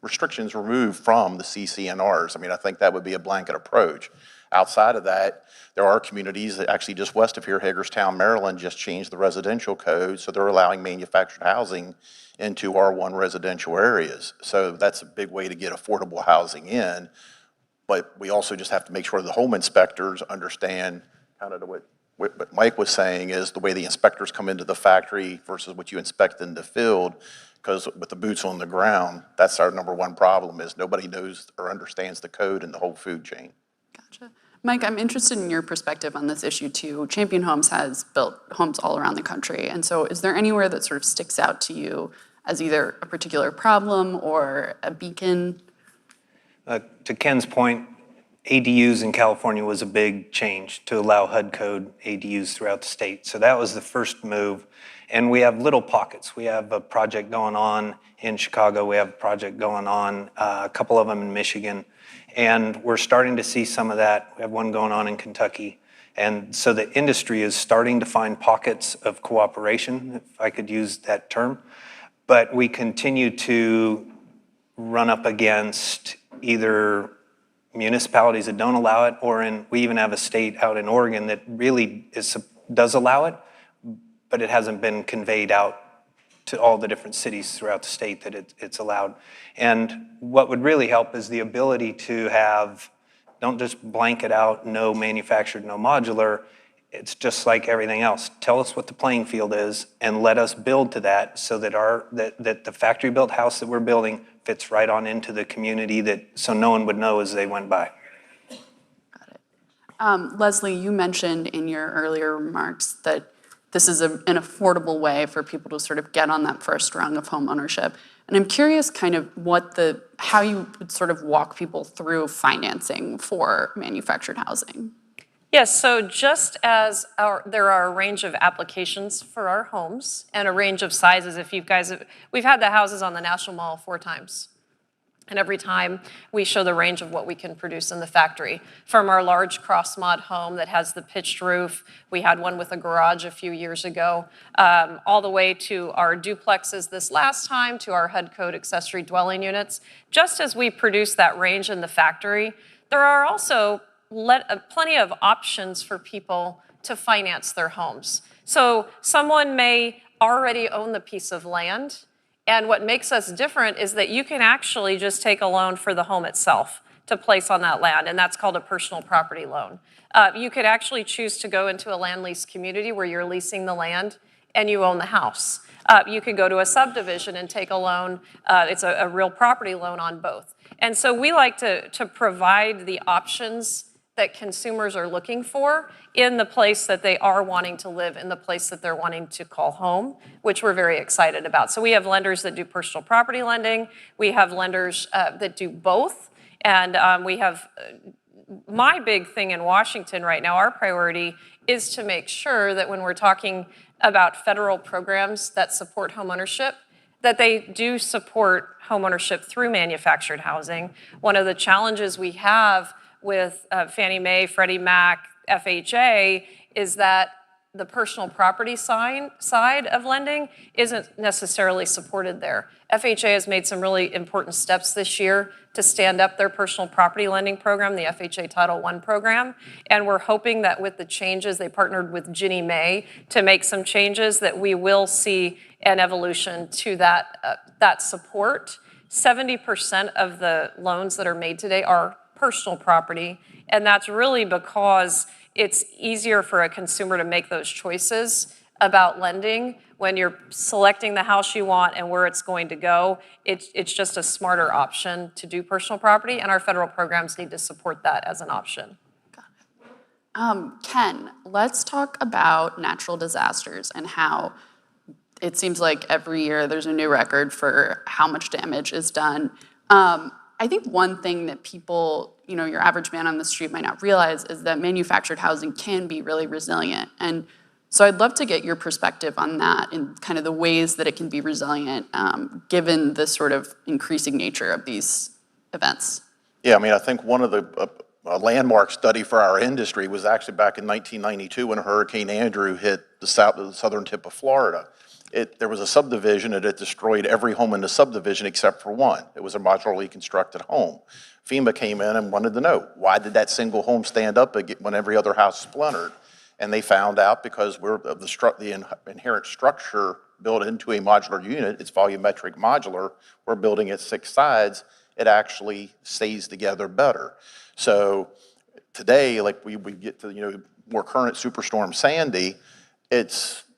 restrictions removed from the CC&Rs? I mean, I think that would be a blanket approach. Outside of that, there are communities that actually just west of here, Hagerstown, Maryland, just changed the residential code, so they're allowing manufactured housing into R1 residential areas. So that's a big way to get affordable housing in. But we also just have to make sure the home inspectors understand kind of what Mike was saying is the way the inspectors come into the factory versus what you inspect in the field. Because with the boots on the ground, that's our number one problem is nobody knows or understands the code in the whole food chain. Gotcha. Mike, I'm interested in your perspective on this issue too. Champion Homes has built homes all around the country. And so is there anywhere that sort of sticks out to you as either a particular problem or a beacon? To Ken's point, ADUs in California was a big change to allow HUD code ADUs throughout the state. So that was the first move. And we have little pockets. We have a project going on in Chicago. We have a project going on, a couple of them in Michigan. And we're starting to see some of that. We have one going on in Kentucky. And so the industry is starting to find pockets of cooperation, if I could use that term. But we continue to run up against either municipalities that don't allow it, or we even have a state out in Oregon that really does allow it, but it hasn't been conveyed out to all the different cities throughout the state that it's allowed. And what would really help is the ability to have, don't just blanket out, no manufactured, no modular. It's just like everything else. Tell us what the playing field is and let us build to that so that that the factory built house that we're building fits right on into the community so no one would know as they went by. Leslie, you mentioned in your earlier remarks that this is an affordable way for people to sort of get on that first rung of home ownership. And I'm curious kind of how you would sort of walk people through financing for manufactured housing. Yes, so just as there are a range of applications for our homes and a range of sizes, we've had the houses on the National Mall 4 times. And every time we show the range of what we can produce in the factory. From our large cross-mod home that has the pitched roof, we had one with a garage a few years ago, all the way to our duplexes this last time, to our HUD code accessory dwelling units. Just as we produce that range in the factory, there are also plenty of options for people to finance their homes. So someone may already own the piece of land, and what makes us different is that you can actually just take a loan for the home itself to place on that land, and that's called a personal property loan. You could actually choose to go into a land lease community where you're leasing the land and you own the house. You could go to a subdivision and take a loan. It's a real property loan on both. And so we like to provide the options that consumers are looking for in the place that they are wanting to live, in the place that they're wanting to call home, which we're very excited about. So we have lenders that do personal property lending. We have lenders that do both. And we have, my big thing in Washington right now, our priority is to make sure that when we're talking about federal programs that support homeownership, that they do support homeownership through manufactured housing. One of the challenges we have with Fannie Mae, Freddie Mac, FHA is that the personal property side of lending isn't necessarily supported there. FHA has made some really important steps this year to stand up their personal property lending program, the FHA Title I program, and we're hoping that with the changes, they partnered with Ginnie Mae to make some changes, that we will see an evolution to that support. 70% of the loans that are made today are personal property, and that's really because it's easier for a consumer to make those choices about lending when you're selecting the house you want and where it's going to go. It's just a smarter option to do personal property, and our federal programs need to support that as an option. Ken, let's talk about natural disasters and how it seems like every year there's a new record for how much damage is done. I think one thing that people, your average man on the street might not realize is that manufactured housing can be really resilient. And so I'd love to get your perspective on that and kind of the ways that it can be resilient given the sort of increasing nature of these events. Yeah, I mean, I think one of the a landmark study for our industry was actually back in 1992 when Hurricane Andrew hit the southern tip of Florida. There was a subdivision and it destroyed every home in the subdivision except for one. It was a modularly constructed home. FEMA came in and wanted to know, why did that single home stand up when every other house splintered? And they found out because the inherent structure built into a modular unit, it's volumetric modular, we're building at 6 sides, it actually stays together better. So today, like we get to more current Superstorm Sandy,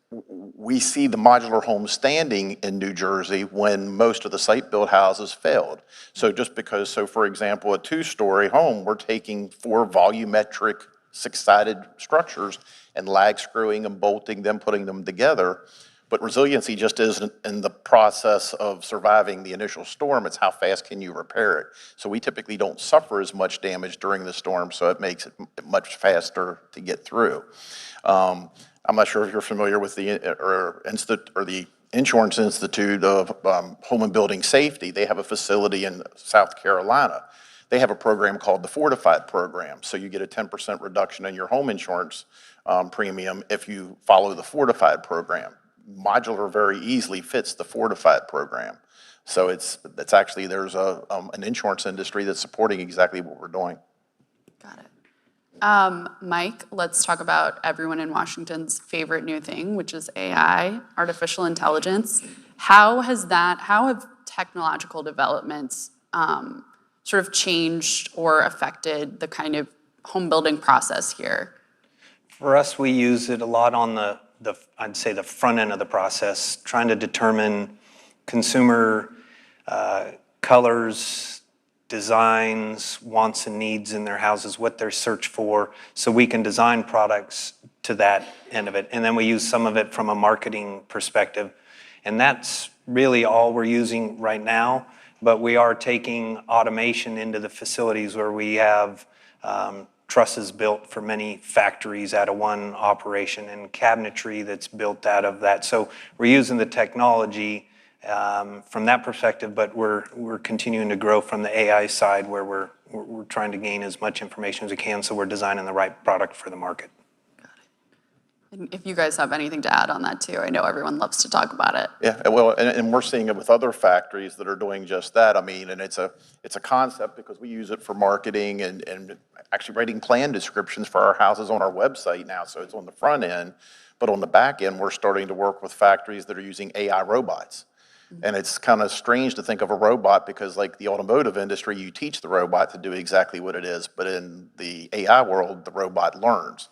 we see the modular homes standing in New Jersey when most of the site-built houses failed. So for example, a 2-story home, we're taking 4 volumetric 6-sided structures and lag screwing and bolting them, putting them together. But resiliency just isn't in the process of surviving the initial storm, it's how fast can you repair it. So we typically don't suffer as much damage during the storm, so it makes it much faster to get through. I'm not sure if you're familiar with the Insurance Institute of Home and Building Safety. They have a facility in South Carolina. They have a program called the Fortified Program. So you get a 10% reduction in your home insurance premium if you follow the Fortified Program. Modular very easily fits the Fortified Program. So there's an insurance industry that's supporting exactly what we're doing. Mike, let's talk about everyone in Washington's favorite new thing, which is AI, artificial intelligence. How have technological developments sort of changed or affected the kind of home building process here? For us, we use it a lot on I'd say the front end of the process, trying to determine consumer colors, designs, wants and needs in their houses, what they're search for, so we can design products to that end of it. And then we use some of it from a marketing perspective. And that's really all we're using right now, but we are taking automation into the facilities where we have trusses built for many factories out of one operation and cabinetry that's built out of that. So we're using the technology from that perspective, but we're continuing to grow from the AI side where we're trying to gain as much information as we can so we're designing the right product for the market. And if you guys have anything to add on that too, I know everyone loves to talk about it. Yeah, well, and we're seeing it with other factories that are doing just that. I mean, and it's a concept because we use it for marketing and actually writing plan descriptions for our houses on our website now, so it's on the front end. But on the back end, we're starting to work with factories that are using AI robots. And it's kind of strange to think of a robot because like the automotive industry, you teach the robot to do exactly what it is, but in the AI world, the robot learns.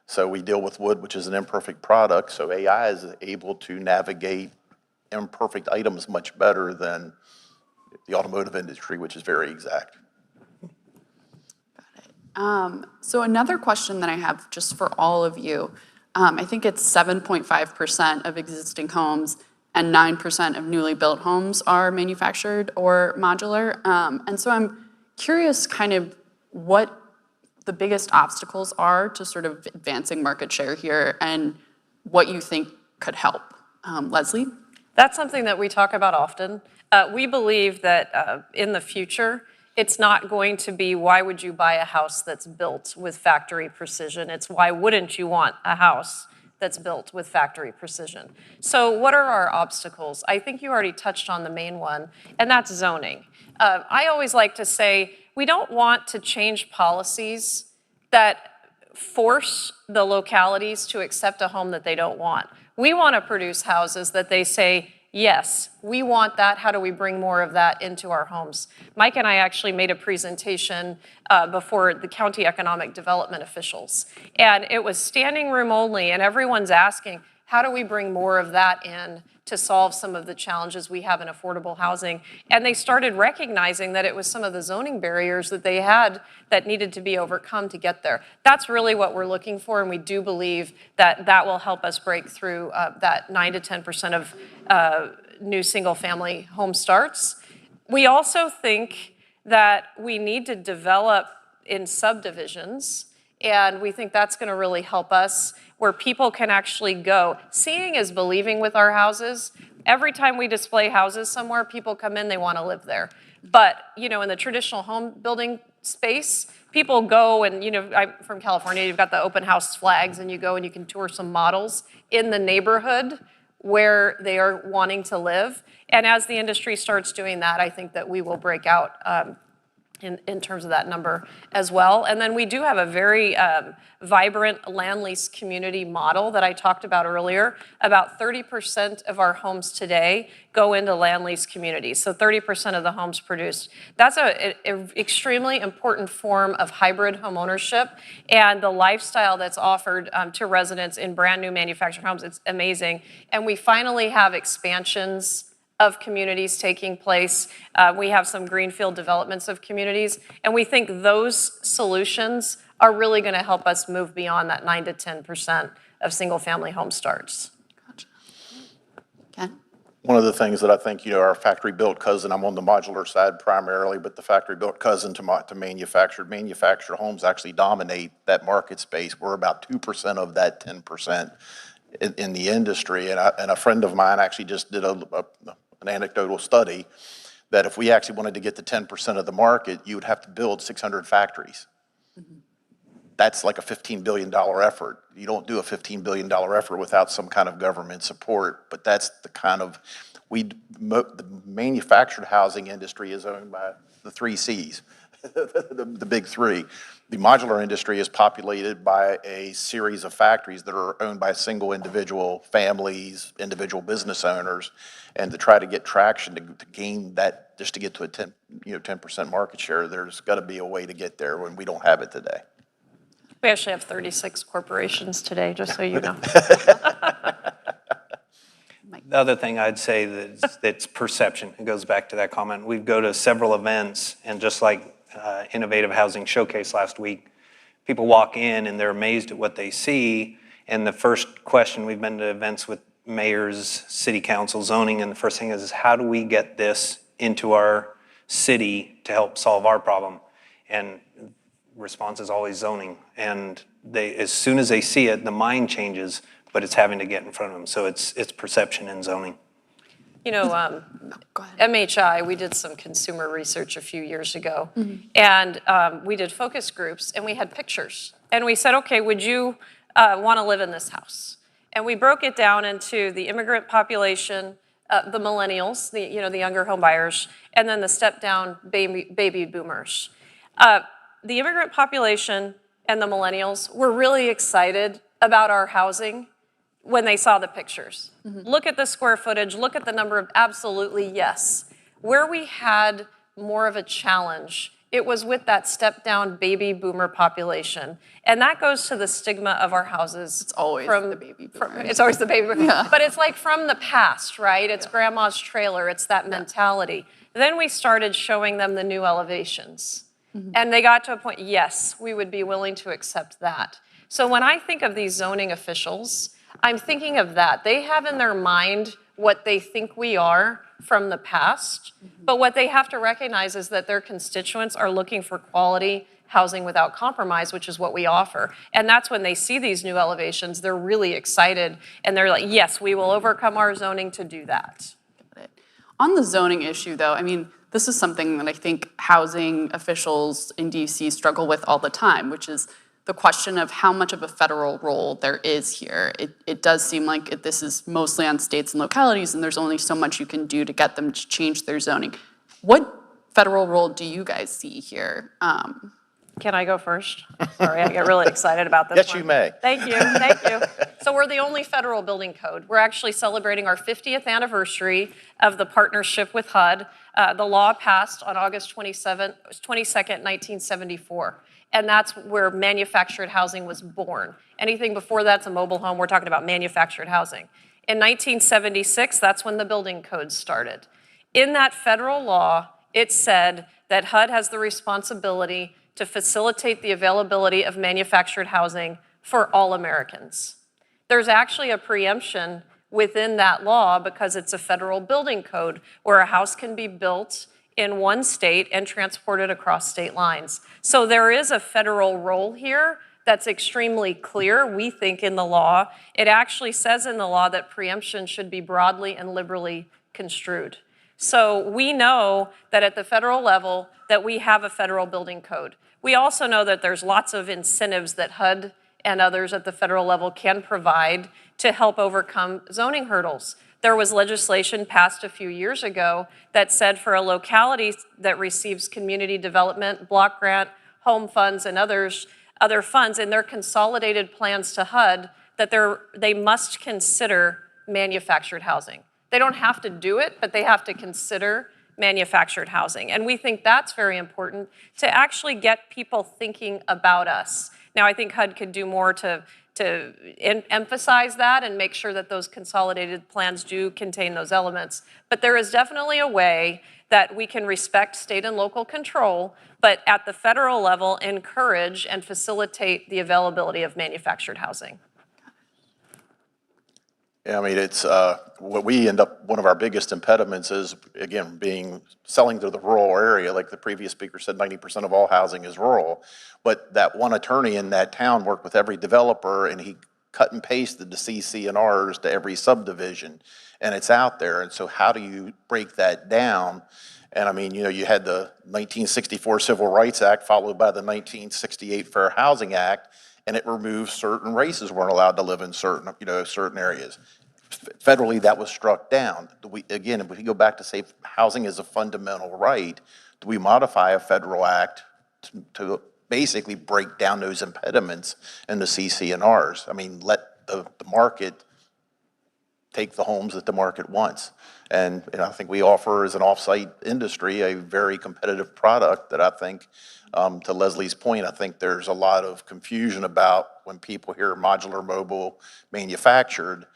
So we deal with wood, which is an imperfect product, so AI is able to navigate imperfect items much better than the automotive industry, which is very exact. So another question that I have just for all of you, I think it's 7.5% of existing homes and 9% of newly built homes are manufactured or modular. And so I'm curious kind of what the biggest obstacles are to sort of advancing market share here and what you think could help. Leslie? That's something that we talk about often. We believe that in the future, it's not going to be why would you buy a house that's built with factory precision. It's why wouldn't you want a house that's built with factory precision. So what are our obstacles? I think you already touched on the main one, and that's zoning. I always like to say we don't want to change policies that force the localities to accept a home that they don't want. We want to produce houses that they say, yes, we want that. How do we bring more of that into our homes? Mike and I actually made a presentation before the county economic development officials. And it was standing room only, and everyone's asking, How do we bring more of that in to solve some of the challenges we have in affordable housing? And they started recognizing that it was some of the zoning barriers that they had that needed to be overcome to get there. That's really what we're looking for, and we do believe that that will help us break through that 9 to 10% of new single-family home starts. We also think that we need to develop in subdivisions, and we think that's going to really help us, where people can actually go. Seeing is believing with our houses. Every time we display houses somewhere, people come in, they want to live there. But, you know, in the traditional home building space, people go and, you know, I'm from California, you've got the open house flags, and you go and you can tour some models in the neighborhood where they are wanting to live. And as the industry starts doing that, I think that we will break out in terms of that number as well. And then we do have a very vibrant land lease community model that I talked about earlier. About 30% of our homes today go into land lease communities, so 30% of the homes produced. That's an extremely important form of hybrid home ownership, and the lifestyle that's offered to residents in brand new manufactured homes, it's amazing. And we finally have expansions of communities taking place. We have some greenfield developments of communities, and we think those solutions are really going to help us move beyond that 9 to 10% of single-family home starts. One of the things that I think, you know, our factory-built cousin, I'm on the modular side primarily, but the factory-built cousin to manufactured homes actually dominate that market space. We're about 2% of that 10% in the industry. And a friend of mine actually just did an anecdotal study that if we actually wanted to get to 10% of the market, you would have to build 600 factories. That's like a $15 billion effort. You don't do a $15 billion effort without some kind of government support, but that's the kind of, the manufactured housing industry is owned by the 3 C's, the big 3. The modular industry is populated by a series of factories that are owned by single individual families, individual business owners, and to try to get traction to gain that, just to get to a 10% market share, there's got to be a way to get there when we don't have it today. We actually have 36 corporations today, just so you know. The other thing I'd say that's perception. It goes back to that comment. We go to several events, and just like Innovative Housing Showcase last week, people walk in and they're amazed at what they see. And the first question, we've been to events with mayors, city council, zoning, and the first thing is how do we get this into our city to help solve our problem? And response is always zoning. And they, as soon as they see it, the mind changes, but it's having to get in front of them. So it's perception and zoning. You know, MHI, we did some consumer research a few years ago, and we did focus groups, and we had pictures. And we said, okay, would you want to live in this house? And we broke it down into the immigrant population, the millennials, the younger home buyers, and then the step-down baby boomers. The immigrant population and the millennials were really excited about our housing when they saw the pictures. Look at the square footage, look at the number of, absolutely yes. Where we had more of a challenge, it was with that step-down baby boomer population. And that goes to the stigma of our houses. It's always the baby boomer. It's always the baby boomer. Yeah. But it's like from the past, right? It's grandma's trailer, it's that mentality. Then we started showing them the new elevations. And they got to a point, yes, we would be willing to accept that. So when I think of these zoning officials, I'm thinking of that. They have in their mind what they think we are from the past, but what they have to recognize is that their constituents are looking for quality housing without compromise, which is what we offer. And that's when they see these new elevations, they're really excited, and they're like, yes, we will overcome our zoning to do that. On the zoning issue, though, I mean, this is something that I think housing officials in DC struggle with all the time, which is the question of how much of a federal role there is here. It does seem like this is mostly on states and localities, and there's only so much you can do to get them to change their zoning. What federal role do you guys see here? Can I go first? Sorry, I get really excited about this Yes, one. you may. Thank you, thank you. So we're the only federal building code. We're actually celebrating our 50th anniversary of the partnership with HUD. The law passed on August 22nd, 1974. And that's where manufactured housing was born. Anything before that's a mobile home. We're talking about manufactured housing. In 1976, that's when the building code started. In that federal law, it said that HUD has the responsibility to facilitate the availability of manufactured housing for all Americans. There's actually a preemption within that law because it's a federal building code where a house can be built in one state and transported across state lines. So there is a federal role here that's extremely clear, we think, in the law. It actually says in the law that preemption should be broadly and liberally construed. So we know that at the federal level that we have a federal building code. We also know that there's lots of incentives that HUD and others at the federal level can provide to help overcome zoning hurdles. There was legislation passed a few years ago that said for a locality that receives community development, block grant, home funds, and other funds in their consolidated plans to HUD, that they must consider manufactured housing. They don't have to do it, but they have to consider manufactured housing. And we think that's very important to actually get people thinking about us. Now, I think HUD could do more to emphasize that and make sure that those consolidated plans do contain those elements. But there is definitely a way that we can respect state and local control, but at the federal level, encourage and facilitate the availability of manufactured housing. Yeah, I mean, it's what we end up, one of our biggest impediments is, again, selling to the rural area. Like the previous speaker said, 90% of all housing is rural. But that one attorney in that town worked with every developer, and he cut and pasted the CC&Rs to every subdivision, and it's out there. And so how do you break that down? And I mean, you know, you had the 1964 Civil Rights Act followed by the 1968 Fair Housing Act, and it removed certain races weren't allowed to live in certain areas. Federally, that was struck down. Again, if we go back to say housing is a fundamental right, do we modify a federal act to basically break down those impediments in the CC&Rs? I mean, let the market take the homes that the market wants. And I think we offer, as an off-site industry, a very competitive product that I think, to Leslie's point, I think there's a lot of confusion about when people hear modular, mobile, manufactured,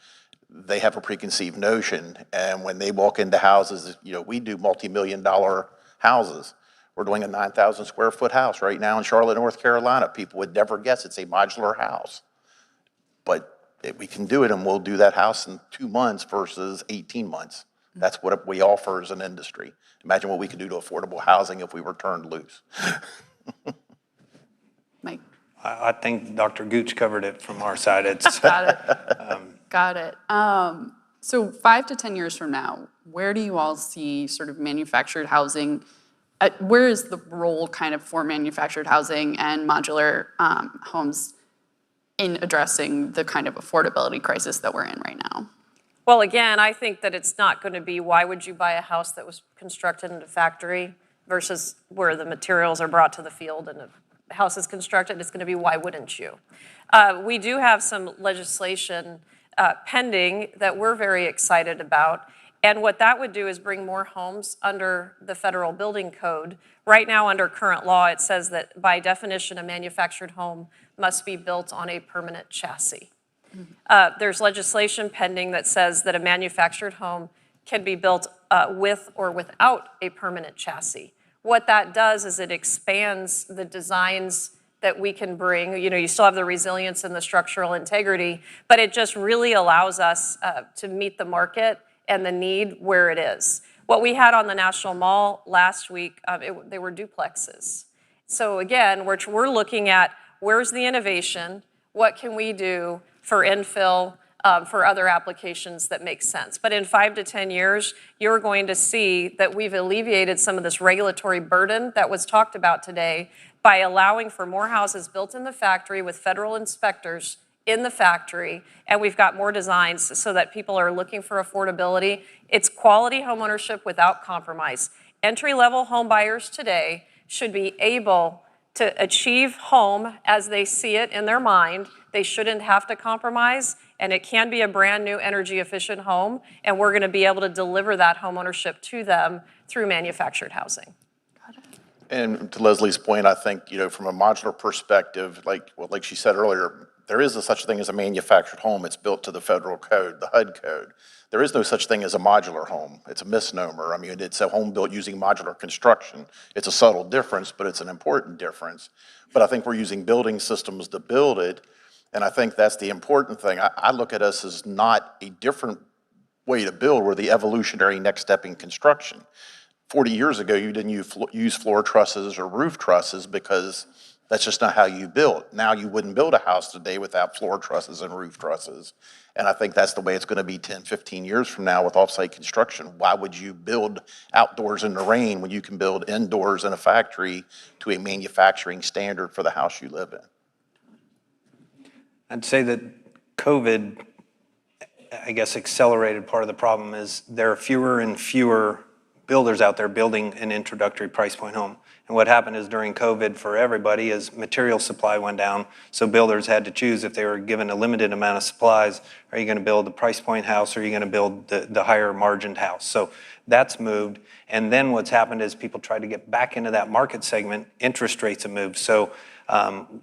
they have a preconceived notion. And when they walk into houses, we do multi-million-dollar houses. We're doing a 9,000 square foot house right now in Charlotte, North Carolina. People would never guess it's a modular house. But we can do it, and we'll do that house in 2 months versus 18 months. That's what we offer as an industry. Imagine what we could do to affordable housing if we were turned loose. Mike. I think Dr. Gooch covered it from our side. It's Got it. Got it. So 5 to 10 years from now, where do you all see sort of manufactured housing? Where is the role kind of for manufactured housing and modular homes in addressing the kind of affordability crisis that we're in right now? Well, again, I think that it's not going to be why would you buy a house that was constructed in a factory versus where the materials are brought to the field and a house is constructed. It's going to be why wouldn't you? We do have some legislation pending that we're very excited about. And what that would do is bring more homes under the federal building code. Right now, under current law, it says that by definition, a manufactured home must be built on a permanent chassis. There's legislation pending that says that a manufactured home can be built with or without a permanent chassis. What that does is it expands the designs that we can bring. You still have the resilience and the structural integrity, but it just really allows us to meet the market and the need where it is. What we had on the National Mall last week, they were duplexes. So again, we're looking at where's the innovation, what can we do for infill, for other applications that make sense. But in 5 to 10 years, you're going to see that we've alleviated some of this regulatory burden that was talked about today by allowing for more houses built in the factory with federal inspectors in the factory, and we've got more designs so that people are looking for affordability. It's quality homeownership without compromise. Entry-level home buyers today should be able To achieve home as they see it in their mind, they shouldn't have to compromise, and it can be a brand new energy efficient home, and we're gonna be able to deliver that home ownership to them through manufactured housing. And to Leslie's point, I think, from a modular perspective, like she said earlier, there is such a thing as a manufactured home. It's built to the federal code, the HUD code. There is no such thing as a modular home. It's a misnomer. I mean, it's a home built using modular construction. It's a subtle difference, but it's an important difference. But I think we're using building systems to build it, and I think that's the important thing. I look at us as not a different way to build. We're the evolutionary next step in construction. 40 years ago, you didn't use floor trusses or roof trusses because that's just not how you built. Now you wouldn't build a house today without floor trusses and roof trusses. And I think that's the way it's going to be 10, 15 years from now with off-site construction. Why would you build outdoors in the rain when you can build indoors in a factory to a manufacturing standard for the house you live in? I'd say that COVID, I guess, accelerated part of the problem is there are fewer and fewer builders out there building an introductory price point home. And what happened is during COVID for everybody is material supply went down. So builders had to choose if they were given a limited amount of supplies, are you gonna build the price point house or are you gonna build the higher margined house? So that's moved. And then what's happened is people tried to get back into that market segment, interest rates have moved. So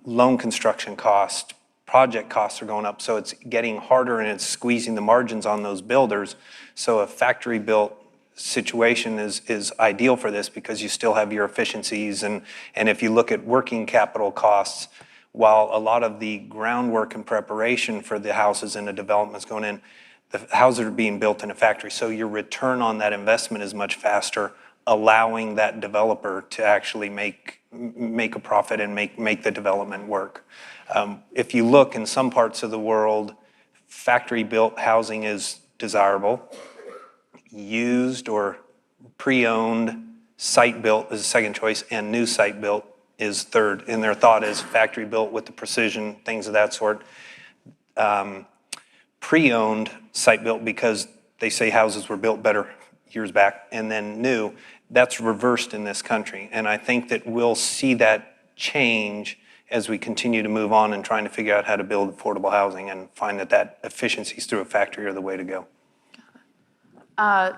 loan construction costs, project costs are going up. So it's getting harder and it's squeezing the margins on those builders. So a factory built situation is ideal for this because you still have your efficiencies. And if you look at working capital costs, while a lot of the groundwork and preparation for the houses and the developments going in, the houses are being built in a factory. So your return on that investment is much faster, allowing that developer to actually make a profit and make the development work. If you look in some parts of the world, factory built housing is desirable. Used or pre-owned site built is a second choice, and new site built is third. And their thought is factory built with the precision, things of that sort. Pre-owned site built because they say houses were built better years back, and then new, that's reversed in this country. And I think that we'll see that change as we continue to move on and trying to figure out how to build affordable housing and find that efficiencies through a factory are the way to go.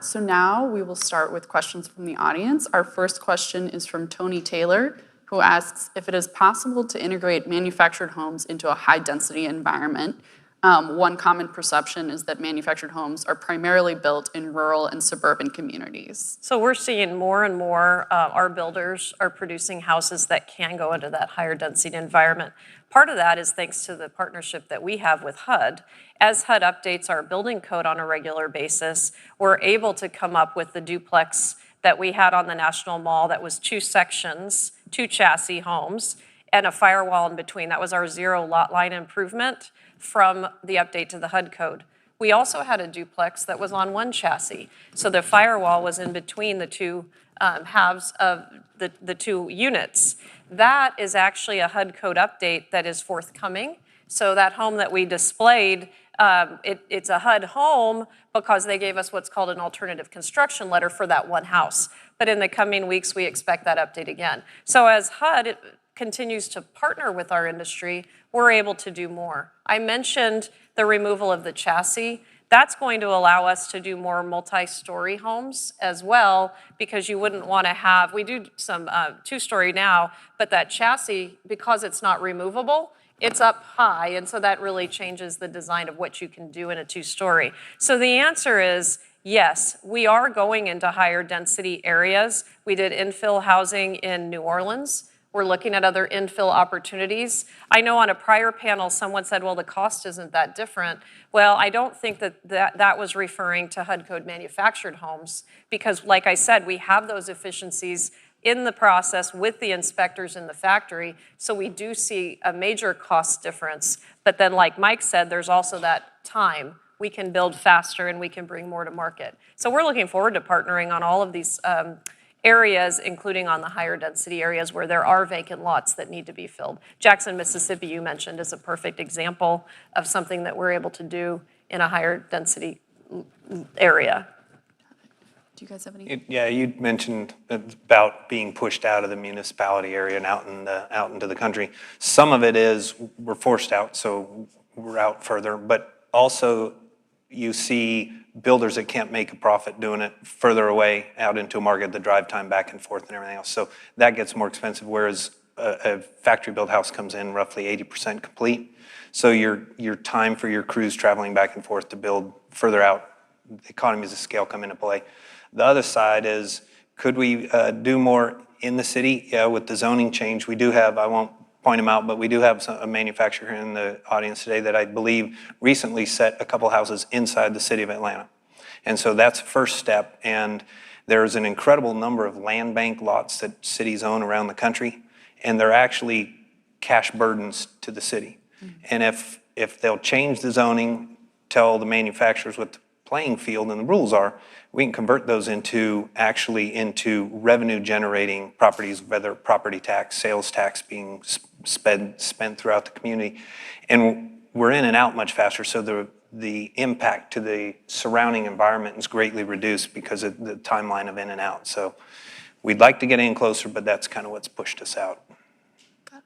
So now we will start with questions from the audience. Our first question is from Tony Taylor, who asks if it is possible to integrate manufactured homes into a high-density environment. One common perception is that manufactured homes are primarily built in rural and suburban communities. So we're seeing more and more our builders are producing houses that can go into that higher density environment. Part of that is thanks to the partnership that we have with HUD. As HUD updates our building code on a regular basis, we're able to come up with the duplex that we had on the National Mall that was 2 sections, 2 chassis homes, and a firewall in between. That was our zero lot line improvement from the update to the HUD code. We also had a duplex that was on 1 chassis. So the firewall was in between the 2 halves of the 2 units. That is actually a HUD code update that is forthcoming. So that home that we displayed, it's a HUD home because they gave us what's called an alternative construction letter for that 1 house. But in the coming weeks, we expect that update again. So as HUD continues to partner with our industry, we're able to do more. I mentioned the removal of the chassis. That's going to allow us to do more multi-story homes as well, because you wouldn't want to have, we do some 2-story now, but that chassis, because it's not removable, it's up high, and so that really changes the design of what you can do in a 2-story. So the answer is yes, we are going into higher density areas. We did infill housing in New Orleans. We're looking at other infill opportunities. I know on a prior panel, someone said, well, the cost isn't that different. Well, I don't think that was referring to HUD code manufactured homes, because like I said, we have those efficiencies in the process with the inspectors in the factory, so we do see a major cost difference. But then like Mike said, there's also that time. We can build faster and we can bring more to market. So we're looking forward to partnering on all of these areas, including on the higher density areas where there are vacant lots that need to be filled. Jackson, Mississippi, you mentioned, is a perfect example of something that we're able to do in a higher density area. do you guys have any? Yeah, you mentioned about being pushed out of the municipality area and out into the country. Some of it is we're forced out, so we're out further, but also you see builders that can't make a profit doing it further away out into a market, the drive time back and forth and everything else. So that gets more expensive, whereas a factory built house comes in roughly 80% complete. So your time for your crews traveling back and forth to build further out, economies of scale come into play. The other side is, could we do more in the city? Yeah, with the zoning change, we do have, I won't point them out, but we do have a manufacturer in the audience today that I believe recently set a couple houses inside the city of Atlanta. And so that's the first step. And there's an incredible number of land bank lots that cities own around the country, and they're actually cash burdens to the city. And if they'll change the zoning, tell the manufacturers what the playing field and the rules are, we can convert those into revenue generating properties, whether property tax, sales tax being spent throughout the community. And we're in and out much faster, so the impact to the surrounding environment is greatly reduced because of the timeline of in and out. So we'd like to get in closer, but that's kind of what's pushed us out. Got it.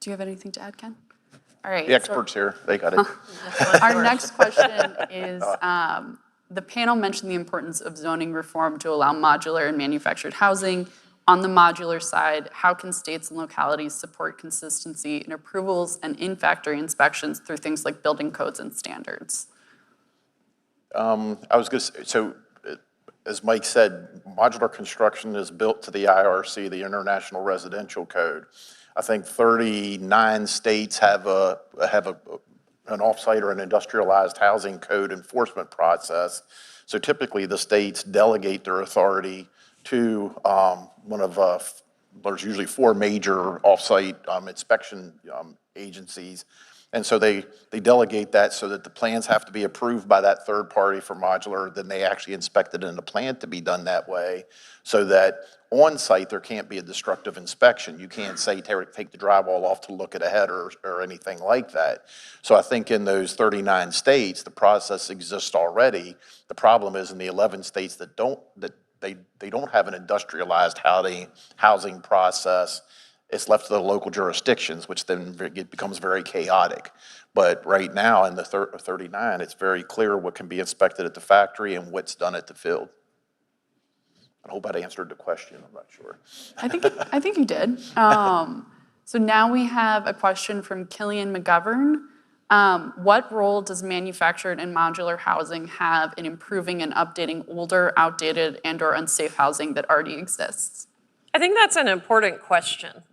Do you have anything to add, Ken? All right. The experts here, they got it. Our next question is, the panel mentioned the importance of zoning reform to allow modular and manufactured housing. On the modular side, how can states and localities support consistency in approvals and in-factory inspections through things like building codes and standards? I was going to say, so as Mike said, modular construction is built to the IRC, the International Residential Code. I think 39 states have an offsite or an industrialized housing code enforcement process. So typically the states delegate their authority to there's usually 4 major offsite inspection agencies. And so they delegate that so that the plans have to be approved by that third party for modular, then they actually inspect it in the plan to be done that way, so that on site there can't be a destructive inspection. You can't say take the drywall off to look at a header or anything like that. So I think in those 39 states, the process exists already. The problem is in the 11 states that don't have an industrialized housing process. It's left to the local jurisdictions, which then it becomes very chaotic. But right now in the 39, it's very clear what can be inspected at the factory and what's done at the field. I hope that answered the question. I'm not sure. I think you did. So now we have a question from Killian McGovern. What role does manufactured and modular housing have in improving and updating older, outdated, and/or unsafe housing that already exists? I think that's an important question.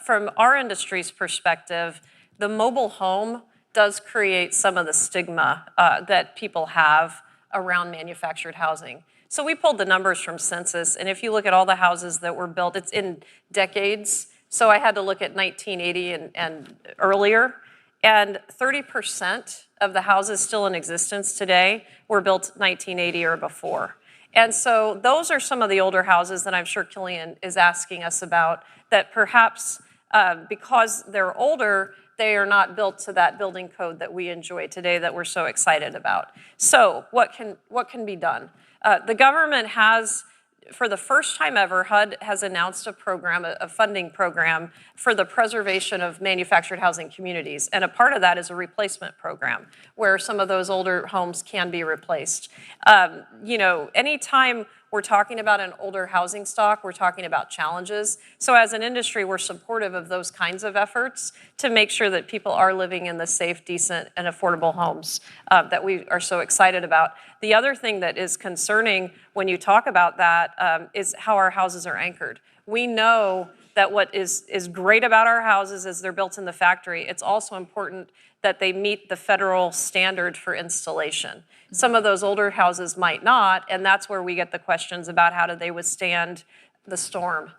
From our industry's perspective, the mobile home does create some of the stigma that people have around manufactured housing. So we pulled the numbers from census, and if you look at all the houses that were built, it's in decades. So I had to look at 1980 and earlier, and 30% of the houses still in existence today were built 1980 or before. And so those are some of the older houses that I'm sure Killian is asking us about, that perhaps because they're older, they are not built to that building code that we enjoy today that we're so excited about. So what can be done? The government has, for the first time ever, HUD has announced a program, a funding program for the preservation of manufactured housing communities. And a part of that is a replacement program where some of those older homes can be replaced. Anytime we're talking about an older housing stock, we're talking about challenges. So as an industry, we're supportive of those kinds of efforts to make sure that people are living in the safe, decent, and affordable homes that we are so excited about. The other thing that is concerning when you talk about that is how our houses are anchored. We know that what is great about our houses is they're built in the factory. It's also important that they meet the federal standard for installation. Some of those older houses might not, and that's where we get the questions about how do they withstand the storm?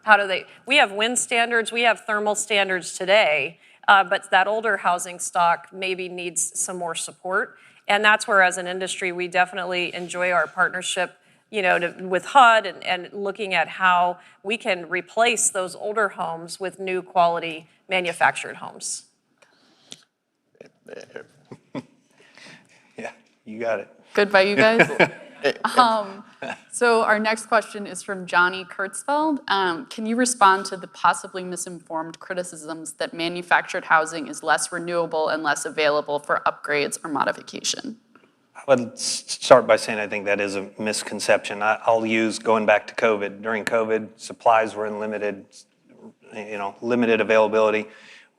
We have wind standards, we have thermal standards today, but that older housing stock maybe needs some more support. And that's where, as an industry, we definitely enjoy our partnership with HUD and looking at how we can replace those older homes with new quality manufactured homes. Yeah, you got it. Good by you guys? So our next question is from Johnny Kurtzfeld. Can you respond to the possibly misinformed criticisms that manufactured housing is less renewable and less available for upgrades or modification? I would start by saying I think that is a misconception. I'll use going back to COVID. During COVID, supplies were in limited availability.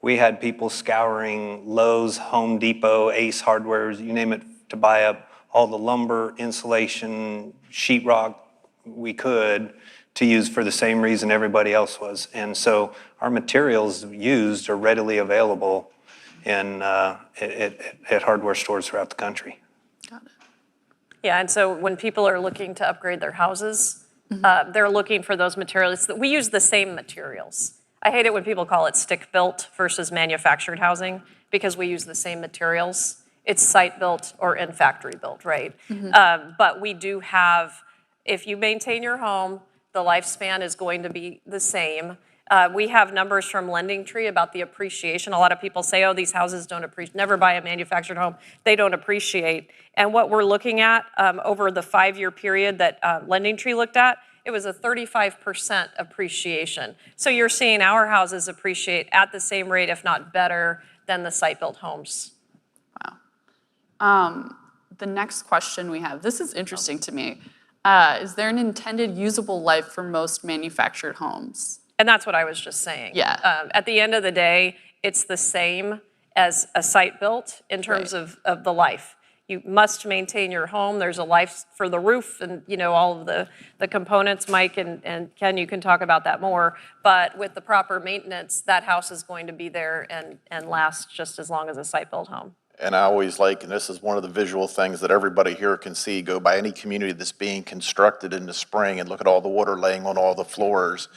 We had people scouring Lowe's, Home Depot, Ace Hardware, you name it, to buy up all the lumber, insulation, sheetrock we could to use for the same reason everybody else was. And so our materials used are readily available at hardware stores throughout the country. Yeah, and so when people are looking to upgrade their houses, they're looking for those materials. We use the same materials. I hate it when people call it stick-built versus manufactured housing because we use the same materials. It's site-built or in-factory built, right? But we do have, if you maintain your home, the lifespan is going to be the same. We have numbers from LendingTree about the appreciation. A lot of people say, oh, these houses don't appreciate, never buy a manufactured home. They don't appreciate. And what we're looking at over the 5-year period that LendingTree looked at, it was a 35% appreciation. So you're seeing our houses appreciate at the same rate, if not better, than the site-built homes. The next question we have, this is interesting to me. Is there an intended usable life for most manufactured homes? And that's what I was just saying. Yeah. At the end of the day, it's the same as a site built in terms of the life. You must maintain your home. There's a life for the roof and all of the components. Mike and Ken, you can talk about that more. But with the proper maintenance, that house is going to be there and last just as long as a site built home. And I always like, and this is one of the visual things that everybody here can see, go by any community that's being constructed in the spring and look at all the water laying on all the floors.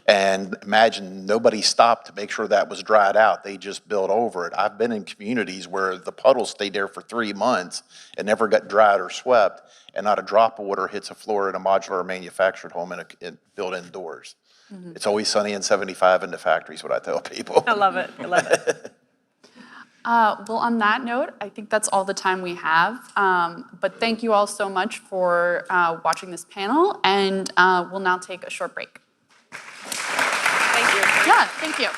And imagine nobody stopped to make sure that was dried out. They just built over it. I've been in communities where the puddles stayed there for 3 months and never got dried or swept, and not a drop of water hits a floor in a modular or manufactured home built indoors. It's always sunny and 75 in the factory is what I tell people. I love it. I love it. Well, on that note, I think that's all the time we have. But thank you all so much for watching this panel, and we'll now take a short break. Thank you. Yeah, thank you.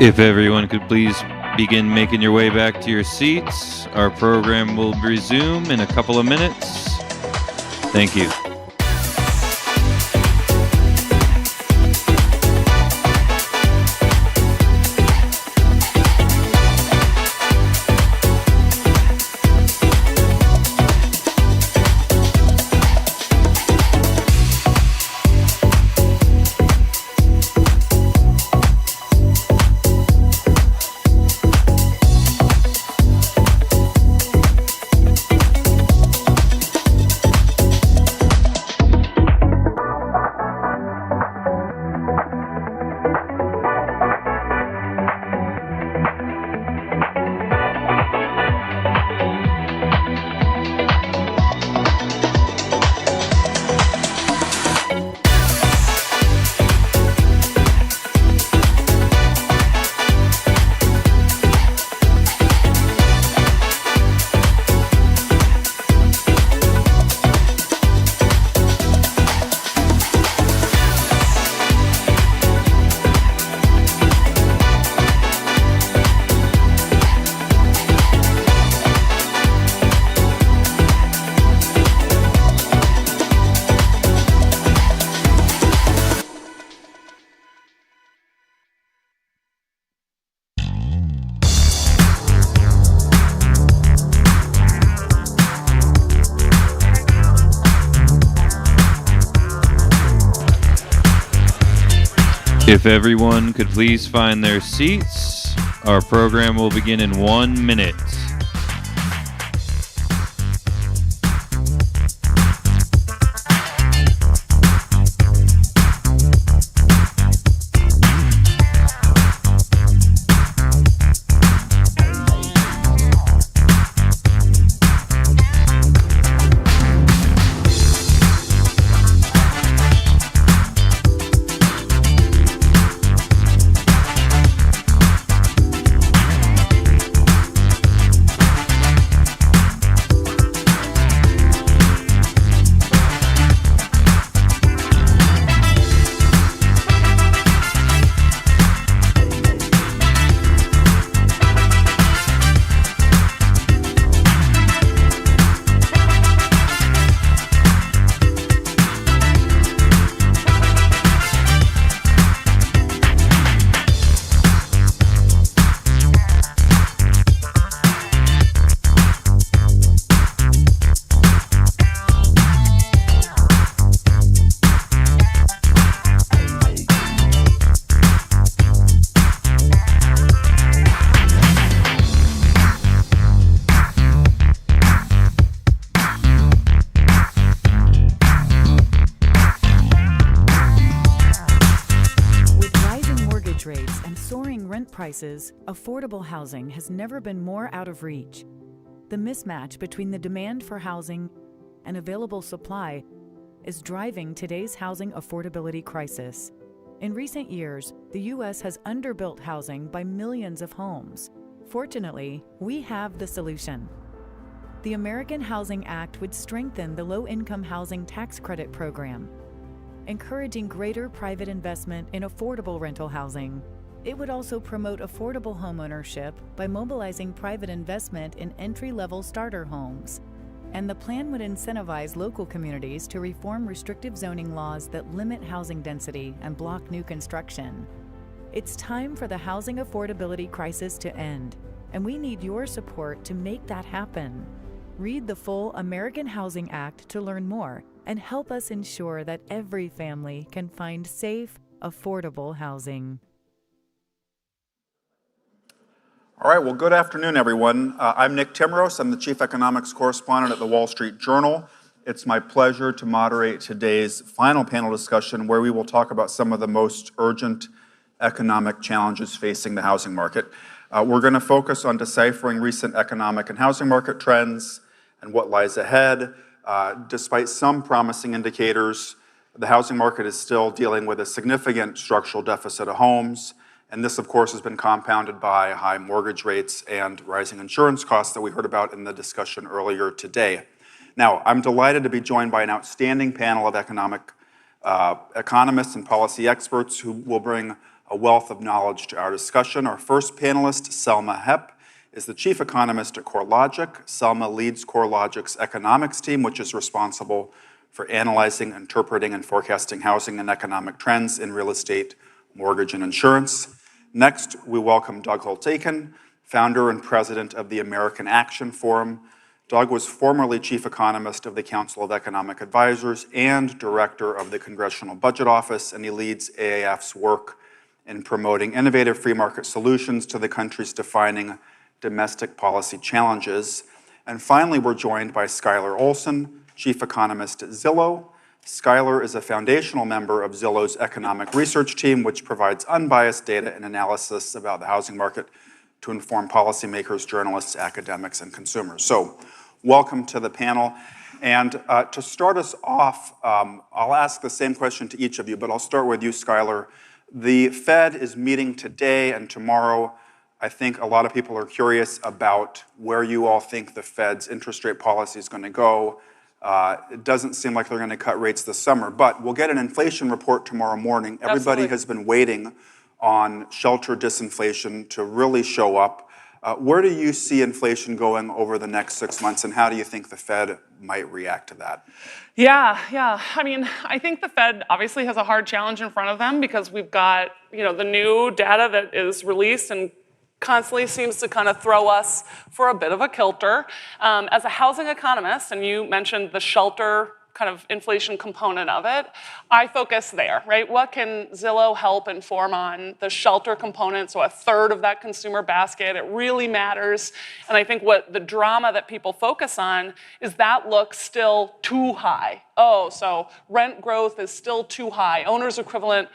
If everyone could please begin making your way back to your seats, our program will resume in a couple of minutes. Thank you. If everyone could please find their seats, our program will begin in 1 minute. Prices, affordable housing has never been more out of reach. The mismatch between the demand for housing and available supply is driving today's housing affordability crisis. In recent years, the U.S. has underbuilt housing by millions of homes. Fortunately, we have the solution. The American Housing Act would strengthen the low-income housing tax credit program, encouraging greater private investment in affordable rental housing. It would also promote affordable homeownership by mobilizing private investment in entry-level starter homes. And the plan would incentivize local communities to reform restrictive zoning laws that limit housing density and block new construction. It's time for the housing affordability crisis to end, and we need your support to make that happen. Read the full American Housing Act to learn more and help us ensure that every family can find safe, affordable housing. All right, well, good afternoon, everyone. I'm Nick Timros. I'm the Chief Economics Correspondent at the Wall Street Journal. It's my pleasure to moderate today's final panel discussion where we will talk about some of the most urgent economic challenges facing the housing market. We're going to focus on deciphering recent economic and housing market trends and what lies ahead. Despite some promising indicators, the housing market is still dealing with a significant structural deficit of homes. And this, of course, has been compounded by high mortgage rates and rising insurance costs that we heard about in the discussion earlier today. Now, I'm delighted to be joined by an outstanding panel of economists and policy experts who will bring a wealth of knowledge to our discussion. Our first panelist, Selma Hepp, is the chief economist at CoreLogic. Selma leads CoreLogic's economics team, which is responsible for analyzing, interpreting, and forecasting housing and economic trends in real estate, mortgage, and insurance. Next, we welcome Doug Holt-Aiken, founder and president of the American Action Forum. Doug was formerly chief economist of the Council of Economic Advisors and director of the Congressional Budget Office, and he leads AAF's work in promoting innovative free market solutions to the country's defining domestic policy challenges. And finally, we're joined by Skylar Olson, chief economist at Zillow. Skylar is a foundational member of Zillow's economic research team, which provides unbiased data and analysis about the housing market to inform policymakers, journalists, academics, and consumers. So, welcome to the panel. And to start us off, I'll ask the same question to each of you, but I'll start with you, Skylar. The Fed is meeting today and tomorrow. I think a lot of people are curious about where you all think the Fed's interest rate policy is going to go. It doesn't seem like they're going to cut rates this summer, but we'll get an inflation report tomorrow morning. Everybody has been waiting on shelter disinflation to really show up. Where do you see inflation going over the next 6 months, and how do you think the Fed might react to that? Yeah. I mean, I think the Fed obviously has a hard challenge in front of them because we've got, the new data that is released and constantly seems to kind of throw us for a bit of a kilter. As a housing economist, and you mentioned the shelter kind of inflation component of it, I focus there, right? What can Zillow help inform on the shelter component, so a third of that consumer basket? It really matters. And I think what the drama that people focus on is that looks still too high. So rent growth is still too high. Owner's equivalent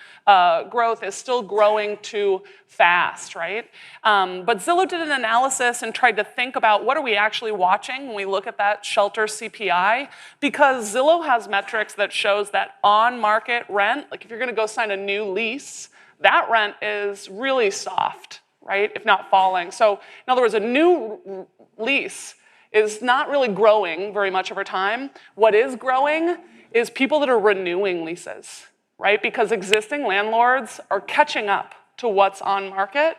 growth is still growing too fast, right? But Zillow did an analysis and tried to think about what are we actually watching when we look at that shelter CPI, because Zillow has metrics that shows that on-market rent, like if you're gonna go sign a new lease, that rent is really soft, right? If not falling. So in other words, a new lease is not really growing very much over time. What is growing is people that are renewing leases, right? Because existing landlords are catching up to what's on market.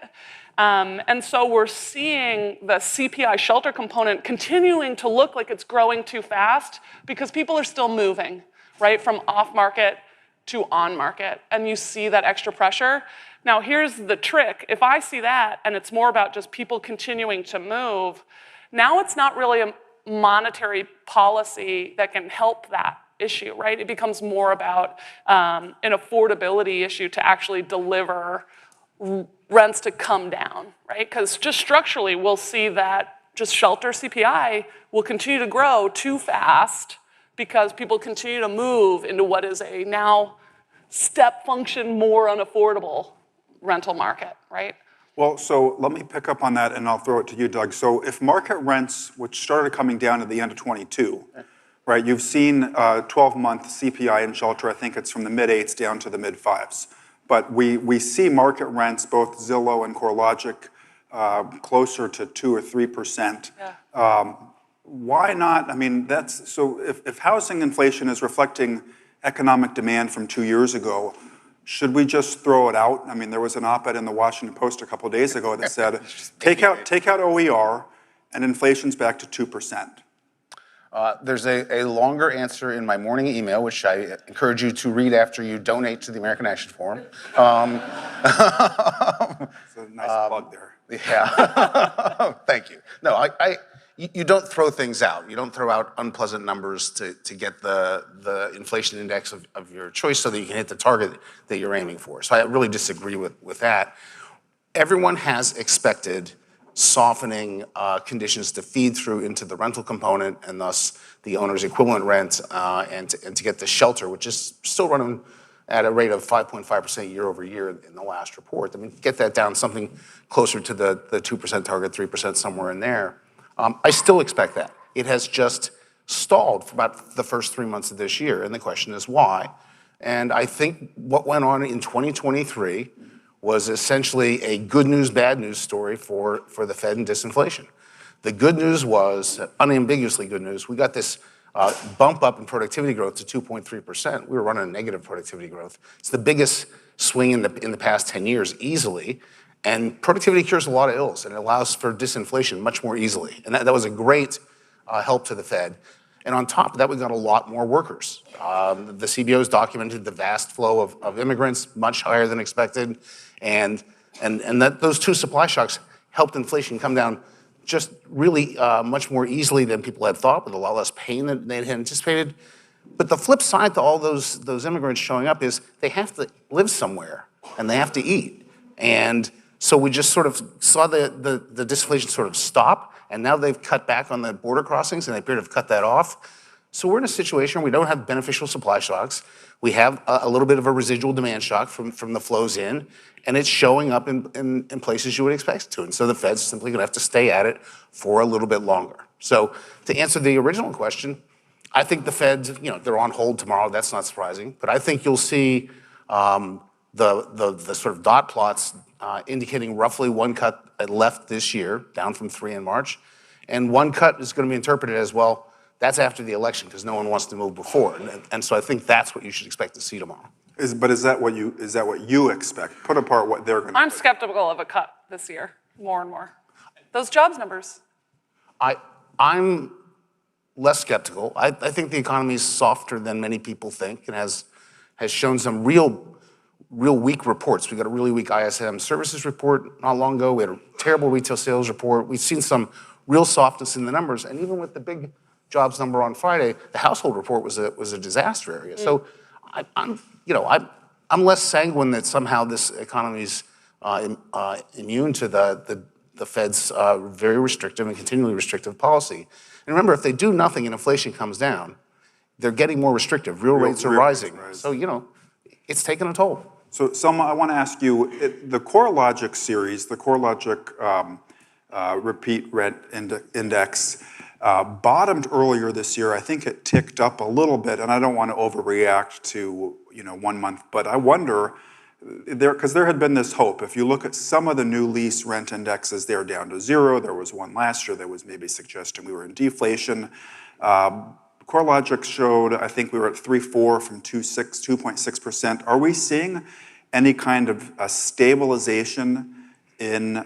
And so we're seeing the CPI shelter component continuing to look like it's growing too fast because people are still moving, right? From off market to on market. And you see that extra pressure. Now here's the trick. If I see that and it's more about just people continuing to move, now it's not really a monetary policy that can help that issue, right? It becomes more about an affordability issue to actually deliver rents to come down, right? Because just structurally, we'll see that just shelter CPI will continue to grow too fast because people continue to move into what is a now step function more unaffordable rental market, right? Well, so let me pick up on that and I'll throw it to you, Doug. So if market rents, which started coming down at the end of 22, right, you've seen 12-month CPI in shelter, I think it's from the mid-8s down to the mid-5s. But we see market rents, both Zillow and CoreLogic, closer to 2 or 3%. Yeah. Why not? I mean, so if housing inflation is reflecting economic demand from 2 years ago, should we just throw it out? I mean, there was an op-ed in the Washington Post a couple of days ago that said, take out OER and inflation's back to 2%. There's a longer answer in my morning email, which I encourage you to read after you donate to the American Action Forum. It's a nice plug there. Yeah, thank you. No, you don't throw things out. You don't throw out unpleasant numbers to get the inflation index of your choice so that you can hit the target that you're aiming for. So I really disagree with that. Everyone has expected softening conditions to feed through into the rental component and thus the owner's equivalent rent and to get the shelter, which is still running at a rate of 5.5% year over year in the last report. I mean, get that down something closer to the 2% target, 3% somewhere in there. I still expect that. It has just stalled for about the first 3 months of this year, and the question is why. And I think what went on in 2023 was essentially a good news, bad news story for the Fed and disinflation. The good news was, unambiguously good news, we got this bump up in productivity growth to 2.3%. We were running a negative productivity growth. It's the biggest swing in the past 10 years easily. And productivity cures a lot of ills, and it allows for disinflation much more easily. And that was a great help to the Fed. And on top of that, we got a lot more workers. The CBO's documented the vast flow of immigrants, much higher than expected. And that those two supply shocks helped inflation come down just really much more easily than people had thought, with a lot less pain than they had anticipated. But the flip side to all those immigrants showing up is they have to live somewhere, and they have to eat. And so we just sort of saw the disinflation sort of stop, and now they've cut back on the border crossings, and they appear to have cut that off. So we're in a situation where we don't have beneficial supply shocks. We have a little bit of a residual demand shock from the flows in, and it's showing up in places you would expect it to. And so the Fed's simply gonna have to stay at it for a little bit longer. So to answer the original question, I think the Feds, they're on hold tomorrow. That's not surprising. But I think you'll see the sort of dot plots indicating roughly one cut left this year, down from 3 in March. And one cut is going to be interpreted as, well, that's after the election because no one wants to move before. And so I think that's what you should expect to see tomorrow. But is that what you expect? Put apart what they're going to I'm skeptical of a cut this year, more and more. Those jobs numbers. I'm less skeptical. I think the economy is softer than many people think and has shown some real weak reports. We got a really weak ISM services report not long ago. We had a terrible retail sales report. We've seen some real softness in the numbers. And even with the big jobs number on Friday, the household report was a disaster area. So I'm less sanguine that somehow this economy's immune to the Fed's very restrictive and continually restrictive policy. And remember, if they do nothing and inflation comes down, they're getting more restrictive. Real rates are rising. So, it's taking a toll. So, Selma, I want to ask you, the CoreLogic series, the CoreLogic repeat rent index, bottomed earlier this year. I think it ticked up a little bit, and I don't want to overreact to 1 month, but I wonder, because there had been this hope. If you look at some of the new lease rent indexes, they're down to 0. There was one last year that was maybe suggesting we were in deflation. CoreLogic showed, I think we were at 3.4 from 2.6%. Are we seeing any kind of a stabilization in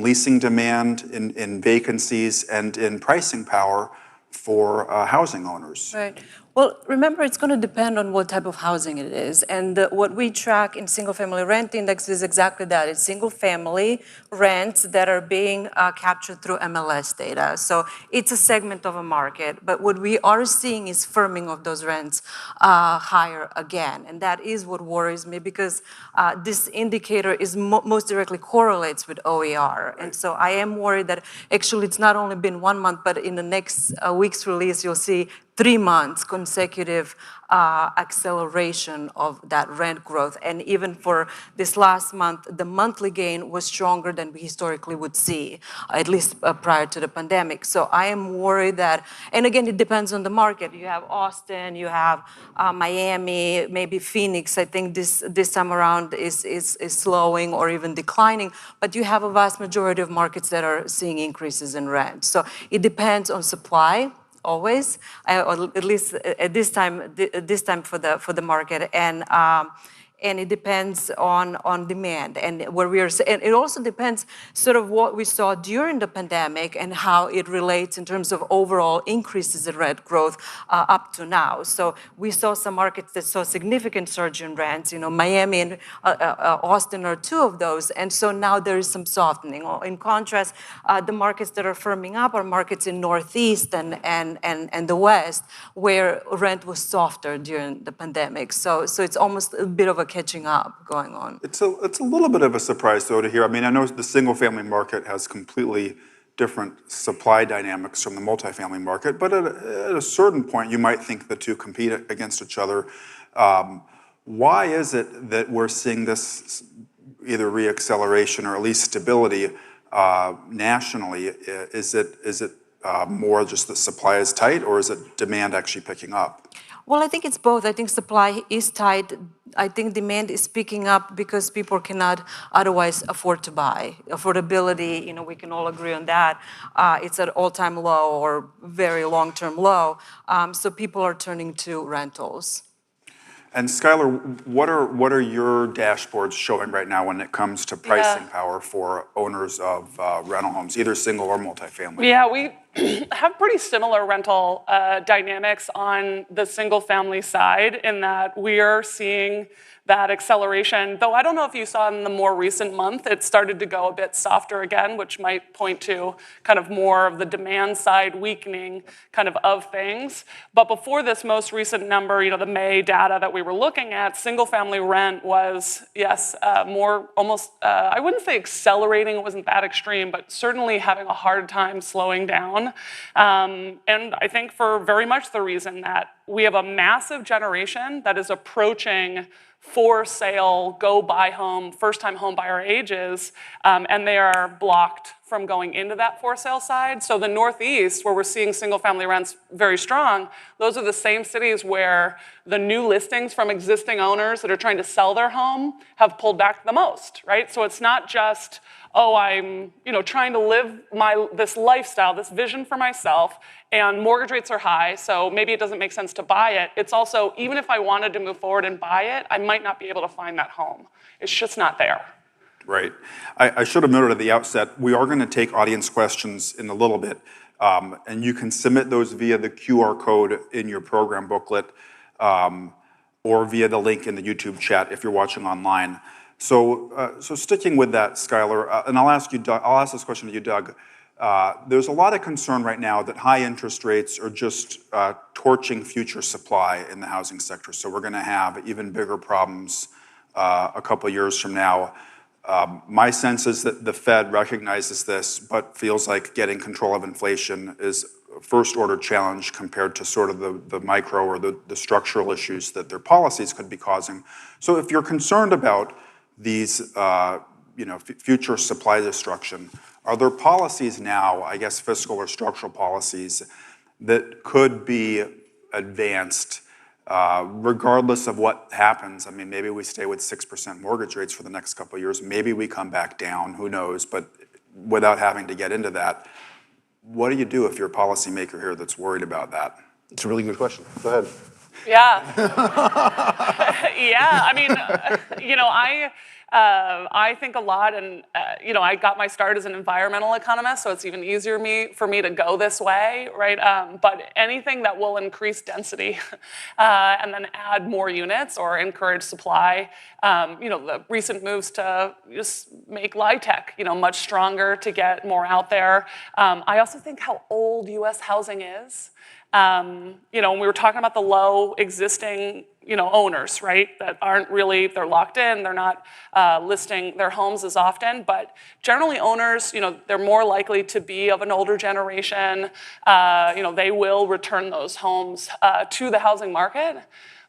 leasing demand, in vacancies, and in pricing power for housing owners? Right. Well, remember, it's going to depend on what type of housing it is. And what we track in single-family rent index is exactly that. It's single-family rents that are being captured through MLS data. So it's a segment of a market. But what we are seeing is firming of those rents higher again. And that is what worries me, because this indicator is most directly correlates with OER. And so I am worried that actually it's not only been 1 month, but in the next week's release, you'll see 3 months consecutive acceleration of that rent growth. And even for this last month, the monthly gain was stronger than we historically would see, at least prior to the pandemic. So I am worried that, and again, it depends on the market. You have Austin, you have Miami, maybe Phoenix. I think this time around is slowing or even declining, but you have a vast majority of markets that are seeing increases in rent. So it depends on supply. Always, or at least at this time for the market, and it depends on demand and where we are. And it also depends sort of what we saw during the pandemic and how it relates in terms of overall increases in rent growth up to now. So we saw some markets that saw significant surge in rents. Miami and Austin are 2 of those. And so now there is some softening. In contrast, the markets that are firming up are markets in Northeast and the West, where rent was softer during the pandemic. So it's almost a bit of a catching up going on. It's a little bit of a surprise, though, to hear. I mean, I know the single-family market has completely different supply dynamics from the multifamily market, but at a certain point, you might think the two compete against each other. Why is it that we're seeing this either reacceleration or at least stability nationally? Is it more just that supply is tight, or is it demand actually picking up? Well, I think it's both. I think supply is tight. I think demand is picking up because people cannot otherwise afford to buy. Affordability, we can all agree on that. It's at all-time low or very long-term low. So people are turning to rentals. And Skylar, what are your dashboards showing right now when it comes to pricing power for owners of rental homes, either single or multifamily? Yeah, we have pretty similar rental dynamics on the single family side in that we are seeing that acceleration, though I don't know if you saw in the more recent month, it started to go a bit softer again, which might point to kind of more of the demand side weakening kind of things. But before this most recent number, the May data that we were looking at, single family rent was, yes, more almost, I wouldn't say accelerating, it wasn't that extreme, but certainly having a hard time slowing down. And I think for very much the reason that we have a massive generation that is approaching for sale, go buy home, first-time home buyer ages, and they are blocked from going into that for sale side. So the Northeast, where we're seeing single-family rents very strong, those are the same cities where the new listings from existing owners that are trying to sell their home have pulled back the most, right? So it's not just, oh, I'm trying to live this lifestyle, this vision for myself, and mortgage rates are high, so maybe it doesn't make sense to buy it. It's also, even if I wanted to move forward and buy it, I might not be able to find that home. It's just not there. Right. I should have noted at the outset, we are going to take audience questions in a little bit, and you can submit those via the QR code in your program booklet or via the link in the YouTube chat if you're watching online. So sticking with that, Skylar, and I'll ask this question to you, Doug. There's a lot of concern right now that high interest rates are just torching future supply in the housing sector. So we're going to have even bigger problems a couple years from now. My sense is that the Fed recognizes this, but feels like getting control of inflation is a first-order challenge compared to sort of the micro or the structural issues that their policies could be causing. So if you're concerned about these future supply destruction, are there policies now, I guess fiscal or structural policies, that could be advanced regardless of what happens? I mean, maybe we stay with 6% mortgage rates for the next couple of years. Maybe we come back down, who knows? But without having to get into that, what do you do if you're a policymaker here that's worried about that? It's a really good question. Go ahead. Yeah. Yeah, I mean, I think a lot, and I got my start as an environmental economist, so it's even easier for me to go this way, right? But anything that will increase density and then add more units or encourage supply, the recent moves to just make LIHTC, much stronger to get more out there. I also think how old U.S. housing is. When we were talking about the low existing, owners, right, that aren't really, they're locked in, they're not listing their homes as often, but generally owners, they're more likely to be of an older generation. They will return those homes to the housing market,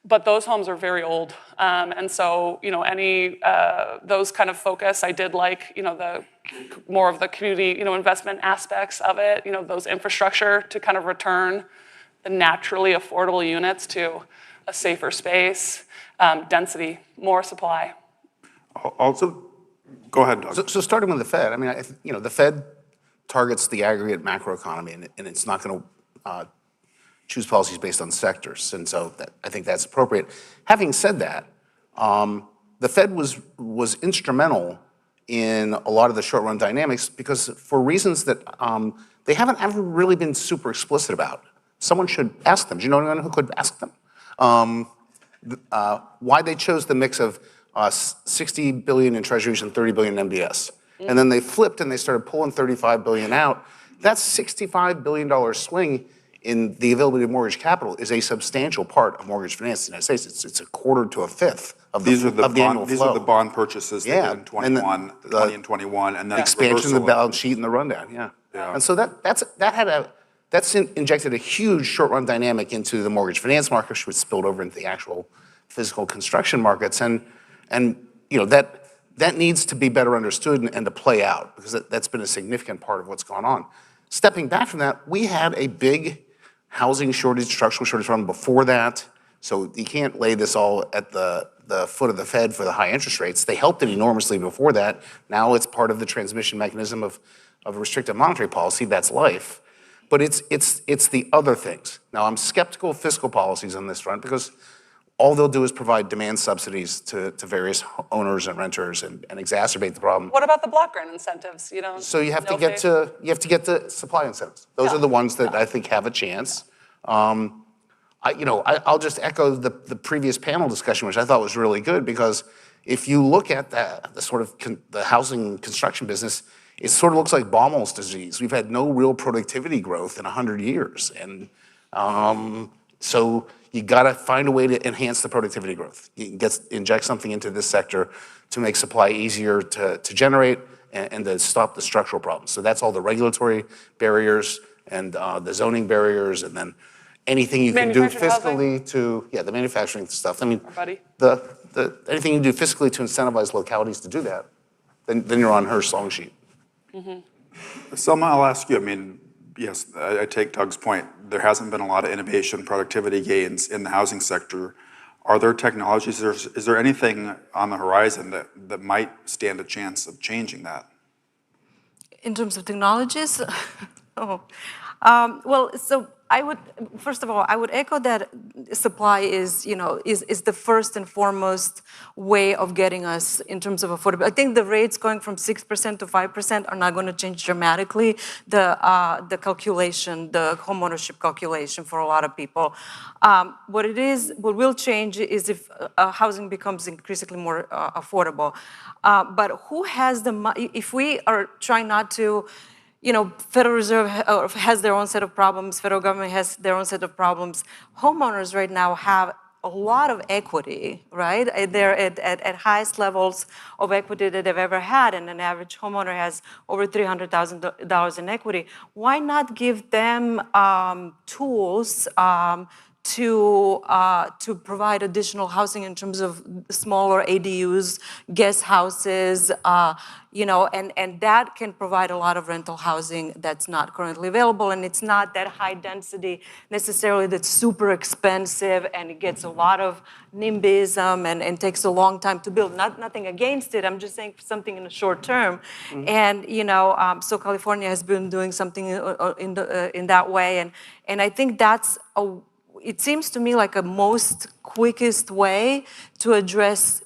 but those homes are very old. And so, any those kind of focus, I did like, the more of the community, investment aspects of it, those infrastructure to kind of return the naturally affordable units to a safer space, density, more supply. Also, go ahead, Doug. So starting with the Fed, I mean, the Fed targets the aggregate macroeconomy, and it's not going to choose policies based on sectors, and so I think that's appropriate. Having said that, the Fed was instrumental in a lot of the short-run dynamics because for reasons that they haven't ever really been super explicit about. Someone should ask them. Do you know anyone who could ask them? Why they chose the mix of $60 billion in treasuries and $30 billion in MBS. And then they flipped and they started pulling $35 billion out. That $65 billion swing in the availability of mortgage capital is a substantial part of mortgage finance in the United States. It's a quarter to a fifth of the annual flow. These are the bond purchases they did in 21, 20 and 21, and then expansion of the balance sheet and the rundown. Yeah. And so that's injected a huge short-run dynamic into the mortgage finance market, which spilled over into the actual physical construction markets, and that needs to be better understood and to play out because that's been a significant part of what's gone on. Stepping back from that, we had a big housing shortage, structural shortage problem before that. So you can't lay this all at the foot of the Fed for the high interest rates. They helped it enormously before that. Now it's part of the transmission mechanism of restrictive monetary policy. That's life. But it's the other things. Now, I'm skeptical of fiscal policies on this front because all they'll do is provide demand subsidies to various owners and renters and exacerbate the problem. What about the block grant incentives? You don't. So you have no to get to supply incentives. Those are the ones that I think have a chance. I'll just echo the previous panel discussion, which I thought was really good, because if you look at the sort of the housing construction business, it sort of looks like Baumol's disease. We've had no real productivity growth in 100 years. And so you gotta find a way to enhance the productivity growth. You can inject something into this sector to make supply easier to generate and to stop the structural problems. So that's all the regulatory barriers and the zoning barriers, and then anything you can do fiscally the manufacturing stuff. I mean, anything you can do fiscally to incentivize localities to do that, then you're on her song sheet. Selma, I'll ask you, I mean, yes, I take Doug's point. There hasn't been a lot of innovation, productivity gains in the housing sector. Are there technologies, is there anything on the horizon that might stand a chance of changing that? In terms of technologies? First of all, I would echo that supply is the first and foremost way of getting us in terms of affordability. I think the rates going from 6% to 5% are not going to change dramatically the calculation, the homeownership calculation for a lot of people. What will change is if housing becomes increasingly more affordable. But who has the money? If we are trying not to, Federal Reserve has their own set of problems, federal government has their own set of problems. Homeowners right now have a lot of equity, right? They're at highest levels of equity that they've ever had, and an average homeowner has over $300,000 in equity. Why not give them tools to provide additional housing in terms of smaller ADUs, guest houses, and that can provide a lot of rental housing that's not currently available, and it's not that high density necessarily that's super expensive, and it gets a lot of NIMBYism and takes a long time to build. Nothing against it, I'm just saying something in the short term. And so California has been doing something in that way, and I think that's it seems to me like a most quickest way to address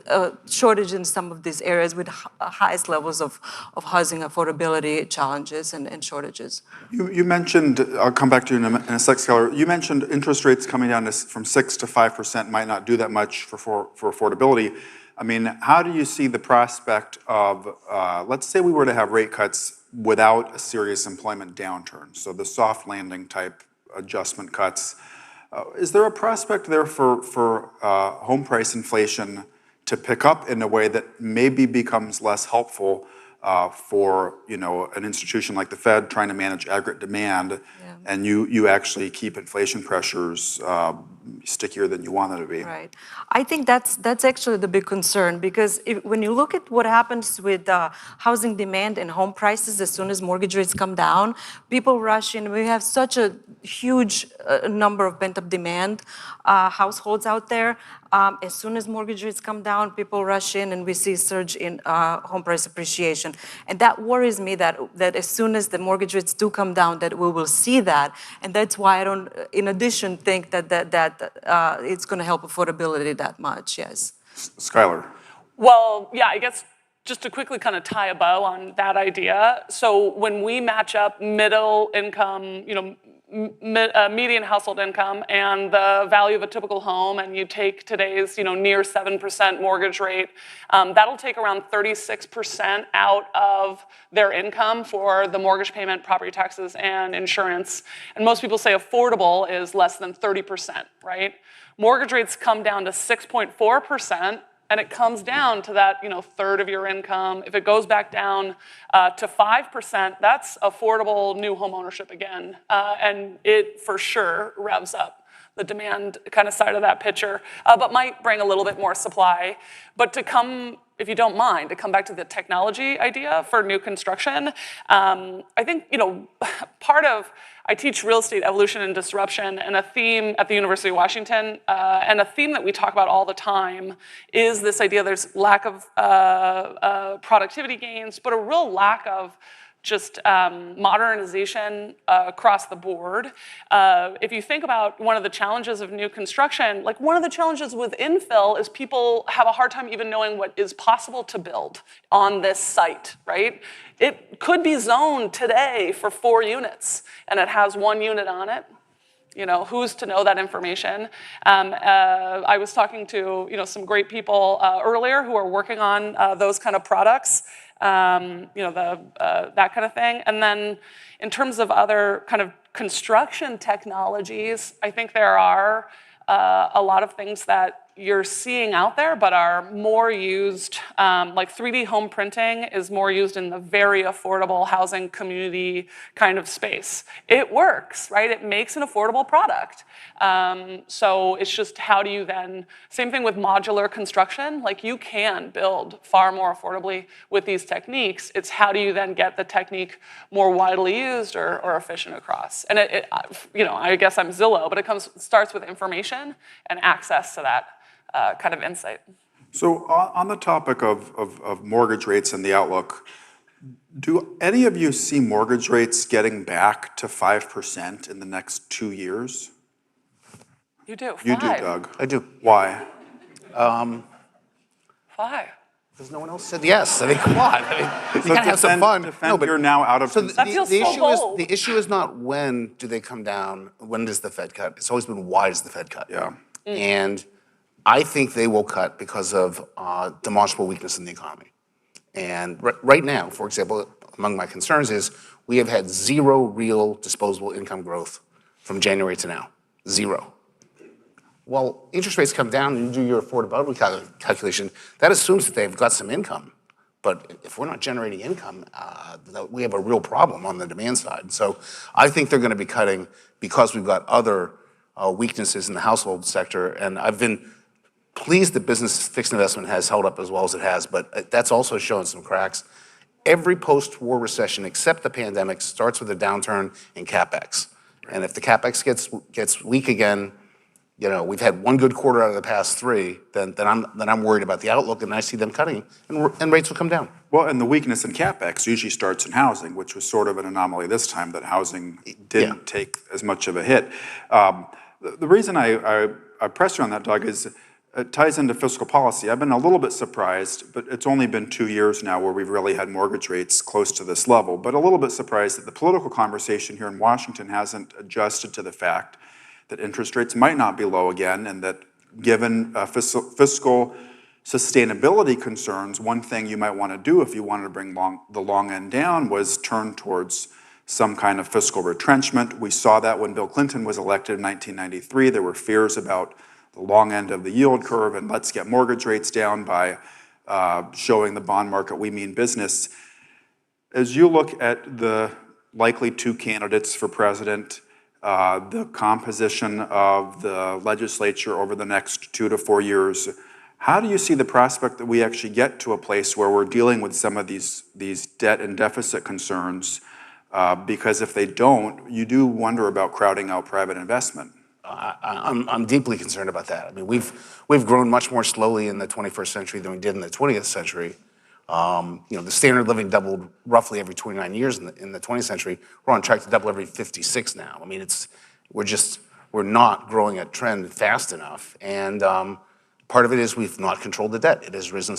a shortage in some of these areas with highest levels of housing affordability challenges and shortages. You mentioned, I'll come back to you in a sec, Skylar. You mentioned interest rates coming down from 6 to 5% might not do that much for affordability. I mean, how do you see the prospect of, let's say we were to have rate cuts without a serious employment downturn, so the soft landing type adjustment cuts. Is there a prospect there for home price inflation to pick up in a way that maybe becomes less helpful for an institution like the Fed trying to manage aggregate demand, and you actually keep inflation pressures stickier than you want them to be? Right. I think that's actually the big concern, because when you look at what happens with housing demand and home prices, as soon as mortgage rates come down, people rush in. We have such a huge number of pent-up demand households out there. As soon as mortgage rates come down, people rush in, and we see a surge in home price appreciation. And that worries me that as soon as the mortgage rates do come down, that we will see that. And that's why I don't, in addition, think that it's going to help affordability that much, yes. Skylar. Well, yeah, I guess just to quickly kind of tie a bow on that idea. So when we match up middle income, median household income and the value of a typical home, and you take today's near 7% mortgage rate, that'll take around 36% out of their income for the mortgage payment, property taxes, and insurance. And most people say affordable is less than 30%, right? Mortgage rates come down to 6.4%, and it comes down to that third of your income. If it goes back down to 5%, that's affordable new home ownership again, and it for sure revs up the demand kind of side of that picture, but might bring a little bit more supply. But to come, if you don't mind, to come back to the technology idea for new construction, I think, part of, I teach real estate evolution and disruption, and a theme at the University of Washington, and a theme that we talk about all the time is this idea there's lack of productivity gains, but a real lack of just modernization across the board. If you think about one of the challenges of new construction, like one of the challenges with infill is people have a hard time even knowing what is possible to build on this site, right? It could be zoned today for 4 units and it has 1 unit on it. Who's to know that information? I was talking to some great people earlier who are working on those kind of products. That kind of thing. And then in terms of other kind of construction technologies, I think there are a lot of things that you're seeing out there, but are more used, like 3D home printing is more used in the very affordable housing community kind of space. It works, right? It makes an affordable product. So it's just how do you then, same thing with modular construction, like you can build far more affordably with these techniques. It's how do you then get the technique more widely used or efficient across? And I guess I'm Zillow, but it starts with information and access to that kind of insight. So on the topic of mortgage rates and the outlook, do any of you see mortgage rates getting back to 5% in the next 2 years? You do. You do, Doug. I do. Why? 5. Because no one else said yes. I mean, come on. You gotta have some fun. You're now out of. So the issue is not when do they come down, when does the Fed cut? It's always been why does the Fed cut? Yeah. And I think they will cut because of demonstrable weakness in the economy. And right now, for example, among my concerns is we have had 0 real disposable income growth from January to now. 0. Well, interest rates come down and you do your affordability calculation, that assumes that they've got some income. But if we're not generating income, we have a real problem on the demand side. So I think they're going to be cutting because we've got other weaknesses in the household sector. And I've been pleased that business fixed investment has held up as well as it has, but that's also showing some cracks. Every post-war recession, except the pandemic, starts with a downturn in CapEx. And if the CapEx gets weak again, we've had 1 good quarter out of the past 3, then I'm worried about the outlook, and I see them cutting, and rates will come down. Well, and the weakness in CapEx usually starts in housing, which was sort of an anomaly this time that housing didn't take as much of a hit. The reason I press you on that, Doug, is it ties into fiscal policy. I've been a little bit surprised, but it's only been 2 years now where we've really had mortgage rates close to this level, but a little bit surprised that the political conversation here in Washington hasn't adjusted to the fact that interest rates might not be low again, and that given fiscal sustainability concerns, one thing you might want to do if you wanted to bring the long end down was turn towards some kind of fiscal retrenchment. We saw that when Bill Clinton was elected in 1993. There were fears about the long end of the yield curve, and let's get mortgage rates down by showing the bond market we mean business. As you look at the likely 2 candidates for president, the composition of the legislature over the next 2 to 4 years, how do you see the prospect that we actually get to a place where we're dealing with some of these debt and deficit concerns? Because if they don't, you do wonder about crowding out private investment. I'm deeply concerned about that. I mean, we've grown much more slowly in the 21st century than we did in the 20th century. The standard of living doubled roughly every 29 years in the 20th century. We're on track to double every 56 now. I mean, we're not growing a trend fast enough. And part of it is we've not controlled the debt. It has risen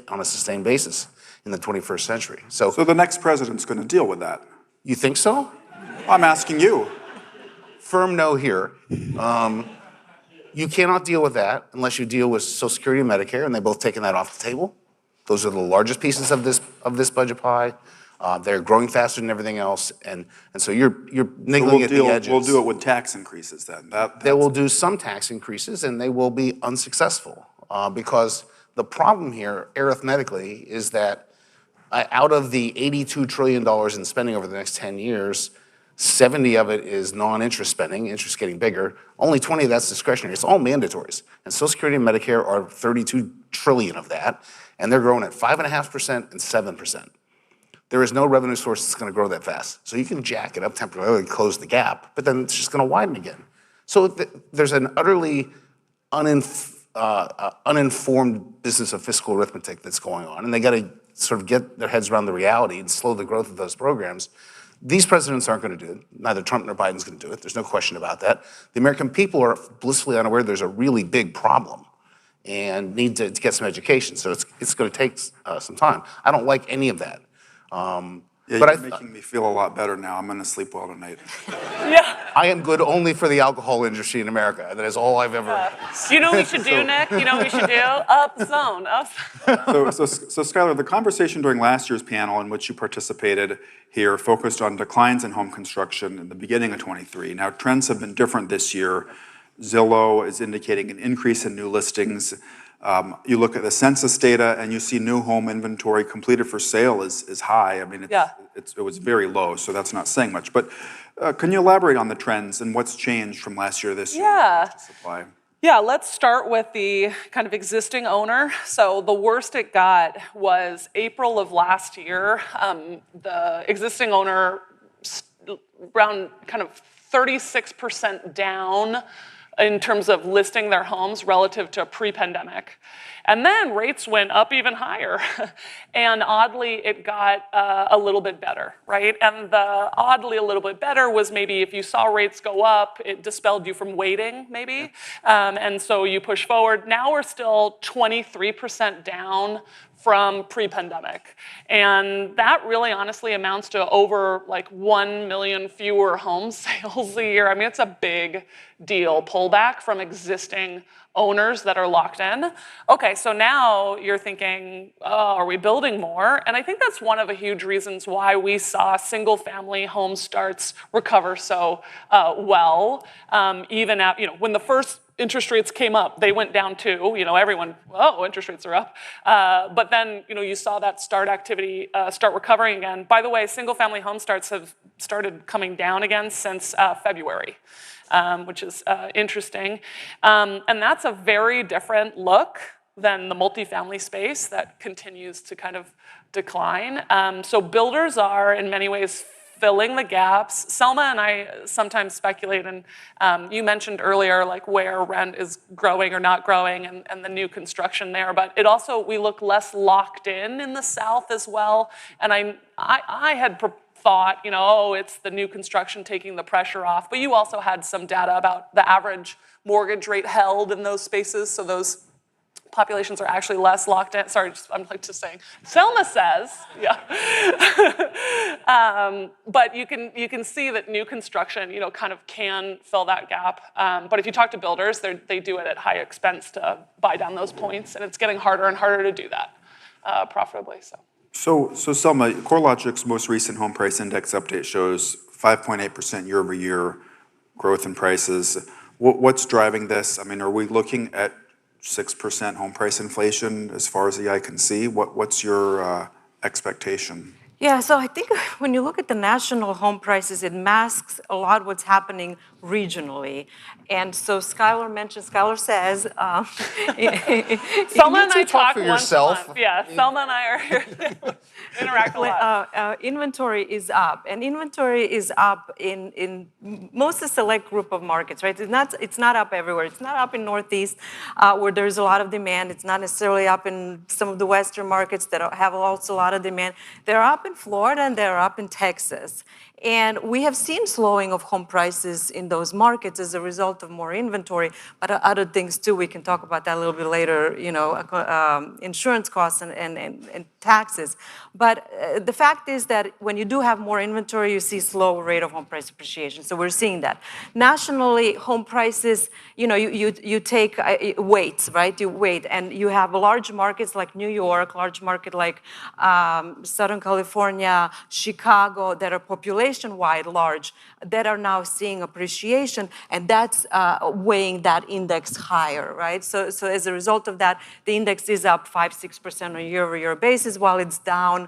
on a sustained basis in the 21st century. So the next president's going to deal with that. You think so? I'm asking you. Firm no here. You cannot deal with that unless you deal with Social Security and Medicare, and they've both taken that off the table. Those are the largest pieces of this budget pie. They're growing faster than everything else, and so you're niggling at the edges. We'll do it with tax increases then. They will do some tax increases, and they will be unsuccessful because the problem here, arithmetically, is that out of the $82 trillion in spending over the next 10 years, 70 of it is non-interest spending, interest getting bigger. Only 20 of that's discretionary. It's all mandatories. And Social Security and Medicare are 32 trillion of that, and they're growing at 5.5% and 7%. There is no revenue source that's gonna grow that fast. So you can jack it up temporarily, close the gap, but then it's just gonna widen again. So there's an utterly uninformed business of fiscal arithmetic that's going on, and they gotta sort of get their heads around the reality and slow the growth of those programs. These presidents aren't gonna do it. Neither Trump nor Biden's gonna do it. There's no question about that. The American people are blissfully unaware there's a really big problem and need to get some education. So it's gonna take some time. I don't like any of that. Yeah, you're making me feel a lot better now. I'm gonna sleep well tonight. I am good only for the alcohol industry in America. That is all I've ever. You know what we should do, Nick? You know what we should do? Up zone. So Skylar, the conversation during last year's panel in which you participated here focused on declines in home construction in the beginning of 23. Now, trends have been different this year. Zillow is indicating an increase in new listings. You look at the census data and you see new home inventory completed for sale is high. I mean, it was very low, so that's not saying much. But can you elaborate on the trends and what's changed from last year this year? Yeah. Supply? Yeah, let's start with the kind of existing owner. So the worst it got was April of last year. The existing owner around kind of 36% down in terms of listing their homes relative to pre-pandemic. And then rates went up even higher. And oddly, it got a little bit better, right? And the oddly a little bit better was maybe if you saw rates go up, it dispelled you from waiting, maybe. And so you push forward. Now we're still 23% down from pre-pandemic. And that really honestly amounts to over like 1 million fewer home sales a year. I mean, it's a big deal, pullback from existing owners that are locked in. Okay, so now you're thinking, oh, are we building more? And I think that's one of the huge reasons why we saw single family home starts recover so well. Even at, when the first interest rates came up, they went down too. Everyone, oh, interest rates are up. But then, you saw that start activity start recovering again. By the way, single family home starts have started coming down again since February. Which is interesting. And that's a very different look than the multifamily space that continues to kind of decline. So builders are in many ways filling the gaps. Selma and I sometimes speculate, and you mentioned earlier like where rent is growing or not growing and the new construction there, but it also, we look less locked in the South as well. And I had thought, it's the new construction taking the pressure off, but you also had some data about the average mortgage rate held in those spaces, so those populations are actually less locked in. Sorry, I'm just saying. Selma says, yeah. But you can see that new construction, kind of can fill that gap. But if you talk to builders, they do it at high expense to buy down those points, and it's getting harder and harder to do that profitably. So Selma, CoreLogic's most recent home price index update shows 5.8% year-over-year growth in prices. What's driving this? I mean, are we looking at 6% home price inflation as far as the eye can see? What's your expectation? Yeah, so I think when you look at the national home prices, it masks a lot what's happening regionally. And so Skylar says. Selma and I talk once a month. Yeah, Selma and I are here to interact a lot. Inventory is up, and inventory is up in most of the select group of markets, right? It's not up everywhere. It's not up in Northeast where there's a lot of demand. It's not necessarily up in some of the Western markets that have also a lot of demand. They're up in Florida and they're up in Texas. And we have seen slowing of home prices in those markets as a result of more inventory, but other things too. We can talk about that a little bit later, insurance costs and taxes. But the fact is that when you do have more inventory, you see slower rate of home price appreciation. So we're seeing that. Nationally, home prices, you take weights, right? You weight, and you have large markets like New York, large market like Southern California, Chicago, that are population nationwide large that are now seeing appreciation, and that's weighing that index higher, right? So as a result of that, the index is up 5-6% on a year-over-year basis, while it's down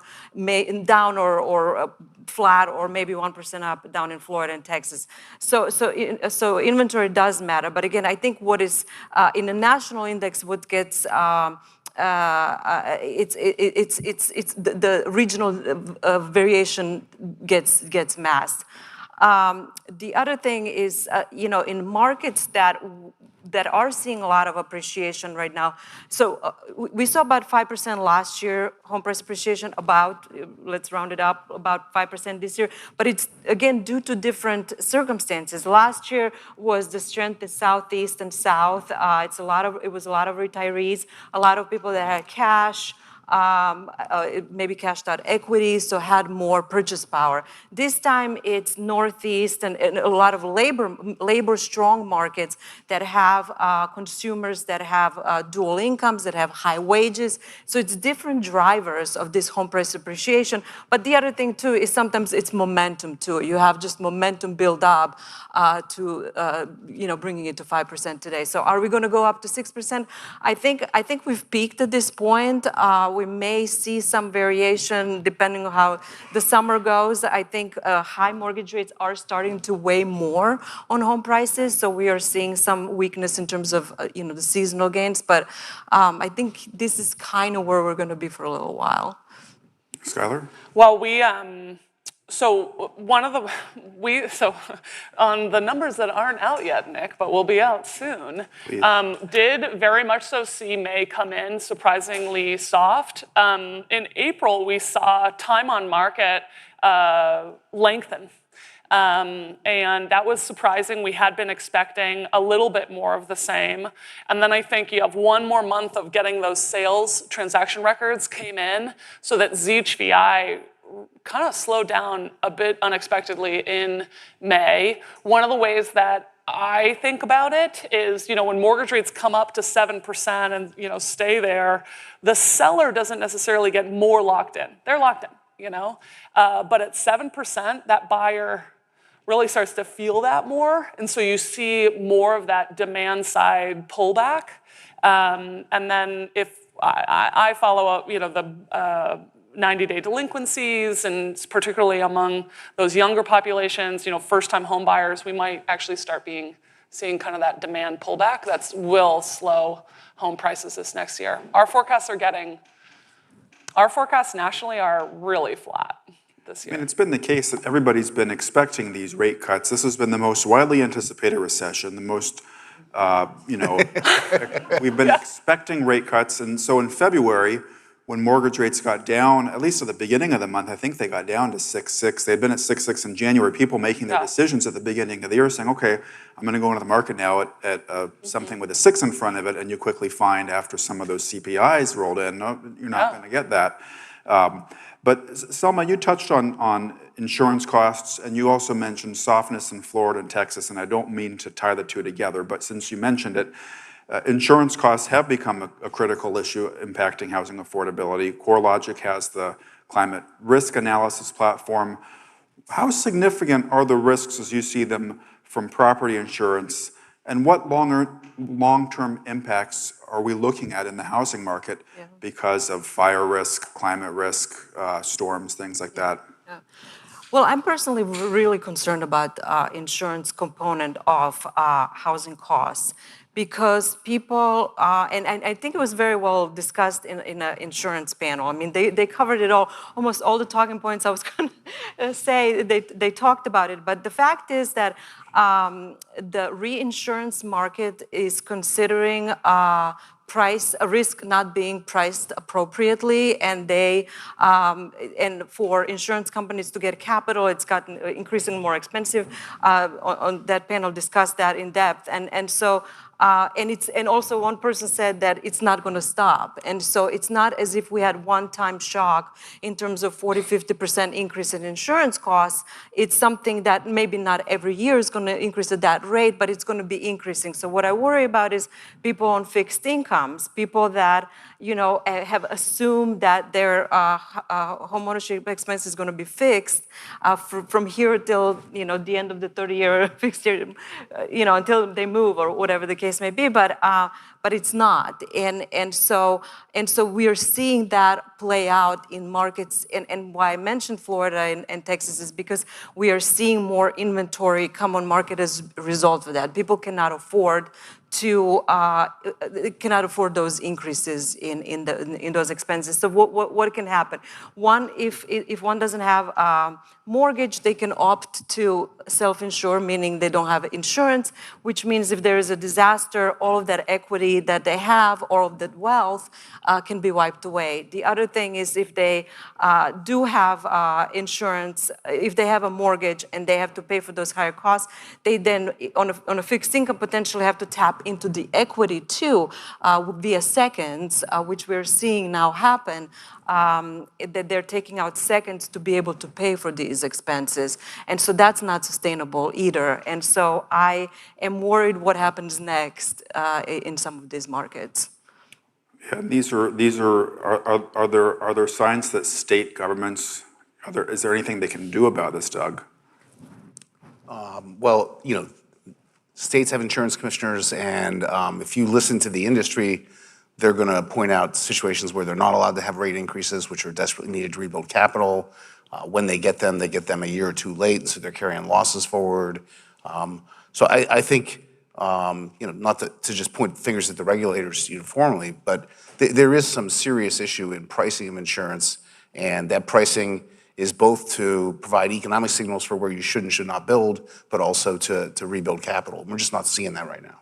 or flat or maybe 1% up down in Florida and Texas. So inventory does matter, but again, I think what is in a national index, what gets it's the regional variation gets masked. The other thing is, in markets that are seeing a lot of appreciation right now. So we saw about 5% last year, home price appreciation, let's round it up, about 5% this year. But it's, again, due to different circumstances. Last year was the strength in Southeast and South. It was a lot of retirees, a lot of people that had cash, maybe cashed out equity, so had more purchase power. This time it's Northeast and a lot of labor strong markets that have consumers that have dual incomes, that have high wages. So it's different drivers of this home price appreciation. But the other thing too is sometimes it's momentum too. You have just momentum build up to bringing it to 5% today. So are we going to go up to 6%? I think we've peaked at this point. We may see some variation depending on how the summer goes. I think high mortgage rates are starting to weigh more on home prices, so we are seeing some weakness in terms of the seasonal gains. But I think this is kind of where we're going to be for a little while. Skylar? Well, on the numbers that aren't out yet, Nick, but will be out soon, did very much so see May come in surprisingly soft. In April, we saw time on market lengthen. And that was surprising. We had been expecting a little bit more of the same. And then I think you have one more month of getting those sales transaction records came in, so that ZHVI kind of slowed down a bit unexpectedly in May. One of the ways that I think about it is, when mortgage rates come up to 7% and, stay there, the seller doesn't necessarily get more locked in. They're locked in, but at 7%, that buyer really starts to feel that more. And so you see more of that demand side pullback. And then if I follow up, the 90-day delinquencies, and particularly among those younger populations, first-time home buyers, we might actually start seeing kind of that demand pullback that will slow home prices this next year. Our forecasts nationally are really flat this year. And it's been the case that everybody's been expecting these rate cuts. This has been the most widely anticipated recession, the most, we've been expecting rate cuts. And so in February, when mortgage rates got down, at least at the beginning of the month, I think they got down to 6.6. They'd been at 6.6 in January. People making their decisions at the beginning of the year saying, okay, I'm going to go into the market now at something with a 6 in front of it, and you quickly find after some of those CPIs rolled in, no, you're not going to get that. But Selma, you touched on insurance costs, and you also mentioned softness in Florida and Texas, and I don't mean to tie the two together, but since you mentioned it, insurance costs have become a critical issue impacting housing affordability. CoreLogic has the climate risk analysis platform. How significant are the risks as you see them from property insurance, and what long-term impacts are we looking at in the housing market because of fire risk, climate risk, storms, things like that? Yeah. Well, I'm personally really concerned about insurance component of housing costs, because people, and I think it was very well discussed in an insurance panel. I mean, they covered it all, almost all the talking points I was going to say, they talked about it. But the fact is that the reinsurance market is considering risk not being priced appropriately, and and for insurance companies to get capital, it's gotten increasingly more expensive. On that panel discussed that in depth, and so And also one person said that it's not going to stop. And so it's not as if we had one-time shock in terms of 40-50% increase in insurance costs. It's something that maybe not every year is going to increase at that rate, but it's going to be increasing. So what I worry about is people on fixed incomes, people that have assumed that their homeownership expense is going to be fixed from here till the end of the 30-year fixed year, until they move or whatever the case may be. But it's not, and so we are seeing that play out in markets. And why I mentioned Florida and Texas is because we are seeing more inventory come on market as a result of that. People cannot afford those increases in those expenses. So what can happen? One, if one doesn't have a mortgage, they can opt to self-insure, meaning they don't have insurance, which means if there is a disaster, all of that equity that they have, all of that wealth can be wiped away. The other thing is if they do have insurance, if they have a mortgage and they have to pay for those higher costs, they then, on a fixed income, potentially have to tap into the equity too, via seconds, which we're seeing now happen, that they're taking out seconds to be able to pay for these expenses. And so that's not sustainable either. And so I am worried what happens next in some of these markets. Yeah, are there signs that state governments, is there anything they can do about this, Doug? Well, states have insurance commissioners, and if you listen to the industry, they're going to point out situations where they're not allowed to have rate increases, which are desperately needed to rebuild capital. When they get them a year or two late, and so they're carrying losses forward. So I think, not to just point fingers at the regulators uniformly, but there is some serious issue in pricing of insurance, and that pricing is both to provide economic signals for where you should and should not build, but also to rebuild capital. We're just not seeing that right now.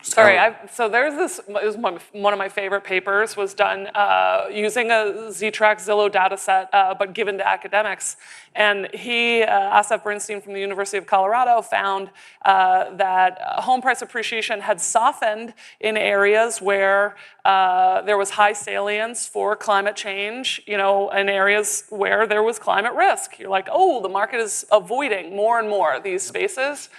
Sorry, so there's this, it was one of my favorite papers, was done using a Z-Track Zillow data set, but given to academics. And he, Asaf Bernstein from the University of Colorado, found that home price appreciation had softened in areas where there was high salience for climate change, in areas where there was climate risk. You're like, oh, the market is avoiding more and more these spaces.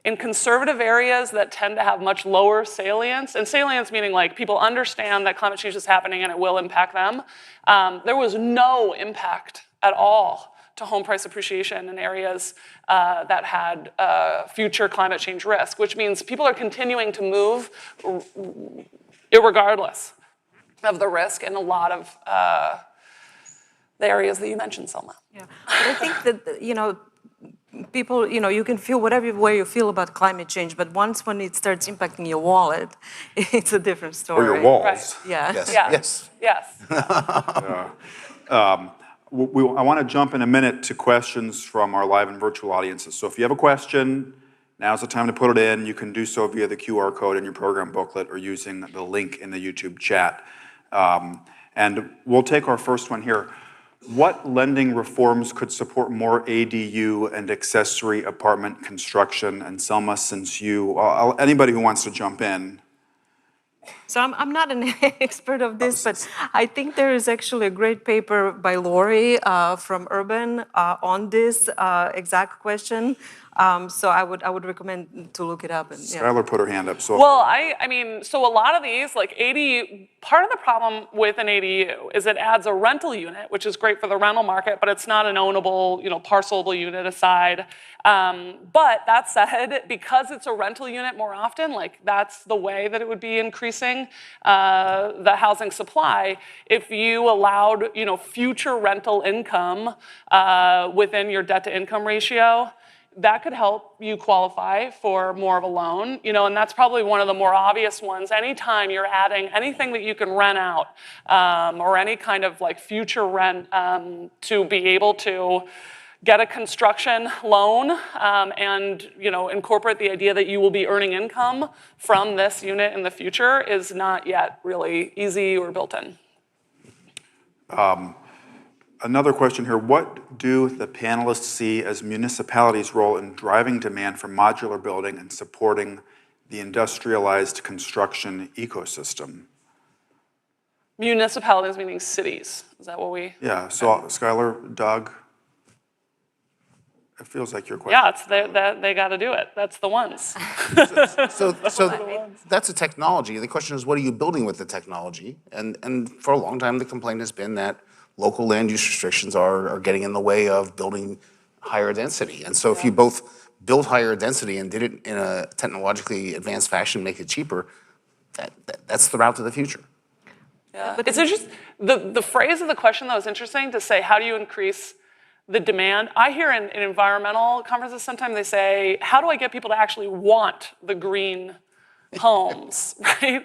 In conservative areas that tend to have much lower salience, and salience meaning like people understand that climate change is happening and it will impact them, there was no impact at all to home price appreciation in areas that had future climate change risk, which means people are continuing to move irregardless of the risk in a lot of the areas that you mentioned, Selma. Yeah, but I think that, people, you can feel whatever way you feel about climate change, but when it starts impacting your wallet, it's a different story. Or your walls. Right. Yeah. Yes. I want to jump in a minute to questions from our live and virtual audiences. So if you have a question, now's the time to put it in. You can do so via the QR code in your program booklet or using the link in the YouTube chat. And we'll take our first one here. What lending reforms could support more ADU and accessory apartment construction? And Selma, since anybody who wants to jump in. So I'm not an expert of this, but I think there is actually a great paper by Lori from Urban on this exact question. So I would recommend to look it up. And, Skylar put her hand up. So. Well, I mean, so a lot of these, like ADU, part of the problem with an ADU is it adds a rental unit, which is great for the rental market, but it's not an ownable, parcelable unit aside. But that said, because it's a rental unit more often, like that's the way that it would be increasing the housing supply. If you allowed, future rental income within your debt to income ratio, that could help you qualify for more of a loan, and that's probably one of the more obvious ones. Anytime you're adding anything that you can rent out or any kind of like future rent to be able to get a construction loan and incorporate the idea that you will be earning income from this unit in the future is not yet really easy or built in. Another question here. What do the panelists see as municipalities' role in driving demand for modular building and supporting the industrialized construction ecosystem? Municipalities meaning cities. Is that what we? Yeah, so Skylar, Doug, it feels like your question. Yeah, they got to do it. That's the ones. So that's a technology. The question is, what are you building with the technology? And for a long time, the complaint has been that local land use restrictions are getting in the way of building higher density. And so if you both build higher density and did it in a technologically advanced fashion, make it cheaper, that's the route to the future. Yeah, but it's interesting. The phrase of the question, though, is interesting to say, how do you increase the demand? I hear in environmental conferences sometimes they say, how do I get people to actually want the green homes, right?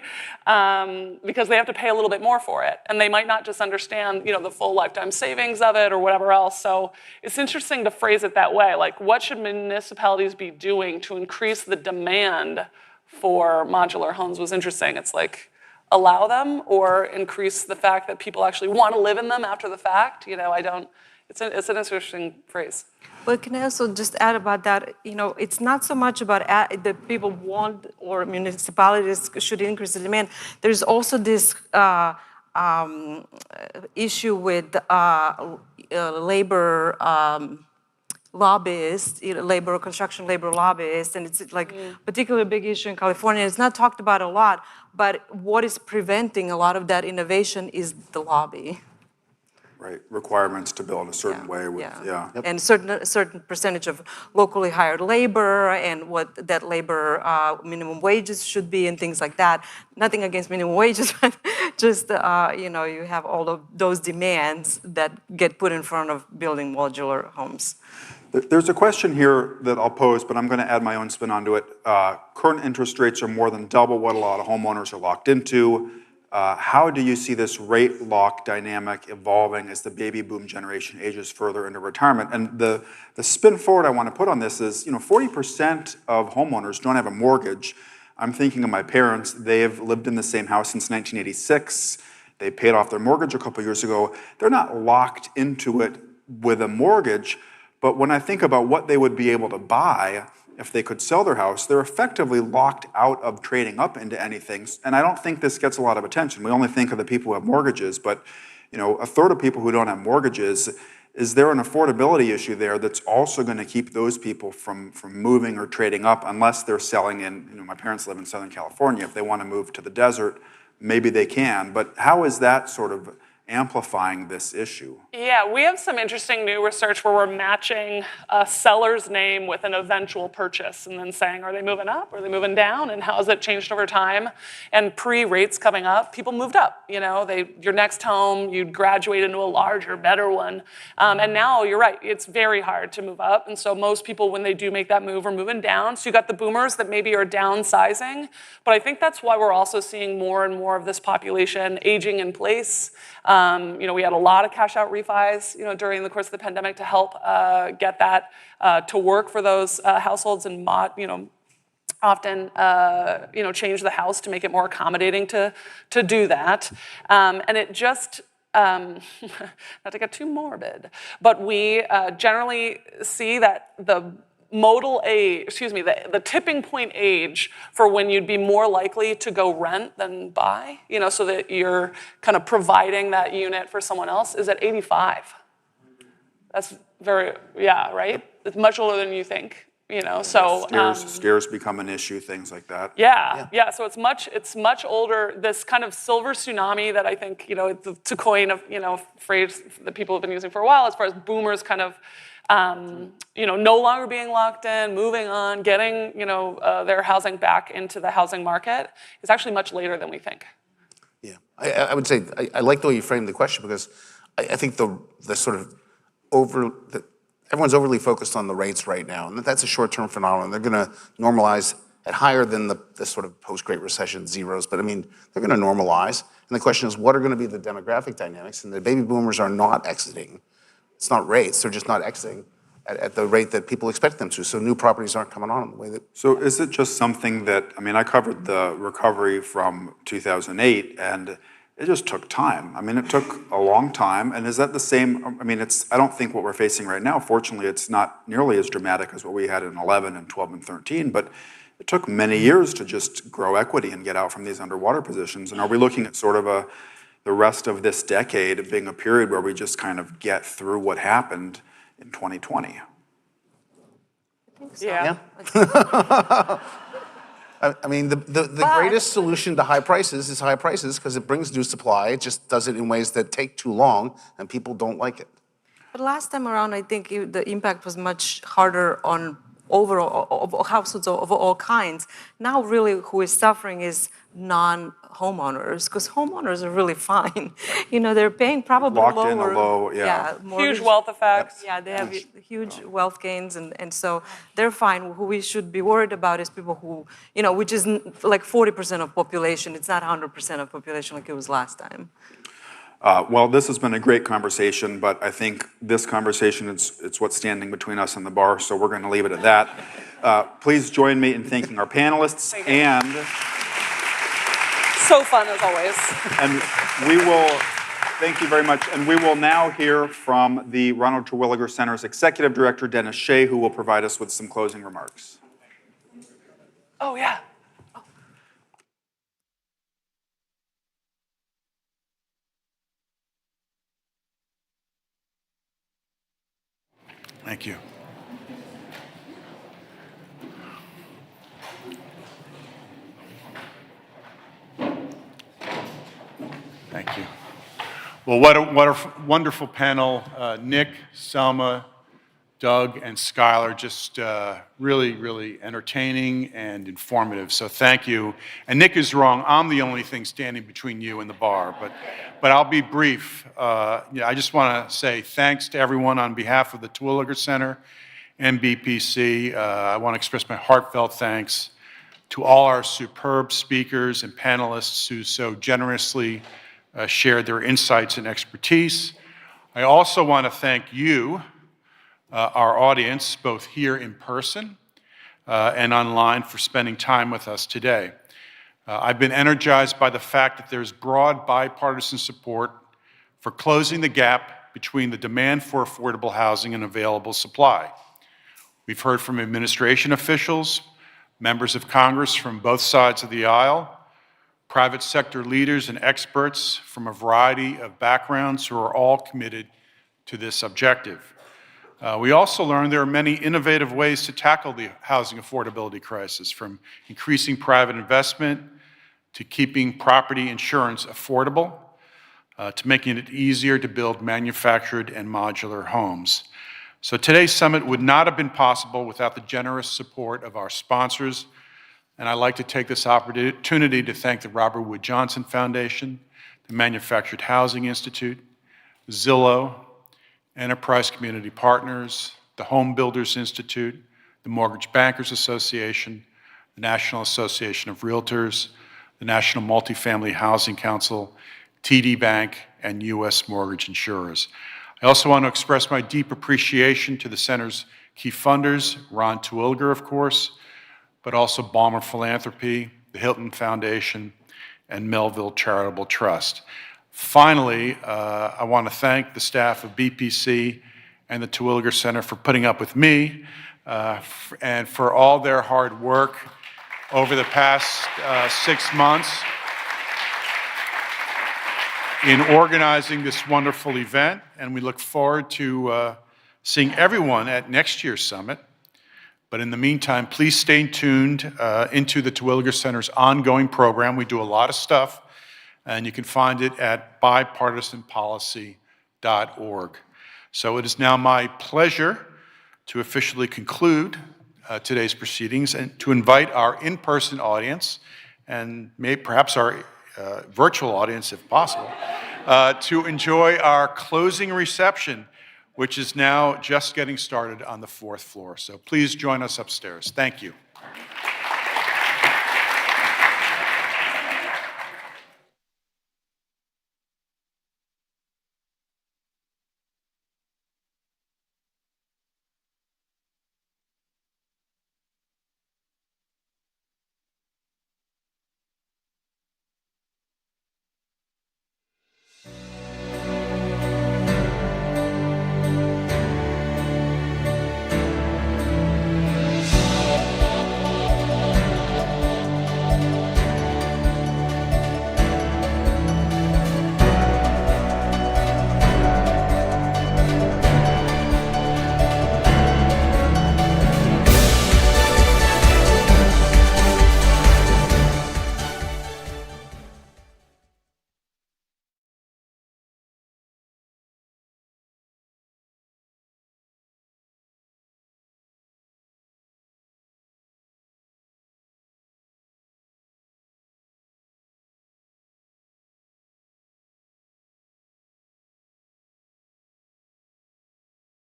Because they have to pay a little bit more for it. And they might not just understand, the full lifetime savings of it or whatever else. So it's interesting to phrase it that way. Like, what should municipalities be doing to increase the demand for modular homes was interesting. It's like, allow them or increase the fact that people actually want to live in them after the fact. It's an interesting phrase. But can I also just add about that? It's not so much about that people want or municipalities should increase the demand. There's also this issue with labor lobbyists, construction labor lobbyists, and it's like particularly a big issue in California. It's not talked about a lot, but what is preventing a lot of that innovation is the lobby. Right, requirements to build a certain way with, And certain percentage of locally hired labor and what that labor minimum wages should be and things like that. Nothing against minimum wages, but just, you have all of those demands that get put in front of building modular homes. There's a question here that I'll pose, but I'm going to add my own spin onto it. Current interest rates are more than double what a lot of homeowners are locked into. How do you see this rate lock dynamic evolving as the baby boom generation ages further into retirement? And the spin forward I want to put on this is, 40% of homeowners don't have a mortgage. I'm thinking of my parents. They've lived in the same house since 1986. They paid off their mortgage a couple years ago. They're not locked into it with a mortgage, but when I think about what they would be able to buy if they could sell their house, they're effectively locked out of trading up into anything. And I don't think this gets a lot of attention. We only think of the people who have mortgages, but a third of people who don't have mortgages, is there an affordability issue there that's also going to keep those people from moving or trading up unless they're selling in, my parents live in Southern California. If they want to move to the desert, maybe they can. But how is that sort of amplifying this issue? Yeah, we have some interesting new research where we're matching a seller's name with an eventual purchase and then saying, are they moving up? Are they moving down? And how has it changed over time? And pre-rates coming up, people moved up. Your next home, you'd graduate into a larger, better one. And now, you're right, it's very hard to move up. And so most people, when they do make that move, are moving down. So you got the boomers that maybe are downsizing. But I think that's why we're also seeing more and more of this population aging in place. We had a lot of cash out refis, during the course of the pandemic to help get that to work for those households and often change the house to make it more accommodating to do that. And it just, not to get too morbid, but we generally see that the tipping point age for when you'd be more likely to go rent than buy, so that you're kind of providing that unit for someone else is at 85. That's right? It's much older than you think, so. Scares become an issue, things like that. Yeah, so it's much older, this kind of silver tsunami that I think, to coin a phrase that people have been using for a while as far as boomers kind of, no longer being locked in, moving on, getting, their housing back into the housing market is actually much later than we think. Yeah, I would say, I like the way you framed the question because I think the sort of everyone's overly focused on the rates right now, and that's a short-term phenomenon. They're going to normalize at higher than the sort of post-Great Recession zeros, but I mean, they're going to normalize. And the question is, what are going to be the demographic dynamics? And the baby boomers are not exiting. It's not rates, they're just not exiting at the rate that people expect them to. So new properties aren't coming on in the way that. So is it just something that, I covered the recovery from 2008, and it just took time. I mean, it took a long time. And is that the same? I mean, I don't think what we're facing right now, fortunately, it's not nearly as dramatic as what we had in 11 and 12 and 13, but it took many years to just grow equity and get out from these underwater positions. And are we looking at sort of the rest of this decade being a period where we just kind of get through what happened in 2020? Yeah. I mean, the greatest solution to high prices is high prices because it brings new supply. It just does it in ways that take too long and people don't like it. But last time around, I think the impact was much harder on overall of households of all kinds. Now, really, who is suffering is non-homeowners, because homeowners are really fine. You know, they're paying probably Locked lower. in a low, Huge wealth effects. Yeah, they have huge wealth gains, and so they're fine. Who we should be worried about is people who, you know, which is like 40% of population. It's not 100% of population like it was last time. Well, this has been a great conversation, but I think this conversation, it's what's standing between us and the bar, so we're going to leave it at that. Please join me in thanking our panelists, and so fun as always. And we will, thank you very much, and we will now hear from the Ronald Terwilliger Center's Executive Director, Dennis Shea, who will provide us with some closing remarks. Oh, yeah. Thank you. Thank you. Well, what a wonderful panel. Nick, Selma, Doug, and Skylar, just really, really entertaining and informative, so thank you. And Nick is wrong, I'm the only thing standing between you and the bar, but I'll be brief. I just want to say thanks to everyone on behalf of the Terwilliger Center and BPC. I want to express my heartfelt thanks to all our superb speakers and panelists who so generously shared their insights and expertise. I also want to thank you, our audience, both here in person and online, for spending time with us today. I've been energized by the fact that there's broad bipartisan support for closing the gap between the demand for affordable housing and available supply. We've heard from administration officials, members of Congress from both sides of the aisle, private sector leaders and experts from a variety of backgrounds who are all committed to this objective. We also learned there are many innovative ways to tackle the housing affordability crisis, from increasing private investment to keeping property insurance affordable, to making it easier to build manufactured and modular homes. So today's summit would not have been possible without the generous support of our sponsors, and I'd like to take this opportunity to thank the Robert Wood Johnson Foundation, the Manufactured Housing Institute, Zillow, Enterprise Community Partners, the Home Builders Institute, the Mortgage Bankers Association, the National Association of Realtors, the National Multifamily Housing Council, TD Bank, and U.S. mortgage insurers. I also want to express my deep appreciation to the Center's key funders, Ron Terwilliger, of course, but also Balmer Philanthropy, the Hilton Foundation, and Melville Charitable Trust. Finally, I want to thank the staff of BPC and the Terwilliger Center for putting up with me and for all their hard work over the past 6 months in organizing this wonderful event. And we look forward to seeing everyone at next year's summit. But in the meantime, please stay tuned into the Terwilliger Center's ongoing program. We do a lot of stuff, and you can find it at bipartisanpolicy.org. So it is now my pleasure to officially conclude today's proceedings and to invite our in-person audience, and perhaps our virtual audience if possible, to enjoy our closing reception, which is now just getting started on the 4th floor. So please join us upstairs. Thank you.